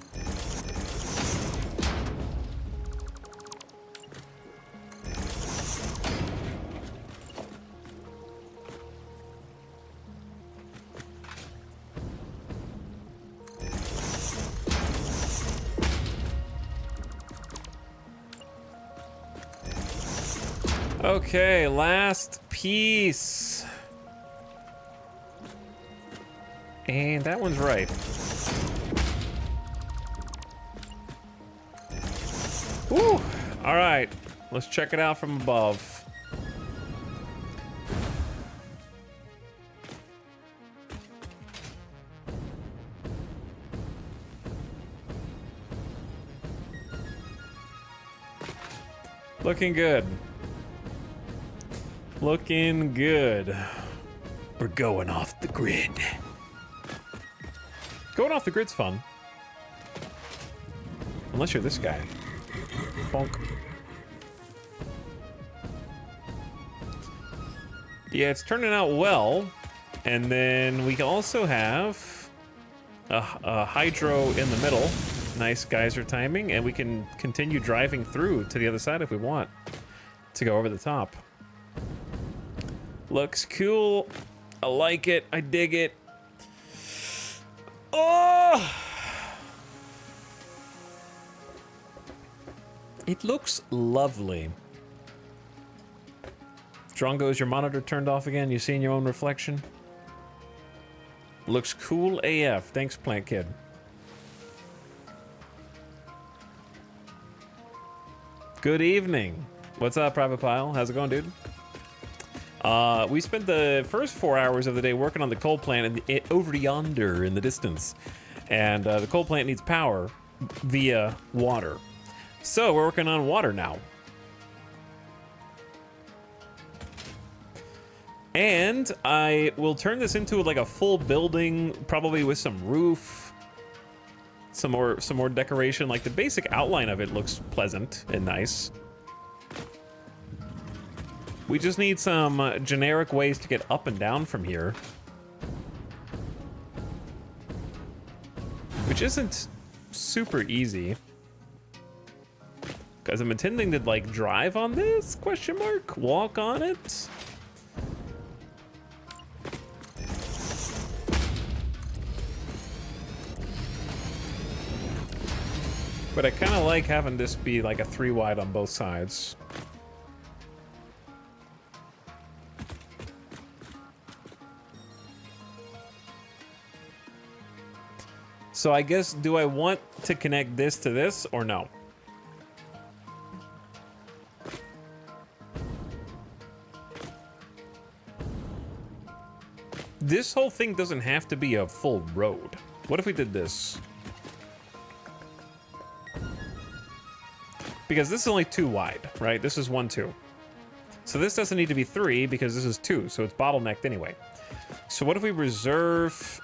Speaker 1: Okay, last piece. And that one's right. Woo! All right, let's check it out from above. Looking good. Looking good. We're going off the grid. Going off the grid's fun. Unless you're this guy. Bonk. Yeah, it's turning out well. And then we also have a hydro in the middle. Nice geyser timing. And we can continue driving through to the other side if we want to go over the top. Looks cool. I like it. I dig it. Oh! It looks lovely. Drongo, is your monitor turned off again? You seeing your own reflection? Looks cool AF. Thanks, Plant Kid. Good evening. What's up, Private Pile? How's it going, dude? We spent the first 4 hours of the day working on the coal plant over yonder in the distance. And the coal plant needs power via water. So we're working on water now. And I will turn this into like a full building, probably with some roof, some more decoration. Like the basic outline of it looks pleasant and nice. We just need some generic ways to get up and down from here. Which isn't super easy. Because I'm intending to like drive on this, question mark, walk on it. But I kind of like having this be like a 3 wide on both sides. So I guess, do I want to connect this to this or no? This whole thing doesn't have to be a full road. What if we did this? Because this is only 2 wide, right? This is 1, 2. So this doesn't need to be 3 because this is 2, so it's bottlenecked anyway. So what if we reserve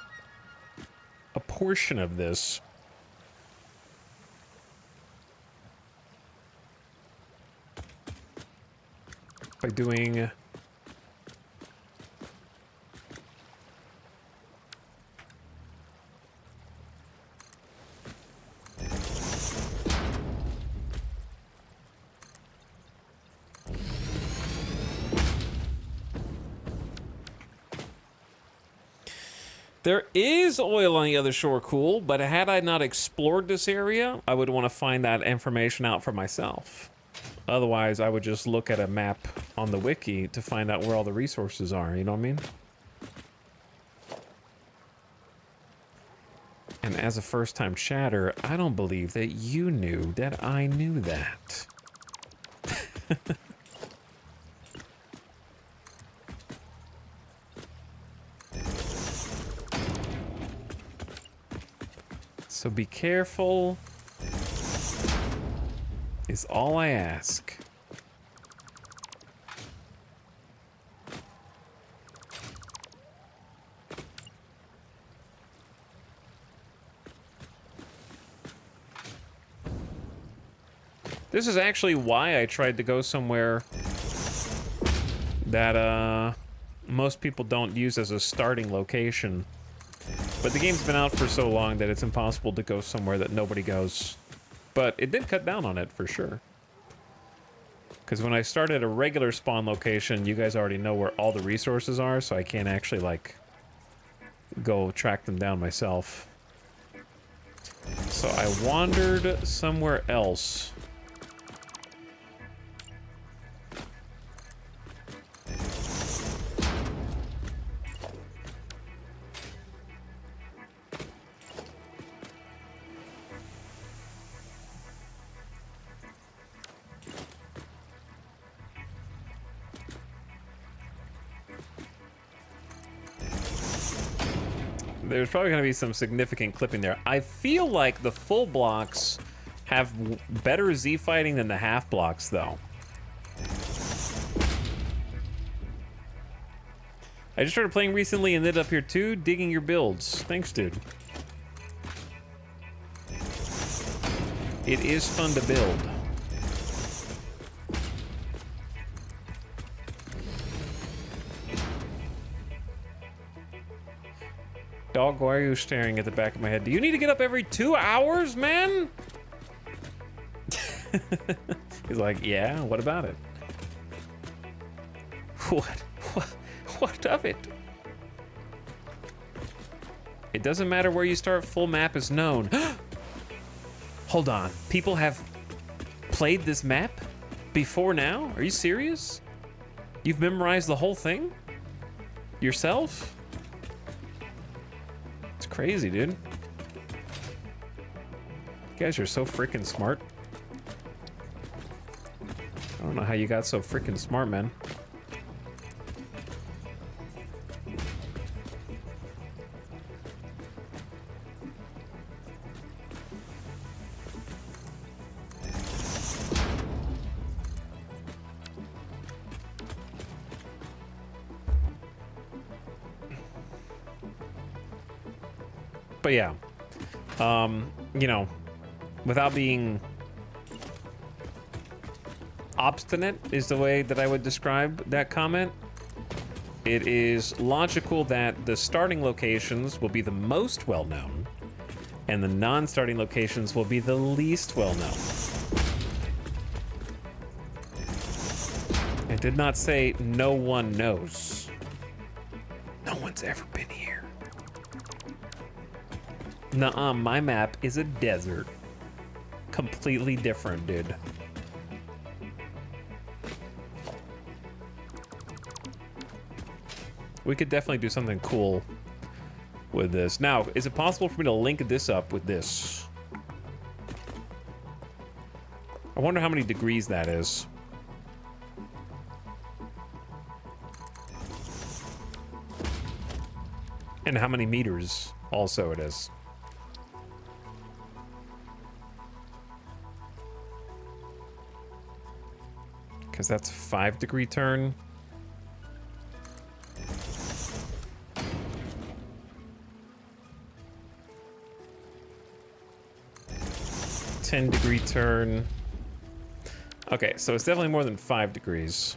Speaker 1: a portion of this? By doing... There is oil on the other shore, cool, but had I not explored this area, I would want to find that information out for myself. Otherwise, I would just look at a map on the wiki to find out where all the resources are, you know what I mean? And as a first-time chatter, I don't believe that you knew that I knew that. So be careful, is all I ask. This is actually why I tried to go somewhere that most people don't use as a starting location. But the game's been out for so long that it's impossible to go somewhere that nobody goes. But it did cut down on it, for sure. Because when I started a regular spawn location, you guys already know where all the resources are, so I can't actually, like, go track them down myself. So I wandered somewhere else. There's probably going to be some significant clipping there. I feel like the full blocks have better Z fighting than the half blocks, though. I just started playing recently and ended up here too, digging your builds. Thanks, dude. It is fun to build. Dog, why are you staring at the back of my head? Do you need to get up every 2 hours, man? He's like, yeah, what about it? What of it? It doesn't matter where you start, full map is known. Hold on, people have played this map before now? Are you serious? You've memorized the whole thing? Yourself? It's crazy, dude. You guys are so freaking smart. I don't know how you got so freaking smart, man. But yeah, you know, without being obstinate is the way that I would describe that comment. It is logical that the starting locations will be the most well-known and the non-starting locations will be the least well-known. I did not say no one knows. No one's ever been here. Nuh-uh, my map is a desert. Completely different, dude. We could definitely do something cool with this. Now, is it possible for me to link this up with this? I wonder how many degrees that is. And how many meters also it is. Because that's a 5-degree turn. $10-degree turn. Okay, so it's definitely more than 5 degrees.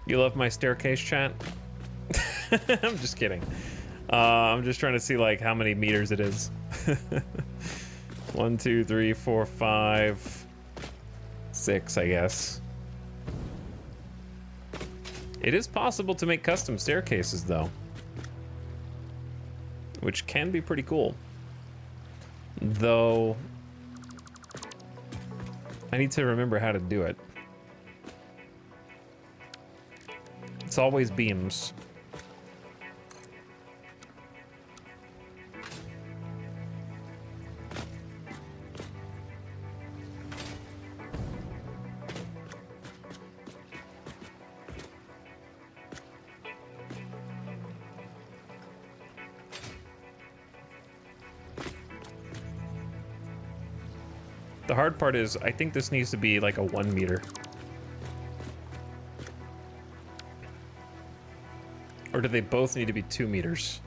Speaker 1: You love my staircase, chat? I'm just kidding. I'm just trying to see like how many meters it is. 1, 2, 3, 4, 5, 6, I guess. It is possible to make custom staircases though, which can be pretty cool. Though, I need to remember how to do it. It's always beams. The hard part is, I think this needs to be like a 1 meter. Or do they both need to be 2 meters?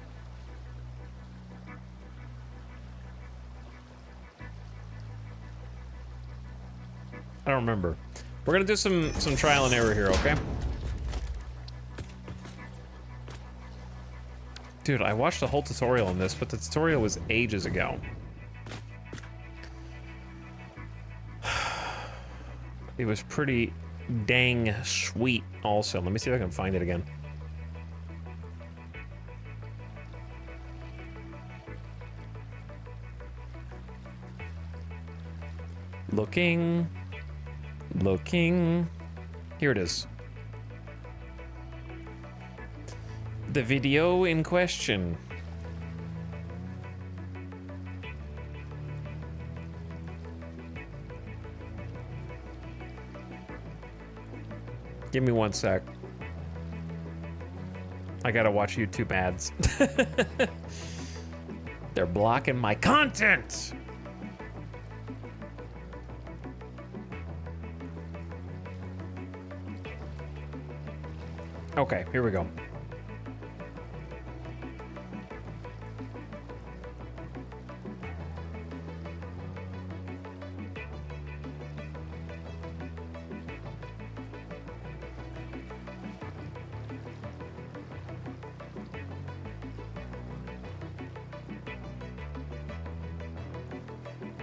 Speaker 1: I don't remember. We're gonna do some trial and error here, okay? Dude, I watched the whole tutorial on this, but the tutorial was ages ago. It was pretty dang sweet also. Let me see if I can find it again. Looking. Here it is. The video in question. Give me 1 sec. I gotta watch YouTube ads. They're blocking my content! Okay, here we go.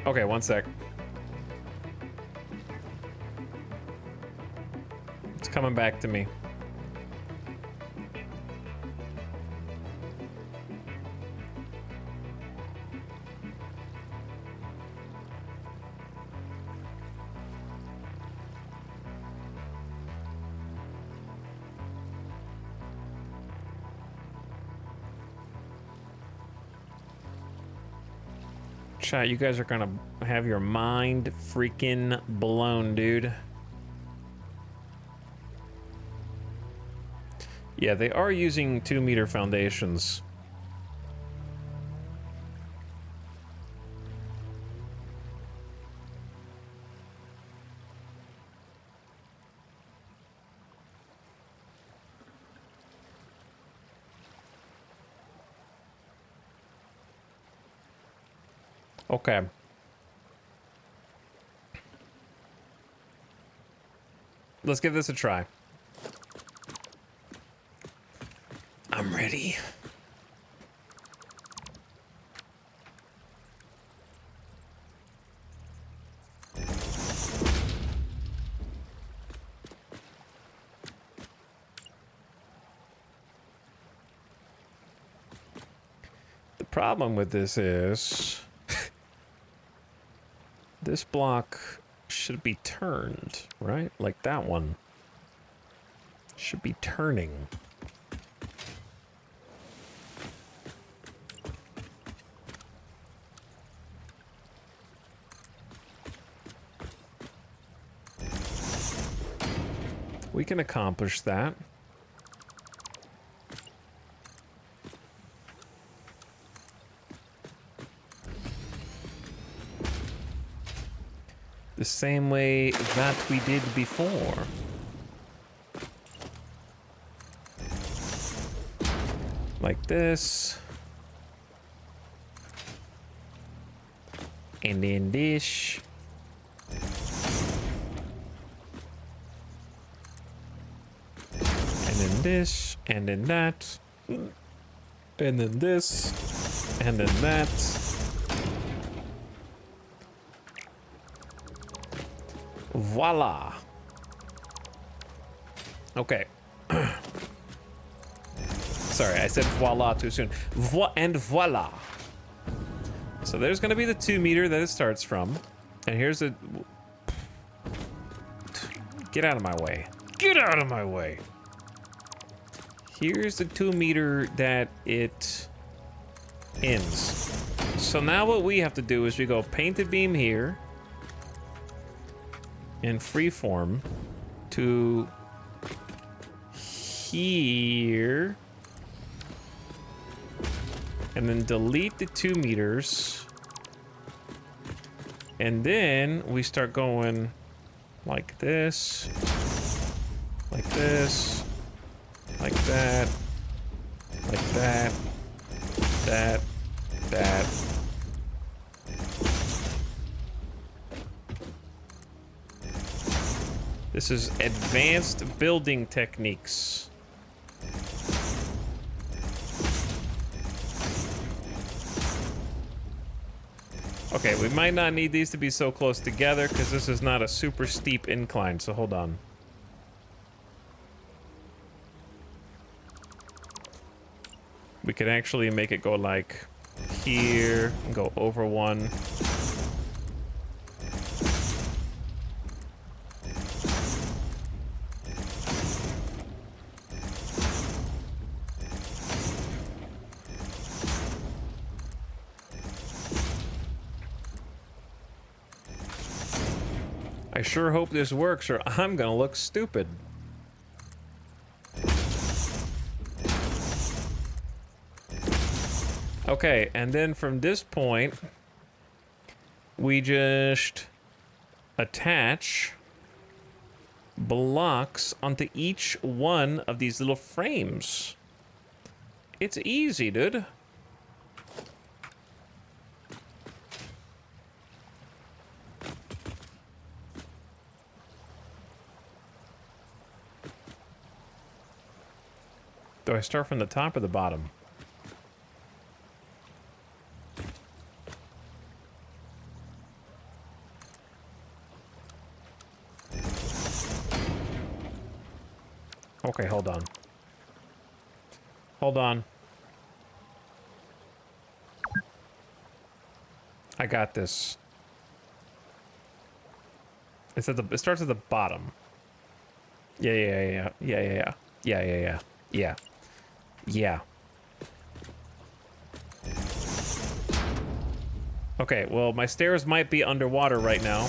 Speaker 1: Okay, 1 sec. It's coming back to me. Chat, you guys are gonna have your mind freaking blown, dude. Yeah, they are using 2-meter foundations. Okay. Let's give this a try. I'm ready. The problem with this is this block should be turned, right? Like that one should be turning. We can accomplish that. The same way that we did before. Like this. And then this. And then this. And then that. And then this. And then that. Voila. Okay. Sorry, I said voila too soon. And voila. So there's going to be the 2-meter that it starts from. And here's a... Get out of my way. Get out of my way. Here's the 2-meter that it ends. So now what we have to do is we go painted beam here. In freeform to here, and then delete the 2 meters, and then we start going like this, like this, like that, like that, that, that. This is advanced building techniques. Okay, we might not need these to be so close together because this is not a super steep incline, so hold on. We could actually make it go like here and go over one. I sure hope this works or I'm gonna look stupid. Okay, and then from this point, we just attach blocks onto each one of these little frames. It's easy, dude. Do I start from the top or the bottom? Okay, hold on. Hold on. I got this. It's at the. It starts at the bottom. Yeah. Okay, well, my stairs might be underwater right now.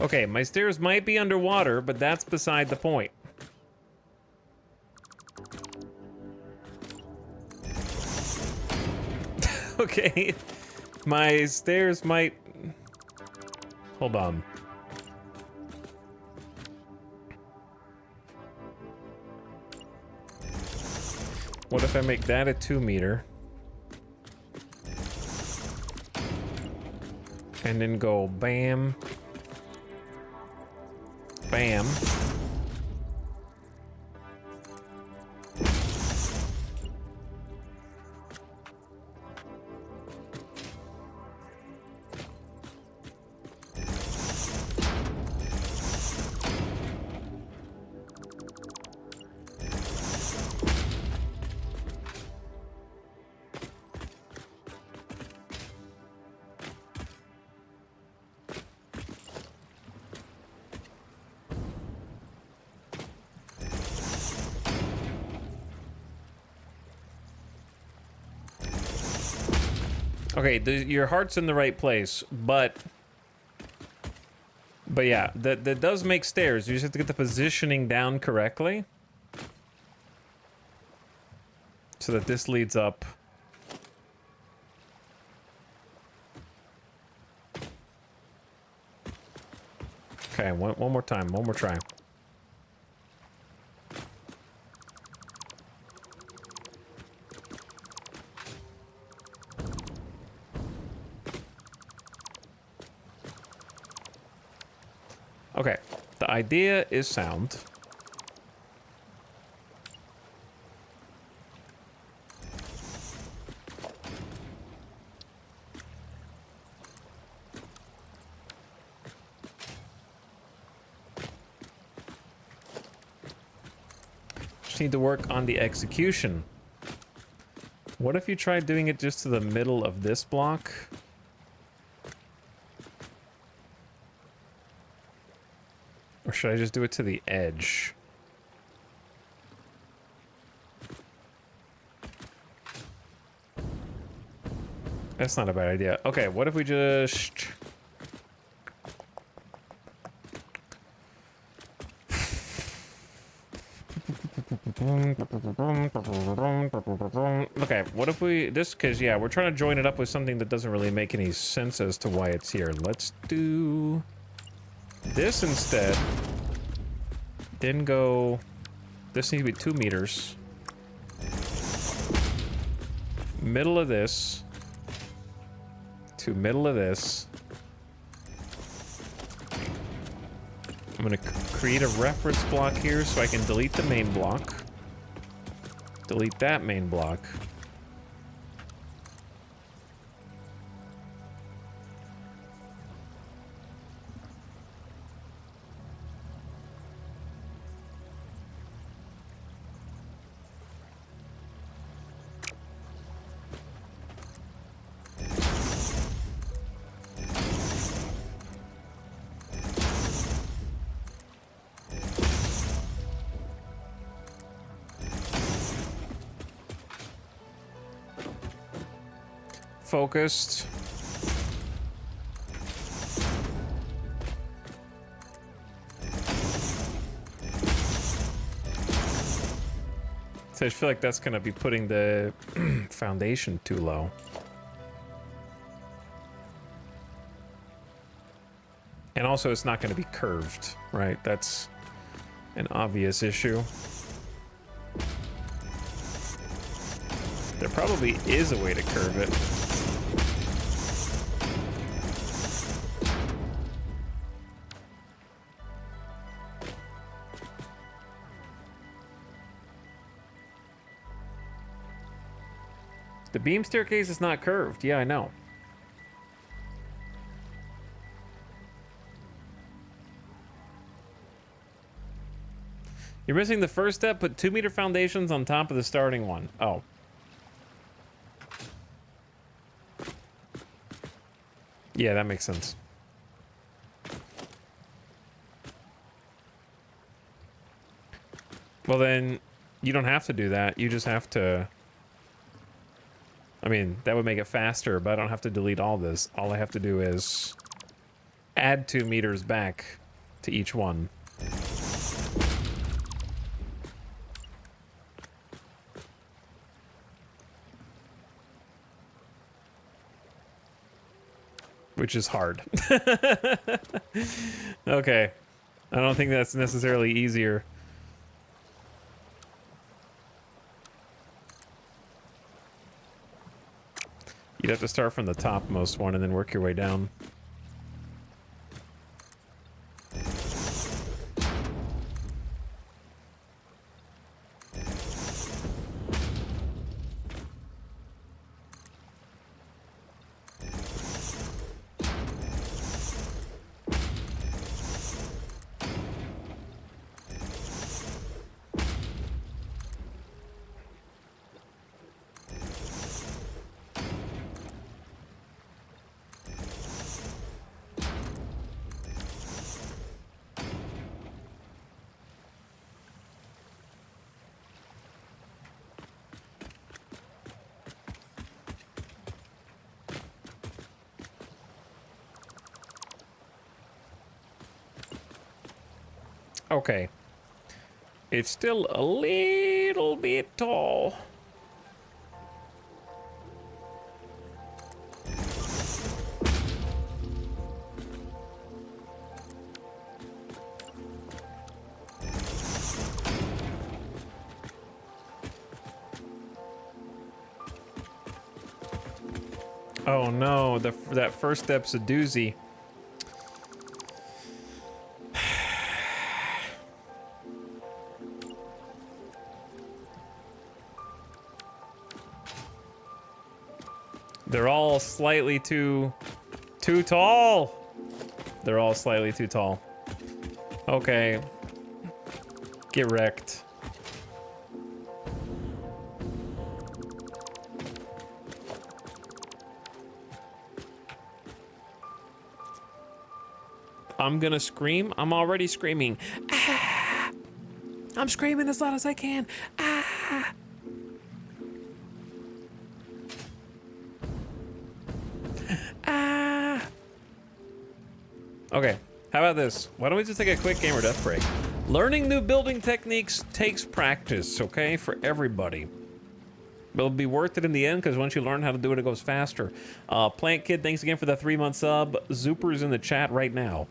Speaker 1: Okay, my stairs might be underwater, but that's beside the point. Okay, my stairs might... Hold on. What if I make that a 2 meter? And then go bam. Bam. Okay, your heart's in the right place, but yeah, that does make stairs. You just have to get the positioning down correctly so that this leads up. Okay, one more time, one more try. Okay, the idea is sound. Just need to work on the execution. What if you tried doing it just to the middle of this block? Or should I just do it to the edge? That's not a bad idea. Okay, what if we just... Okay, what if we... This, because, yeah, we're trying to join it up with something that doesn't really make any sense as to why it's here. Let's do... this instead. Then go... This needs to be 2 meters. Middle of this. To middle of this. I'm gonna create a reference block here so I can delete the main block. Delete that main block. focused. So I feel like that's gonna be putting the foundation too low. And also it's not gonna be curved, right? That's an obvious issue. There probably is a way to curve it. The beam staircase is not curved. Yeah, I know. You're missing the first step. Put 2-meter foundations on top of the starting one. Oh. Yeah, that makes sense. Well, then you don't have to do that. You just have to... I mean, that would make it faster, but I don't have to delete all this. All I have to do is add 2 meters back to each one. Which is hard. Okay. I don't think that's necessarily easier. You'd have to start from the topmost one and then work your way down. Okay. It's still a little bit tall. Oh no, that first step's a doozy. They're all slightly too tall. They're all slightly too tall. Okay. Get wrecked. I'm gonna scream. I'm already screaming. Ah! I'm screaming as loud as I can. Ah! Ah! Okay, how about this? Why don't we just take a quick gamer death break? Learning new building techniques takes practice, okay, for everybody. It'll be worth it in the end, because once you learn how to do it, it goes faster. Plant Kid, thanks again for the 3-month sub. Zooper's in the chat right now.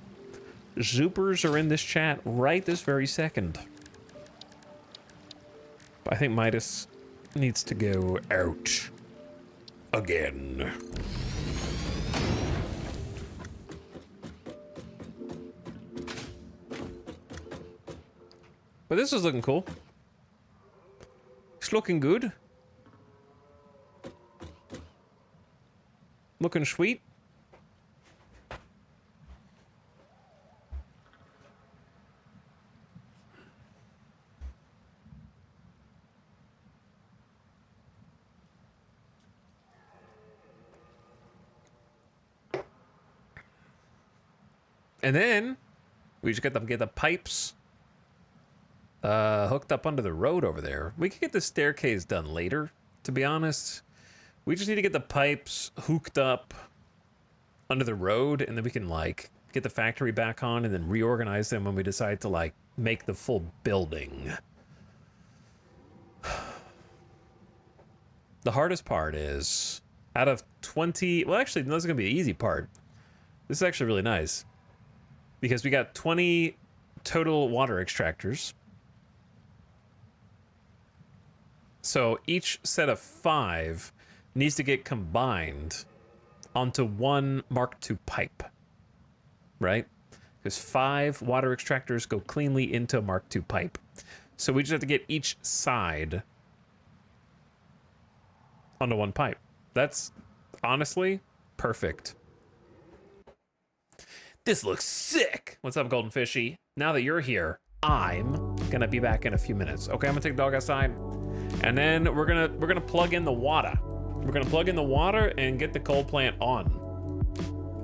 Speaker 1: Zoopers are in this chat right this very second. I think Midas needs to go out again. But this is looking cool. It's looking good. Looking sweet. And then we just get the pipes hooked up under the road over there. We could get the staircase done later, to be honest. We just need to get the pipes hooked up under the road, and then we can, like, get the factory back on and then reorganize them when we decide to, like, make the full building. The hardest part is, out of 20... Well, actually, no, this is going to be the easy part. This is actually really nice. Because we got 20 total water extractors. So each set of 5 needs to get combined onto one Mark II pipe. Right? Because 5 water extractors go cleanly into a Mark II pipe. So we just have to get each side onto one pipe. That's honestly perfect. This looks sick. What's up, Golden Fishy? Now that you're here, I'm gonna be back in a few minutes. Okay, I'm gonna take the dog outside, and then we're gonna plug in the water. We're gonna plug in the water and get the coal plant on,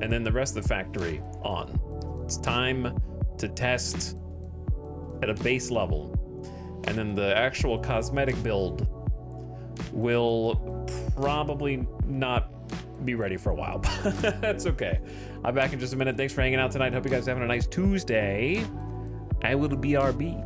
Speaker 1: and then the rest of the factory on. It's time to test at a base level, and then the actual cosmetic build will probably not be ready for a while. That's okay. I'm back in just a minute. Thanks for hanging out tonight. Hope you guys are having a nice Tuesday. I will BRB.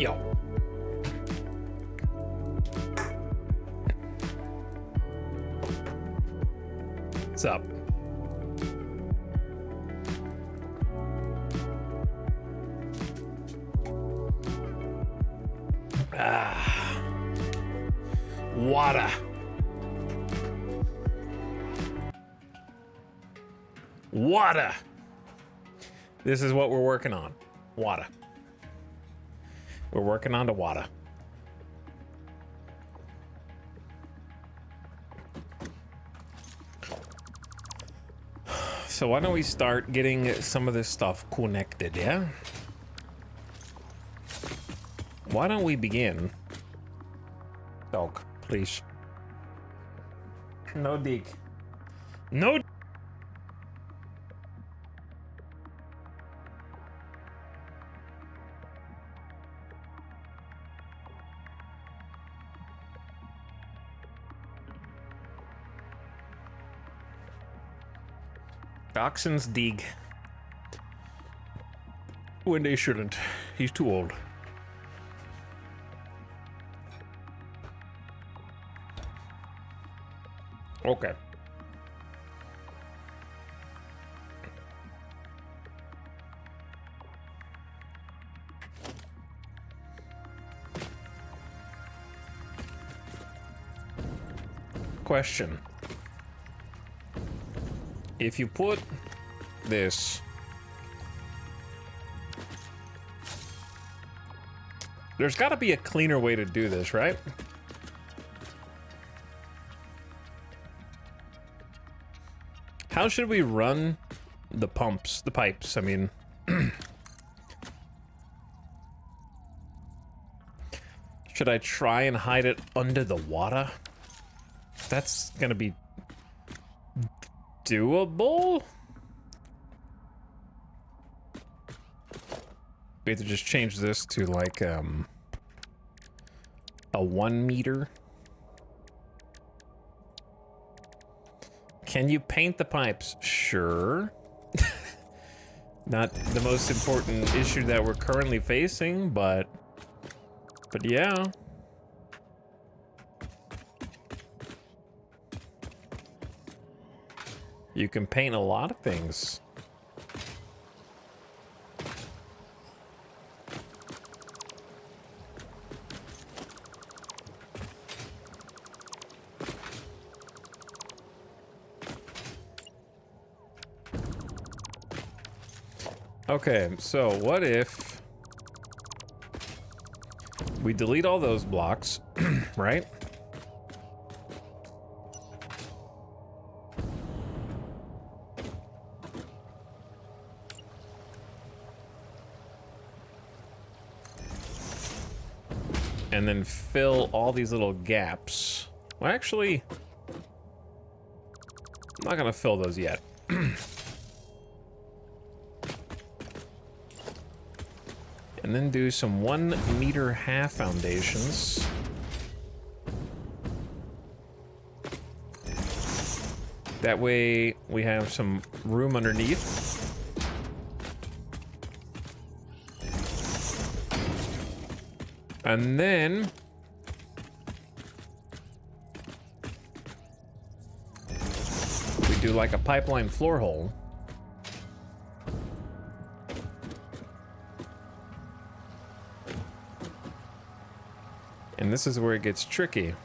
Speaker 1: Yo. What's up? Water. Water. This is what we're working on. Water. We're working on the water. So why don't we start getting some of this stuff connected, yeah? Why don't we begin? Dog, please. No dig. No. Dachshunds dig when they shouldn't. He's too old. Okay. Question. If you put this there's got to be a cleaner way to do this, right? How should we run the pumps, the pipes? I mean, should I try and hide it under the water? That's gonna be doable? We have to just change this to like a 1 meter. Can you paint the pipes? Sure. Not the most important issue that we're currently facing, but yeah. You can paint a lot of things. Okay, so what if we delete all those blocks, right? And then fill all these little gaps. Well, actually, I'm not gonna fill those yet. And then do some 1 meter half foundations. That way we have some room underneath. And then we do like a pipeline floor hole. And this is where it gets tricky.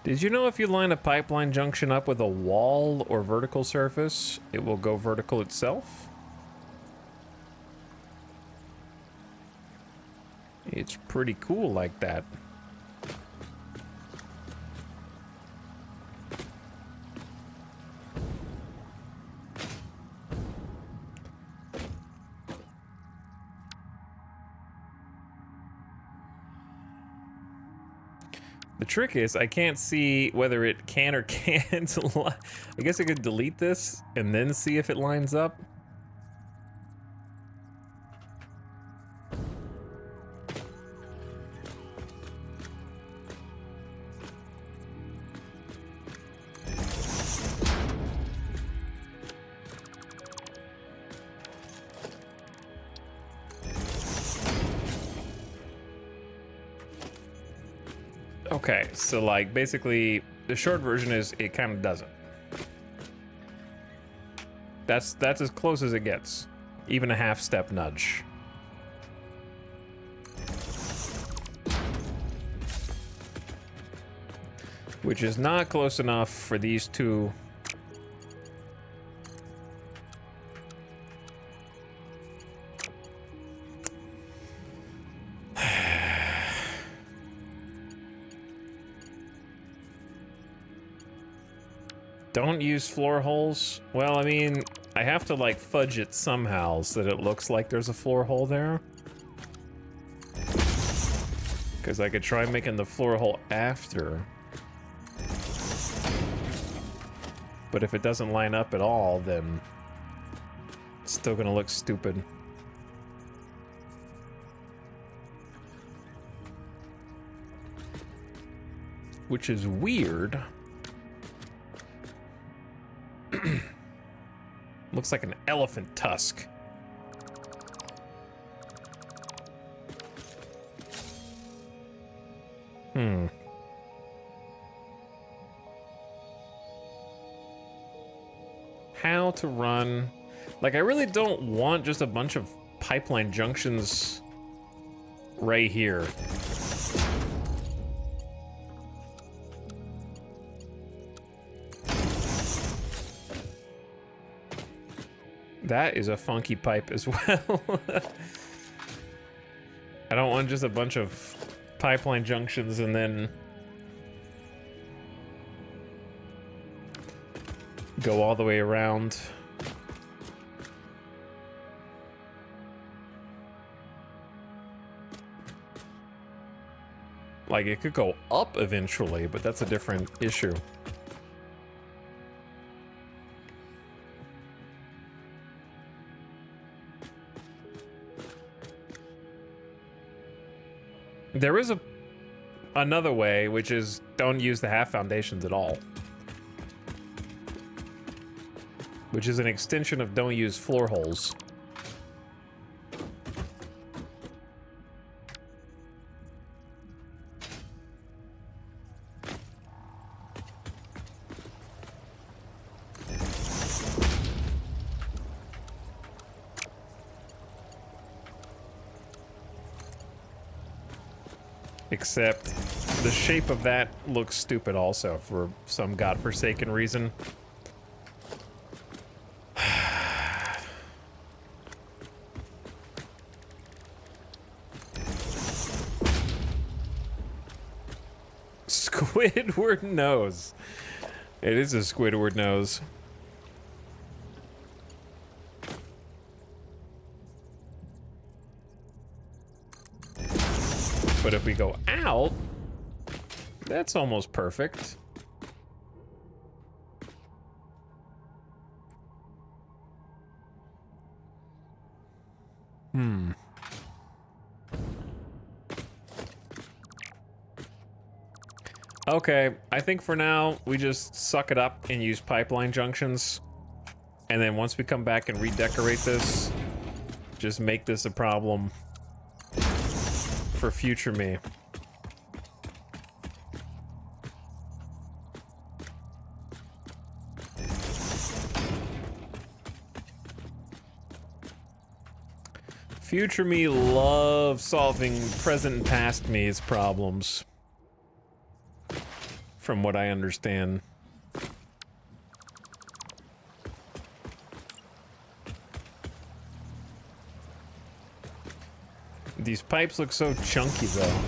Speaker 1: Did you know if you line a pipeline junction up with a wall or vertical surface, it will go vertical itself? It's pretty cool like that. The trick is I can't see whether it can or can't. I guess I could delete this and then see if it lines up. Okay, so like basically the short version is it kind of doesn't. That's as close as it gets. Even a half step nudge. Which is not close enough for these two. Don't use floor holes. Well, I mean, I have to like fudge it somehow so that it looks like there's a floor hole there. Because I could try making the floor hole after. But if it doesn't line up at all, then it's still gonna look stupid. Which is weird. Looks like an elephant tusk. How to run... Like, I really don't want just a bunch of pipeline junctions right here. That is a funky pipe as well. I don't want just a bunch of pipeline junctions and then go all the way around. Like, it could go up eventually, but that's a different issue. There is another way, which is don't use the half foundations at all. Which is an extension of don't use floor holes. Except the shape of that looks stupid also for some godforsaken reason. Squidward nose. It is a Squidward nose. But if we go out, that's almost perfect. Okay, I think for now, we just suck it up and use pipeline junctions. And then once we come back and redecorate this, just make this a problem for future me. Future me loves solving present and past me's problems. From what I understand. These pipes look so chunky, though.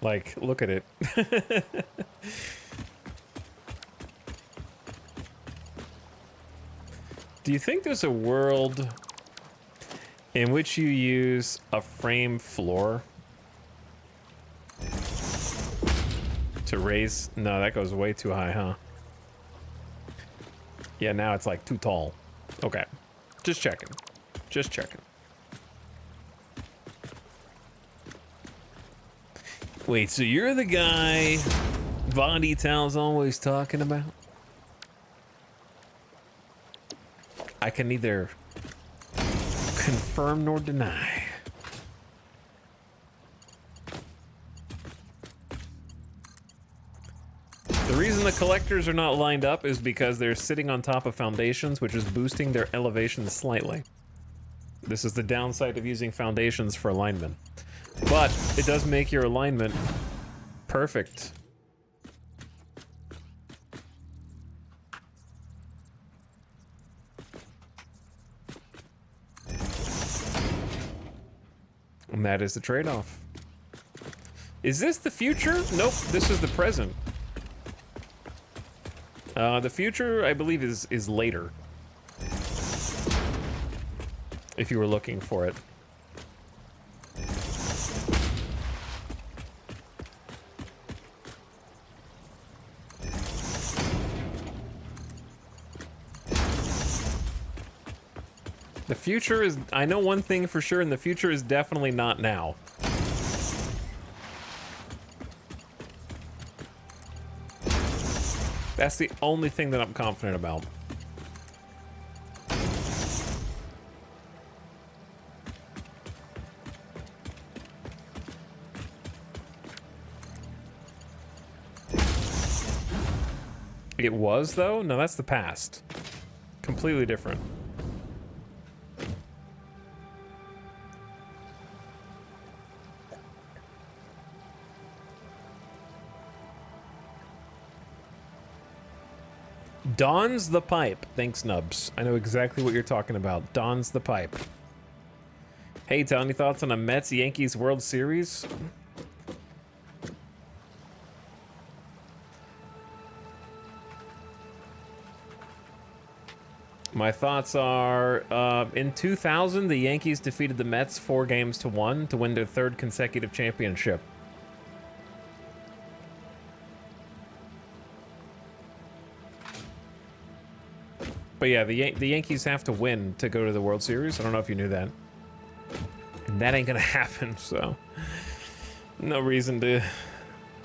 Speaker 1: Like, look at it. Do you think there's a world in which you use a frame floor to raise? No, that goes way too high, huh? Yeah, now it's like too tall. Okay, just checking. Just checking. Wait, so you're the guy Von Tal's always talking about? I can neither confirm nor deny. The reason the collectors are not lined up is because they're sitting on top of foundations, which is boosting their elevation slightly. This is the downside of using foundations for alignment. But it does make your alignment perfect. And that is the trade-off. Is this the future? Nope, this is the present. The future, I believe, is later. If you were looking for it. The future is, I know one thing for sure, and the future is definitely not now. That's the only thing that I'm confident about. It was, though? No, that's the past. Completely different. Don's the pipe. Thanks, Nubs. I know exactly what you're talking about. Don's the pipe. Hey, Tal, any thoughts on a Mets-Yankees World Series? My thoughts are, in 2000, the Yankees defeated the Mets 4-1 to win their third consecutive championship. But yeah, the Yankees have to win to go to the World Series. I don't know if you knew that. And that ain't gonna happen, so... no reason to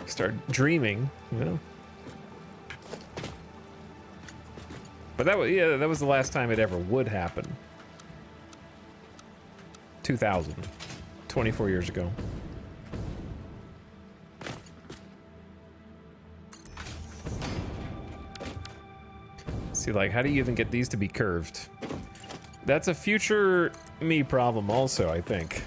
Speaker 1: start dreaming, you know? But that was, yeah, that was the last time it ever would happen. 2000. 24 years ago. See, like, how do you even get these to be curved? That's a future me problem also, I think.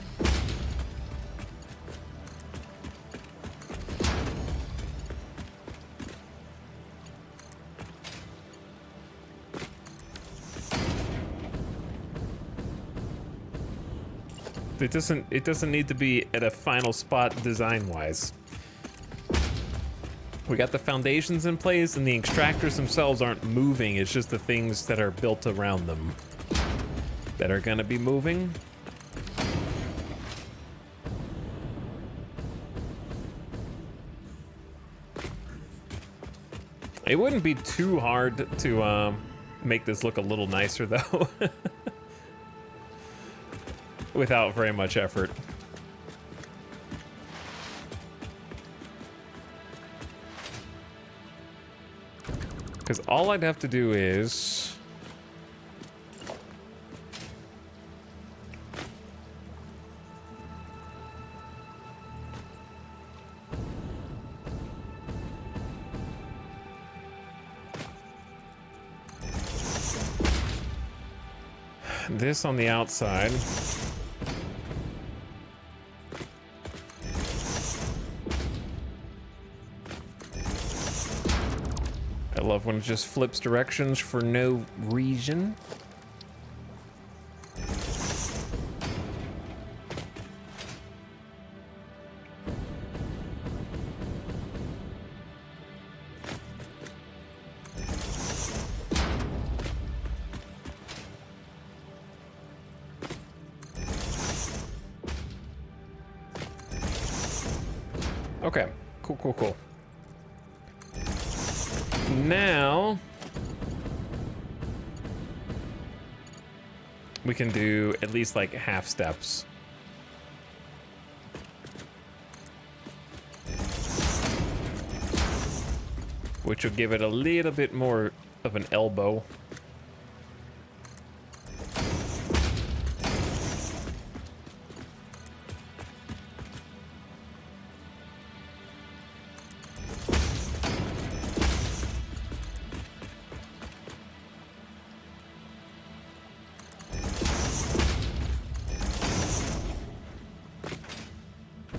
Speaker 1: It doesn't need to be at a final spot design-wise. We got the foundations in place, and the extractors themselves aren't moving. It's just the things that are built around them that are gonna be moving. It wouldn't be too hard to make this look a little nicer, though. Without very much effort. Because all I'd have to do is... this on the outside. I love when it just flips directions for no reason. Okay, cool. Now we can do at least like half steps. Which will give it a little bit more of an elbow.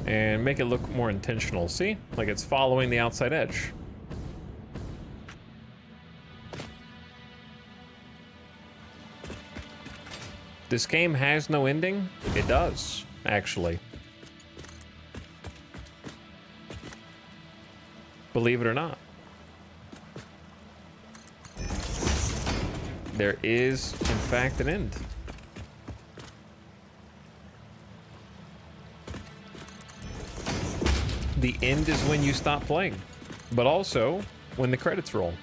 Speaker 1: and make it look more intentional. See? Like it's following the outside edge. This game has no ending? It does, actually. Believe it or not. There is, in fact, an end. The end is when you stop playing, but also when the credits roll.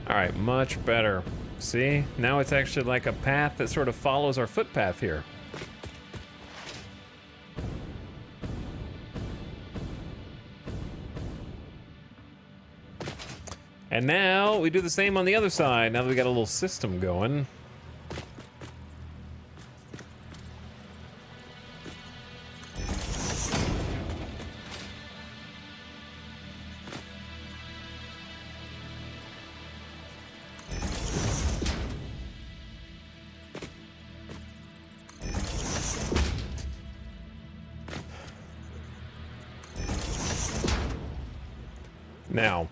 Speaker 1: All right, much better. See, now it's actually like a path that sort of follows our footpath here. And now we do the same on the other side, now that we got a little system going. Now,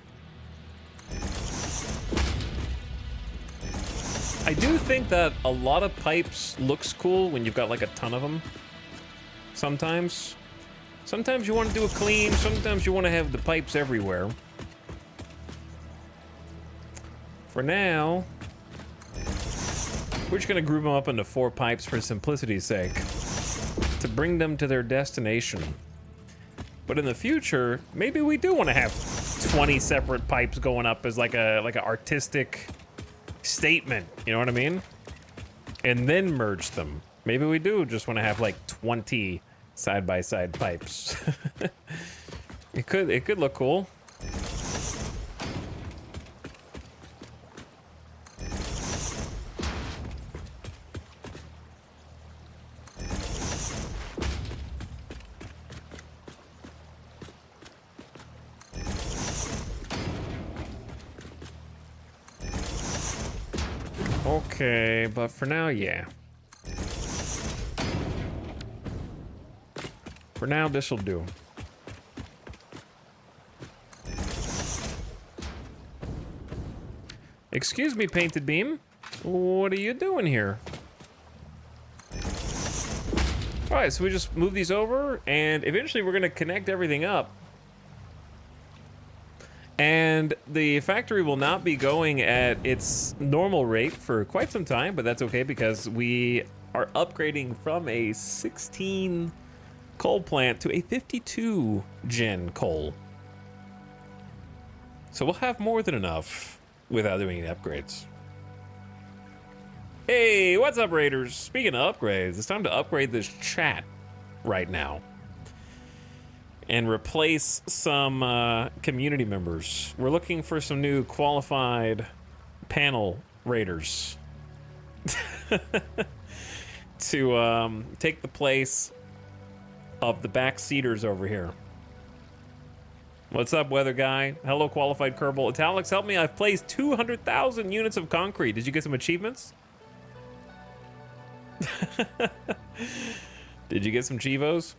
Speaker 1: I do think that a lot of pipes looks cool when you've got like a ton of them. Sometimes you want to do a clean, sometimes you want to have the pipes everywhere. For now, we're just gonna group them up into 4 pipes for simplicity's sake, to bring them to their destination. But in the future, maybe we do want to have 20 separate pipes going up as like a artistic statement, you know what I mean? And then merge them. Maybe we do just want to have like 20 side-by-side pipes. It could look cool. Okay, but for now, yeah. For now, this'll do. Excuse me, Painted Beam. What are you doing here? Alright, so we just move these over, and eventually we're gonna connect everything up. And the factory will not be going at its normal rate for quite some time, but that's okay because we are upgrading from a 16 coal plant to a 52 gen coal. So we'll have more than enough without doing any upgrades. Hey, what's up, Raiders? Speaking of upgrades, it's time to upgrade this chat right now and replace some community members. We're looking for some new qualified panel raiders to take the place of the backseaters over here. What's up, weather guy? Hello, qualified Kerbal. Italics, help me. I've placed 200,000 units of concrete. Did you get some achievements? Did you get some Chivos?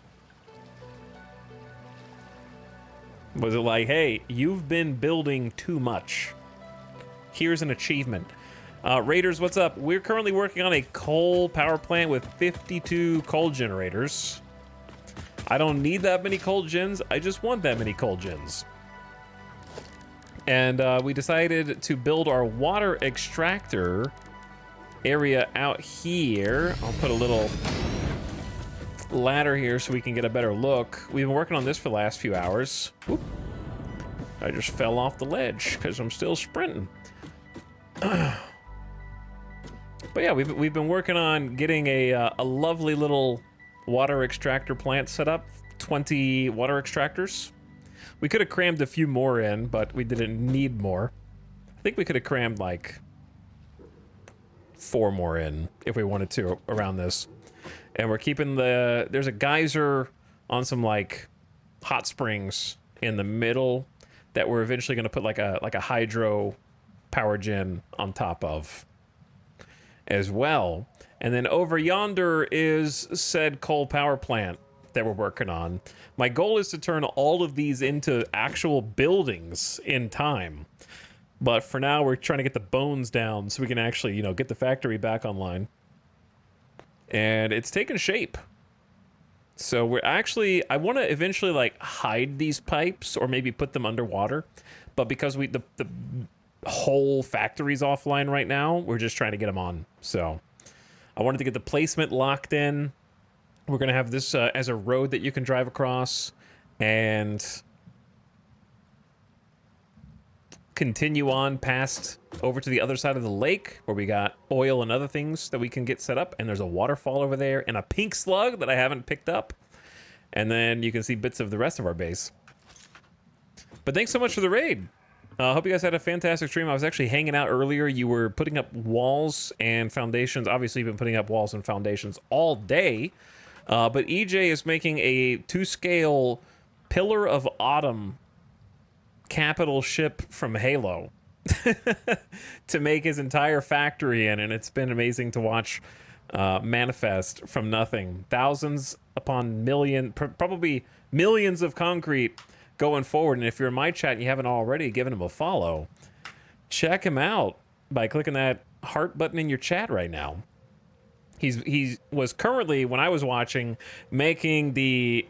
Speaker 1: Was it like, hey, you've been building too much. Here's an achievement. Raiders, what's up? We're currently working on a coal power plant with 52 coal generators. I don't need that many coal gens. I just want that many coal gens. And we decided to build our water extractor area out here. I'll put a little ladder here so we can get a better look. We've been working on this for the last few hours. Oop. I just fell off the ledge because I'm still sprinting. But yeah, we've been working on getting a lovely little water extractor plant set up. 20 water extractors. We could have crammed a few more in, but we didn't need more. I think we could have crammed like 4 more in if we wanted to around this. And we're keeping there's a geyser on some like hot springs in the middle that we're eventually going to put like a hydro power gen on top of as well. And then over yonder is said coal power plant that we're working on. My goal is to turn all of these into actual buildings in time. But for now, we're trying to get the bones down so we can actually, you know, get the factory back online. And it's taken shape. So we're actually, I want to eventually like hide these pipes or maybe put them underwater. But because the whole factory's offline right now, we're just trying to get them on. So I wanted to get the placement locked in. We're going to have this as a road that you can drive across and continue on past over to the other side of the lake where we got oil and other things that we can get set up. And there's a waterfall over there and a pink slug that I haven't picked up. And then you can see bits of the rest of our base. But thanks so much for the raid. I hope you guys had a fantastic stream. I was actually hanging out earlier. You were putting up walls and foundations. Obviously, you've been putting up walls and foundations all day. But EJ is making a 2-scale Pillar of Autumn capital ship from Halo to make his entire factory in. And it's been amazing to watch manifest from nothing. Thousands upon million, probably millions of concrete going forward. And if you're in my chat and you haven't already given him a follow, check him out by clicking that heart button in your chat right now. He was currently, when I was watching, making the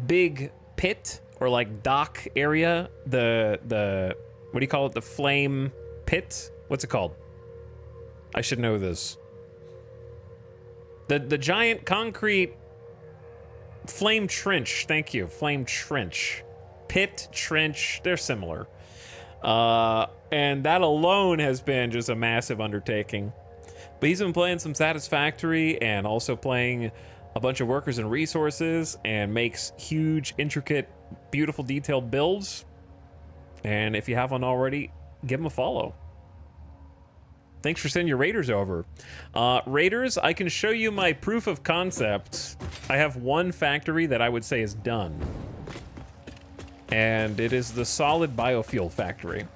Speaker 1: big pit or like dock area, the what do you call it? The flame pit? What's it called? I should know this. The giant concrete flame trench. Thank you. Flame trench. Pit, trench, they're similar. And that alone has been just a massive undertaking. But he's been playing some Satisfactory and also playing a bunch of workers and resources and makes huge, intricate, beautiful, detailed builds. And if you haven't already, give him a follow. Thanks for sending your raiders over. Raiders, I can show you my proof of concept. I have one factory that I would say is done. And it is the solid biofuel factory.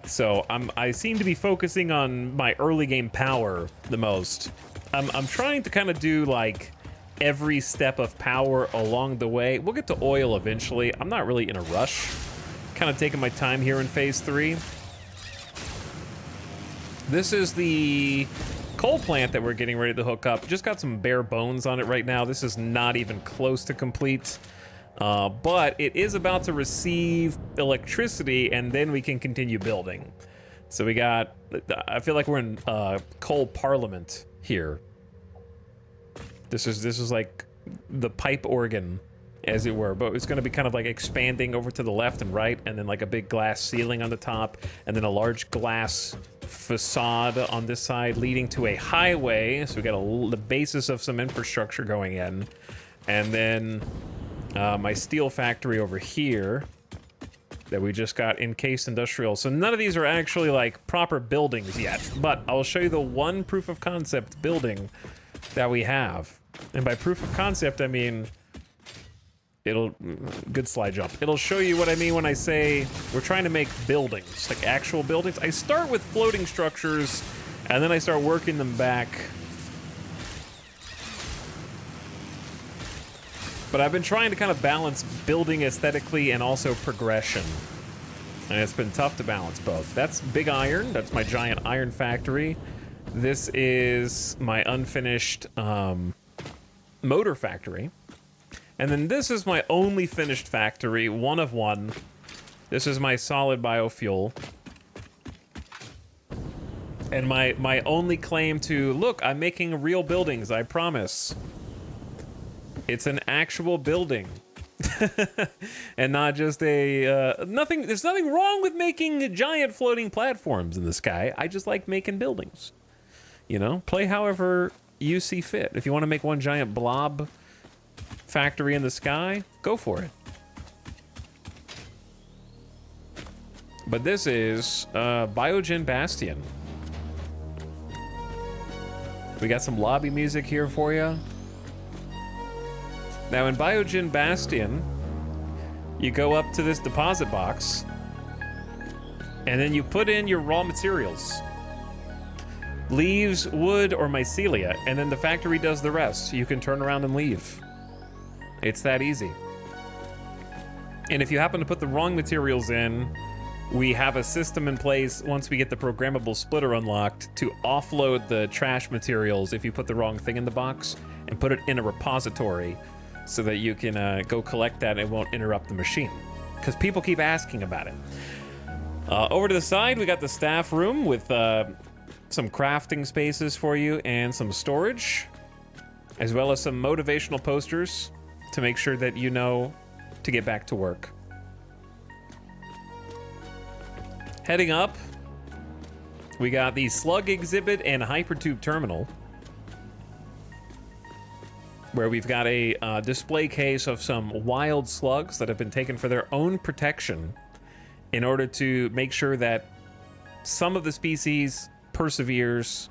Speaker 1: So I seem to be focusing on my early game power the most. I'm trying to kind of do like every step of power along the way. We'll get to oil eventually. I'm not really in a rush. Kind of taking my time here in phase 3. This is the coal plant that we're getting ready to hook up. Just got some bare bones on it right now. This is not even close to complete. But it is about to receive electricity, and then we can continue building. So we got, I feel like we're in coal parliament here. This is like the pipe organ, as it were, but it's going to be kind of like expanding over to the left and right, and then like a big glass ceiling on the top, and then a large glass facade on this side leading to a highway. So we got the basis of some infrastructure going in, and then my steel factory over here that we just got encased industrial. So none of these are actually like proper buildings yet, but I'll show you the one proof of concept building that we have. And by proof of concept, I mean, good slide jump. It'll show you what I mean when I say we're trying to make buildings, like actual buildings. I start with floating structures and then I start working them back. But I've been trying to kind of balance building aesthetically and also progression. And it's been tough to balance both. That's Big Iron. That's my giant iron factory. This is my unfinished motor factory. And then this is my only finished factory, one of one. This is my solid biofuel. And my only claim to, look, I'm making real buildings, I promise. It's an actual building. And not just a, there's nothing wrong with making giant floating platforms in the sky. I just like making buildings. You know, play however you see fit. If you want to make one giant blob factory in the sky, go for it. But this is Biogen Bastion. We got some lobby music here for you. Now in Biogen Bastion, you go up to this deposit box, and then you put in your raw materials. Leaves, wood, or mycelia, and then the factory does the rest. You can turn around and leave. It's that easy. And if you happen to put the wrong materials in, we have a system in place once we get the programmable splitter unlocked to offload the trash materials if you put the wrong thing in the box and put it in a repository so that you can go collect that and it won't interrupt the machine. Because people keep asking about it. Over to the side, we got the staff room with some crafting spaces for you and some storage, as well as some motivational posters to make sure that you know to get back to work. Heading up, we got the slug exhibit and hypertube terminal, where we've got a display case of some wild slugs that have been taken for their own protection in order to make sure that some of the species perseveres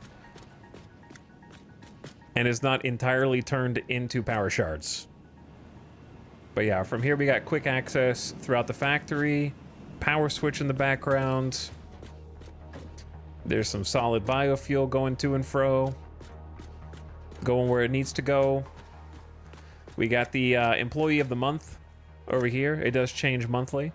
Speaker 1: and is not entirely turned into power shards. But yeah, from here we got quick access throughout the factory, power switch in the background. There's some solid biofuel going to and fro, going where it needs to go. We got the employee of the month over here. It does change monthly.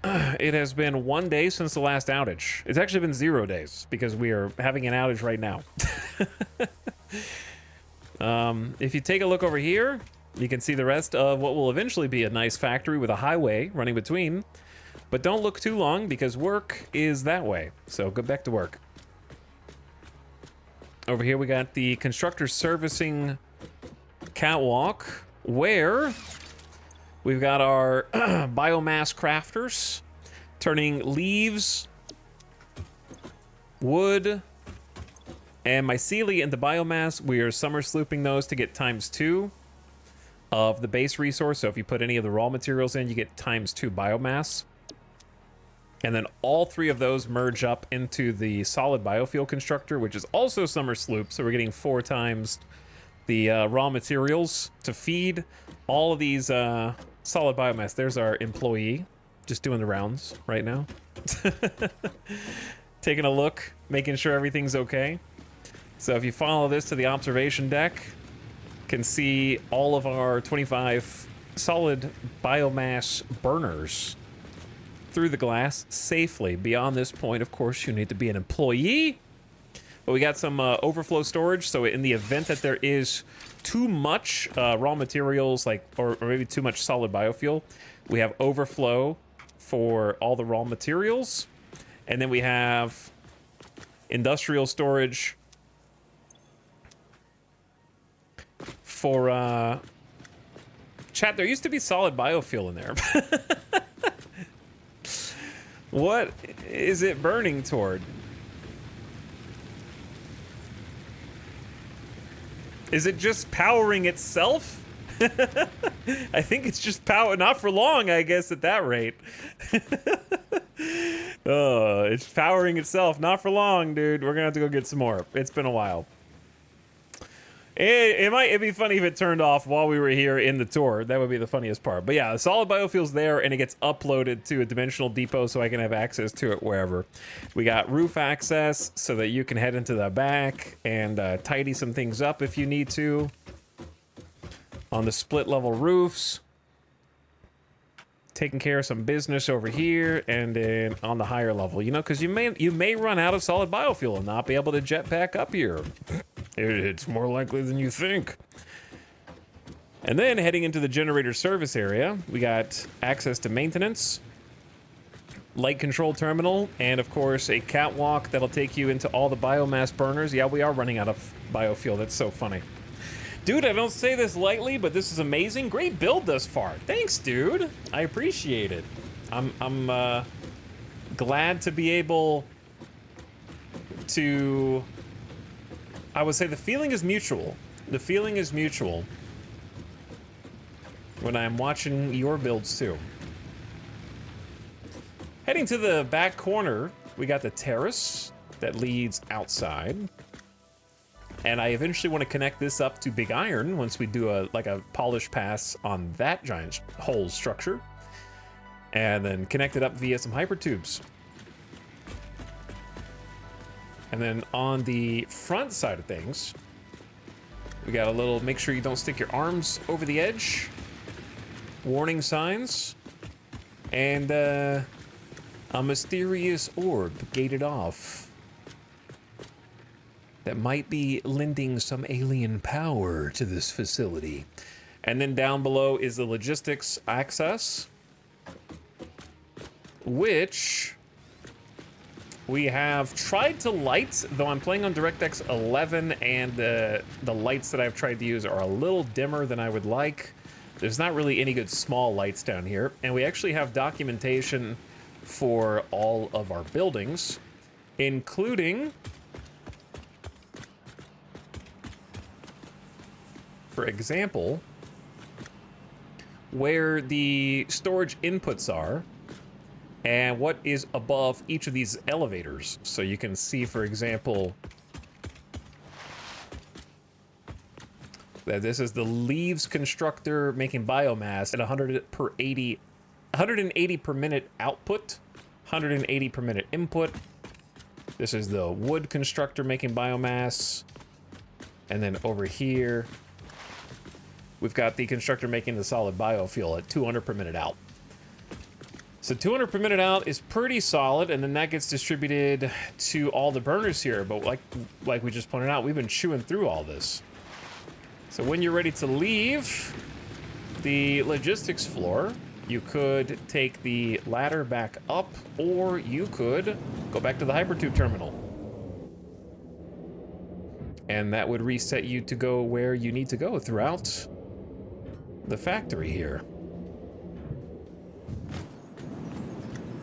Speaker 1: It has been 1 day since the last outage. It's actually been 0 days because we are having an outage right now. If you take a look over here, you can see the rest of what will eventually be a nice factory with a highway running between. But don't look too long because work is that way. So go back to work. Over here we got the constructor servicing catwalk, where we've got our biomass crafters turning leaves, wood, and mycelia into biomass. We are summer slooping those to get ×2 of the base resource. So if you put any of the raw materials in, you get ×2 biomass. And then all three of those merge up into the solid biofuel constructor, which is also summer sloop. So we're getting 4 times the raw materials to feed all of these solid biomass. There's our employee just doing the rounds right now. Taking a look, making sure everything's okay. So if you follow this to the observation deck, you can see all of our 25 solid biomass burners through the glass safely. Beyond this point, of course, you need to be an employee. But we got some overflow storage, so in the event that there is too much raw materials, like or maybe too much solid biofuel, we have overflow for all the raw materials. And then we have industrial storage for chat. There used to be solid biofuel in there. What is it burning toward? Is it just powering itself? I think it's just power, not for long, I guess, at that rate. Oh, it's powering itself, not for long, dude. We're gonna have to go get some more. It's been a while. It'd be funny if it turned off while we were here in the tour. That would be the funniest part. But yeah, the solid biofuel's there, and it gets uploaded to a dimensional depot so I can have access to it wherever. We got roof access so that you can head into the back and tidy some things up if you need to. On the split level roofs. Taking care of some business over here, and then on the higher level, you know, because you may run out of solid biofuel and not be able to jet back up here. It's more likely than you think. And then heading into the generator service area, we got access to maintenance, light control terminal, and of course a catwalk that'll take you into all the biomass burners. Yeah, we are running out of biofuel. That's so funny. Dude, I don't say this lightly, but this is amazing. Great build thus far. Thanks, dude. I appreciate it. I'm glad to be able to... I would say the feeling is mutual. The feeling is mutual when I'm watching your builds too. Heading to the back corner, we got the terrace that leads outside. And I eventually want to connect this up to Big Iron once we do a polish pass on that giant whole structure. And then connect it up via some hypertubes. And then on the front side of things, we got a little, make sure you don't stick your arms over the edge. Warning signs. And a mysterious orb gated off. That might be lending some alien power to this facility. And then down below is the logistics access, which we have tried to light, though I'm playing on DirectX 11 and the lights that I've tried to use are a little dimmer than I would like. There's not really any good small lights down here. And we actually have documentation for all of our buildings, including, for example, where the storage inputs are and what is above each of these elevators. So you can see, for example, that this is the leaves constructor making biomass at 180 per minute output, 180 per minute input. This is the wood constructor making biomass. And then over here, we've got the constructor making the solid biofuel at 200 per minute out. So 200 per minute out is pretty solid, and then that gets distributed to all the burners here. But like we just pointed out, we've been chewing through all this. So when you're ready to leave the logistics floor, you could take the ladder back up, or you could go back to the hypertube terminal. And that would reset you to go where you need to go throughout the factory here.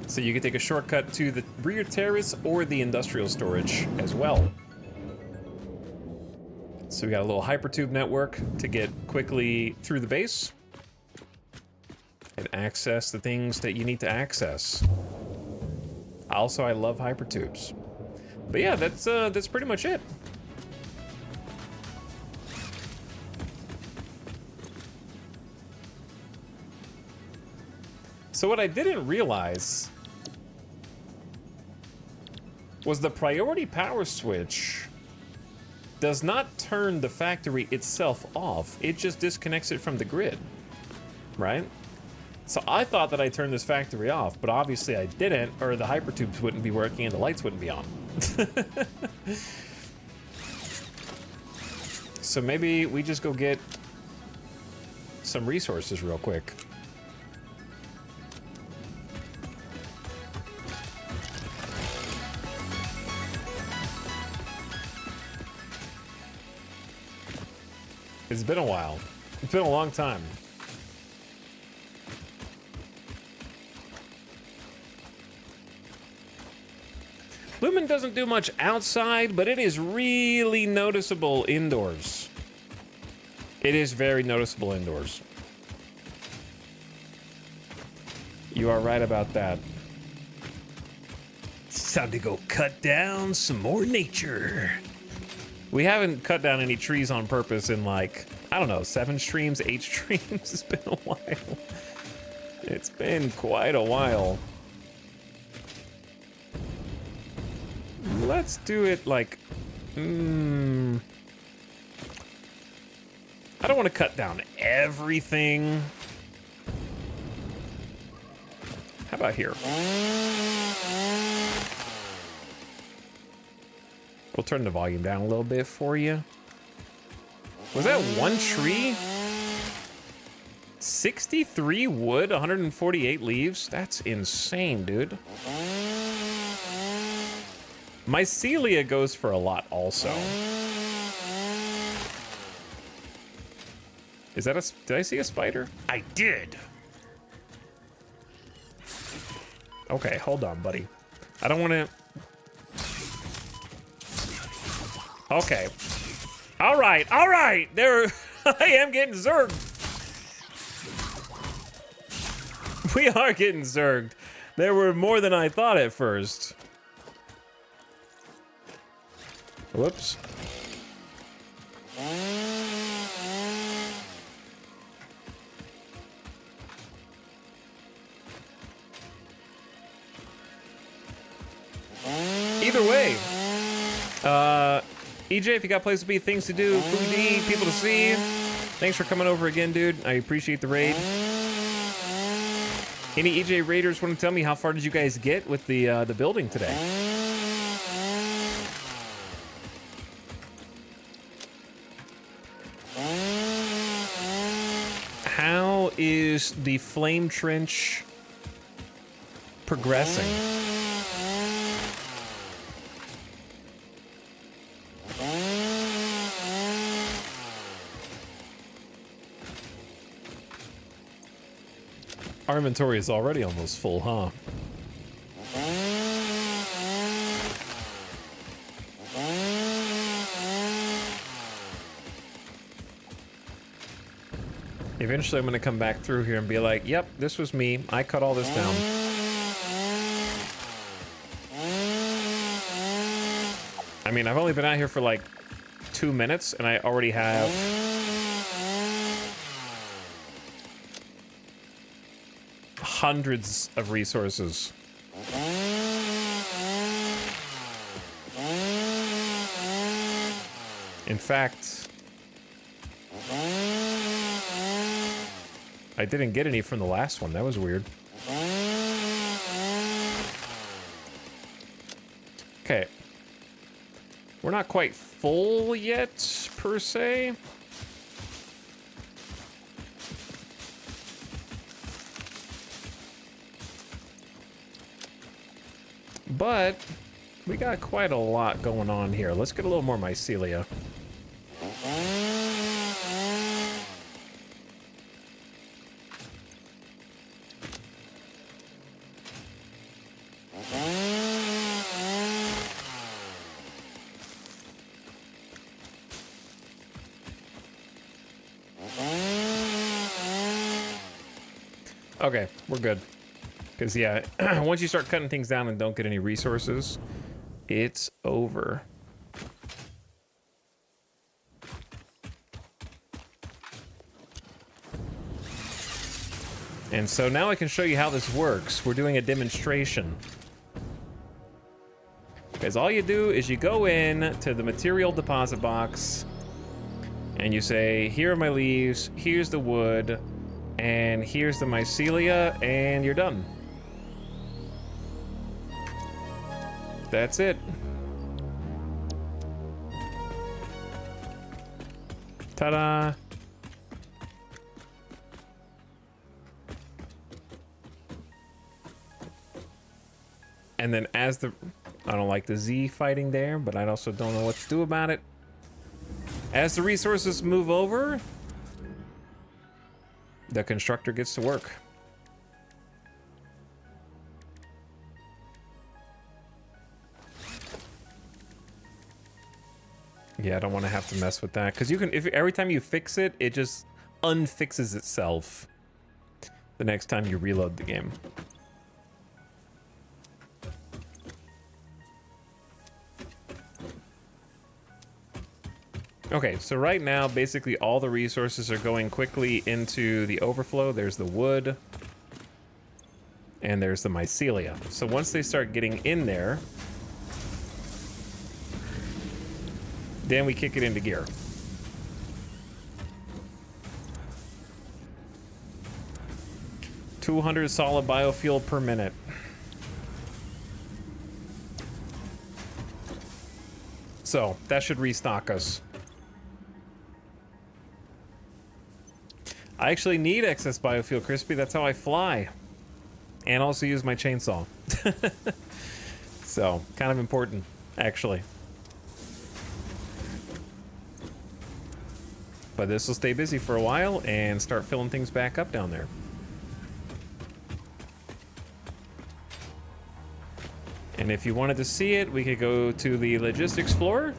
Speaker 1: So you can take a shortcut to the rear terrace or the industrial storage as well. So we got a little hypertube network to get quickly through the base and access the things that you need to access. Also, I love hypertubes. But yeah, that's pretty much it. So what I didn't realize was the priority power switch does not turn the factory itself off. It just disconnects it from the grid, right? So I thought that I turned this factory off, but obviously I didn't, or the hypertubes wouldn't be working and the lights wouldn't be on. So maybe we just go get some resources real quick. It's been a while. It's been a long time. Lumen doesn't do much outside, but it is really noticeable indoors. It is very noticeable indoors. You are right about that. It's time to go cut down some more nature. We haven't cut down any trees on purpose in like, I don't know, 7 streams, 8 streams. It's been a while. It's been quite a while. Let's do it like, I don't want to cut down everything. How about here? We'll turn the volume down a little bit for you. Was that 1 tree? 63 wood, 148 leaves? That's insane, dude. Mycelia goes for a lot also. Is that a, did I see a spider? I did. Okay, hold on, buddy. I don't want to. Okay. All right. There, I am getting zerged. We are getting zerged. There were more than I thought at first. Whoops. either way, EJ, if you got a place to be, things to do, food to eat, people to see, thanks for coming over again, dude. I appreciate the raid. Any EJ raiders want to tell me how far did you guys get with the building today? How is the flame trench progressing? Our inventory is already almost full, huh? Eventually I'm gonna come back through here and be like, yep, this was me. I cut all this down. I mean, I've only been out here for like 2 minutes and I already have hundreds of resources. In fact, I didn't get any from the last one. That was weird. Okay. We're not quite full yet, per se. But we got quite a lot going on here. Let's get a little more mycelia. Okay, we're good. Because, yeah, once you start cutting things down and don't get any resources, it's over. And so now I can show you how this works. We're doing a demonstration. Because all you do is you go in to the material deposit box and you say, here are my leaves, here's the wood, and here's the mycelia, and you're done. That's it. Ta-da! And then as the... I don't like the Z fighting there, but I also don't know what to do about it. As the resources move over, the constructor gets to work. Yeah, I don't want to have to mess with that, because you can, if every time you fix it, it just unfixes itself the next time you reload the game. Okay, so right now, basically all the resources are going quickly into the overflow. There's the wood, and there's the mycelia. So once they start getting in there, then we kick it into gear. $200 solid biofuel per minute. So that should restock us. I actually need excess biofuel, Crispy. That's how I fly. And also use my chainsaw. So, kind of important, actually. But this will stay busy for a while and start filling things back up down there. And if you wanted to see it, we could go to the logistics floor.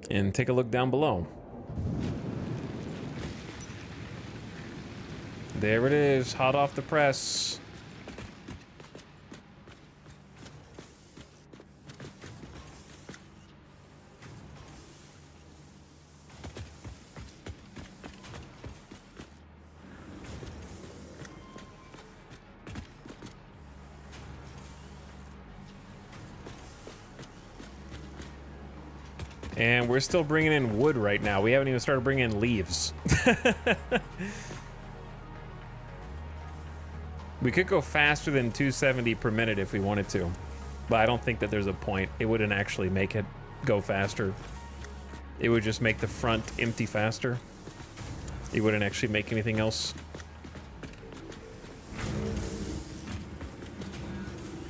Speaker 1: And take a look down below. There it is, hot off the press. And we're still bringing in wood right now. We haven't even started bringing in leaves. We could go faster than 270 per minute if we wanted to. But I don't think that there's a point. It wouldn't actually make it go faster. It would just make the front empty faster. It wouldn't actually make anything else.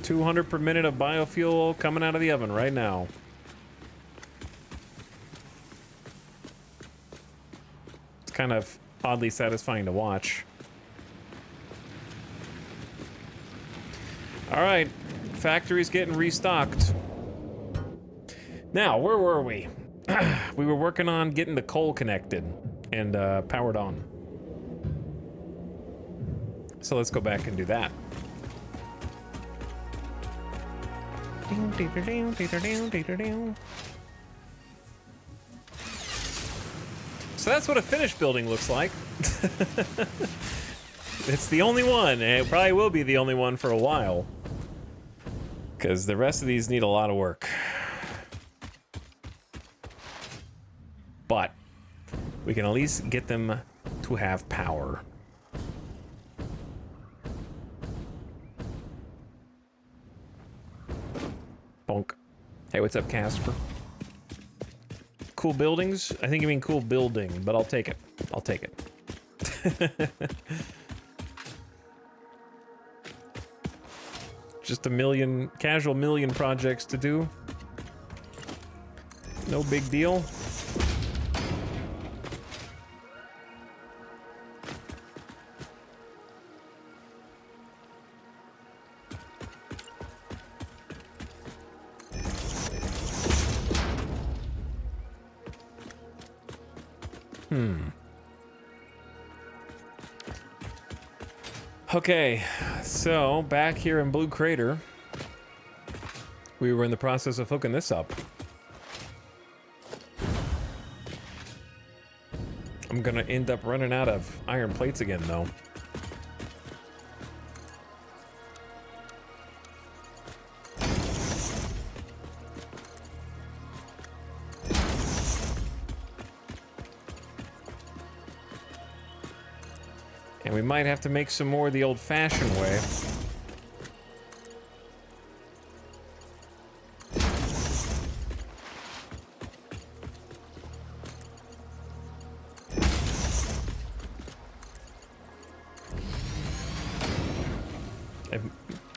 Speaker 1: 200 per minute of biofuel coming out of the oven right now. It's kind of oddly satisfying to watch. All right, factory's getting restocked. Now, where were we? We were working on getting the coal connected and powered on. So let's go back and do that. So that's what a finished building looks like. It's the only one, and it probably will be the only one for a while. Because the rest of these need a lot of work. But we can at least get them to have power. Bonk. Hey, what's up, Casper? Cool buildings? I think you mean cool building, but I'll take it. I'll take it. Just a million, casual million projects to do. No big deal. Okay, so back here in Blue Crater, we were in the process of hooking this up. I'm gonna end up running out of iron plates again, though. And we might have to make some more the old-fashioned way.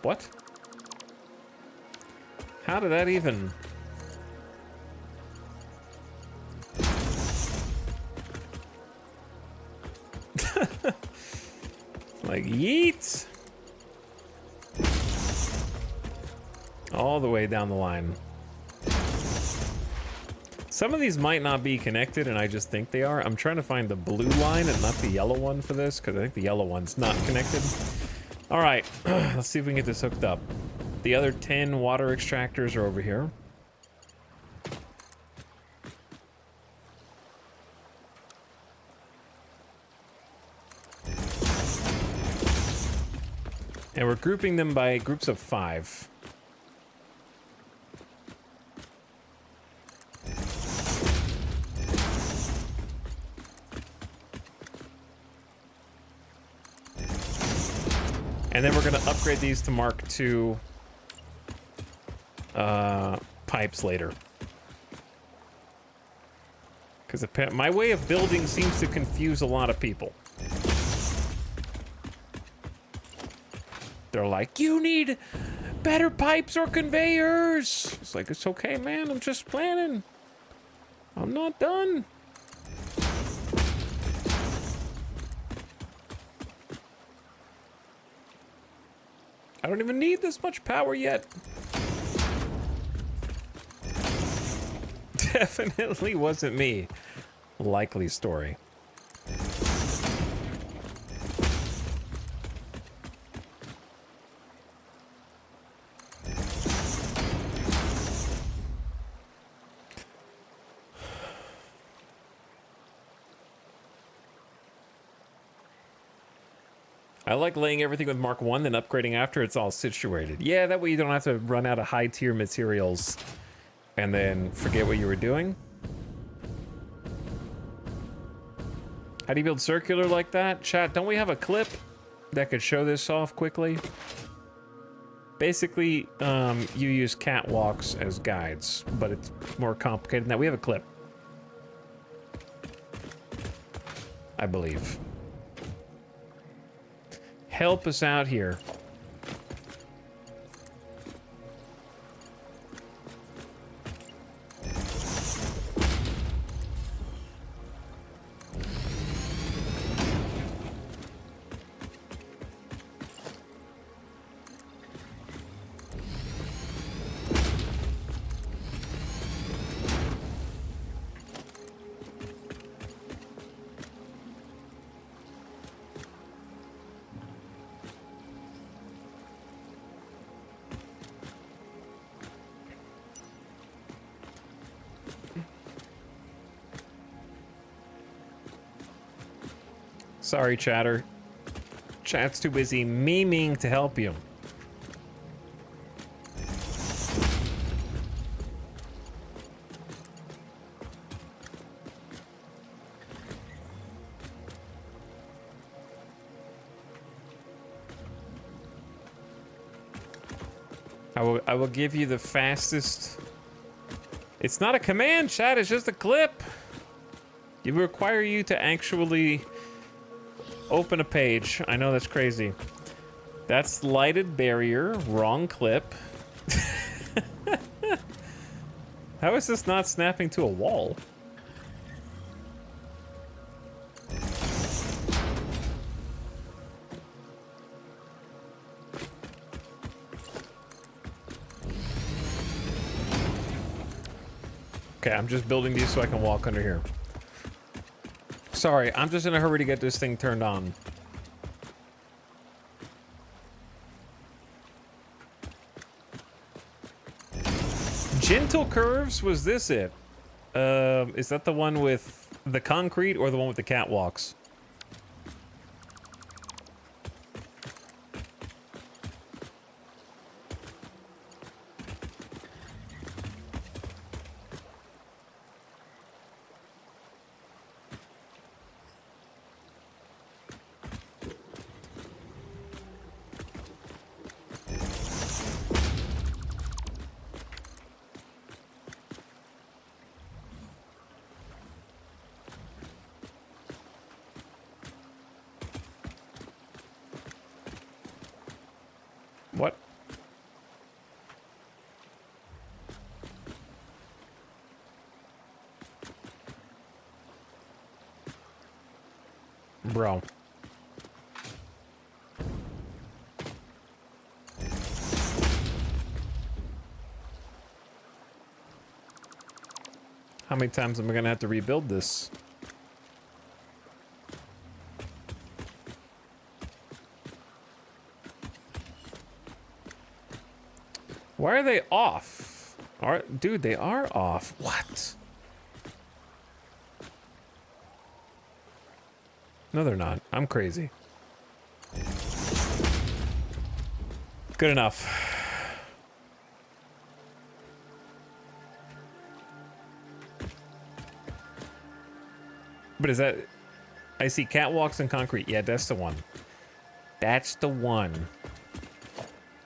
Speaker 1: What? How did that even... Like, yeet! All the way down the line. Some of these might not be connected, and I just think they are. I'm trying to find the blue line and not the yellow one for this, because I think the yellow one's not connected. All right, let's see if we can get this hooked up. The other 10 water extractors are over here. And we're grouping them by groups of 5. And then we're going to upgrade these to Mark II pipes later. Because my way of building seems to confuse a lot of people. They're like, you need better pipes or conveyors. It's like, it's okay, man. I'm just planning. I'm not done. I don't even need this much power yet. Definitely wasn't me. Likely story. I like laying everything with Mark 1, then upgrading after it's all situated. Yeah, that way you don't have to run out of high-tier materials and then forget what you were doing. How do you build circular like that? Chat, don't we have a clip that could show this off quickly? Basically, you use catwalks as guides, but it's more complicated than that. We have a clip. I believe. Help us out here. Sorry, chatter. Chat's too busy memeing to help you. I will give you the fastest. It's not a command, chat, it's just a clip. It will require you to actually open a page. I know that's crazy. That's lighted barrier, wrong clip. How is this not snapping to a wall? Okay, I'm just building these so I can walk under here. Sorry, I'm just in a hurry to get this thing turned on. Gentle curves, was this it? Is that the one with the concrete or the one with the catwalks? What? Bro. How many times am I gonna have to rebuild this? Why are they off? Dude, they are off. What? No, they're not. I'm crazy. Good enough. But is that... I see catwalks and concrete. Yeah, that's the one. That's the one.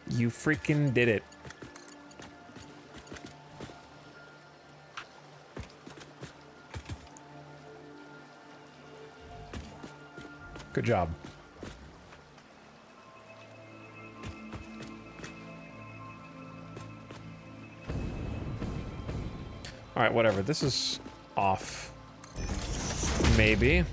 Speaker 1: You freaking did it. Good job. All right, whatever. This is off. Maybe.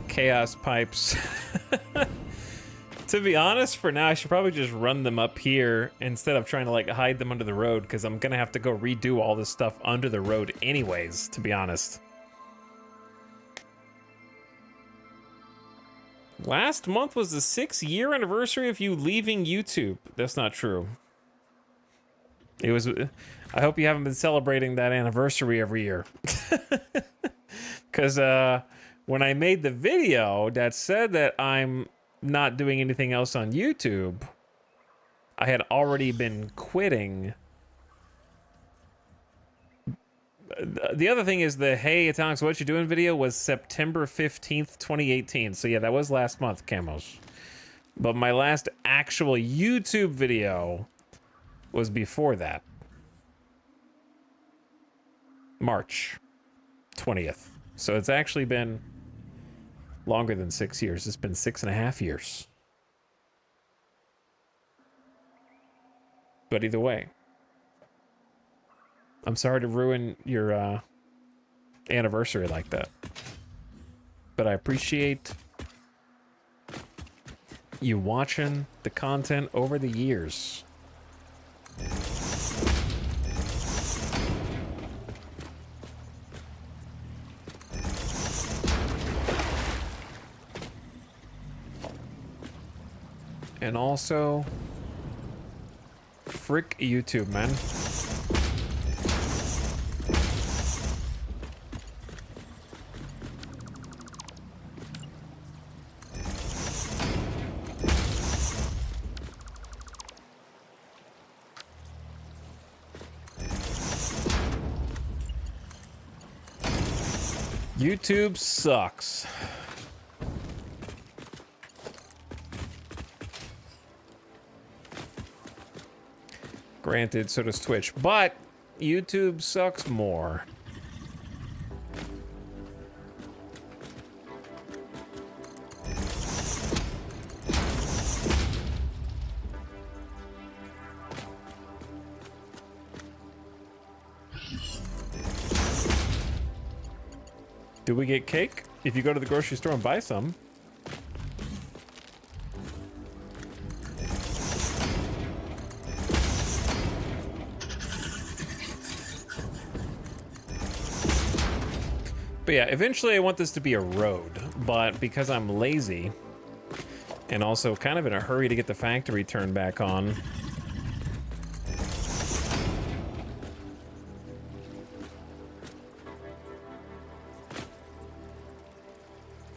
Speaker 1: Chaos pipes. To be honest, for now, I should probably just run them up here instead of trying to like hide them under the road, because I'm gonna have to go redo all this stuff under the road anyways, to be honest. Last month was the 6-year anniversary of you leaving YouTube. That's not true. It was... I hope you haven't been celebrating that anniversary every year. Because, when I made the video that said that I'm not doing anything else on YouTube, I had already been quitting. The other thing is the Hey Atomics, what you doing video was September 15th, 2018. So yeah, that was last month, Camos. But my last actual YouTube video was before that. March 20th. So it's actually been longer than 6 years. It's been 6.5 years. But either way, I'm sorry to ruin your anniversary like that. But I appreciate you watching the content over the years. And also, frick YouTube, man. YouTube sucks. Granted, so does Twitch, but YouTube sucks more. Do we get cake if you go to the grocery store and buy some? But yeah, eventually I want this to be a road, but because I'm lazy and also kind of in a hurry to get the factory turned back on,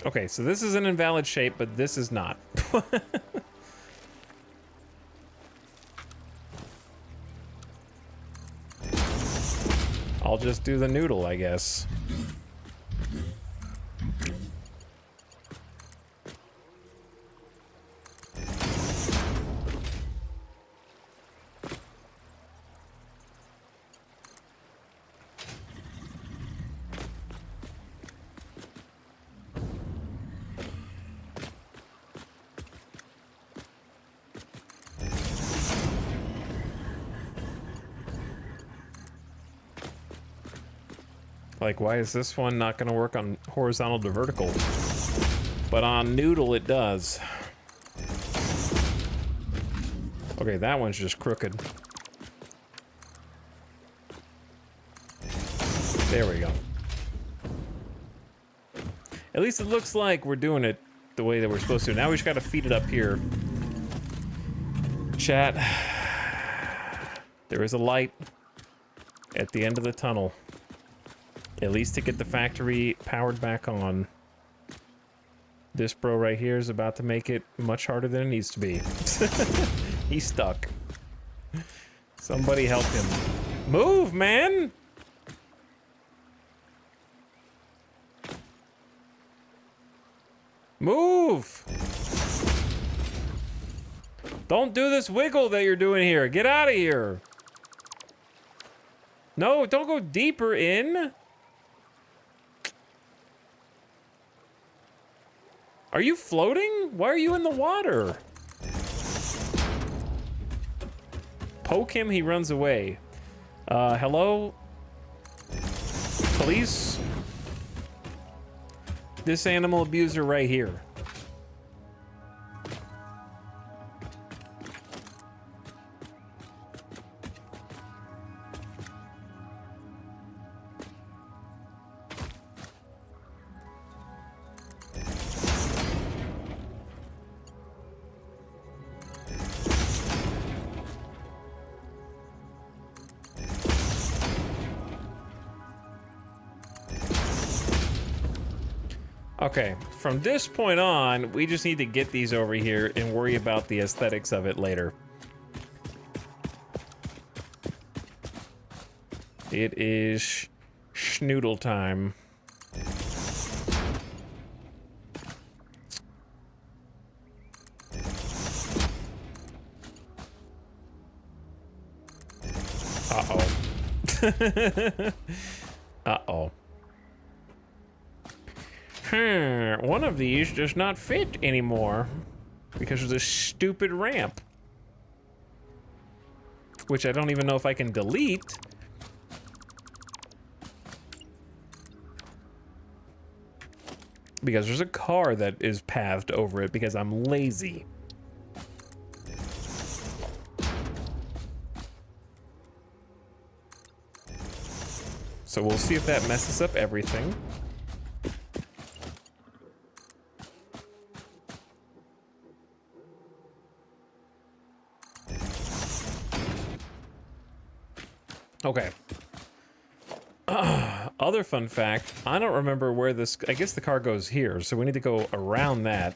Speaker 1: okay, so this is an invalid shape, but this is not. I'll just do the noodle, I guess. Like, why is this one not going to work on horizontal to vertical? But on noodle, it does. Okay, that one's just crooked. There we go. At least it looks like we're doing it the way that we're supposed to. Now we just got to feed it up here. Chat. There is a light at the end of the tunnel. At least to get the factory powered back on. This bro right here is about to make it much harder than it needs to be. He's stuck. Somebody help him. Move, man! Move! Don't do this wiggle that you're doing here. Get out of here. No, don't go deeper in. Are you floating? Why are you in the water? Poke him, he runs away. Hello? Police? This animal abuser right here. Okay, from this point on, we just need to get these over here and worry about the aesthetics of it later. It is schnoodle time. Uh-oh. Uh-oh. One of these does not fit anymore because of this stupid ramp. Which I don't even know if I can delete. Because there's a car that is pathed over it because I'm lazy. So we'll see if that messes up everything. Okay. Other fun fact, I don't remember where this... I guess the car goes here, so we need to go around that.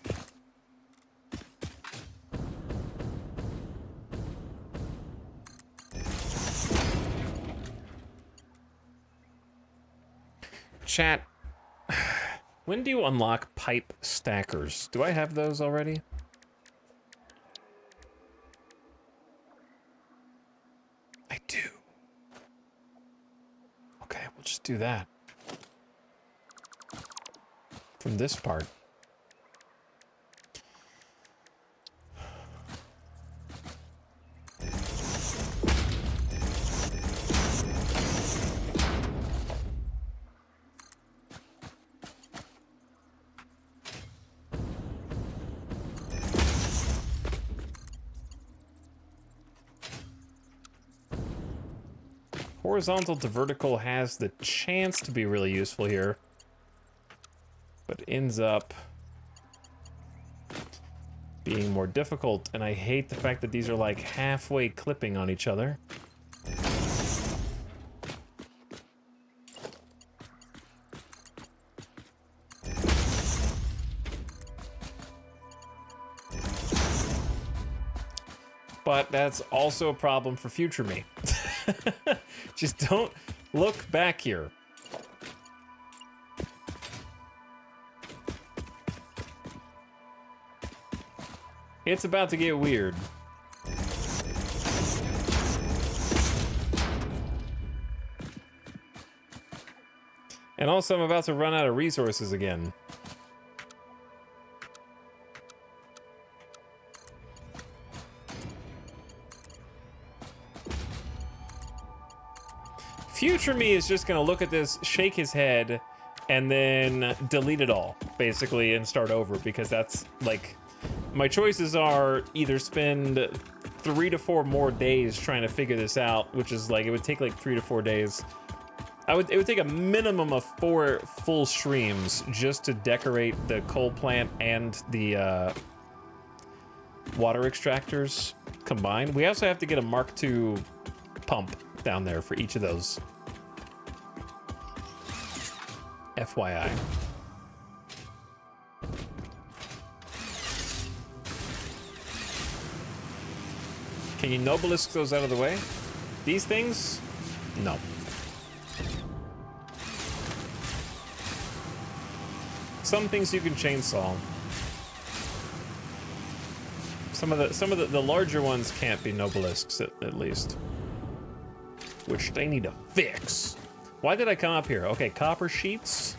Speaker 1: Chat, when do you unlock pipe stackers? Do I have those already? I do. Okay, we'll just do that. From this part. Horizontal to vertical has the chance to be really useful here, but ends up being more difficult, and I hate the fact that these are like halfway clipping on each other. But that's also a problem for future me. Just don't look back here. It's about to get weird. And also, I'm about to run out of resources again. Future me is just gonna look at this, shake his head, and then delete it all, basically, and start over, because that's, like, my choices are either spend 3 to 4 more days trying to figure this out, which is, like, it would take, like, 3 to 4 days. It would take a minimum of 4 full streams just to decorate the coal plant and the, water extractors combined. We also have to get a Mark II pump down there for each of those. FYI. Can you Nobelisk those out of the way? These things? No. Some things you can chainsaw. Some of the larger ones can't be Nobelisks at least. Which they need to fix. Why did I come up here? Okay, copper sheets.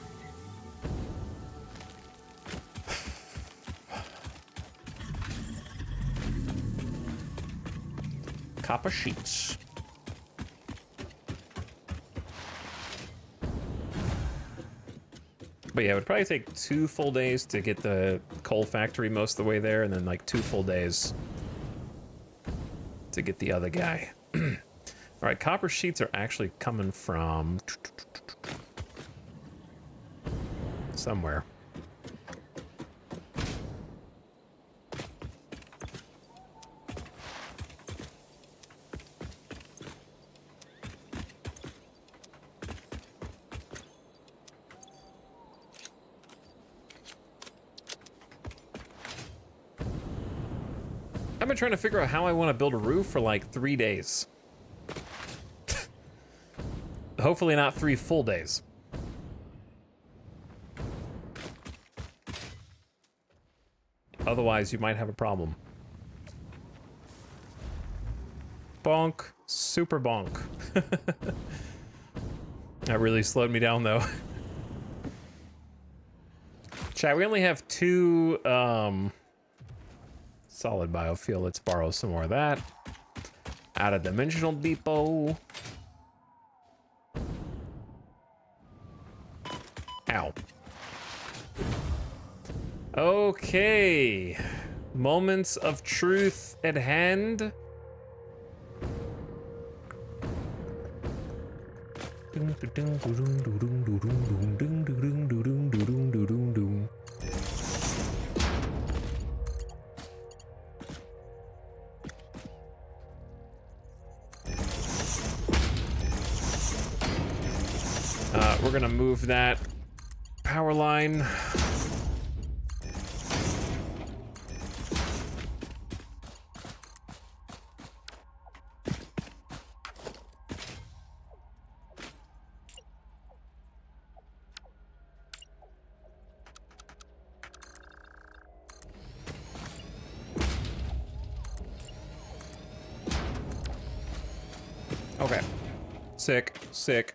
Speaker 1: Copper sheets. But yeah, it would probably take 2 full days to get the coal factory most of the way there, and then like 2 full days to get the other guy. All right, copper sheets are actually coming from somewhere. I've been trying to figure out how I want to build a roof for like 3 days. Hopefully not 3 full days. Otherwise, you might have a problem. Bonk. Super bonk. That really slowed me down, though. Chat, we only have 2 solid biofuel. Let's borrow some more of that. Out of dimensional depot. Ow. Okay. Moments of truth at hand. We're gonna move that power line. Okay. Sick, sick.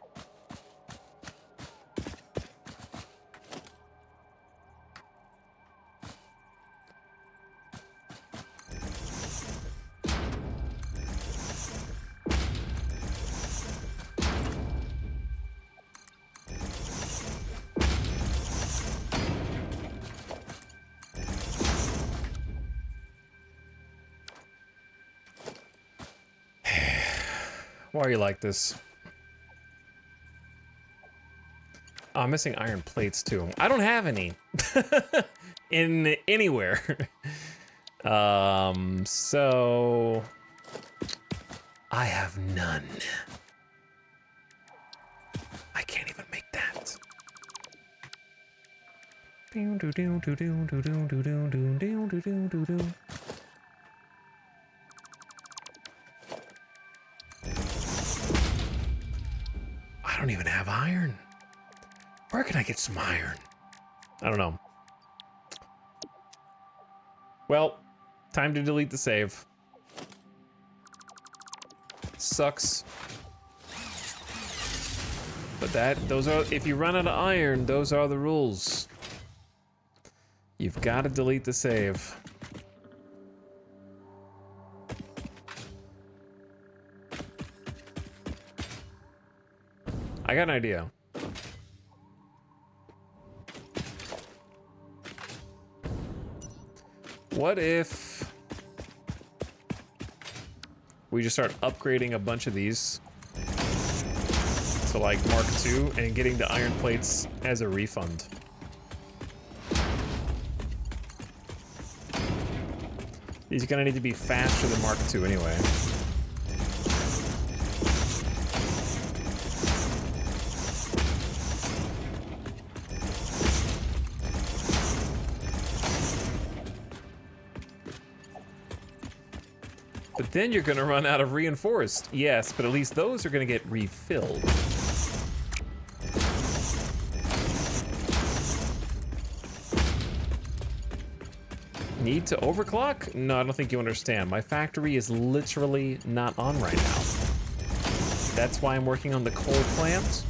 Speaker 1: Why are you like this? Oh, I'm missing iron plates too. I don't have any in anywhere. So I have none. I can't even make that. I don't even have iron. Where can I get some iron? I don't know. Well, time to delete the save. Sucks. But those are, if you run out of iron, those are the rules. You've got to delete the save. I got an idea. What if we just start upgrading a bunch of these to like Mark II and getting the iron plates as a refund? These are gonna need to be faster than Mark II anyway. But then you're gonna run out of reinforced. Yes, but at least those are gonna get refilled. Need to overclock? No, I don't think you understand. My factory is literally not on right now. That's why I'm working on the coal plant.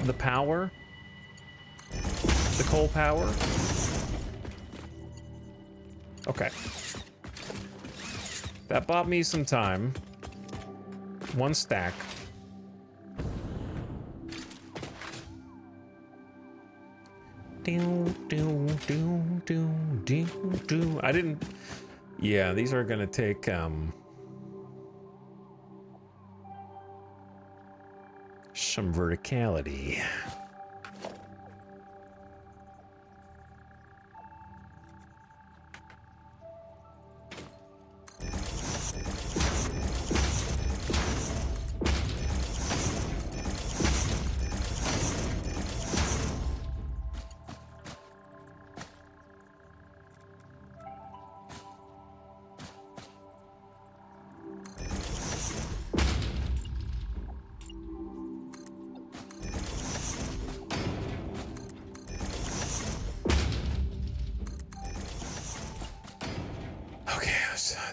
Speaker 1: The power. The coal power. Okay. That bought me some time. 1 stack. I didn't... Yeah, these are gonna take, some verticality.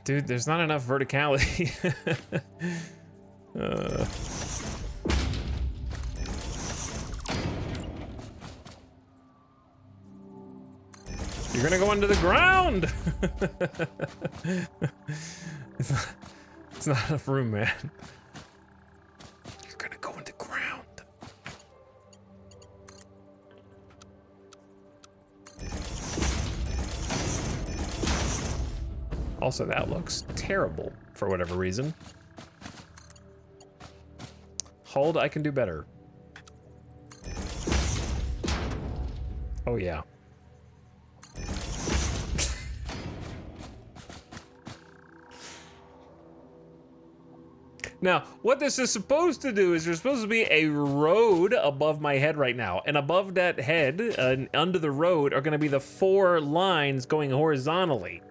Speaker 1: Dude, there's not enough verticality. You're gonna go into the ground! It's not enough room, man. You're gonna go into ground. Also, that looks terrible for whatever reason. Hold, I can do better. Oh, yeah. Now, what this is supposed to do is there's supposed to be a road above my head right now. And above that head, under the road, are going to be the 4 lines going horizontally.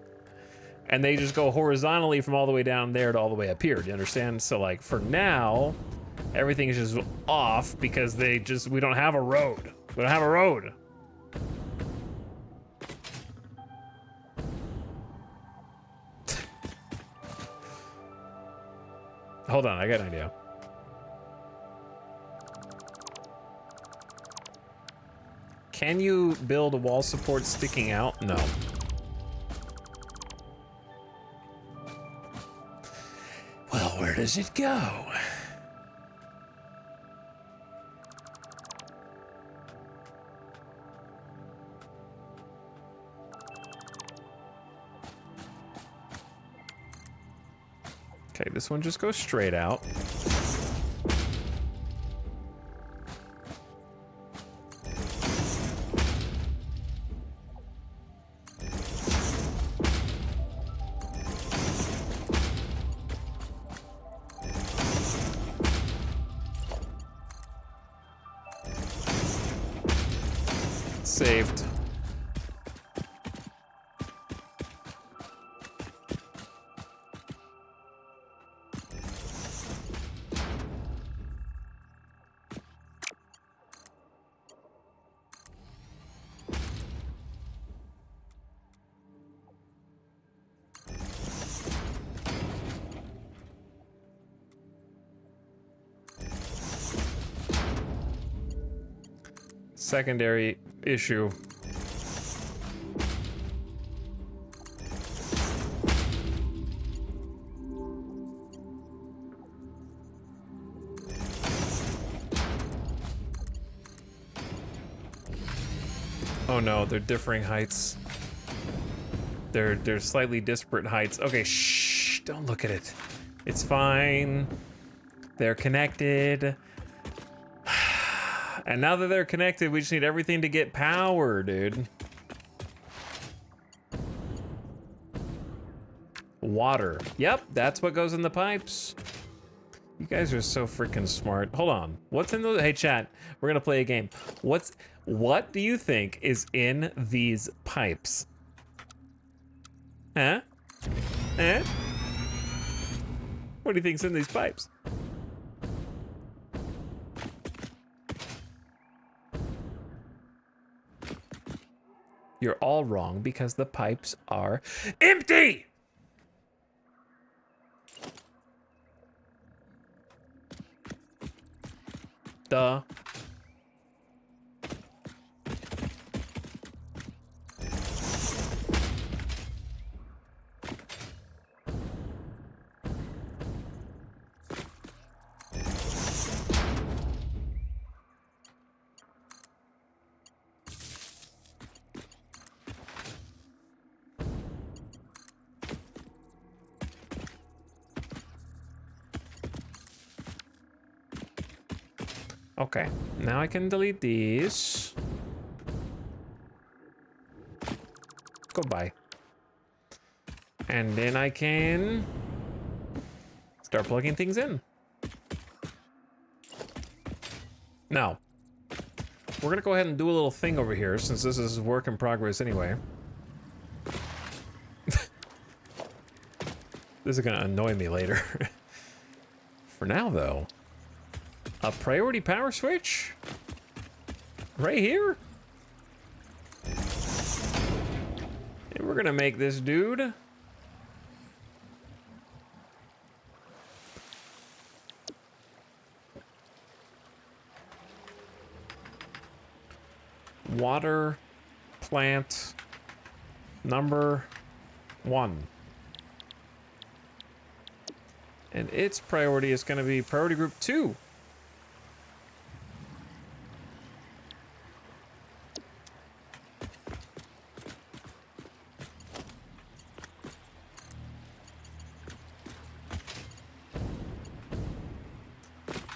Speaker 1: And they just go horizontally from all the way down there to all the way up here. Do you understand? So, like, for now, everything is just off because we don't have a road. We don't have a road. Hold on, I got an idea. Can you build a wall support sticking out? No. Well, where does it go? Okay, this one just goes straight out. Saved. Secondary issue. Oh no, they're differing heights. They're slightly disparate heights. Okay, shh, don't look at it. It's fine. They're connected. And now that they're connected, we just need everything to get power, dude. Water. Yep, that's what goes in the pipes. You guys are so freaking smart. Hold on. What's in the... Hey, chat. We're gonna play a game. What do you think is in these pipes? Huh? Eh? What do you think's in these pipes? You're all wrong because the pipes are empty! Duh. Okay, now I can delete these. Goodbye. And then I can start plugging things in. Now, we're gonna go ahead and do a little thing over here since this is work in progress anyway. This is gonna annoy me later. For now though, a priority power switch? Right here? And we're gonna make this dude water plant number 1. And its priority is going to be priority group 2.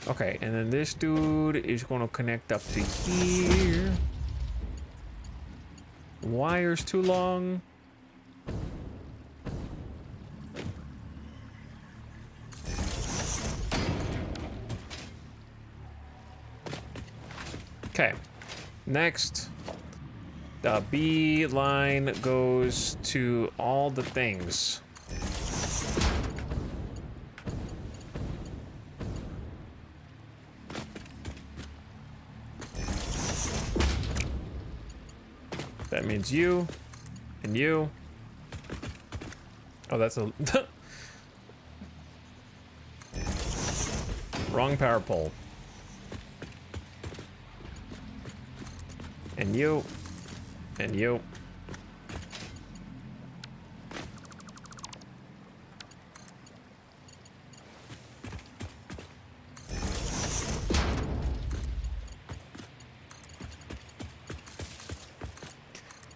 Speaker 1: Okay, and then this dude is going to connect up to here. Wire's too long. Okay, next, the B line goes to all the things. That means you and you. Oh, that's a wrong power pole. And you and you.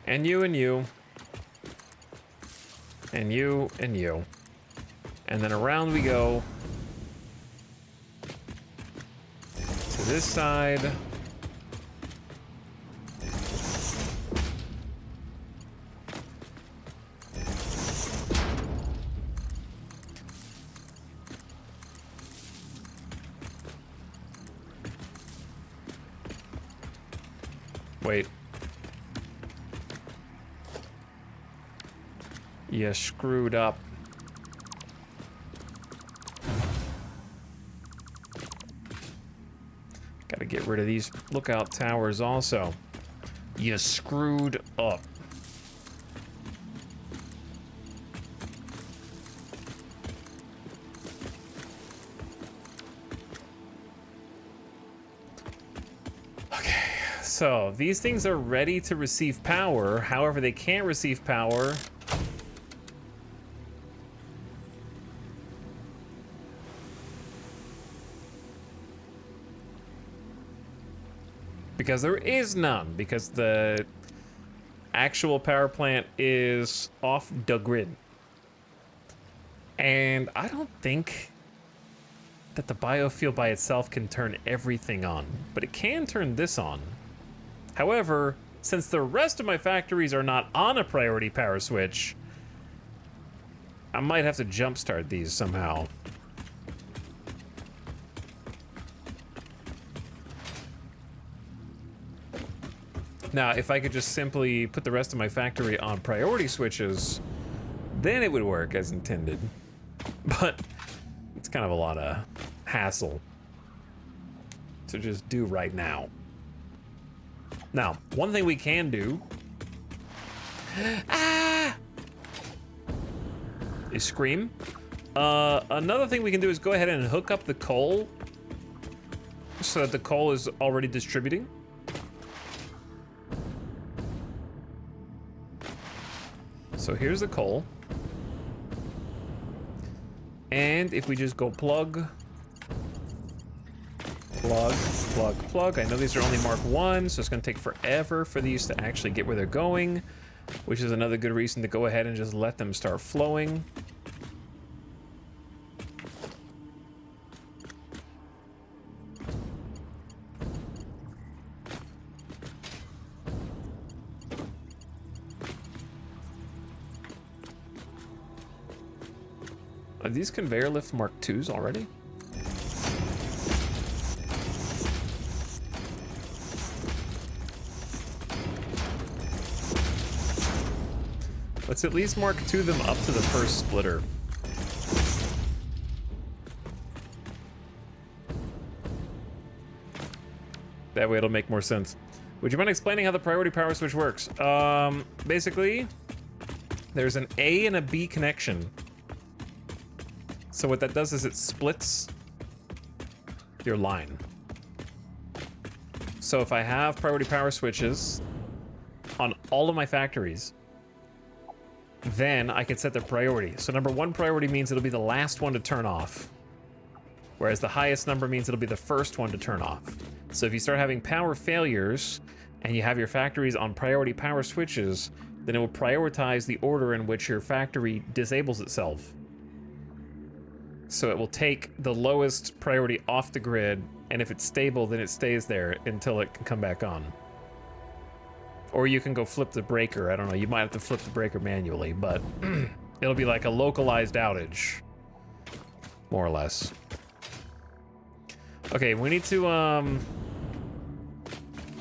Speaker 1: And you and you. And you and you. And then around we go to this side. Wait. You screwed up. Gotta get rid of these lookout towers also. You screwed up. Okay, so these things are ready to receive power. However, they can't receive power because there is none, because the actual power plant is off the grid. And I don't think that the biofuel by itself can turn everything on, but it can turn this on. However, since the rest of my factories are not on a priority power switch, I might have to jumpstart these somehow. Now, if I could just simply put the rest of my factory on priority switches, then it would work as intended. But it's kind of a lot of hassle to just do right now. Now, one thing we can do is scream. Another thing we can do is go ahead and hook up the coal so that the coal is already distributing. So here's the coal. And if we just go plug, plug, plug, plug. I know these are only Mark 1, so it's gonna take forever for these to actually get where they're going, which is another good reason to go ahead and just let them start flowing. Are these conveyor lift Mark 2s already? Let's at least Mark 2 them up to the first splitter. That way it'll make more sense. Would you mind explaining how the priority power switch works? Basically, there's an A and a B connection. So what that does is it splits your line. So if I have priority power switches all of my factories, then I can set their priority. So number 1 priority means it'll be the last one to turn off, whereas the highest number means it'll be the first one to turn off. So if you start having power failures and you have your factories on priority power switches, then it will prioritize the order in which your factory disables itself. So it will take the lowest priority off the grid, and if it's stable, then it stays there until it can come back on. Or you can go flip the breaker. I don't know, you might have to flip the breaker manually, but it'll be like a localized outage, more or less. Okay, we need to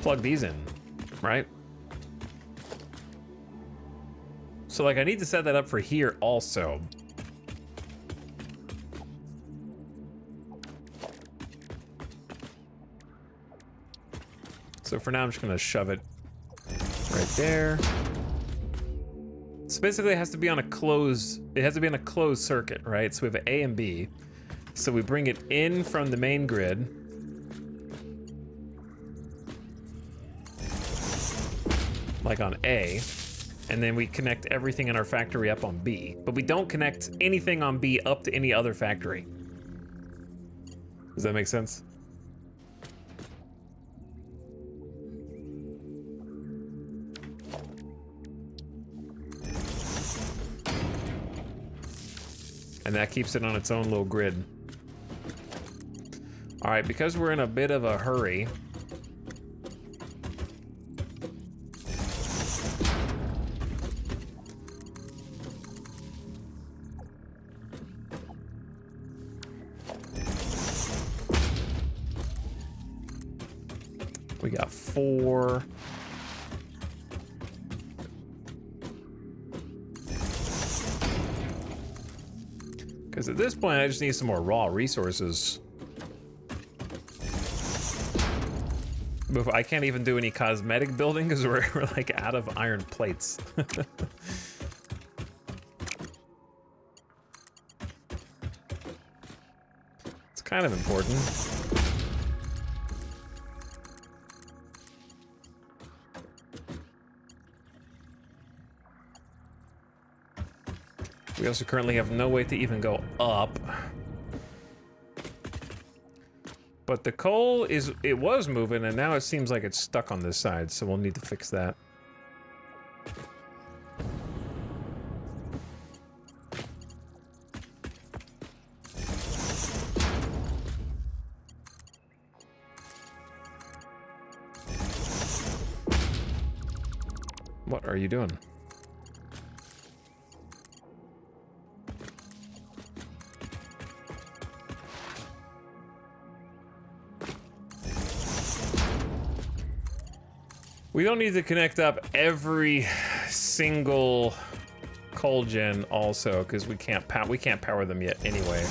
Speaker 1: plug these in, right? So like I need to set that up for here also. So for now I'm just gonna shove it right there. So basically it has to be on a closed, circuit, right? So we have an A and B. So we bring it in from the main grid. Like on A. And then we connect everything in our factory up on B. But we don't connect anything on B up to any other factory. Does that make sense? And that keeps it on its own little grid. All right, because we're in a bit of a hurry, we got 4. Because at this point, I just need some more raw resources. But I can't even do any cosmetic building because we're like out of iron plates. It's kind of important. We also currently have no way to even go up. But the coal it was moving, and now it seems like it's stuck on this side, so we'll need to fix that. What are you doing? We don't need to connect up every single coal gen also, because we can't power them yet anyway.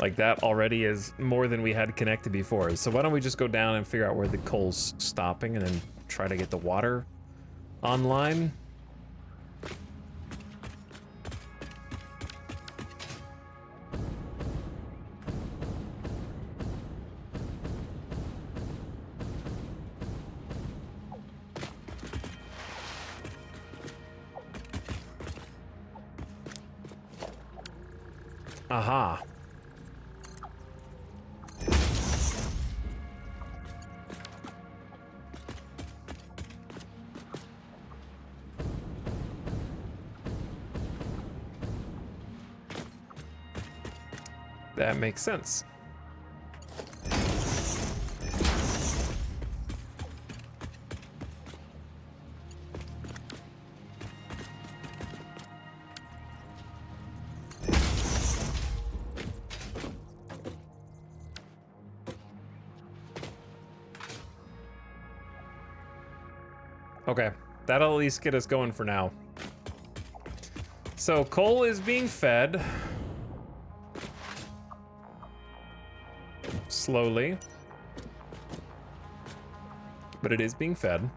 Speaker 1: Like that already is more than we had connected before. So why don't we just go down and figure out where the coal's stopping and then try to get the water online? Aha. That makes sense. Okay, that'll at least get us going for now. So coal is being fed. Slowly. But it is being fed.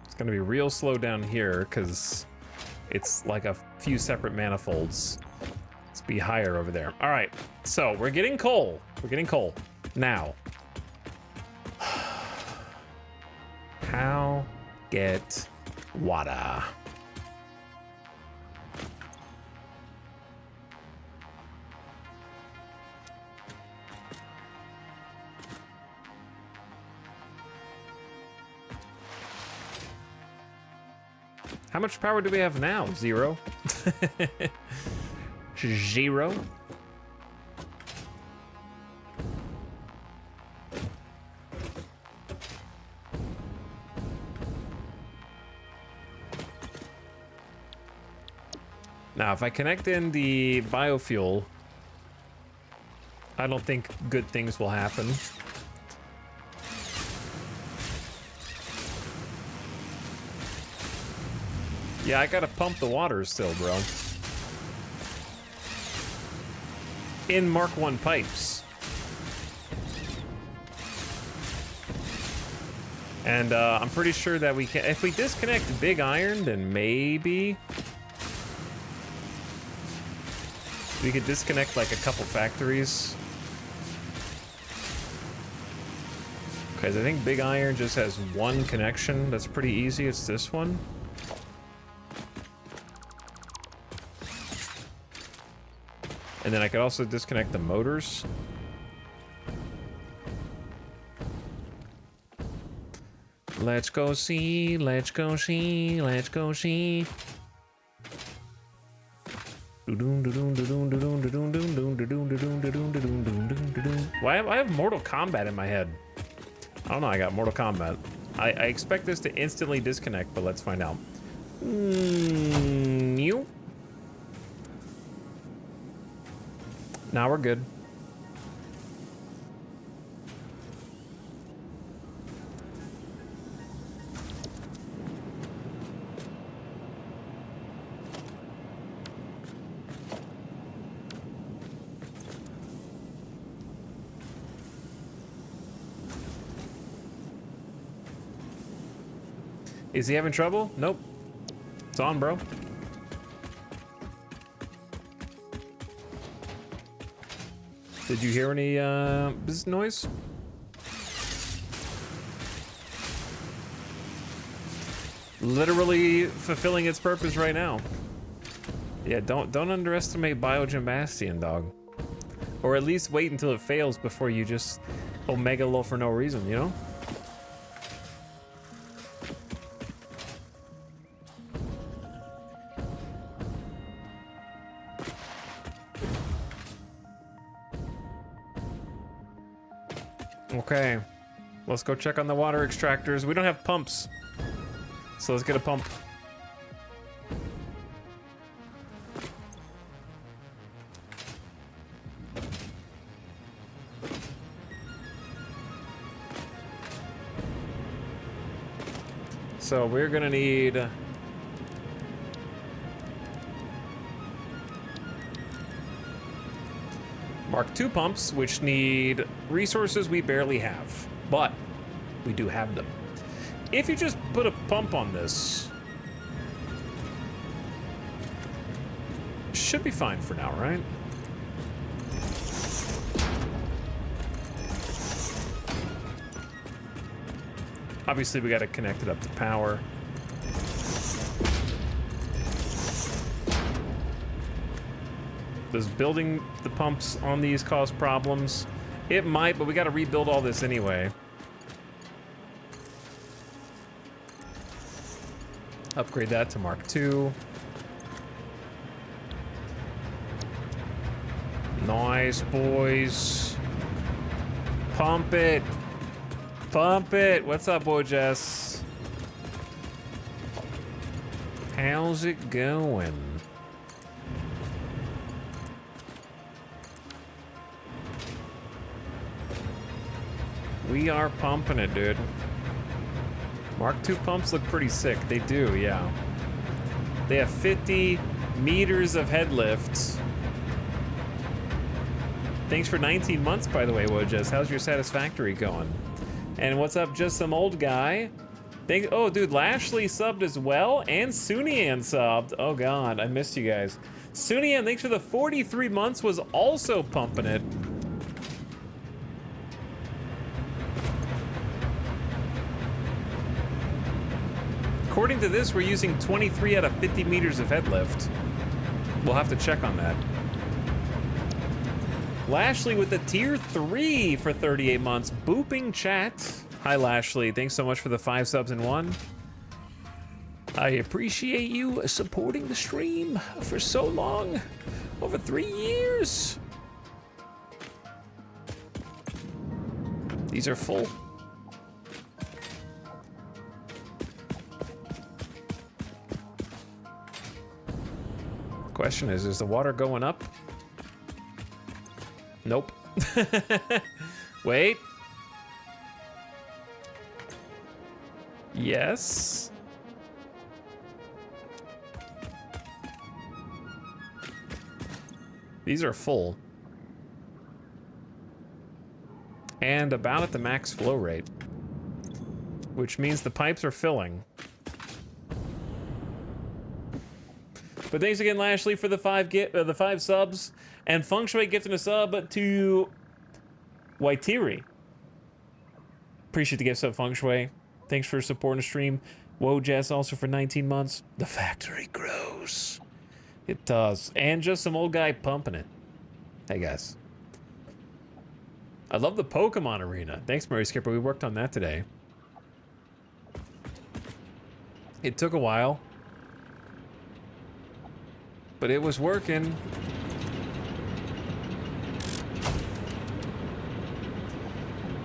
Speaker 1: It's gonna be real slow down here because it's like a few separate manifolds. Let's be higher over there. All right, so we're getting coal. We're getting coal. Now, how get water? How much power do we have now? 0. 0. Now, if I connect in the biofuel, I don't think good things will happen. Yeah, I gotta pump the water still, bro. In Mark 1 pipes. And I'm pretty sure that we can, if we disconnect big iron, then maybe we could disconnect like a couple factories. Because I think big iron just has one connection that's pretty easy. It's this one. And then I could also disconnect the motors. Let's go see, let's go see, let's go see. Why I have Mortal Kombat in my head? I don't know, I got Mortal Kombat. I expect this to instantly disconnect, but let's find out. You. Now we're good. Is he having trouble? Nope. It's on, bro. Did you hear any bzz noise? Literally fulfilling its purpose right now. Yeah, don't underestimate Biogen Bastion, dog. Or at least wait until it fails before you just omega low for no reason, you know? Okay, let's go check on the water extractors. We don't have pumps, so let's get a pump. So we're gonna need Mark II pumps, which need resources we barely have, but we do have them. If you just put a pump on this, should be fine for now, right? Obviously, we got to connect it up to power. Does building the pumps on these cause problems? It might, but we got to rebuild all this anyway. Upgrade that to Mark II. Nice, boys. Pump it. Pump it. What's up, Jess? How's it going? We are pumping it, dude. Mark II pumps look pretty sick. They do, yeah. They have 50 meters of head lift. Thanks for 19 months, by the way, Wojas. How's your Satisfactory going? And what's up, just some old guy? Oh, dude, Lashley subbed as well, and Sunian subbed. Oh, God, I missed you guys. Sunian, thanks for the 43 months, was also pumping it. According to this, we're using 23 out of 50 meters of head lift. We'll have to check on that. Lashley with a tier 3 for 38 months. Booping chat. Hi, Lashley. Thanks so much for the 5 subs in 1. I appreciate you supporting the stream for so long. Over 3 years. These are full. Question is the water going up? Nope. Wait. Yes. These are full. And about at the max flow rate, which means the pipes are filling. But thanks again, Lashley, for the 5 subs, and Feng Shui gifting a sub to Waitiri. Appreciate the gift sub, Feng Shui. Thanks for supporting the stream. Whoa, Jess, also for 19 months. The factory grows. It does. And just some old guy pumping it. Hey, guys. I love the Pokemon arena. Thanks, Murray Skipper. We worked on that today. It took a while, but it was working.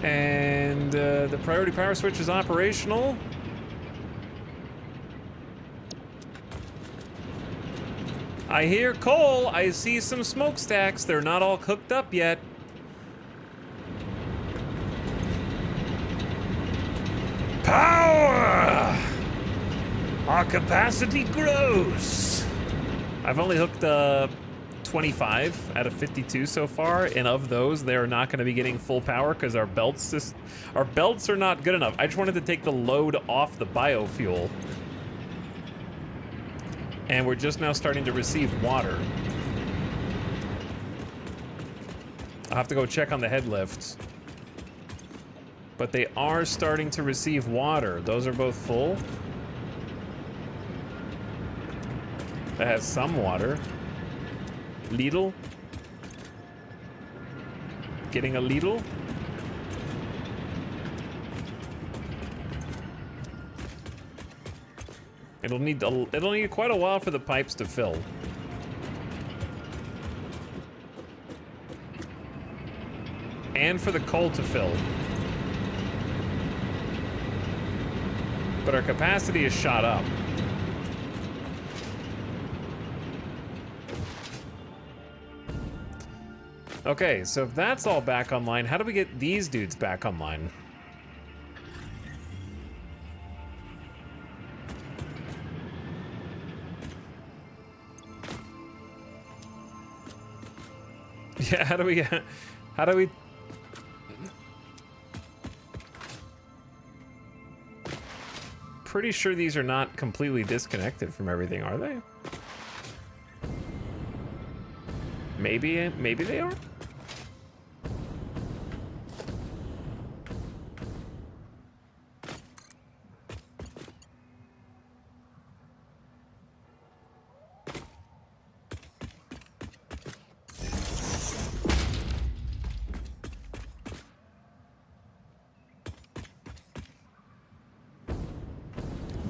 Speaker 1: And the priority power switch is operational. I hear coal. I see some smokestacks. They're not all cooked up yet. Power! Our capacity grows. I've only hooked 25 out of 52 so far, and of those, they're not going to be getting full power because our belts are not good enough. I just wanted to take the load off the biofuel, and we're just now starting to receive water. I'll have to go check on the head lifts, but they are starting to receive water. Those are both full. That has some water. Lidl. Getting a Lidl. It'll need quite a while for the pipes to fill. And for the coal to fill. But our capacity is shot up. Okay, so if that's all back online, how do we get these dudes back online? Yeah, how do we pretty sure these are not completely disconnected from everything, are they? Maybe they are?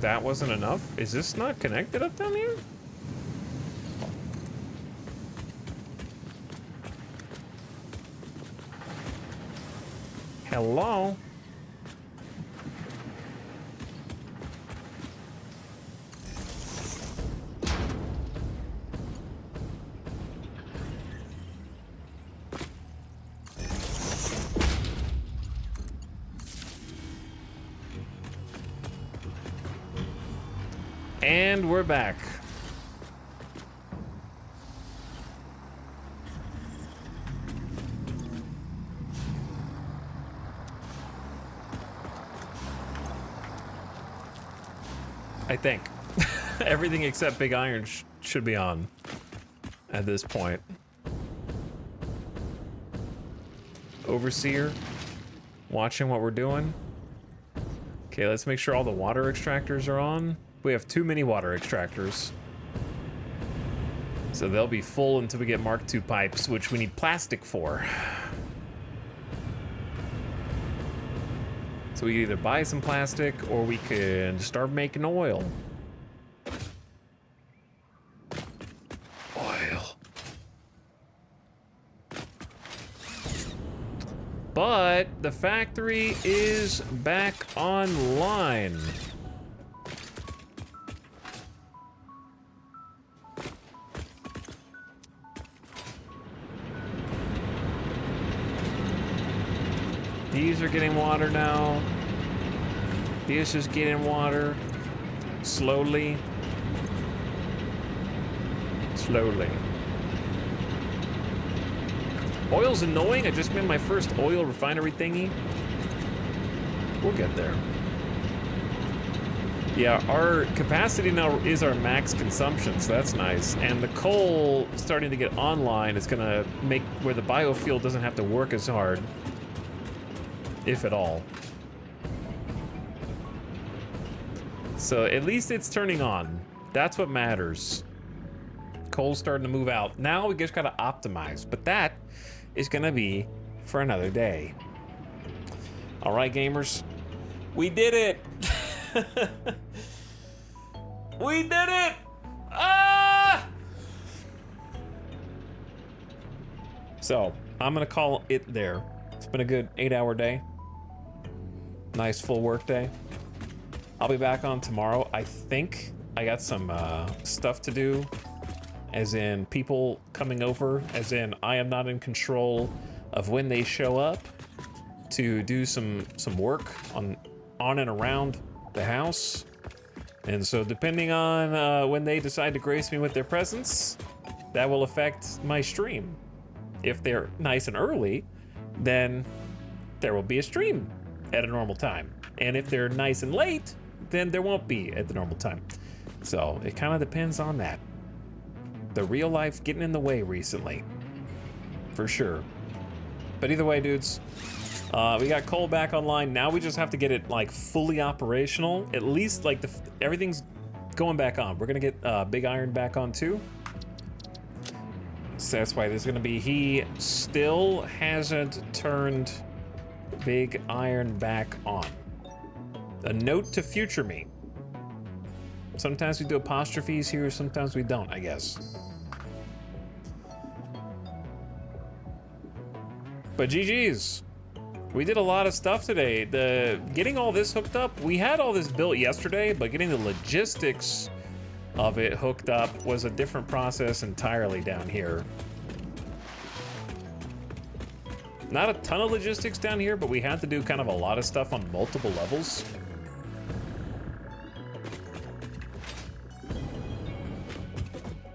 Speaker 1: That wasn't enough? Is this not connected up down here? Hello? And we're back. I think. Everything except Big Iron should be on at this point. Overseer, watching what we're doing. Okay, let's make sure all the water extractors are on. We have too many water extractors. So they'll be full until we get Mark II pipes, which we need plastic for. So we can either buy some plastic or we can start making oil. Oil. But the factory is back online. These are getting water now. This is getting water. Slowly. Slowly. Oil's annoying. I just made my first oil refinery thingy. We'll get there. Yeah, our capacity now is our max consumption, so that's nice. And the coal starting to get online is gonna make where the biofuel doesn't have to work as hard. If at all. So at least it's turning on. That's what matters. Coal's starting to move out. Now we just gotta optimize, but that is gonna be for another day. All right, gamers, we did it. We did it. Ah! So I'm gonna call it there. It's been a good 8-hour day. Nice full work day. I'll be back on tomorrow. I think I got some stuff to do, as in people coming over, as in I am not in control of when they show up to do some work on and around the house. And so depending on when they decide to grace me with their presence, that will affect my stream. If they're nice and early, then there will be a stream at a normal time. And if they're nice and late, then there won't be at the normal time. So it kind of depends on that. The real life getting in the way recently, for sure. But either way, dudes, we got coal back online. Now we just have to get it like fully operational. At least like everything's going back on. We're gonna get Big Iron back on too. So that's why there's gonna be, he still hasn't turned Big Iron back on. A note to future me. Sometimes we do apostrophes here, sometimes we don't, I guess. But GG's. We did a lot of stuff today. Getting all this hooked up, we had all this built yesterday, but getting the logistics of it hooked up was a different process entirely down here. Not a ton of logistics down here, but we had to do kind of a lot of stuff on multiple levels.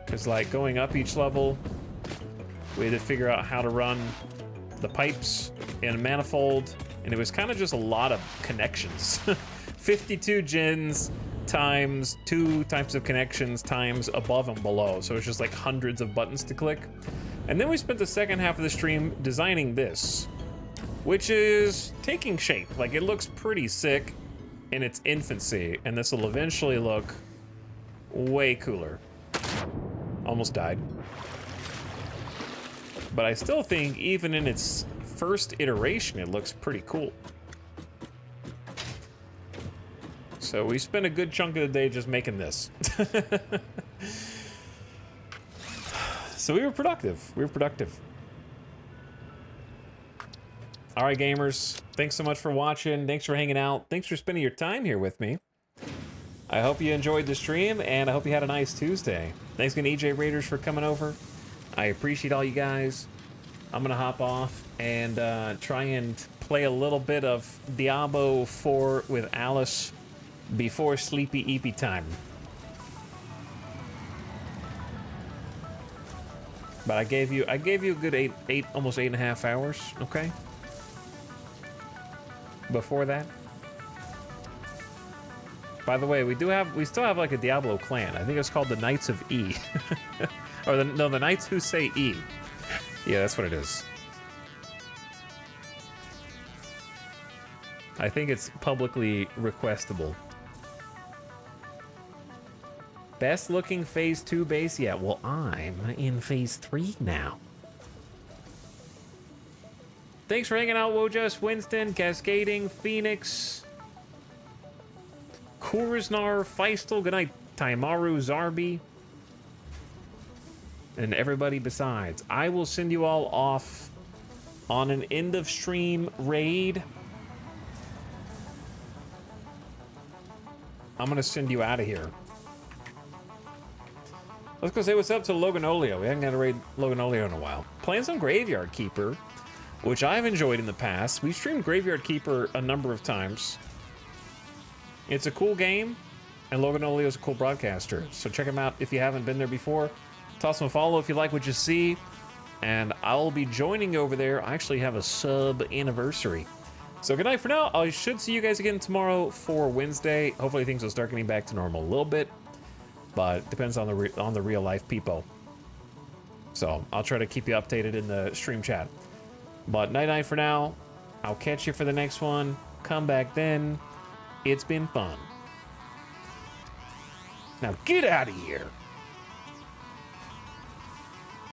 Speaker 1: Because like going up each level, we had to figure out how to run the pipes in a manifold, and it was kind of just a lot of connections. 52 gens times 2 types of connections times above and below. So it's just like hundreds of buttons to click. And then we spent the second half of the stream designing this, which is taking shape. Like, it looks pretty sick in its infancy, and this will eventually look way cooler. Almost died. But I still think even in its first iteration, it looks pretty cool. So we spent a good chunk of the day just making this. So we were productive. We were productive. All right, gamers. Thanks so much for watching. Thanks for hanging out. Thanks for spending your time here with me. I hope you enjoyed the stream, and I hope you had a nice Tuesday. Thanks again, EJ Raiders, for coming over. I appreciate all you guys. I'm gonna hop off and try and play a little bit of Diablo 4 with Alice before sleepy eepy time. But I gave you a good eight, almost 8.5 hours, okay? Before that. By the way, we still have like a Diablo clan. I think it's called the Knights of E. Or the Knights Who Say E. Yeah, that's what it is. I think it's publicly requestable. Best looking phase 2 base yet. Well, I'm in phase 3 now. Thanks for hanging out, Wojas, Winston, Cascading, Phoenix, Kurznar, Feistel, good night, Taimaru, Zarbi, and everybody besides. I will send you all off on an end of stream raid. I'm gonna send you out of here. Let's go say what's up to Loganolio. We haven't got to raid Loganolio in a while. Playing some Graveyard Keeper, which I've enjoyed in the past. We've streamed Graveyard Keeper a number of times. It's a cool game, and Loganolio is a cool broadcaster. So check him out if you haven't been there before. Toss him a follow if you like what you see. And I'll be joining over there. I actually have a sub anniversary. So good night for now. I should see you guys again tomorrow for Wednesday. Hopefully things will start getting back to normal a little bit. But it depends on the real life people. So I'll try to keep you updated in the stream chat. But night for now. I'll catch you for the next one. Come back then. It's been fun. Now get out of here.